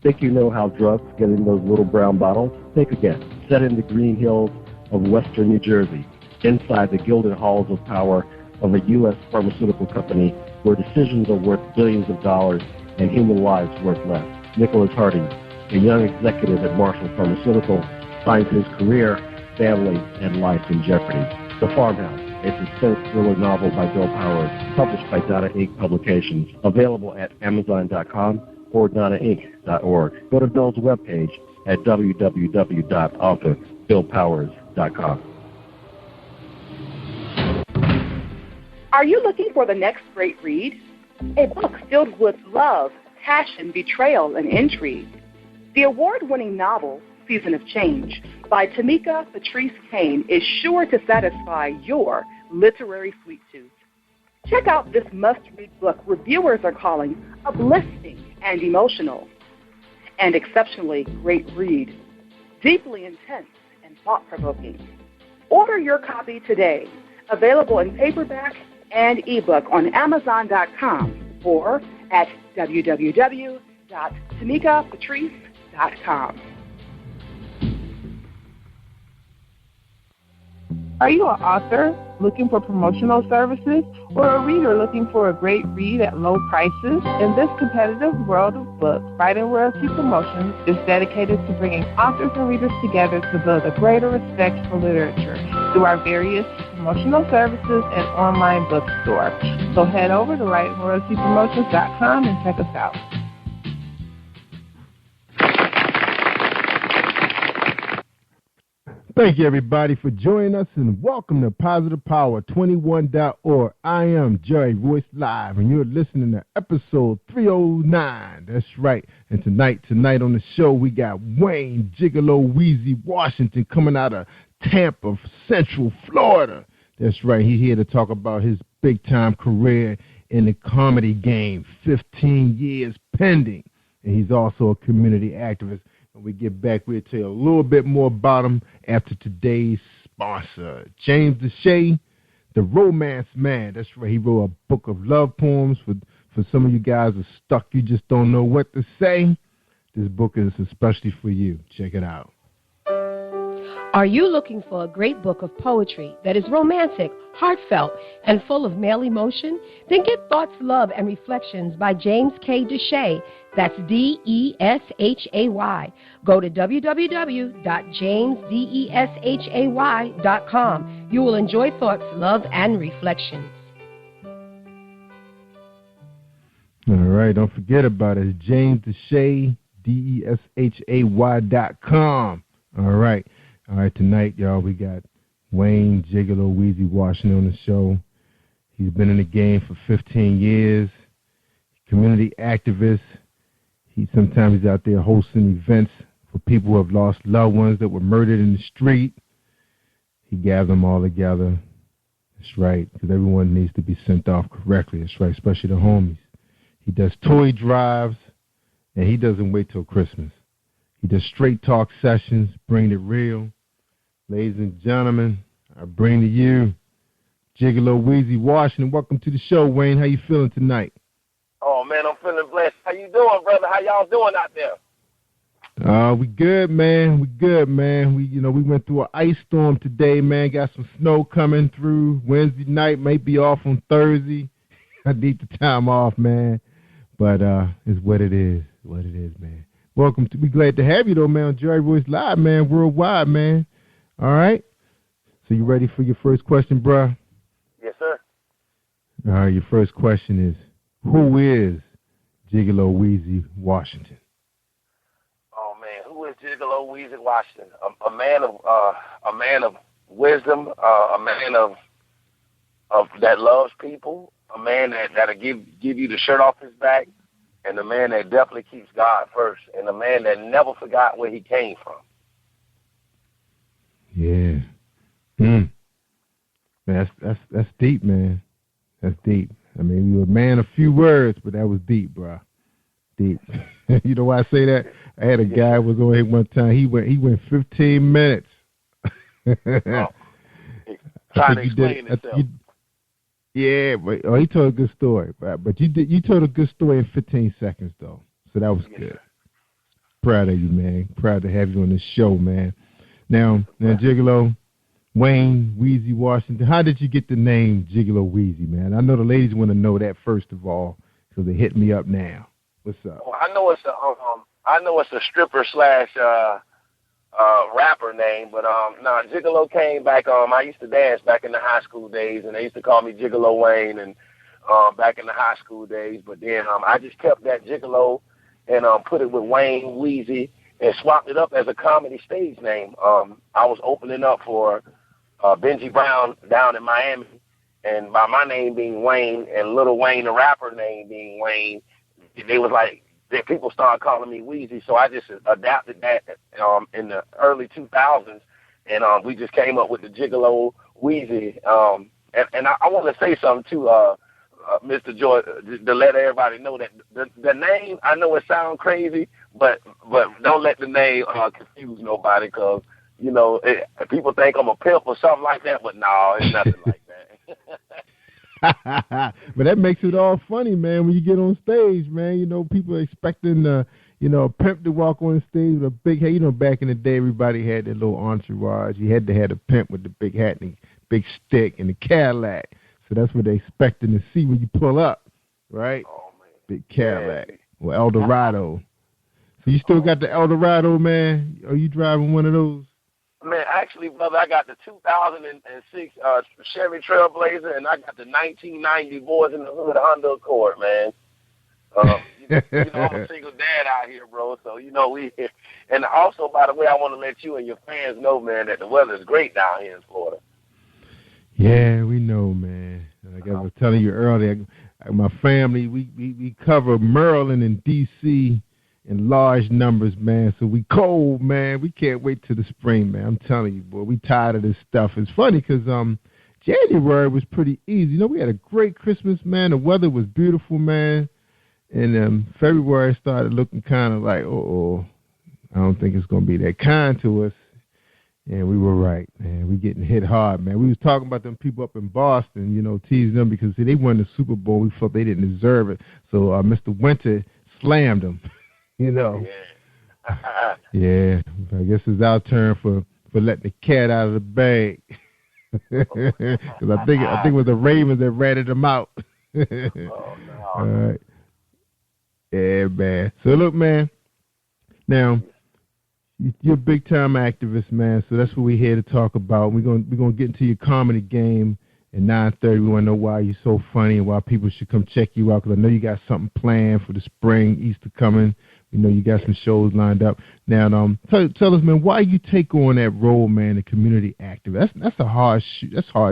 Think you know how drugs get in those little brown bottles? Think again. Set in the green hills of western New Jersey, inside the gilded halls of power of a U.S. pharmaceutical company where decisions are worth billions of dollars and human lives worth less. Nicholas Harding, a young executive at Marshall Pharmaceutical, finds his career, family, and life in jeopardy. The Farmhouse, a suspense thriller novel by Bill Powers, published by Donna Inc. Publications, available at Amazon.com or DonnaInc.org. Go to Bill's webpage at www.authorBillPowers.com. Are you looking for the next great read? A book filled with love, passion, betrayal, and intrigue. The award-winning novel, Season of Change, by Tamika Patrice Kane, is sure to satisfy your literary sweet tooth. Check out this must-read book reviewers are calling uplifting and emotional, and exceptionally great read, deeply intense and thought-provoking. Order your copy today, available in paperback and ebook on Amazon.com or at www.tamikapatrice.com. Are you an author looking for promotional services or a reader looking for a great read at low prices? In this competitive world of books, Writing Royalty Promotions is dedicated to bringing authors and readers together to build a greater respect for literature through our various promotional services and online bookstore. So head over to WritingRoyaltyPromotions.com and check us out. Thank you, everybody, for joining us, and welcome to Positive Power 21.org. I am Jerry Royce Live, and you're listening to episode 309. That's right. And tonight on the show, we got Wayne Gigolo Weezy Washington coming out of Tampa, Central Florida. That's right. He's here to talk about his big-time career in the comedy game, 15 years pending. And he's also a community activist. When we get back, we'll tell you a little bit more about him after today's sponsor, James Deshay, the Romance Man. That's right. He wrote a book of love poems for some of you guys who are stuck. You just don't know what to say. This book is especially for you. Check it out. Are you looking for a great book of poetry that is romantic, heartfelt, and full of male emotion? Then get Thoughts, Love, and Reflections by James K. Deshay. That's Deshay. Go to www.jamesdeshay.com. You will enjoy Thoughts, Love, and Reflections. All right, don't forget about it. James Deshay, Deshay.com. All right, tonight, y'all, we got Wayne Gigolo Weezy Washington on the show. He's been in the game for 15 years, community activist. Sometimes he's out there hosting events for people who have lost loved ones that were murdered in the street. He gathers them all together. That's right, because everyone needs to be sent off correctly. That's right, especially the homies. He does toy drives, and he doesn't wait till Christmas. He does straight talk sessions, bring it real. Ladies and gentlemen, I bring to you Gigolo Weezy Washington. Welcome to the show, Wayne. How you feeling tonight? Oh, man, I'm feeling blessed. How you doing, brother? How y'all doing out there? We good, man. We good, man. We went through an ice storm today, man. Got some snow coming through. Wednesday night might be off on Thursday. I need the time off, man. But it's what it is. What it is, man. Welcome to. We glad to have you though, man. On Jerry Royce Live, man. Worldwide, man. All right. So you ready for your first question, bruh? Yes, sir. All right. Your first question is, who is Gigolo Weezy Washington? Oh man, who is Gigolo Weezy Washington? A man of wisdom, a man of that loves people, a man that'll give you the shirt off his back, and a man that definitely keeps God first, and a man that never forgot where he came from. Yeah. That's deep, man. That's deep. I mean, you were a man of few words, but that was deep, bro. Deep. You know why I say that? I had a guy who was on here one time. He went 15 minutes. Trying to explain himself. Yeah, but he told a good story. But you told a good story in 15 seconds, though. So that was good. Proud of you, man. Proud to have you on this show, man. Now, Gigolo, Wayne Weezy Washington, how did you get the name Gigolo Weezy, man? I know the ladies want to know that first of all, because they hit me up now. What's up? Well, I know it's a stripper slash rapper name, but Gigolo came back. I used to dance back in the high school days, and they used to call me Gigolo Wayne, and back in the high school days. But then I just kept that Gigolo and put it with Wayne Weezy and swapped it up as a comedy stage name. I was opening up for Benji Brown down in Miami, and by my name being Wayne and Lil Wayne, the rapper name being Wayne, they was like, people started calling me Weezy, so I just adapted that in the early 2000s, and we just came up with the Gigolo Weezy. And I want to say something too, Mr. Joy, to let everybody know that the name, I know it sounds crazy, but don't let the name confuse nobody, because people think I'm a pimp or something like that, but no, it's nothing like that. But that makes it all funny, man, when you get on stage, man. People are expecting a pimp to walk on stage with a big hat. Back in the day, everybody had that little entourage. You had to have a pimp with the big hat and the big stick and the Cadillac. So that's what they're expecting to see when you pull up, right? Oh, man. Big Cadillac or Eldorado. So you still got the Eldorado, man? Are you driving one of those? Man, actually, brother, I got the 2006 Chevy Trailblazer, and I got the 1990 Boys in the Hood Honda Accord, man. I'm a single dad out here, bro. So we. And also, by the way, I want to let you and your fans know, man, that the weather is great down here in Florida. Yeah, we know, man. Like I was telling you earlier, my family, we cover Maryland and D.C. in large numbers, man. So we cold, man. We can't wait till the spring, man. I'm telling you, boy, we tired of this stuff. It's funny because January was pretty easy. We had a great Christmas, man. The weather was beautiful, man. And February started looking kind of like, I don't think it's going to be that kind to us. And we were right, man. We getting hit hard, man. We was talking about them people up in Boston, teasing them because they won the Super Bowl. We felt they didn't deserve it. So Mr. Winter slammed them. Yeah, I guess it's our turn for letting the cat out of the bag. Because I think it was the Ravens that ratted them out. No. All right. Yeah, man. So look, man. Now, you're a big time activist, man. So that's what we're here to talk about. We're gonna get into your comedy game at 9:30. We want to know why you're so funny and why people should come check you out. Because I know you got something planned for the spring, Easter coming. We know you got some shows lined up. Now, tell us, man, why you take on that role, man, the community activist? That's hard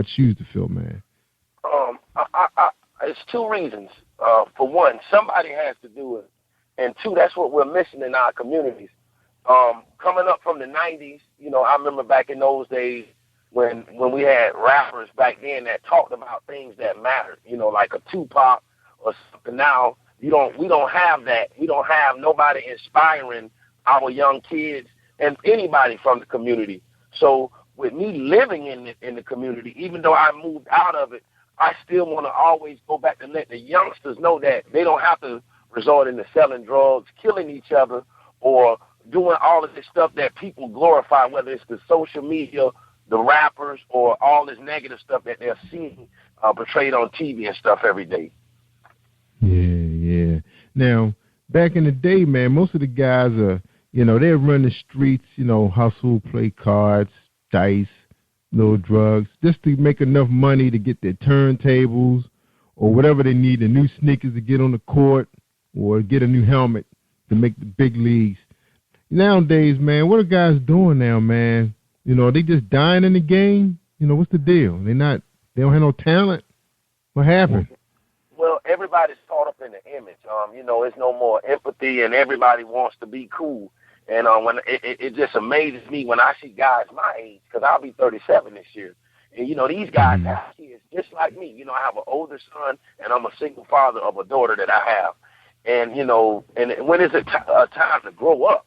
shoes to fill, man. It's two reasons. For one, somebody has to do it, and two, that's what we're missing in our communities. Coming up from the 90s, I remember back in those days when we had rappers back then that talked about things that mattered, like a Tupac or something. Now, we don't have that. We don't have nobody inspiring our young kids and anybody from the community. So with me living in the community, even though I moved out of it, I still want to always go back and let the youngsters know that they don't have to resort into selling drugs, killing each other, or doing all of this stuff that people glorify, whether it's the social media, the rappers, or all this negative stuff that they're seeing portrayed on TV and stuff every day. Yeah. Now, back in the day, man, most of the guys are, they run the streets, hustle, play cards, dice, little drugs, just to make enough money to get their turntables or whatever they need, the new sneakers to get on the court or get a new helmet to make the big leagues. Nowadays, man, what are guys doing now, man? They just dying in the game? What's the deal? They don't have no talent? What happened? Well, everybody's caught up in the image. It's no more empathy, and everybody wants to be cool. And when it just amazes me when I see guys my age, because I'll be 37 this year. And, these guys have kids just like me. I have an older son, and I'm a single father of a daughter that I have. And, and when is it time to grow up?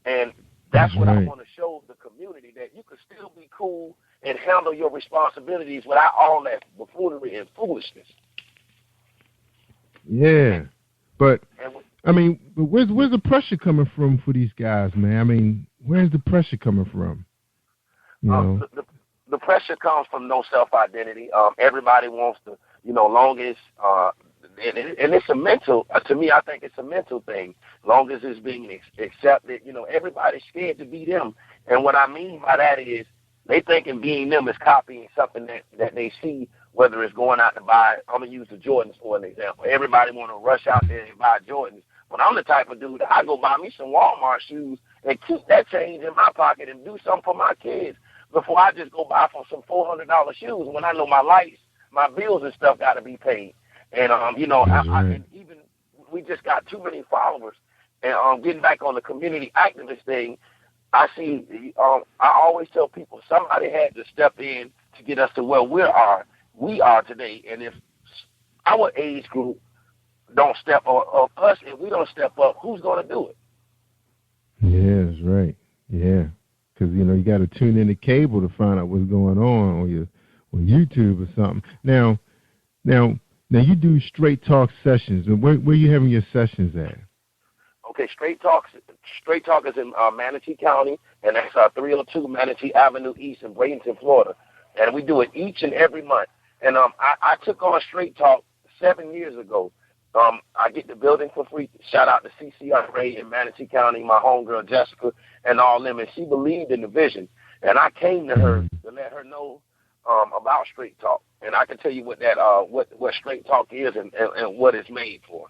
And that's what I want to show the community, that you can still be cool and handle your responsibilities without all that buffoonery and foolishness. Yeah, but where's the pressure coming from for these guys, man? Where's the pressure coming from? The pressure comes from no self-identity. Everybody wants to, long as, and it's a mental, to me, I think it's a mental thing. Long as it's being accepted, everybody's scared to be them. And what I mean by that is they thinking being them is copying something that they see, whether it's going out to buy, I'm going to use the Jordans for an example. Everybody want to rush out there and buy Jordans. But I'm the type of dude that I go buy me some Walmart shoes and keep that change in my pocket and do something for my kids before I just go buy for some $400 shoes when I know my lights, my bills and stuff got to be paid. And, and even we just got too many followers. And getting back on the community activist thing, I see, I always tell people somebody had to step in to get us to where we are today. And if our age group don't step up, us, if we don't step up, who's going to do it? Yeah, that's right. Yeah, because, you got to tune in to cable to find out what's going on YouTube or something. Now you do Straight Talk sessions. And where you having your sessions at? Okay, Straight Talk is in Manatee County, and that's 302 Manatee Avenue East in Bradenton, Florida. And we do it each and every month. And I took on Straight Talk 7 years ago. I get the building for free. Shout out to CCRA in Manatee County, my homegirl Jessica, and all them. And she believed in the vision. And I came to her to let her know about Straight Talk. And I can tell you what that what Straight Talk is and what it's made for.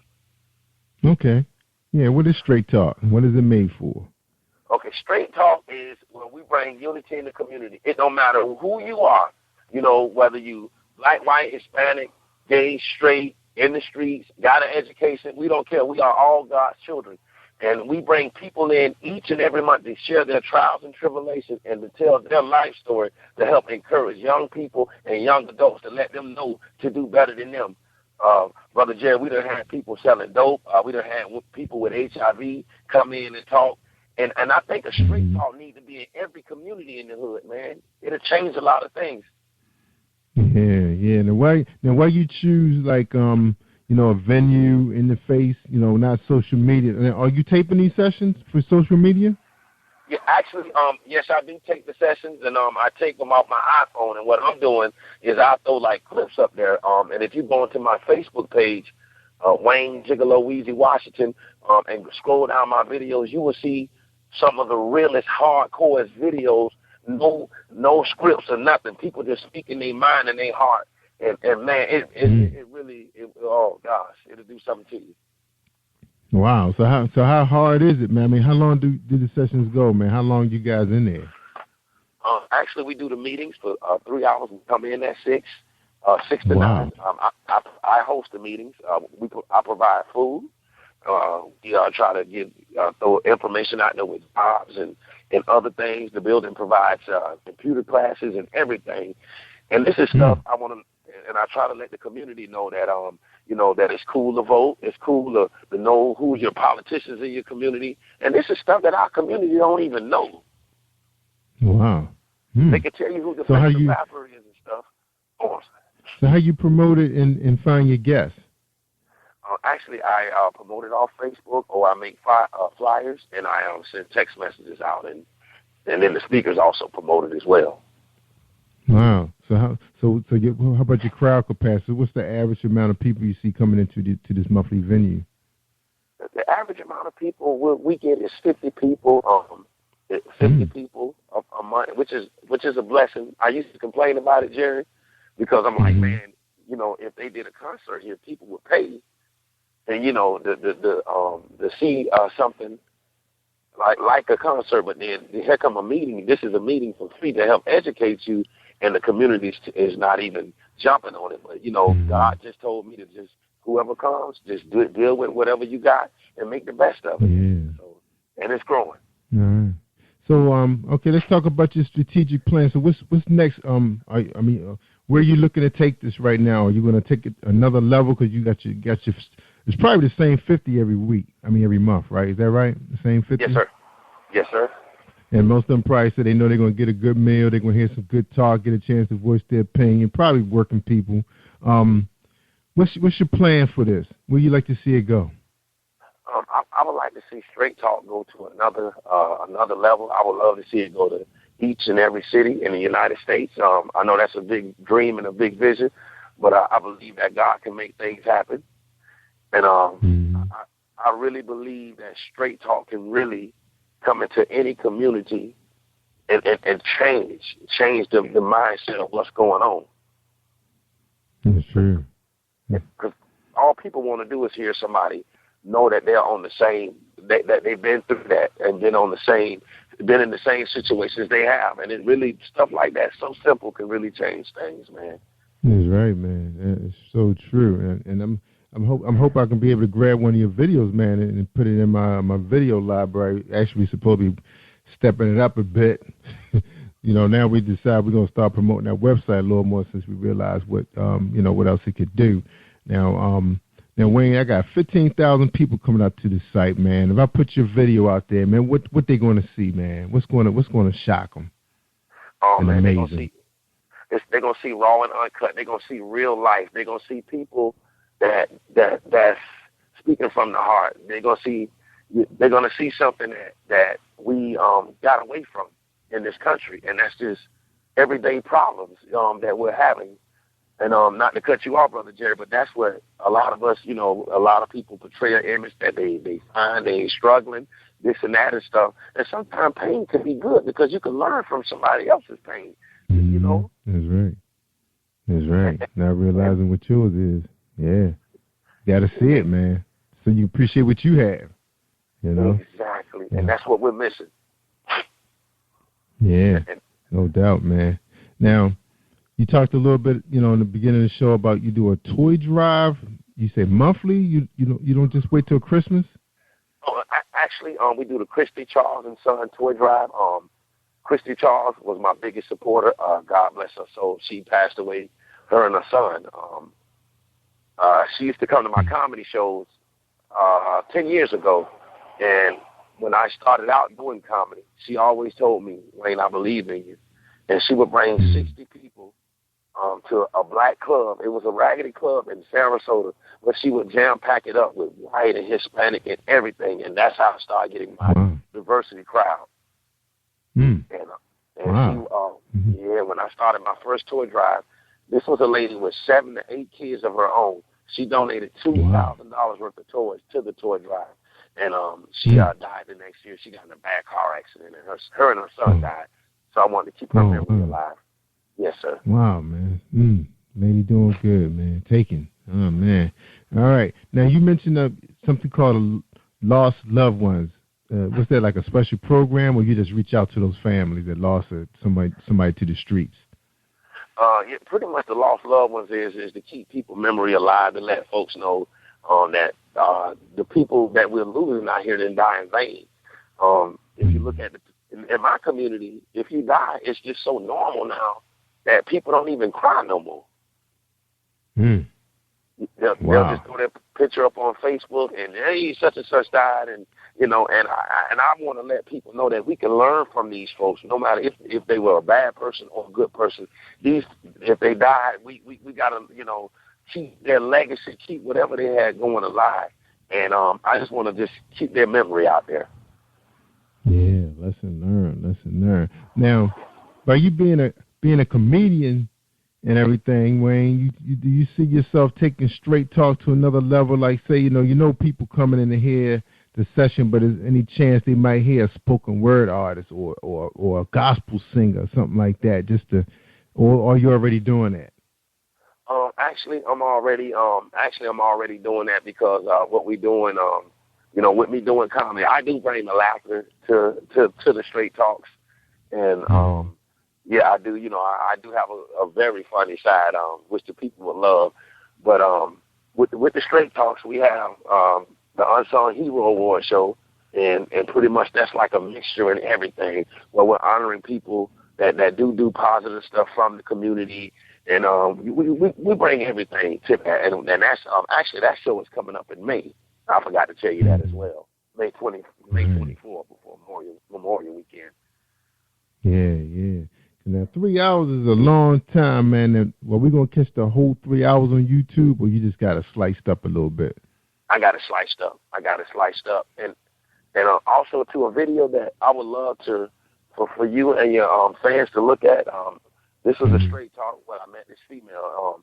Okay. Yeah, what is Straight Talk? What is it made for? Okay, Straight Talk is where we bring unity in the community. It don't matter who you are, whether you black, white, Hispanic, gay, straight, in the streets, got an education. We don't care. We are all God's children. And we bring people in each and every month to share their trials and tribulations and to tell their life story to help encourage young people and young adults to let them know to do better than them. Brother Jerry, we done had people selling dope. We done had people with HIV come in and talk. And I think a Straight Talk need to be in every community in the hood, man. It'll change a lot of things. Yeah. Now why you choose a venue in the face, not social media? Are you taping these sessions for social media? Yeah, actually, yes, I do take the sessions, and I take them off my iPhone. And what I'm doing is I throw clips up there. And if you go into my Facebook page, Wayne Gigolo Weezy Washington, and scroll down my videos, you will see some of the realest, hardcore videos. No scripts or nothing. People just speaking their mind and their heart. And man, it really, oh gosh, it'll do something to you. Wow. So how hard is it, man? How long do the sessions go, man? How long you guys in there? Actually, we do the meetings for 3 hours. We come in at 6 to 9. I host the meetings. I provide food. I try to throw information out there with jobs and other things. The building provides computer classes and everything. And this is stuff I want to. And I try to let the community know that, that it's cool to vote. It's cool to know who's your politicians in your community. And this is stuff that our community don't even know. Wow. They can tell you who the favorite rapper is and stuff. So how you promote it and find your guests? Actually, I promote it off Facebook, or I make flyers, and I send text messages out, and then the speakers also promote it as well. Wow. So how about your crowd capacity? What's the average amount of people you see coming into to this monthly venue? The average amount of people we get is 50 people. 50 people a month, which is a blessing. I used to complain about it, Jerry, because I'm like, man, if they did a concert here, people would pay, and to see something like a concert, but then here come a meeting. This is a meeting for free to help educate you, and the community is not even jumping on it. But God just told me to just whoever comes, just deal with whatever you got and make the best of it. Yeah. So, and it's growing. All right. So okay, let's talk about your strategic plan. So what's next? Where are you looking to take this right now? Are you going to take it another level because you got your it's probably the same 50 every month, right? Is that right? The same 50? Yes, sir. Yes, sir. And most of them probably say they know they're going to get a good meal, they're going to hear some good talk, get a chance to voice their opinion, probably working people. What's your plan for this? Where you like to see it go? I would like to see Straight Talk go to another level. I would love to see it go to each and every city in the United States. I know that's a big dream and a big vision, but I believe that God can make things happen. And I really believe that Straight Talk can really come into any community and change the mindset of what's going on. That's true. Because all people want to do is hear somebody know that they're on the same, that they've been through that and been in the same situations they have. And it really, stuff like that, so simple, can really change things, man. That's right, man. It's so true. And I'm hope I can be able to grab one of your videos, man, and put it in my video library. Actually, supposed to be stepping it up a bit. Now we decide we're gonna start promoting that website a little more since we realize what what else it could do. Now, Wayne, I got 15,000 people coming out to the site, man. If I put your video out there, man, what they going to see, man? What's going to shock them? Oh, man, amazing. They're going to see raw and uncut. They're going to see real life. They're going to see people that's speaking from the heart. They're going to see something that we got away from in this country, and that's just everyday problems that we're having. And not to cut you off, Brother Jerry, but that's what a lot of us, a lot of people portray an image that they find they struggling, this and that and stuff. And sometimes pain can be good because you can learn from somebody else's pain, That's right. That's right. Not realizing what yours is. Yeah. Got to see it, man. So you appreciate what you have, Exactly. Yeah. And that's what we're missing. Yeah. No doubt, man. Now, you talked a little bit, in the beginning of the show about you do a toy drive. You say monthly. You don't just wait till Christmas. Oh, actually, we do the Christy Charles and Son toy drive. Christy Charles was my biggest supporter. God bless her soul. She passed away. Her and her son. She used to come to my comedy shows 10 years ago, and when I started out doing comedy, she always told me, Wayne, I believe in you, and she would bring 60 people to a black club. It was a raggedy club in Sarasota, but she would jam-pack it up with white and Hispanic and everything, and that's how I started getting my diversity crowd. Mm. And when I started my first toy drive, this was a lady with 7 to 8 kids of her own. She donated $2,000 worth of toys to the toy drive, and she died the next year. She got in a bad car accident, and her and her son died, so I wanted to keep her memory alive. Yes, sir. Wow, man. Lady doing good, man. Taking. Oh, man. All right. Now, you mentioned something called Lost Loved Ones. Was that like a special program, or you just reach out to those families that lost somebody to the streets? Yeah, pretty much the Lost Loved Ones is to keep people memory alive, to let folks know that the people that we're losing out here didn't die in vain. If you look at in my community, if you die, it's just so normal now that people don't even cry no more. They'll just throw their picture up on Facebook and, hey, such and such died, and and I want to let people know that we can learn from these folks, no matter if they were a bad person or a good person. If they died, we got to keep their legacy, keep whatever they had going alive. And I just want to just keep their memory out there. Yeah, lesson learned. Now, by you being a comedian and everything, Wayne, do you see yourself taking Straight Talk to another level? Like, say, you know, people coming in to hear the session, but is any chance they might hear a spoken word artist or a gospel singer, something like that, or are you already doing that? Actually, I'm already doing that because what we're doing, with me doing comedy, I do bring the laughter to the Straight Talks, and yeah, I do. I do have a very funny side, which the people would love. But with the Straight Talks, we have the Unsung Hero Award show, and pretty much that's like a mixture and everything, where we're honoring people that do positive stuff from the community. And we bring everything to that, and that's actually that show is coming up in May. I forgot to tell you that as well. May 24th before Memorial Weekend. Yeah. Now 3 hours is a long time, man. Well, we're gonna catch the whole 3 hours on YouTube, or you just got it sliced up a little bit? I got it sliced up, and also to a video that I would love for you and your fans to look at. This was a Straight Talk where I met this female.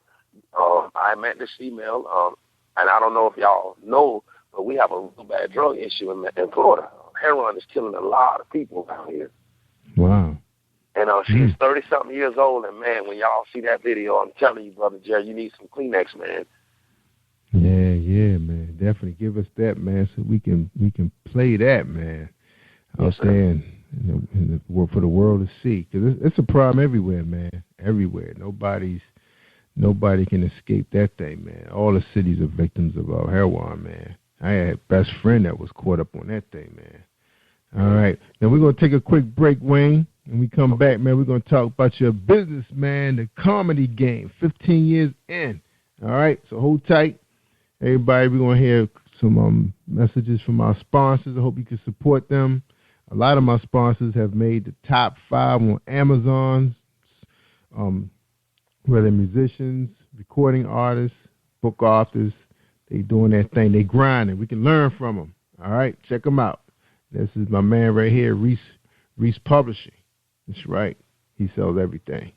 And I don't know if y'all know, but we have a real bad drug issue in Florida. Heroin is killing a lot of people out here. Wow. And she's 30-something years old, and, man, when y'all see that video, I'm telling you, Brother Jerry, you need some Kleenex, man. Yeah, man. Definitely give us that, man, so we can play that, man. Yes, saying, for the world to see, because it's a problem everywhere, man. Everywhere. Nobody can escape that thing, man. All the cities are victims of heroin, man. I had a best friend that was caught up on that thing, man. All right. Now we're going to take a quick break, Wayne. When we come back, man, we're going to talk about your business, man, the comedy game, 15 years in. All right. So hold tight. Everybody, we're going to hear some messages from our sponsors. I hope you can support them. A lot of my sponsors have made the top 5 on Amazon, whether they're musicians, recording artists, book authors. They doing their thing. They grinding. We can learn from them. All right, check them out. This is my man right here, Reese Publishing. That's right. He sells everything.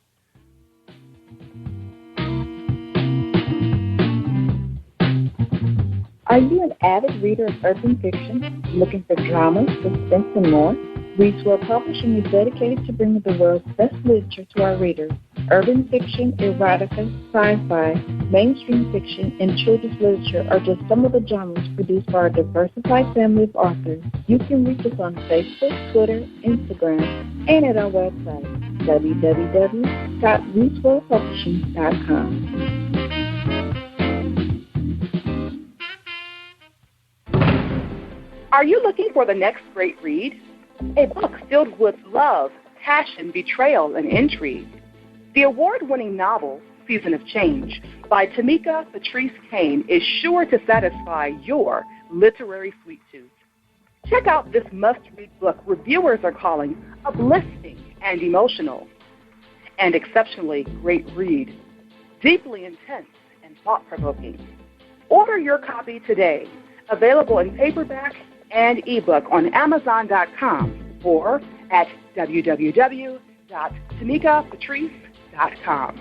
Are you an avid reader of urban fiction, looking for drama, suspense, and more? Reese World Publishing is dedicated to bringing the world's best literature to our readers. Urban fiction, erotica, sci-fi, mainstream fiction, and children's literature are just some of the genres produced by our diversified family of authors. You can reach us on Facebook, Twitter, Instagram, and at our website, www.reeseworldpublishing.com. Are you looking for the next great read? A book filled with love, passion, betrayal, and intrigue. The award-winning novel, Season of Change, by Tamika Patrice Kane, is sure to satisfy your literary sweet tooth. Check out this must-read book reviewers are calling uplifting and emotional, and exceptionally great read, deeply intense and thought-provoking. Order your copy today, available in paperback and ebook on Amazon.com or at www.tamikapatrice.com.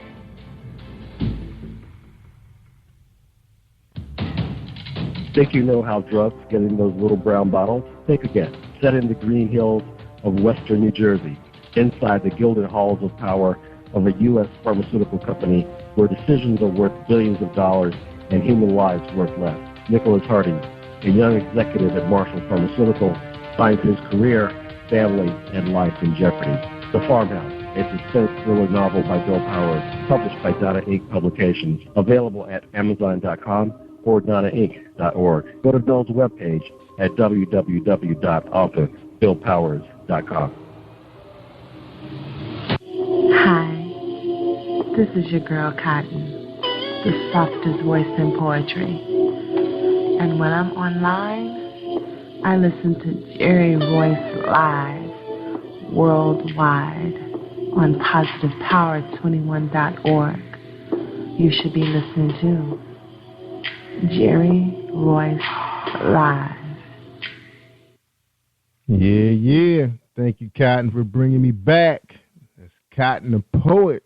Think you know how drugs get in those little brown bottles? Think again. Set in the green hills of western New Jersey, inside the gilded halls of power of a U.S. pharmaceutical company where decisions are worth billions of dollars and human lives worth less. Nicholas Harding, a young executive at Marshall Pharmaceutical, finds his career, family, and life in jeopardy. The Farmhouse, a suspense thriller novel by Bill Powers, published by Donna Inc. Publications, available at Amazon.com or DonnaInc.org. Go to Bill's webpage at www.author.BillPowers.com. Hi, this is your girl Cotton, the softest voice in poetry. And when I'm online, I listen to Jerry Royce live worldwide on PositivePower21.org. you should be listening to Jerry Royce Live. Yeah. Thank you, Cotton, for bringing me back. That's Cotton, the poet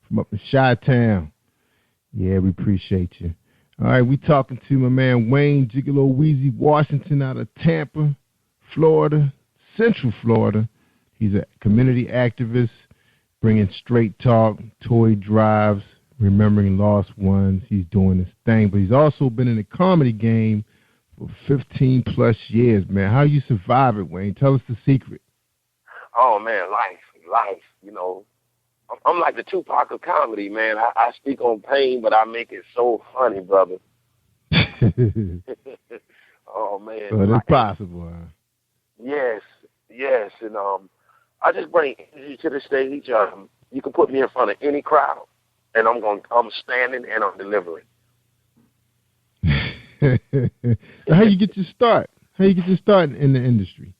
from up in Chi-Town. Yeah, we appreciate you. All right, we talking to my man Wayne Gigolo Weezy Washington out of Tampa, Florida, Central Florida. He's a community activist, bringing straight talk, toy drives, remembering lost ones. He's doing this thing, but he's also been in the comedy game for 15 plus years, man. How you survive it, Wayne? Tell us the secret. Oh, man, life, you know. I'm like the Tupac of comedy, man. I speak on pain, but I make it so funny, brother. Oh, man. But it's possible, huh? Yes. And I just bring energy to the stage. You can put me in front of any crowd, and I'm standing and I'm delivering. How you get your start? How you get your start in the industry?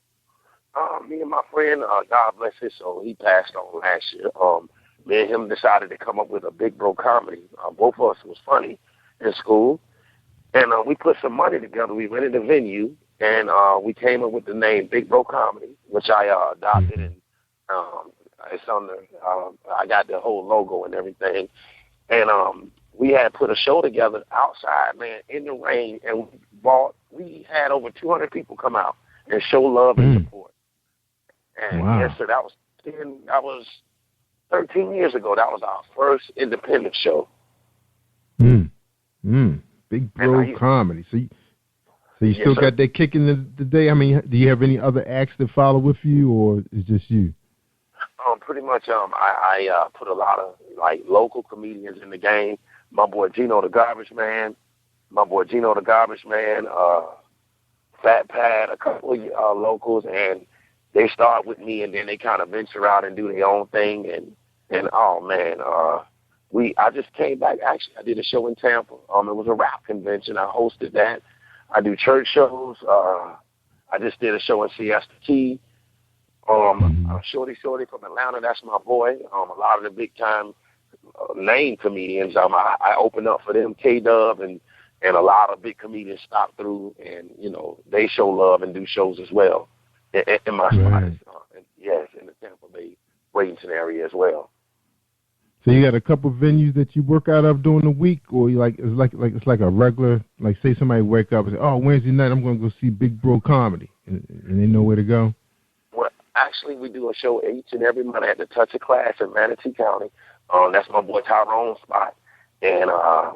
Me and my friend, God bless his soul, he passed on last year. Me and him decided to come up with a Big Bro comedy. Both of us was funny in school. And we put some money together. We rented a venue, and we came up with the name Big Bro Comedy, which I adopted. And it's on the, I got the whole logo and everything. And we had put a show together outside, man, in the rain. And we had over 200 people come out and show love and support. And yes, sir, that was 13 years ago. That was our first independent show. Big Bro Comedy. So you still got that kick in the day? I mean, do you have any other acts that follow with you, or is just you? Pretty much, I put a lot of like local comedians in the game. My boy Gino the Garbage Man, Fat Pat, a couple of locals, and they start with me, and then they kind of venture out and do their own thing. And oh man, I just came back. Actually, I did a show in Tampa. It was a rap convention. I hosted that. I do church shows. I just did a show in Siesta Key. Shorty from Atlanta, that's my boy. A lot of the big time name comedians, I open up for them, K-Dub, and a lot of big comedians stop through, and you know they show love and do shows as well in my spot. Yes, in the Tampa Bay, Bradenton area as well. So you got a couple venues that you work out of during the week, or it's like a regular, like say somebody wake up and say, oh, Wednesday night I'm going to go see Big Bro Comedy, and they know where to go? Well, actually, we do a show each and every month at the Touch of Class in Manatee County. That's my boy Tyrone's spot. And our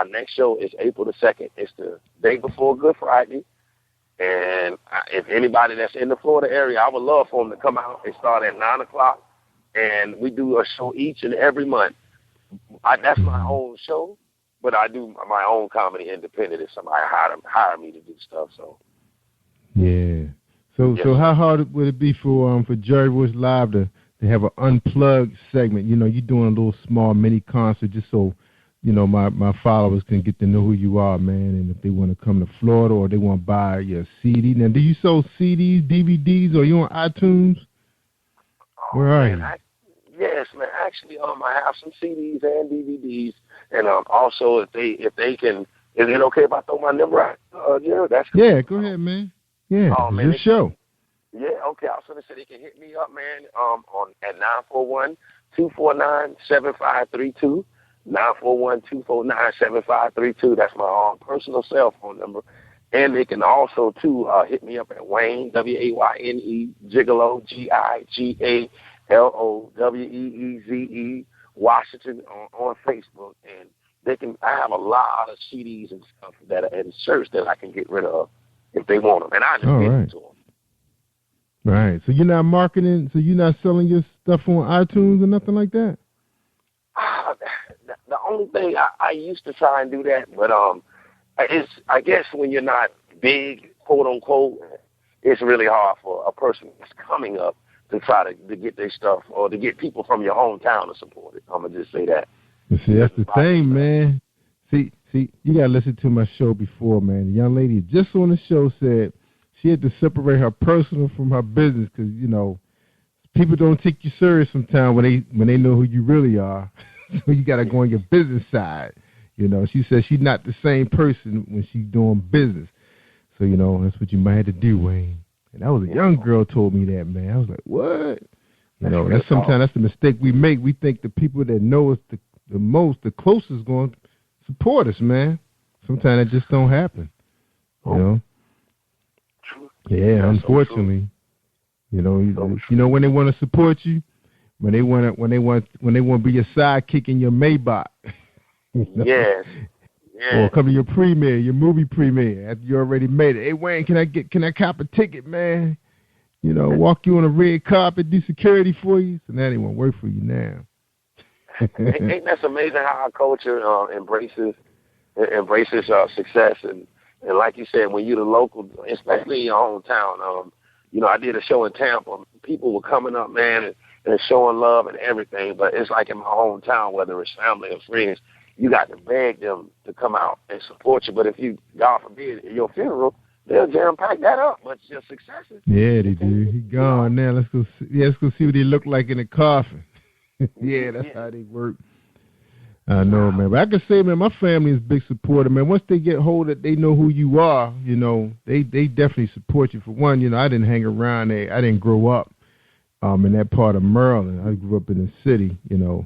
next show is April the 2nd. It's the day before Good Friday. And if anybody that's in the Florida area, I would love for them to come out. It starts at 9 o'clock. And we do a show each and every month. That's my own show, but I do my own comedy independent if somebody hire me to do stuff. So yeah. So how hard would it be for Jerry Royce Live to have an unplugged segment? You know, you're doing a little small mini concert just so, you know, my followers can get to know who you are, man, and if they want to come to Florida or they want to buy your CD. Now, do you sell CDs, DVDs, or you on iTunes? Where are you? Yes, man. Actually, I have some CDs and DVDs, and also if they can, is it okay if I throw my number out? That's cool. Yeah, go ahead, man. Yeah, your show. Yeah, okay. I was going to say they can hit me up, man, at 941-249-7532. 941-249-7532. That's my personal cell phone number. And they can also, hit me up at Wayne, W-A-Y-N-E, Gigolo, G-I-G-A-L-O-W-E-E-Z-E, Washington on Facebook. And I have a lot of CDs and stuff and shirts that I can get rid of if they want them. And I just give them to them. Right. So you're not marketing, so you're not selling your stuff on iTunes or nothing like that? The only thing, I used to try and do that, but I guess when you're not big, quote unquote, it's really hard for a person that's coming up to try to get their stuff or to get people from your hometown to support it. I'm gonna just say that. See, that's the thing, man. See, you gotta listen to my show before, man. The young lady just on the show said she had to separate her personal from her business because, you know, people don't take you serious sometimes when they know who you really are. So you got to go on your business side. You know, she says she's not the same person when she's doing business. So, you know, that's what you might have to do, Wayne. And that was a young girl told me that, man. I was like, what? You know, that's sometimes that's the mistake we make. We think the people that know us the most, the closest, going to support us, man. Sometimes that just don't happen. You know? Yeah, unfortunately. You know, you know when they want to support you, when they want to be your sidekick in your Maybach. You know? Yes. Yeah. Or come to your premiere, your movie premiere after you already made it. Hey Wayne, can I cop a ticket, man? You know, walk you on a red carpet, do security for you. So now they won't work for you now. Ain't that amazing how our culture embraces success and like you said, when you're the local, especially in your hometown. You know, I did a show in Tampa. People were coming up, man, and showing love and everything. But it's like in my hometown, whether it's family or friends, you got to beg them to come out and support you. But if you, God forbid, at your funeral, they'll jam-pack that up. But your successes. Yeah, they do. He gone now. Let's go see what he look like in the coffin. Yeah, that's how they work. I know, man. But I can say, man, my family is a big supporter, man. Once they get hold of it, they know who you are, you know, they definitely support you. For one, you know, I didn't hang around there. I didn't grow up in that part of Maryland. I grew up in the city, you know,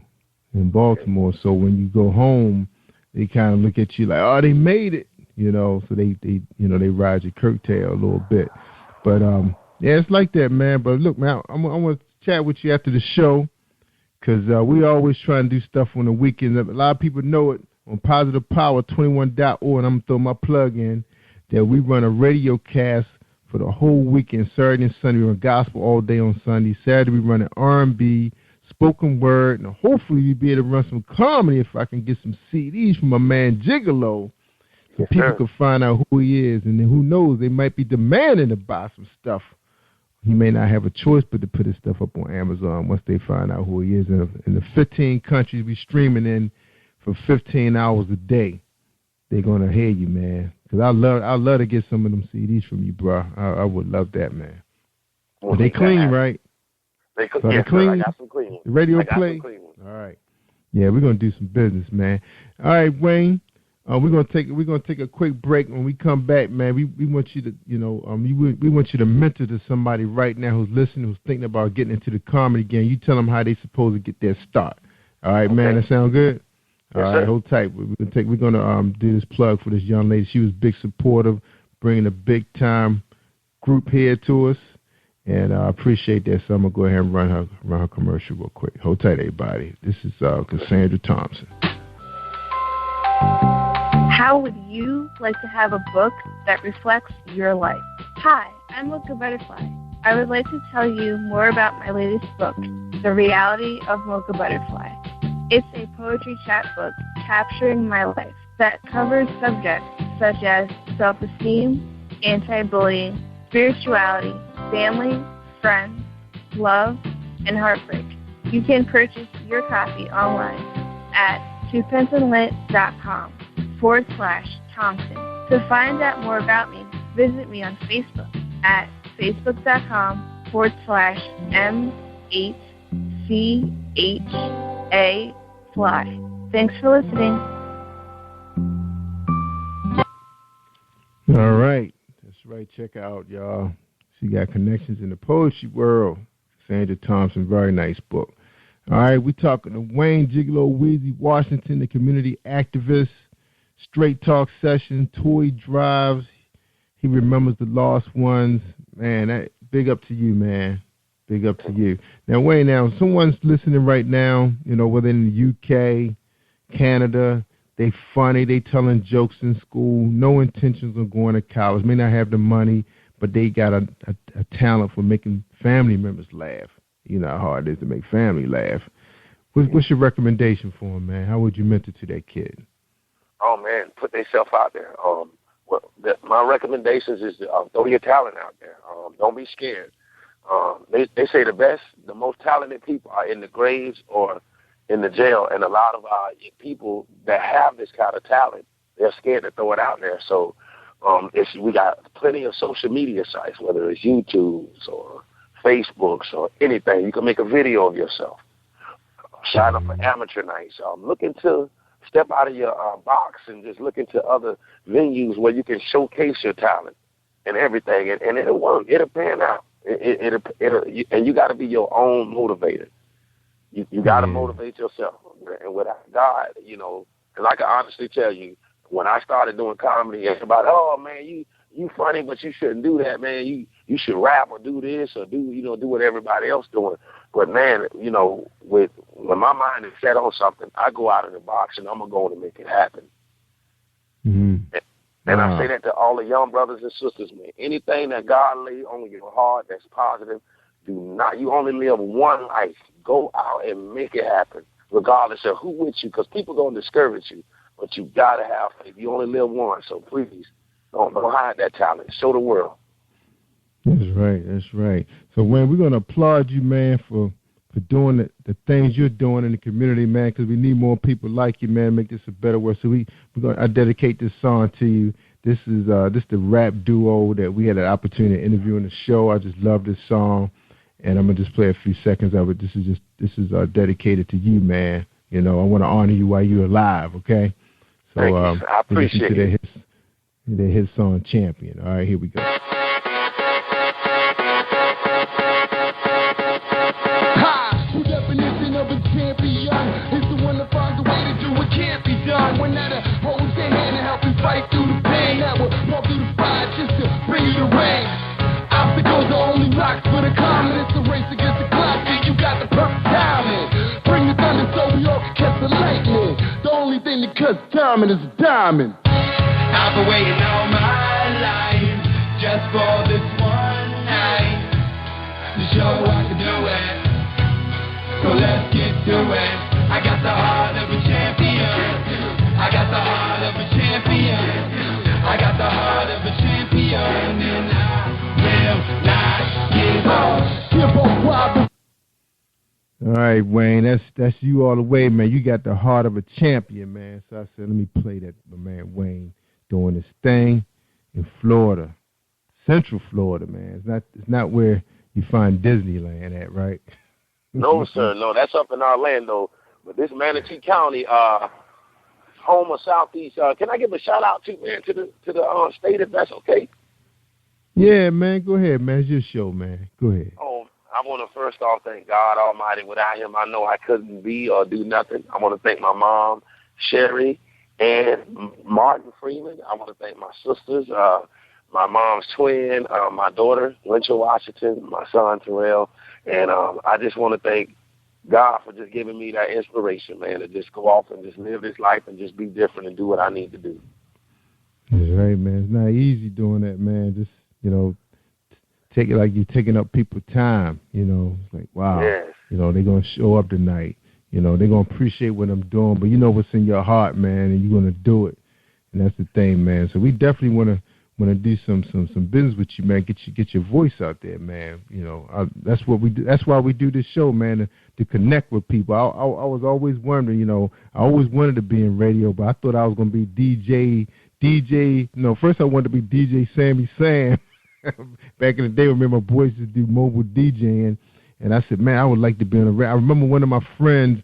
in Baltimore. So when you go home, they kind of look at you like, oh, they made it, you know. So they you know, they ride your curtail a little bit. But, yeah, it's like that, man. But look, man, I'm going to chat with you after the show. Because we always try and do stuff on the weekends. A lot of people know it on PositivePower21.org, and I'm going to throw my plug in, that we run a radio cast for the whole weekend, Saturday and Sunday. We run gospel all day on Sunday. Saturday we run an R&B, spoken word, and hopefully we'll be able to run some comedy if I can get some CDs from my man Gigolo, so people can find out who he is. And then who knows, they might be demanding to buy some stuff. He may not have a choice but to put his stuff up on Amazon once they find out who he is. In the 15 countries we streaming in for 15 hours a day, they're going to hear you, man. Because I love to get some of them CDs from you, bro. I would love that, man. Well, they clean, right? They clean. I got some clean. The radio play? All right. Yeah, we're going to do some business, man. All right, Wayne. We're gonna take a quick break. When we come back, man, we want you to, you know, we want you to mentor to somebody right now who's listening, who's thinking about getting into the comedy game. You tell them how they supposed to get their start. All right, man, that sound good? All right, hold tight. We're gonna do this plug for this young lady. She was big supportive, bringing a big time group here to us, and I appreciate that. So I'm gonna go ahead and run her commercial real quick. Hold tight, everybody. This is Cassandra Thompson. How would you like to have a book that reflects your life? Hi, I'm Mocha Butterfly. I would like to tell you more about my latest book, The Reality of Mocha Butterfly. It's a poetry chapbook capturing my life that covers subjects such as self-esteem, anti-bullying, spirituality, family, friends, love, and heartbreak. You can purchase your copy online at twopensandlit.com/Thompson. To find out more about me, visit me on Facebook at facebook.com/M8CHA Fly. Thanks for listening. All right. That's right. Check out, y'all. She got connections in the poetry world. Cassandra Thompson, very nice book. All right, we're talking to Wayne Gigolo Weezy Washington, the community activist, straight talk session, toy drives. He remembers the lost ones. Man, big up to you, man. Big up to you. Now, Wayne, someone's listening right now, you know, whether in the UK, Canada, they funny, they telling jokes in school, no intentions of going to college, may not have the money, but they got a talent for making family members laugh. You know how hard it is to make family laugh. What's your recommendation for him, man? How would you mentor to that kid? Oh, man, put themselves out there. My recommendations is to, throw your talent out there. Don't be scared. They say the most talented people are in the graves or in the jail, and a lot of our people that have this kind of talent, they're scared to throw it out there. So we got plenty of social media sites, whether it's YouTube or Facebooks or anything. You can make a video of yourself. sign up for amateur nights. Looking to step out of your box and just look into other venues where you can showcase your talent and everything, and it'll work. It'll pan out. And you got to be your own motivator. You got to motivate yourself. And without God, you know, because I can honestly tell you, when I started doing comedy, everybody, oh man, you funny, but you shouldn't do that, man. You should rap or do this or do what everybody else doing. But man, you know, when my mind is set on something, I go out of the box and I'm gonna go to make it happen. Mm-hmm. And I say that to all the young brothers and sisters, man. Anything that God lay on your heart that's positive, you only live one life. Go out and make it happen, regardless of who with you, because people gonna discourage you. But you gotta have faith. You only live once, so please don't hide that talent. Show the world. That's right. So, Wayne, we're gonna applaud you, man, for doing the things you're doing in the community, man, because we need more people like you, man, make this a better world. So I dedicate this song to you. This is the rap duo that we had an opportunity to interview in the show. I just love this song, and I'm gonna just play a few seconds of it. This is dedicated to you, man. You know, I want to honor you while you're alive. Okay. So I appreciate it. Their hit song Champion. All right, here we go. One that holds their hand and help you fight through the pain that will walk through the fire just to bring you the rain. Obstacles are only rocks for the common. It's a race against the clock, and you got the perfect timing. Bring the thunder so we all can catch the lightning. The only thing that cuts timing is a diamond. I've been waiting all my life just for this one night to show I can do it. So let's get to it. I got the heart of a champion. I got the heart of a champion. I got the heart of a champion, and I will not give up. All right, Wayne, that's you all the way, man. You got the heart of a champion, man. So I said, let me play that, my man Wayne doing his thing in Florida, Central Florida, man. It's not where you find Disneyland at, right? No, sir. No, that's up in Orlando. But this Manatee County, home of Southeast. Can I give a shout out to the state, if that's okay? Yeah, man. Go ahead, man. It's your show, man. Go ahead. Oh, I want to first off thank God Almighty. Without Him, I know I couldn't be or do nothing. I want to thank my mom, Sherry, and Martin Freeman. I want to thank my sisters, my mom's twin, my daughter, Winter Washington, my son, Terrell. And I just want to thank God for just giving me that inspiration, man, to just go off and just live this life and just be different and do what I need to do. That's right, man. It's not easy doing that, man. Just, you know, take it like you're taking up people's time, you know. It's like, wow, yes. You know, they're going to show up tonight. You know, they're going to appreciate what I'm doing, but you know what's in your heart, man, and you're going to do it. And that's the thing, man. So we definitely want to do some business with you, man. Get your voice out there, man. You know, that's what we do. That's why we do this show, man, to connect with people. I was always wondering, you know, I always wanted to be in radio, but I thought I was going to be DJ. No, first I wanted to be DJ Sammy Sam. Back in the day, remember my boys used to do mobile DJing, and I said, man, I would like to be on the radio. I remember one of my friends,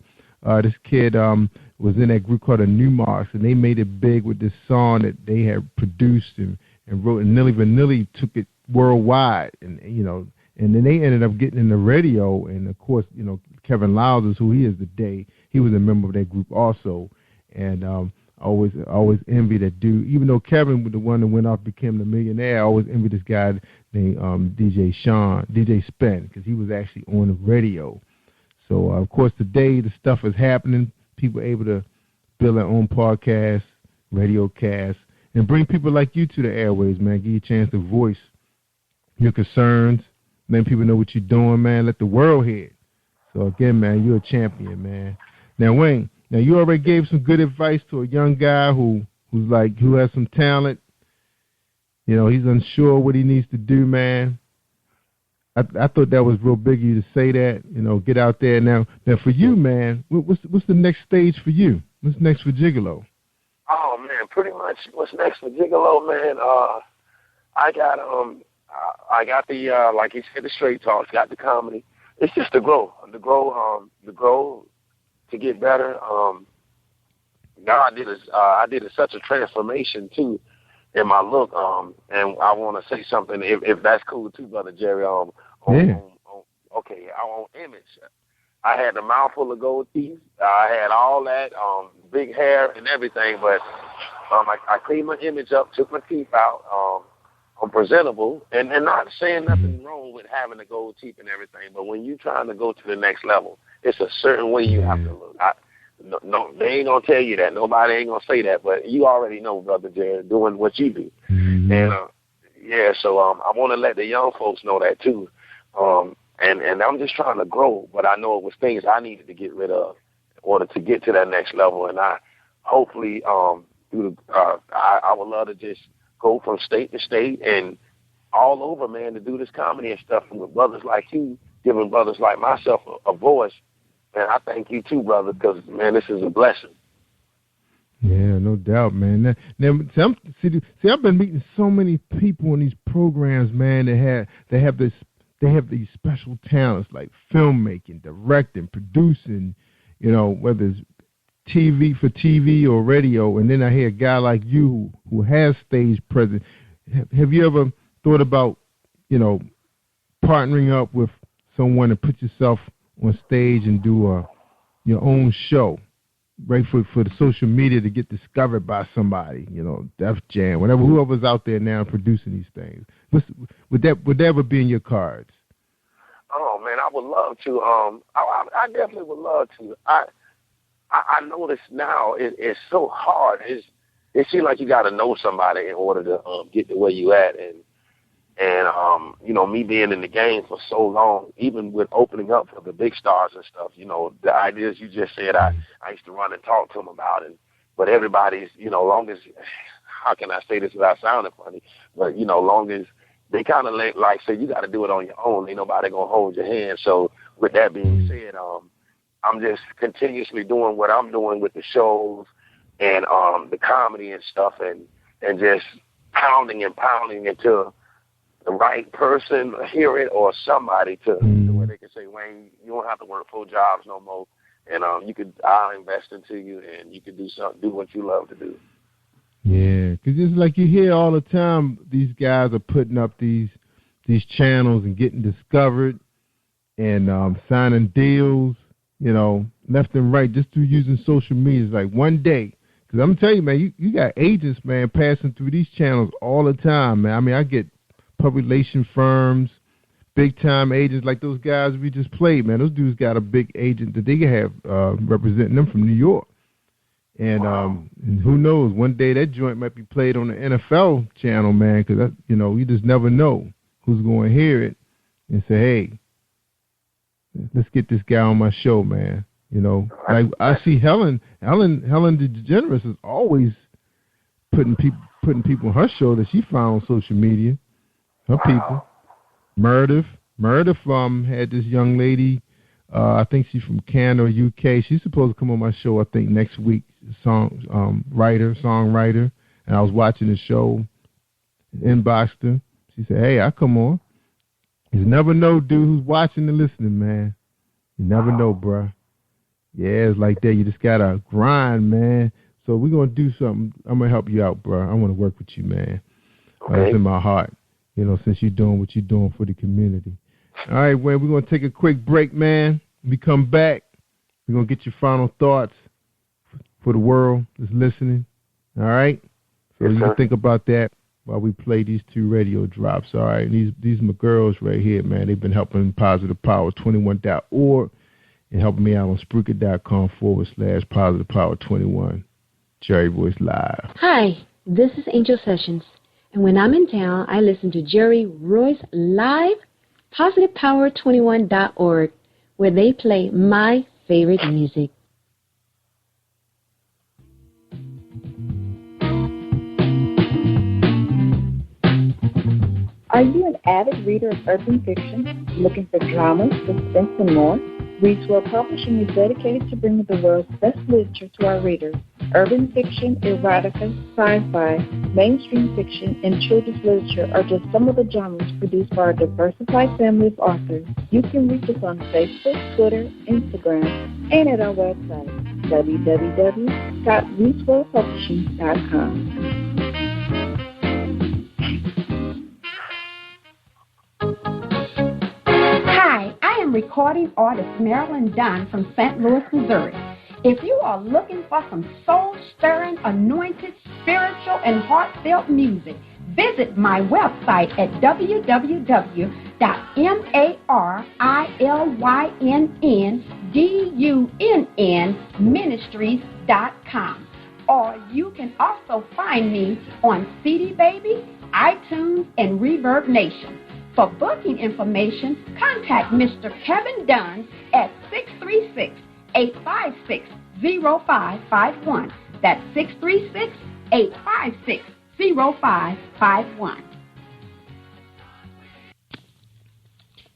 this kid, was in that group called the Newmarks, and they made it big with this song that they had produced and wrote, and Nilly Vanilli took it worldwide, and you know, and then they ended up getting in the radio, and of course, you know, Kevin Liles is who he is today. He was a member of that group also, and I always envy that dude. Even though Kevin was the one that went off became the millionaire, I always envy this guy named DJ Spen, because he was actually on the radio. So of course today the stuff is happening. People are able to build their own podcast, radio cast, and bring people like you to the airways, man. Give you a chance to voice your concerns. Let people know what you're doing, man. Let the world hear it. So, again, man, you're a champion, man. Now, Wayne, you already gave some good advice to a young guy who has some talent. You know, he's unsure what he needs to do, man. I thought that was real big of you to say that. You know, get out there. Now for you, man, what's the next stage for you? What's next for Gigolo? Oh man, pretty much what's next for Gigolo, man. I got the like you said, the straight talks, got the comedy. It's just to grow, to get better. God did such a transformation too in my look. And I want to say something, if that's cool too, Brother Jerry. On image, I had a mouthful of gold teeth. I had all that, big hair and everything, but I cleaned my image up, took my teeth out. I'm presentable, and not saying nothing wrong with having the gold teeth and everything, but when you're trying to go to the next level, it's a certain way you have to look. No, they ain't gonna tell you that. Nobody ain't gonna say that, but you already know, Brother Jared, doing what you do. Mm-hmm. And so I want to let the young folks know that too. And I'm just trying to grow, but I know it was things I needed to get rid of in order to get to that next level. And I hopefully I would love to just go from state to state and all over, man, to do this comedy and stuff, and with brothers like you, giving brothers like myself a voice. And I thank you too, brother, because, man, this is a blessing. Yeah, no doubt, man. I've been meeting so many people in these programs, man, they have these special talents like filmmaking, directing, producing, whether it's TV or radio, and then I hear a guy like you who has stage presence. Have you ever thought about, partnering up with someone to put yourself on stage and do your own show, right, for the social media to get discovered by somebody, Def Jam, whoever's out there now producing these things? Would that ever be in your cards? Oh man, I would love to. I definitely would love to. I notice now it's so hard. It seems like you got to know somebody in order to get to where you at. And me being in the game for so long, even with opening up for the big stars and stuff, the ideas you just said, I used to run and talk to them about. But everybody's, long as, how can I say this without sounding funny? But, long as they kind of like say you got to do it on your own, ain't nobody going to hold your hand. So with that being said, I'm just continuously doing what I'm doing with the shows and the comedy and stuff, and just pounding until the right person hear it or somebody to where they can say, Wayne, you don't have to work 4 jobs no more, and I'll invest into you, and you can do what you love to do. Yeah, because it's like you hear all the time, these guys are putting up these channels and getting discovered and signing deals, left and right, just through using social media. It's like one day, because I'm telling you, man, you got agents, man, passing through these channels all the time, man. I mean, I get public relation firms, big-time agents like those guys we just played, man. Those dudes got a big agent that they can have representing them from New York. And and who knows, one day that joint might be played on the NFL channel, man, because, you just never know who's going to hear it and say, hey, let's get this guy on my show, man. Like I see Helen DeGeneres is always putting people on her show that she found on social media. Her people. Meredith had this young lady, I think she's from Canada or UK. She's supposed to come on my show, I think, next week. Songwriter. And I was watching the show, inboxed her. She said, hey, I'll come on. You never know, dude, who's watching and listening, man. You never know, bruh. Yeah, it's like that. You just got to grind, man. So we're going to do something. I'm going to help you out, bruh. I want to work with you, man. Okay. It's in my heart, since you're doing what you're doing for the community. All right, Wayne, we're going to take a quick break, man. When we come back, we're going to get your final thoughts for the world that's listening. All right? So you can think about that while we play these 2 radio drops. All right? And these are my girls right here, man. They've been helping Positive Power 21.org and helping me out on Spreaker.com/Positive Power 21. Jerry Royce Live. Hi, this is Angel Sessions. And when I'm in town, I listen to Jerry Royce Live, PositivePower21.org, where they play my favorite music. Are you an avid reader of urban fiction, looking for drama, suspense, and more? Readswell Publishing is dedicated to bringing the world's best literature to our readers. Urban fiction, erotica, sci-fi, mainstream fiction, and children's literature are just some of the genres produced by our diversified family of authors. You can reach us on Facebook, Twitter, Instagram, and at our website, www.reesworldpublishing.com. Hi, I am recording artist Marilyn Dunn from St. Louis, Missouri. If you are looking for some soul-stirring, anointed, spiritual, and heartfelt music, visit my website at www.marilyndunnministries.com. Or you can also find me on CD Baby, iTunes, and Reverb Nation. For booking information, contact Mr. Kevin Dunn at 636-856-0551. That's 636-856-0551.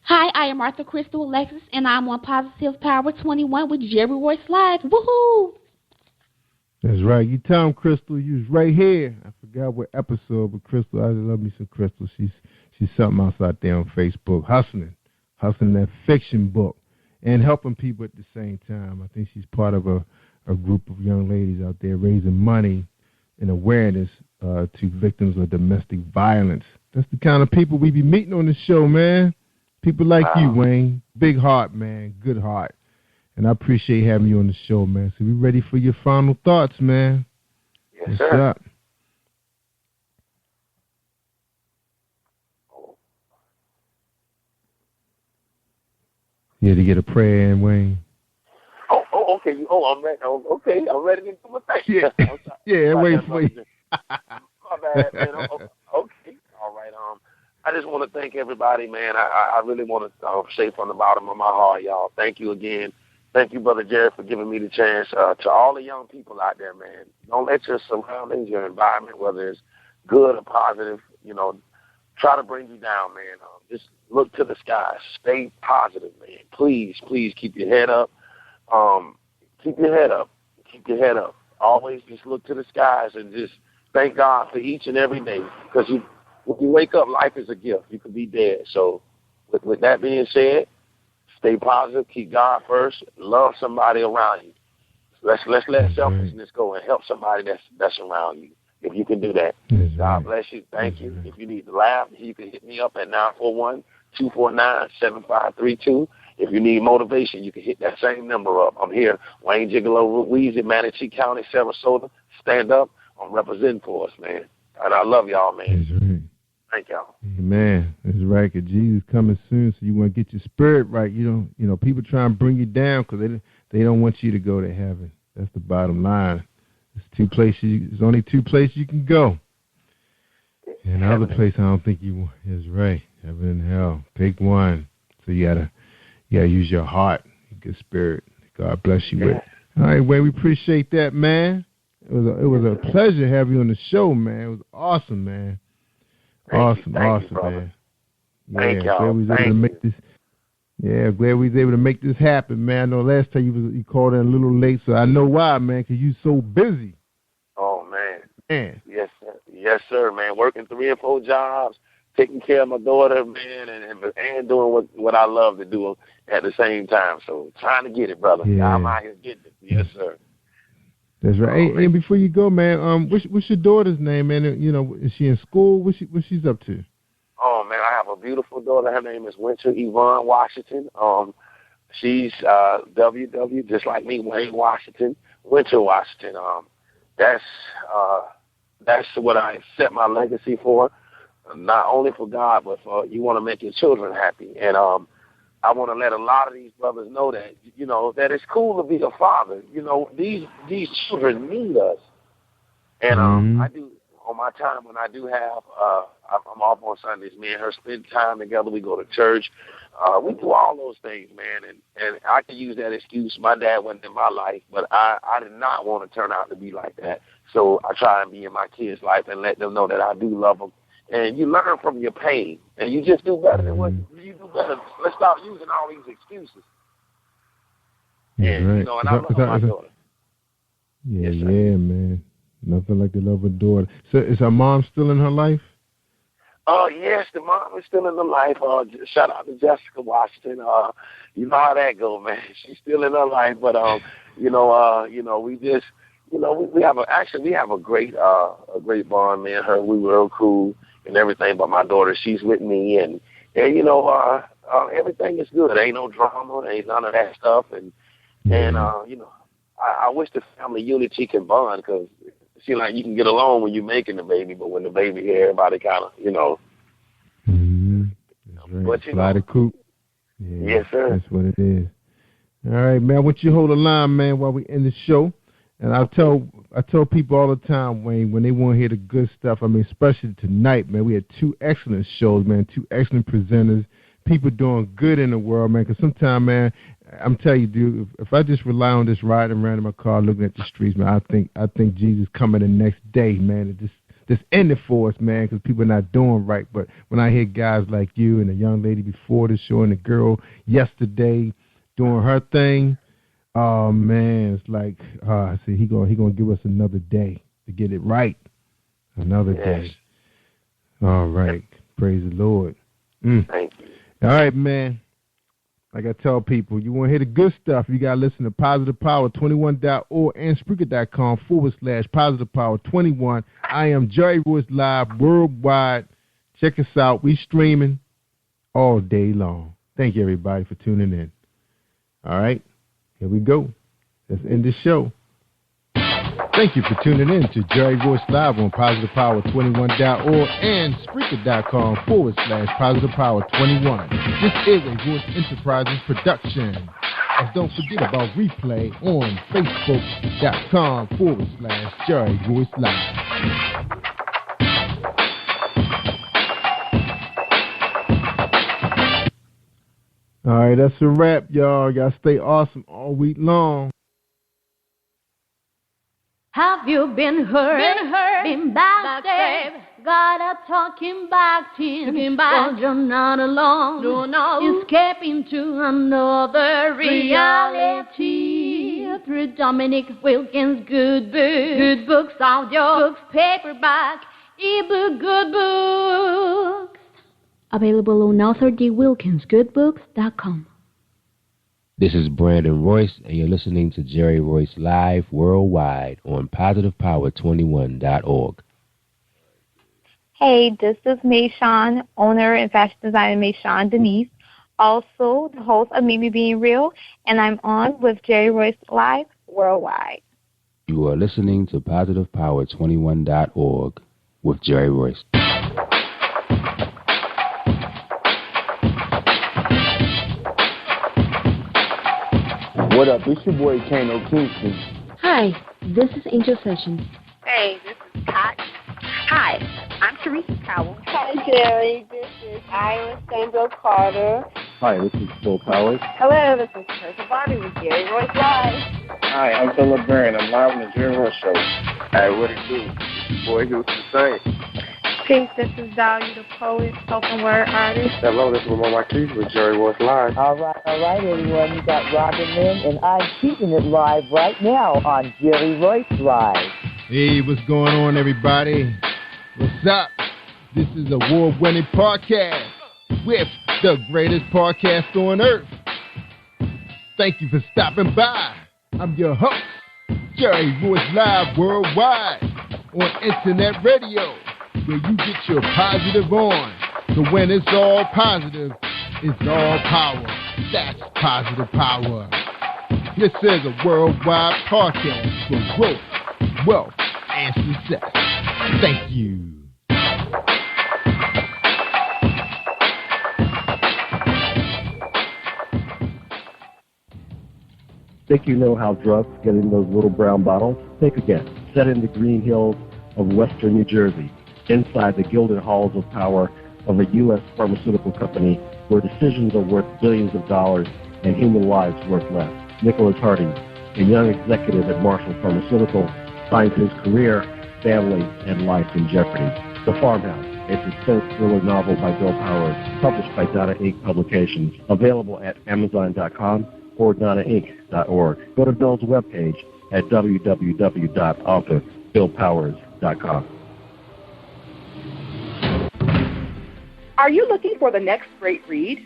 Hi, I am Arthur Crystal Alexis, and I'm on Positive Power 21 with Jerry Royce Live. Woohoo! That's right. You tell him, Crystal, you was right here. I forgot what episode, but Crystal, I love me some Crystal. She's something else out there on Facebook, hustling that fiction book and helping people at the same time. I think she's part of a group of young ladies out there raising money and awareness to victims of domestic violence. That's the kind of people we be meeting on the show, man. People like you, Wayne. Big heart, man. Good heart. And I appreciate having you on the show, man. So we ready for your final thoughts, man. Yes, What's sir. up? You had to get a prayer in, Wayne. Oh, okay. I'm ready. Okay, I'm ready to do my thing. Yeah, wait for you. My bad, man. Okay, all right. I just want to thank everybody, man. I really want to say from the bottom of my heart, y'all, thank you again. Thank you, Brother Jerry, for giving me the chance. To all the young people out there, man, don't let your surroundings, your environment, whether it's good or positive, try to bring you down, man. Just look to the sky. Stay positive, man. Please keep your head up. Keep your head up. Keep your head up. Always just look to the skies and just thank God for each and every day. Because when you wake up, life is a gift. You could be dead. So with that being said, stay positive. Keep God first. Love somebody around you. Let's let selfishness go and help somebody that's around you. If you can do that. God bless you. Thank you. If you need to laugh, you can hit me up at 941-249-7532. If you need motivation, you can hit that same number up. I'm here, Wayne Gigolo Ruiz in Manatee County, Sarasota. Stand up. I'm representing for us, man. And I love y'all, man. That's right. Thank y'all. Man, that's right. Cause Jesus coming soon, so you want to get your spirit right. You know, people try and bring you down because they don't want you to go to heaven. That's the bottom line. There's only two places you can go. And the other place I don't think you is right. Heaven and hell. Pick one. So you gotta use your heart, your good spirit. God bless you with it. All right, Wayne, we appreciate that, man. It was a pleasure having you on the show, man. It was awesome, man. Awesome, man. Thank y'all. Glad we was able to make this. Yeah, glad we was able to make this happen, man. I know last time you called in a little late, so I know why, man, because you so busy. Oh, man. Yes, sir. Yes, sir, man. Working 3 and 4 jobs, taking care of my daughter, man, and doing what I love to do at the same time. So trying to get it, brother. Yeah. I'm out here getting it. Yes, sir. That's right. Hey, and before you go, man, what's your daughter's name, man? Is she in school? What she's up to? Oh, man, I have a beautiful daughter. Her name is Winter Yvonne Washington. She's WW, just like me, Wayne Washington, Winter Washington. That's what I set my legacy for, not only for God, but for you want to make your children happy. And I want to let a lot of these brothers know that, that it's cool to be a father. These children need us. And I do, on my time when I do have, I'm off on Sundays, me and her spend time together. We go to church. We do all those things, man. And I can use that excuse. My dad wasn't in my life, but I did not want to turn out to be like that. So I try and be in my kids' life and let them know that I do love them. And you learn from your pain, and you just do better than what you do better. Let's stop using all these excuses. Yeah, right. And I love my daughter. Yeah, man. Nothing like the love of daughter. So is her mom still in her life? Oh, yes, the mom is still in the life. Shout out to Jessica Washington. You know how that go, man. She's still in her life, but we just, we have a great bond, man. Her, we were real cool and everything. But my daughter, she's with me, and everything is good. There ain't no drama, there ain't none of that stuff, and I wish the family unity can bond, because it seems like you can get along when you're making the baby, but when the baby here, everybody kind of, Mm-hmm. Right. But Fly the coop. Yeah, yes, sir. That's what it is. All right, man. I want you to hold the line, man, while we end the show. And I tell people all the time, Wayne, when they want to hear the good stuff, I mean, especially tonight, man, we had 2 excellent shows, man, 2 excellent presenters, people doing good in the world, man, because sometimes, man, I'm telling you, dude, if I just rely on this riding around in my car looking at the streets, man, I think Jesus coming the next day, man, to just end it for us, man, because people are not doing right. But when I hear guys like you and the young lady before the show and the girl yesterday doing her thing, oh, man, it's like, I see, he gonna give us another day to get it right. Another day. All right. Praise the Lord. Thank you. All right, man. Like I tell people, you want to hear the good stuff, you got to listen to PositivePower21.org and Spreaker.com/PositivePower21. I am Jerry Royce Live worldwide. Check us out. We streaming all day long. Thank you, everybody, for tuning in. All right. Here we go. Let's end the show. Thank you for tuning in to Jerry Royce Live on PositivePower21.org and Spreaker.com/PositivePower21. This is a Royce Enterprises production. And don't forget about replay on Facebook.com/Jerry Royce Live. All right, that's a wrap, y'all. Y'all stay awesome all week long. Have you been hurt? Been backstabbed? Got a talking back team. Well, you're not alone. No. Escaping to another reality. Through Dominic Wilkins' good books. Good books, audio books, paperback, ebook, good books. Available on AuthorDWilkinsGoodBooks.com. This is Brandon Royce, and you're listening to Jerry Royce Live worldwide on PositivePower21.org. Hey, this is Mayshawn, owner and fashion designer Mayshawn Denise, also the host of Mimi Being Real, and I'm on with Jerry Royce Live worldwide. You are listening to PositivePower21.org with Jerry Royce. What up? It's your boy Kano Kingston. Hi, this is Angel Sessions. Hey, this is Pat. Hi, I'm Teresa Cowell. Hi, Jerry. This is Ira Sandro Carter. Hi, this is Phil Powers. Hello, this is Teresa Bobby with Jerry Royce Live. Hi, I'm Philip Barron. I'm live on the Jerry Royce Show. Hey, what it do? It's your boy Houston Saint. Peace, this is Dahlia the poet, spoken word artist. Hello, this is Lamar Marquise with Jerry Royce Live. All right, everyone. You got Robin Lynn, and I'm keeping it live right now on Jerry Royce Live. Hey, what's going on, everybody? What's up? This is award-winning podcast with the greatest podcast on earth. Thank you for stopping by. I'm your host, Jerry Royce Live worldwide on internet radio, where you get your positive on. So when it's all positive, it's all power. That's positive power. This is a worldwide podcast for growth, wealth, and success. Thank you. Think you know how drugs get in those little brown bottles? Think again. Set in the green hills of western New Jersey, inside the gilded halls of power of a U.S. pharmaceutical company where decisions are worth billions of dollars and human lives worth less. Nicholas Harding, a young executive at Marshall Pharmaceutical, finds his career, family, and life in jeopardy. The Farmhouse, a suspense thriller novel by Bill Powers, published by Donna Inc. Publications, available at Amazon.com or DonnaInc.org. Go to Bill's webpage at www.authorphilpowers.com. Are you looking for the next great read?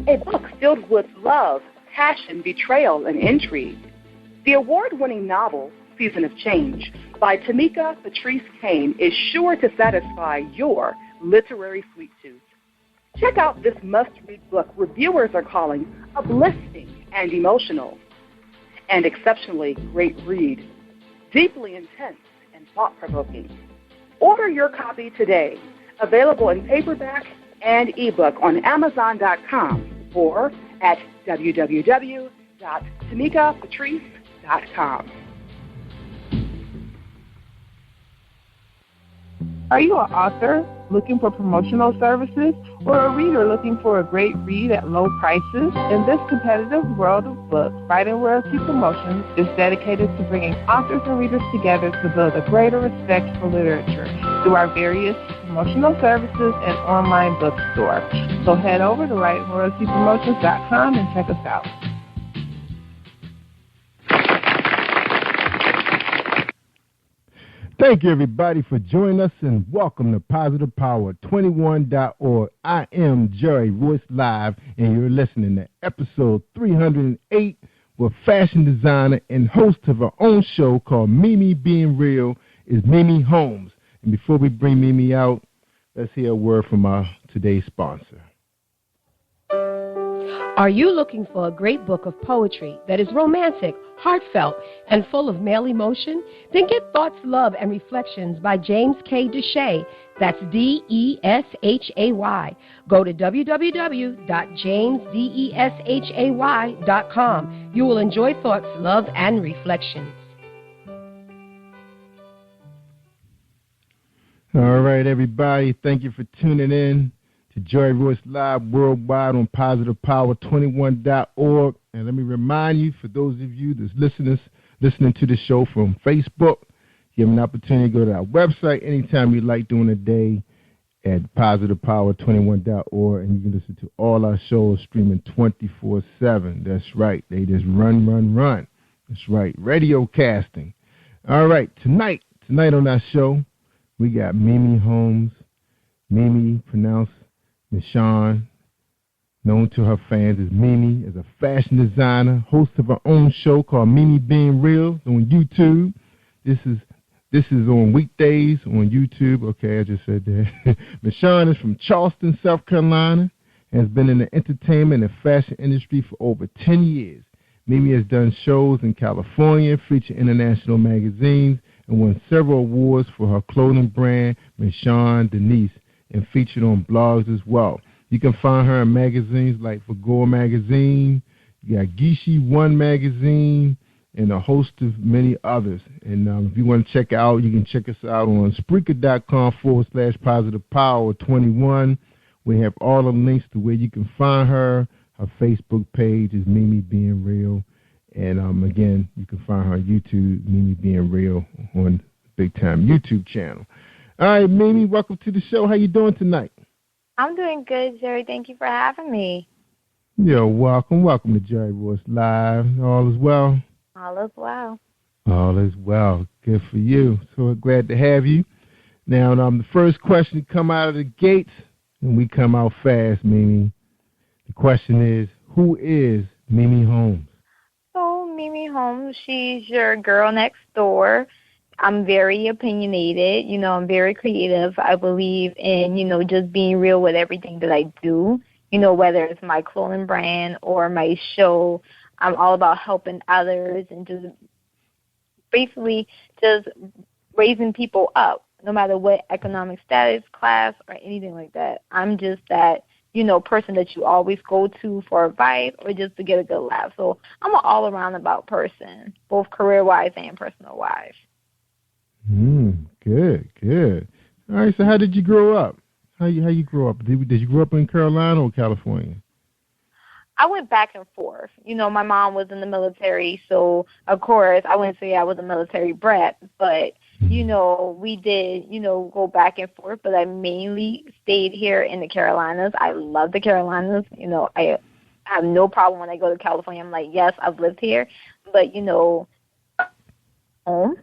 A book filled with love, passion, betrayal, and intrigue. The award-winning novel, Season of Change, by Tamika Patrice Kane is sure to satisfy your literary sweet tooth. Check out this must-read book reviewers are calling uplifting and emotional, and exceptionally great read, deeply intense and thought-provoking. Order your copy today, available in paperback and ebook on Amazon.com or at www.tamikapatrice.com. Are you an author looking for promotional services or a reader looking for a great read at low prices? In this competitive world of books, Writing Royalty Promotions is dedicated to bringing authors and readers together to build a greater respect for literature through our various promotional services and online bookstore. So head over to WritingRoyaltyPromotions.com and check us out. Thank you, everybody, for joining us, and welcome to Positive Power 21.org. I am Jerry Royce Live, and you're listening to episode 308 with fashion designer and host of her own show called Mimi Being Real is Mimi Holmes. And before we bring Mimi out, let's hear a word from our today's sponsor. Are you looking for a great book of poetry that is romantic, heartfelt, and full of male emotion? Then get Thoughts, Love, and Reflections by James K. Deshay. That's D-E-S-H-A-Y. Go to www.jamesdeshay.com. You will enjoy Thoughts, Love, and Reflections. All right, everybody. Thank you for tuning in to Jerry Royce Live worldwide on PositivePower21.org. And let me remind you, for those of you that's listening to the show from Facebook, you have an opportunity to go to our website anytime you like during the day at PositivePower21.org, and you can listen to all our shows streaming 24/7. That's right. They just run. That's right. Radio casting. All right. Tonight on our show, we got Mimi Holmes. Mimi, pronounced Michonne, known to her fans as Mimi, is a fashion designer, host of her own show called Mimi Being Real on YouTube. This is on weekdays on YouTube. Okay, I just said that. Michonne is from Charleston, South Carolina, and has been in the entertainment and fashion industry for over 10 years. Mimi has done shows in California, featured international magazines, and won several awards for her clothing brand, Michonne Denise, and featured on blogs as well. You can find her in magazines like Fagor Magazine, you got Gishi One Magazine, and a host of many others. And if you want to check out, you can check us out on Spreaker.com/PositivePower21. We have all the links to where you can find her. Her Facebook page is Mimi Being Real. And again, you can find her on YouTube, Mimi Being Real, on Big Time YouTube channel. All right, Mimi, welcome to the show. How you doing tonight? I'm doing good, Jerry. Thank you for having me. You're welcome. Welcome to Jerry Royce Live. All is well? All is well. All is well. Good for you. So glad to have you. Now, the first question come out of the gates, and we come out fast, Mimi. The question is, who is Mimi Holmes? So, Mimi Holmes, she's your girl next door. I'm very opinionated. I'm very creative. I believe in, just being real with everything that I do. Whether it's my clothing brand or my show, I'm all about helping others and just basically just raising people up, no matter what economic status, class, or anything like that. I'm just that, person that you always go to for advice or just to get a good laugh. So I'm an all-around about person, both career-wise and personal-wise. Good. All right, so how did you grow up? How you grow up? Did you grow up in Carolina or California? I went back and forth. My mom was in the military, so of course I wouldn't say I was a military brat, but we did, go back and forth, but I mainly stayed here in the Carolinas. I love the Carolinas. I have no problem when I go to California. I'm like, yes, I've lived here, but home.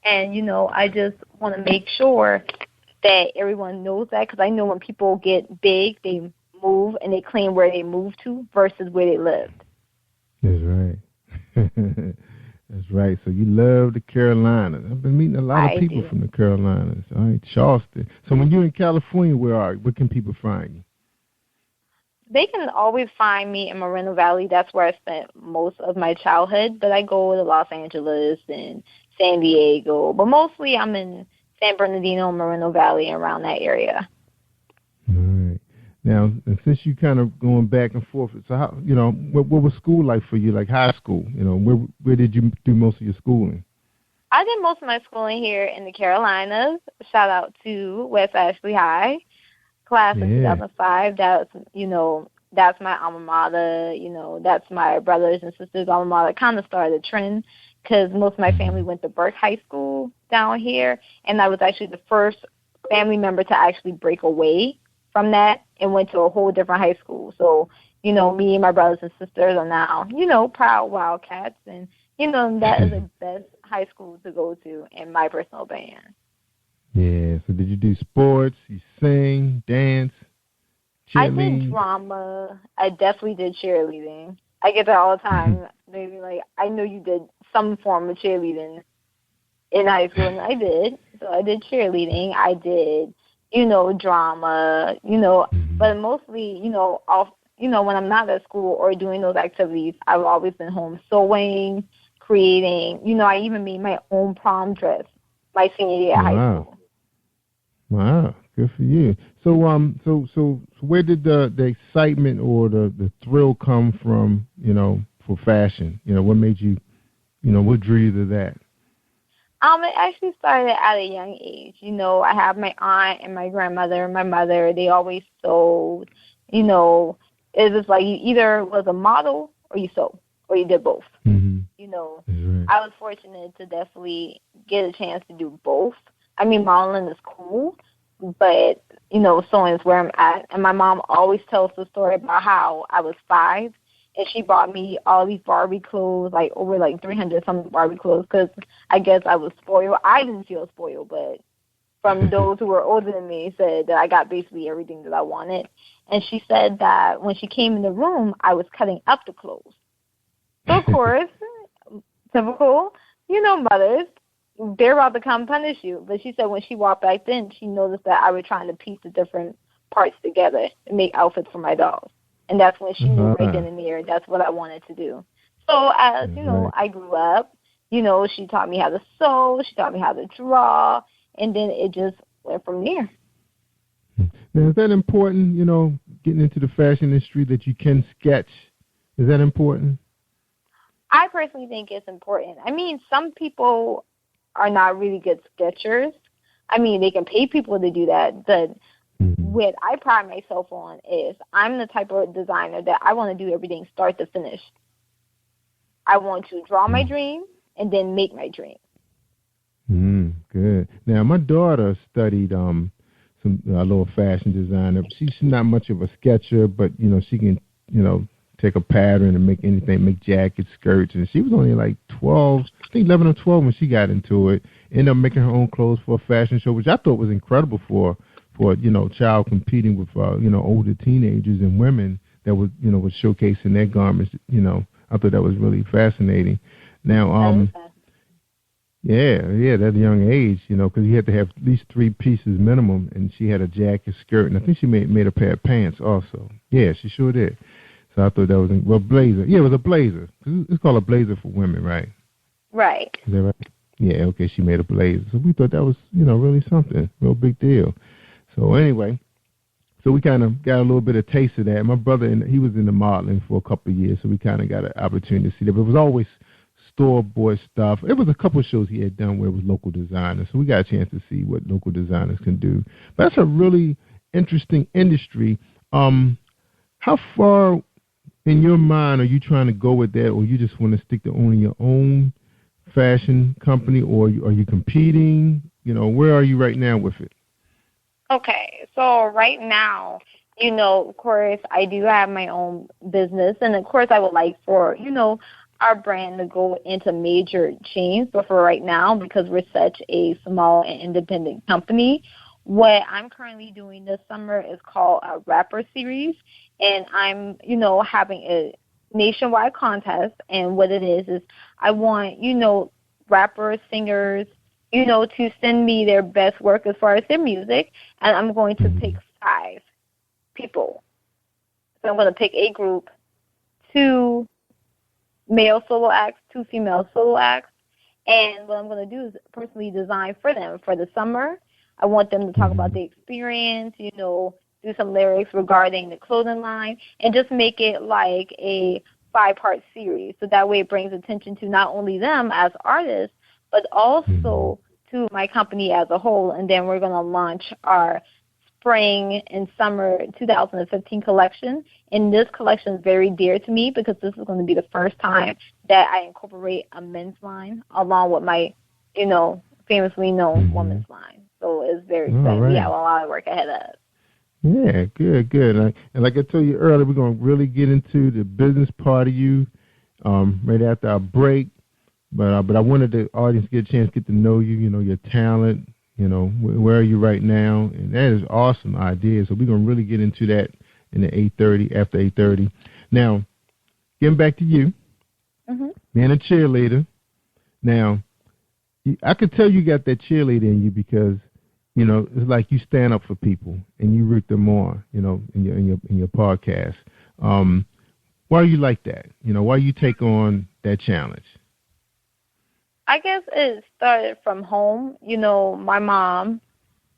And, I just want to make sure that everyone knows that, because I know when people get big, they move and they claim where they moved to versus where they lived. That's right. That's right. So you love the Carolinas. I've been meeting a lot of people from the Carolinas. All right, Charleston. So when you're in California, where can people find you? They can always find me in Moreno Valley. That's where I spent most of my childhood. But I go to Los Angeles and San Diego. But mostly I'm in San Bernardino, Moreno Valley, around that area. All right. Now, and since you kind of going back and forth, so how, what was school like for you, like high school? Where did you do most of your schooling? I did most of my schooling here in the Carolinas. Shout out to West Ashley High, class of 2005. That's my alma mater. That's my brothers and sisters' alma mater. Kind of started a trend because most of my family went to Burke High School down here, and I was actually the first family member to actually break away from that and went to a whole different high school. So, me and my brothers and sisters are now, proud Wildcats, and, that is the best high school to go to in my personal opinion. Yeah, so did you do sports? You sing, dance, cheerleading? I did drama. I definitely did cheerleading. I get that all the time. They be like, I know you did some form of cheerleading in high school, and I did. So I did cheerleading. I did, drama, but mostly, when I'm not at school or doing those activities, I've always been home sewing, creating. I even made my own prom dress my senior year at high school. Wow, good for you. So where did the excitement or the thrill come from, for fashion? What made you, what drew you to that? It actually started at a young age. I have my aunt and my grandmother and my mother. They always sewed. It was like you either was a model or you sewed, or you did both. Mm-hmm. I was fortunate to definitely get a chance to do both. I mean, modeling is cool, but, sewing is where I'm at. And my mom always tells the story about how I was 5, and she bought me all these Barbie clothes, over 300-something Barbie clothes, because I guess I was spoiled. I didn't feel spoiled, but from those who were older than me said that I got basically everything that I wanted. And she said that when she came in the room, I was cutting up the clothes. So, of course, typical, mothers, they're about to come punish you. But she said when she walked back in, she noticed that I was trying to piece the different parts together and make outfits for my dolls. And that's when she knew right then and there that's what I wanted to do. So as, I grew up, she taught me how to sew, she taught me how to draw, and then it just went from there. Now, is that important, getting into the fashion industry, that you can sketch? Is that important? I personally think it's important. I mean, some people are not really good sketchers. I mean, they can pay people to do that, but what I pride myself on is I'm the type of designer that I want to do everything start to finish. I want to draw my dream and then make my dream. Good. Now, my daughter studied a little fashion designer. She's not much of a sketcher, but, she can, take a pattern and make jackets, skirts. And she was only like 12, I think 11 or 12 when she got into it. Ended up making her own clothes for a fashion show, which I thought was incredible for a child competing with, older teenagers and women that was showcasing their garments. I thought that was really fascinating. Now, that young age, because you had to have at least 3 pieces minimum, and she had a jacket, skirt, and I think she made a pair of pants also. Yeah, she sure did. So I thought that was blazer. Yeah, it was a blazer. It's called a blazer for women, right? Right. Is that right? Yeah, okay, she made a blazer. So we thought that was, really something, real big deal. So anyway, we kind of got a little bit of taste of that. My brother, he was in the modeling for a couple of years, so we kind of got an opportunity to see that. But it was always store-bought stuff. It was a couple of shows he had done where it was local designers, so we got a chance to see what local designers can do. But that's a really interesting industry. How far in your mind are you trying to go with that, or you just want to stick to owning your own fashion company, or are you competing? Where are you right now with it? Okay, so right now, of course, I do have my own business, and of course I would like for, our brand to go into major chains, but for right now, because we're such a small and independent company, what I'm currently doing this summer is called a rapper series, and I'm, having a nationwide contest, and what it is I want, rappers, singers, to send me their best work as far as their music, and I'm going to pick 5 people. So I'm going to pick a group, 2 male solo acts, 2 female solo acts, and what I'm going to do is personally design for them for the summer. I want them to talk about the experience, do some lyrics regarding the clothing line, and just make it like a 5-part series. So that way it brings attention to not only them as artists, but also to my company as a whole. And then we're going to launch our spring and summer 2015 collection. And this collection is very dear to me because this is going to be the first time that I incorporate a men's line along with my, famously known women's line. So it's very exciting. Right. We have a lot of work ahead of us. Yeah, good. And like I told you earlier, we're going to really get into the business part of you right after our break. But I wanted the audience to get a chance to get to know you, your talent, where are you right now. And that is an awesome idea. So we're going to really get into that in the 8:30, after 8:30. Now, getting back to you, being a cheerleader. Now, I could tell you got that cheerleader in you because, it's like you stand up for people and you root them on, in your podcast. Why are you like that? Why you take on that challenge? I guess it started from home. My mom,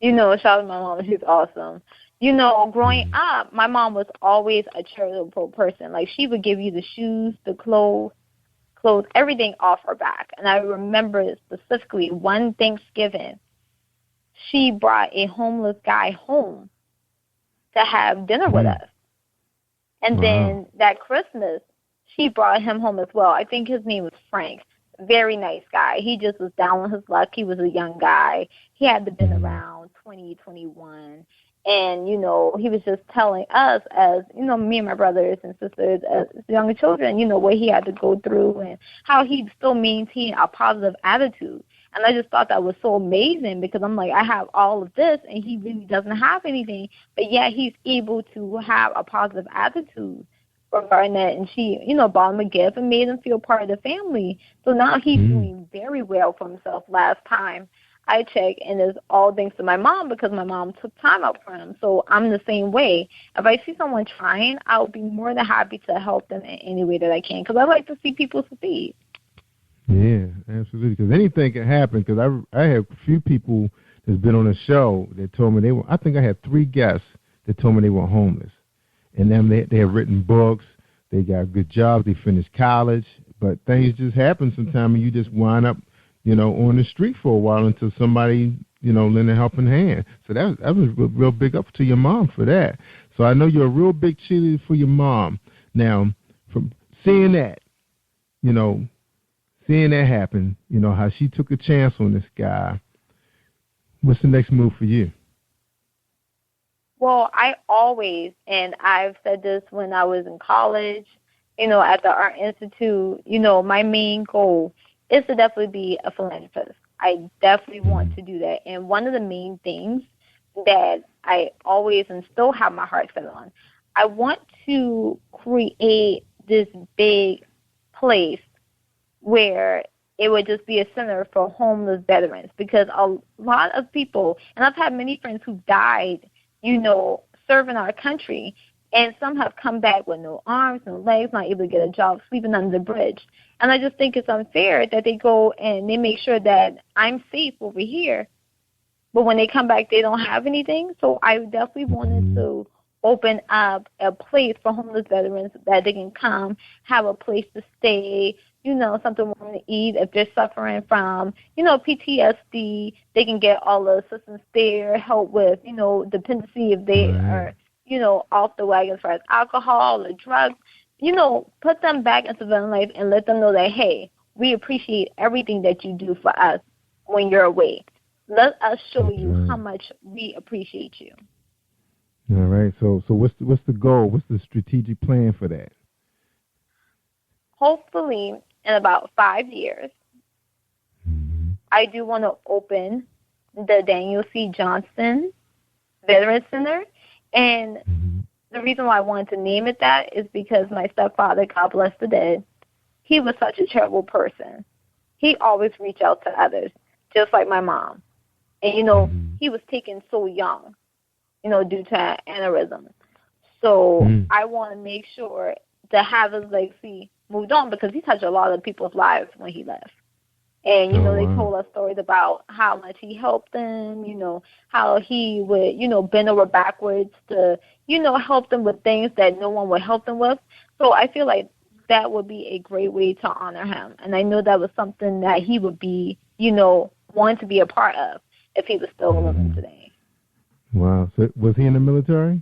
shout out to my mom, she's awesome. Growing up, my mom was always a charitable person. Like, she would give you the shoes, the clothes, everything off her back. And I remember specifically one Thanksgiving, she brought a homeless guy home to have dinner with us. And then that Christmas, she brought him home as well. I think his name was Frank. Very nice guy. He just was down on his luck. He was a young guy. He had been around 20, 21. And, he was just telling us as, me and my brothers and sisters as young children, what he had to go through and how he still maintained a positive attitude. And I just thought that was so amazing because I'm like, I have all of this and he really doesn't have anything, but yet he's able to have a positive attitude regarding that. And she, bought him a gift and made him feel part of the family. So now he's doing very well for himself last time I checked, and it's all thanks to my mom because my mom took time out for him. So I'm the same way. If I see someone trying, I'll be more than happy to help them in any way that I can because I like to see people succeed. Yeah, absolutely. Because anything can happen. Because I have a few people that's been on the show that told me I think I had 3 guests that told me they were homeless. And then they have written books. They got good jobs. They finished college. But things just happen sometimes and you just wind up, on the street for a while until somebody, lend a helping hand. So that was real big up to your mom for that. So I know you're a real big cheerleader for your mom. Now, from seeing that, seeing that happen, how she took a chance on this guy, what's the next move for you? Well, I always, and I've said this when I was in college, at the Art Institute, my main goal is to definitely be a philanthropist. I definitely want to do that. And one of the main things that I always and still have my heart set on, I want to create this big place where it would just be a center for homeless veterans because a lot of people, and I've had many friends who died, serving our country, and some have come back with no arms, no legs, not able to get a job, sleeping under the bridge. And I just think it's unfair that they go and they make sure that I'm safe over here, but when they come back, they don't have anything. So I definitely wanted to open up a place for homeless veterans that they can come, have a place to stay, something warm to eat. If they're suffering from, PTSD, they can get all the assistance there, help with, dependency if they are, off the wagon as far as alcohol or drugs. Put them back into civilian life and let them know that, hey, we appreciate everything that you do for us when you're away. Let us show you how much we appreciate you. All right. So what's the goal? What's the strategic plan for that? Hopefully, in about 5 years. I do want to open the Daniel C. Johnston Veterans Center. And the reason why I wanted to name it that is because my stepfather, God bless the dead, he was such a charitable person. He always reached out to others, just like my mom. And, you know, he was taken so young, you know, due to aneurysm. So I want to make sure to have his legacy moved on because he touched a lot of people's lives when he left. And, you know, they told us stories about how much he helped them, you know, how he would, you know, bend over backwards to, you know, help them with things that no one would help them with. So I feel like that would be a great way to honor him. And I know that was something that he would be, you know, wanting to be a part of if he was still living today. Wow. So was he in the military?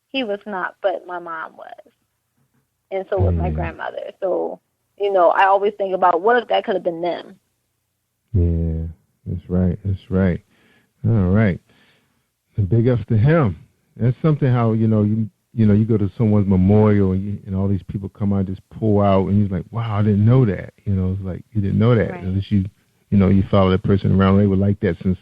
He was not, but my mom was. And so was my grandmother. So, you know, I always think about what if that could have been them. Yeah, that's right. That's right. All right. And big ups to him. That's something how, you know, you go to someone's memorial and all these people come out and just pull out and you're like, wow, I didn't know that. You know, it's like you didn't know that. Right. Unless you follow that person around. They were like that since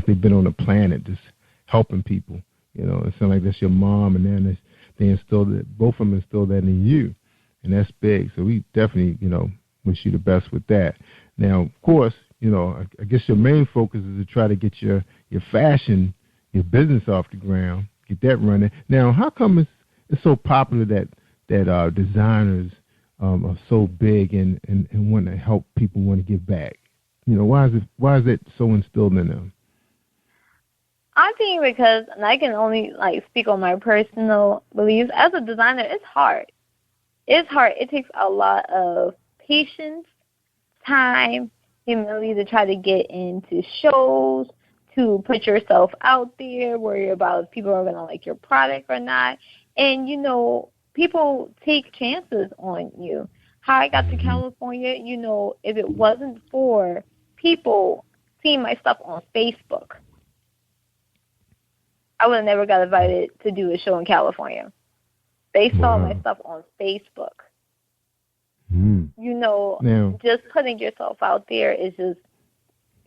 they've been on the planet, just helping people. You know, it sounds like that's your mom, and then they instilled it. Both of them instilled that in you, and that's big. So we definitely, you know, wish you the best with that. Now, of course, you know, I guess your main focus is to try to get your fashion, your business off the ground, get that running. Now, how come it's so popular that designers are so big and want to help people want to give back? You know, why is it so instilled in them? I think because, and I can only speak on my personal beliefs, as a designer, it's hard. It's hard. It takes a lot of patience, time, humility to try to get into shows, to put yourself out there, worry about if people are going to like your product or not. And, you know, people take chances on you. How I got to California, you know, if it wasn't for people seeing my stuff on Facebook, I would have never got invited to do a show in California. They saw my stuff on Facebook. You know, just putting yourself out there is just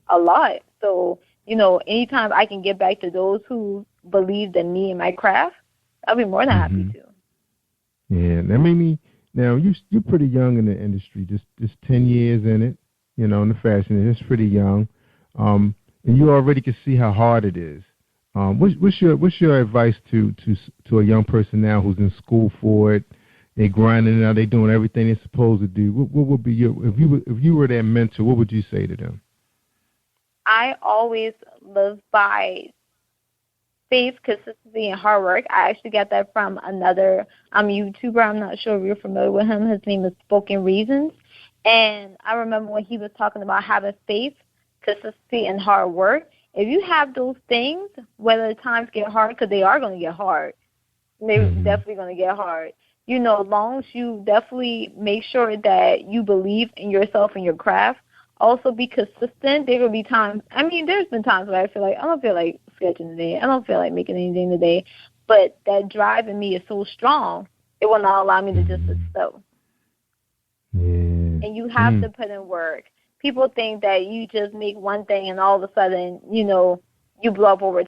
a lot. So, you know, anytime I can get back to those who believed in me and my craft, I'll be more than happy to. Yeah, that made me. Now you're pretty young in the industry, just 10 years in it. You know, in the fashion, it's pretty young, and you already can see how hard it is. What's your advice to a young person now who's in school for it? They're grinding it out. They're doing everything they're supposed to do. What would be if you were their mentor? What would you say to them? I always live by faith, consistency, and hard work. I actually got that from another YouTuber. I'm not sure if you're familiar with him. His name is Spoken Reasons. And I remember when he was talking about having faith, consistency, and hard work. If you have those things, whether the times get hard, because they are going to get hard, they're definitely going to get hard. You know, as long as you definitely make sure that you believe in yourself and your craft, also be consistent. There will be times, there's been times where I feel like, I don't feel like sketching today. I don't feel like making anything today. But that drive in me is so strong, it will not allow me to just sit still. And you have to put in work. People think that you just make one thing and all of a sudden, you know, you blow up over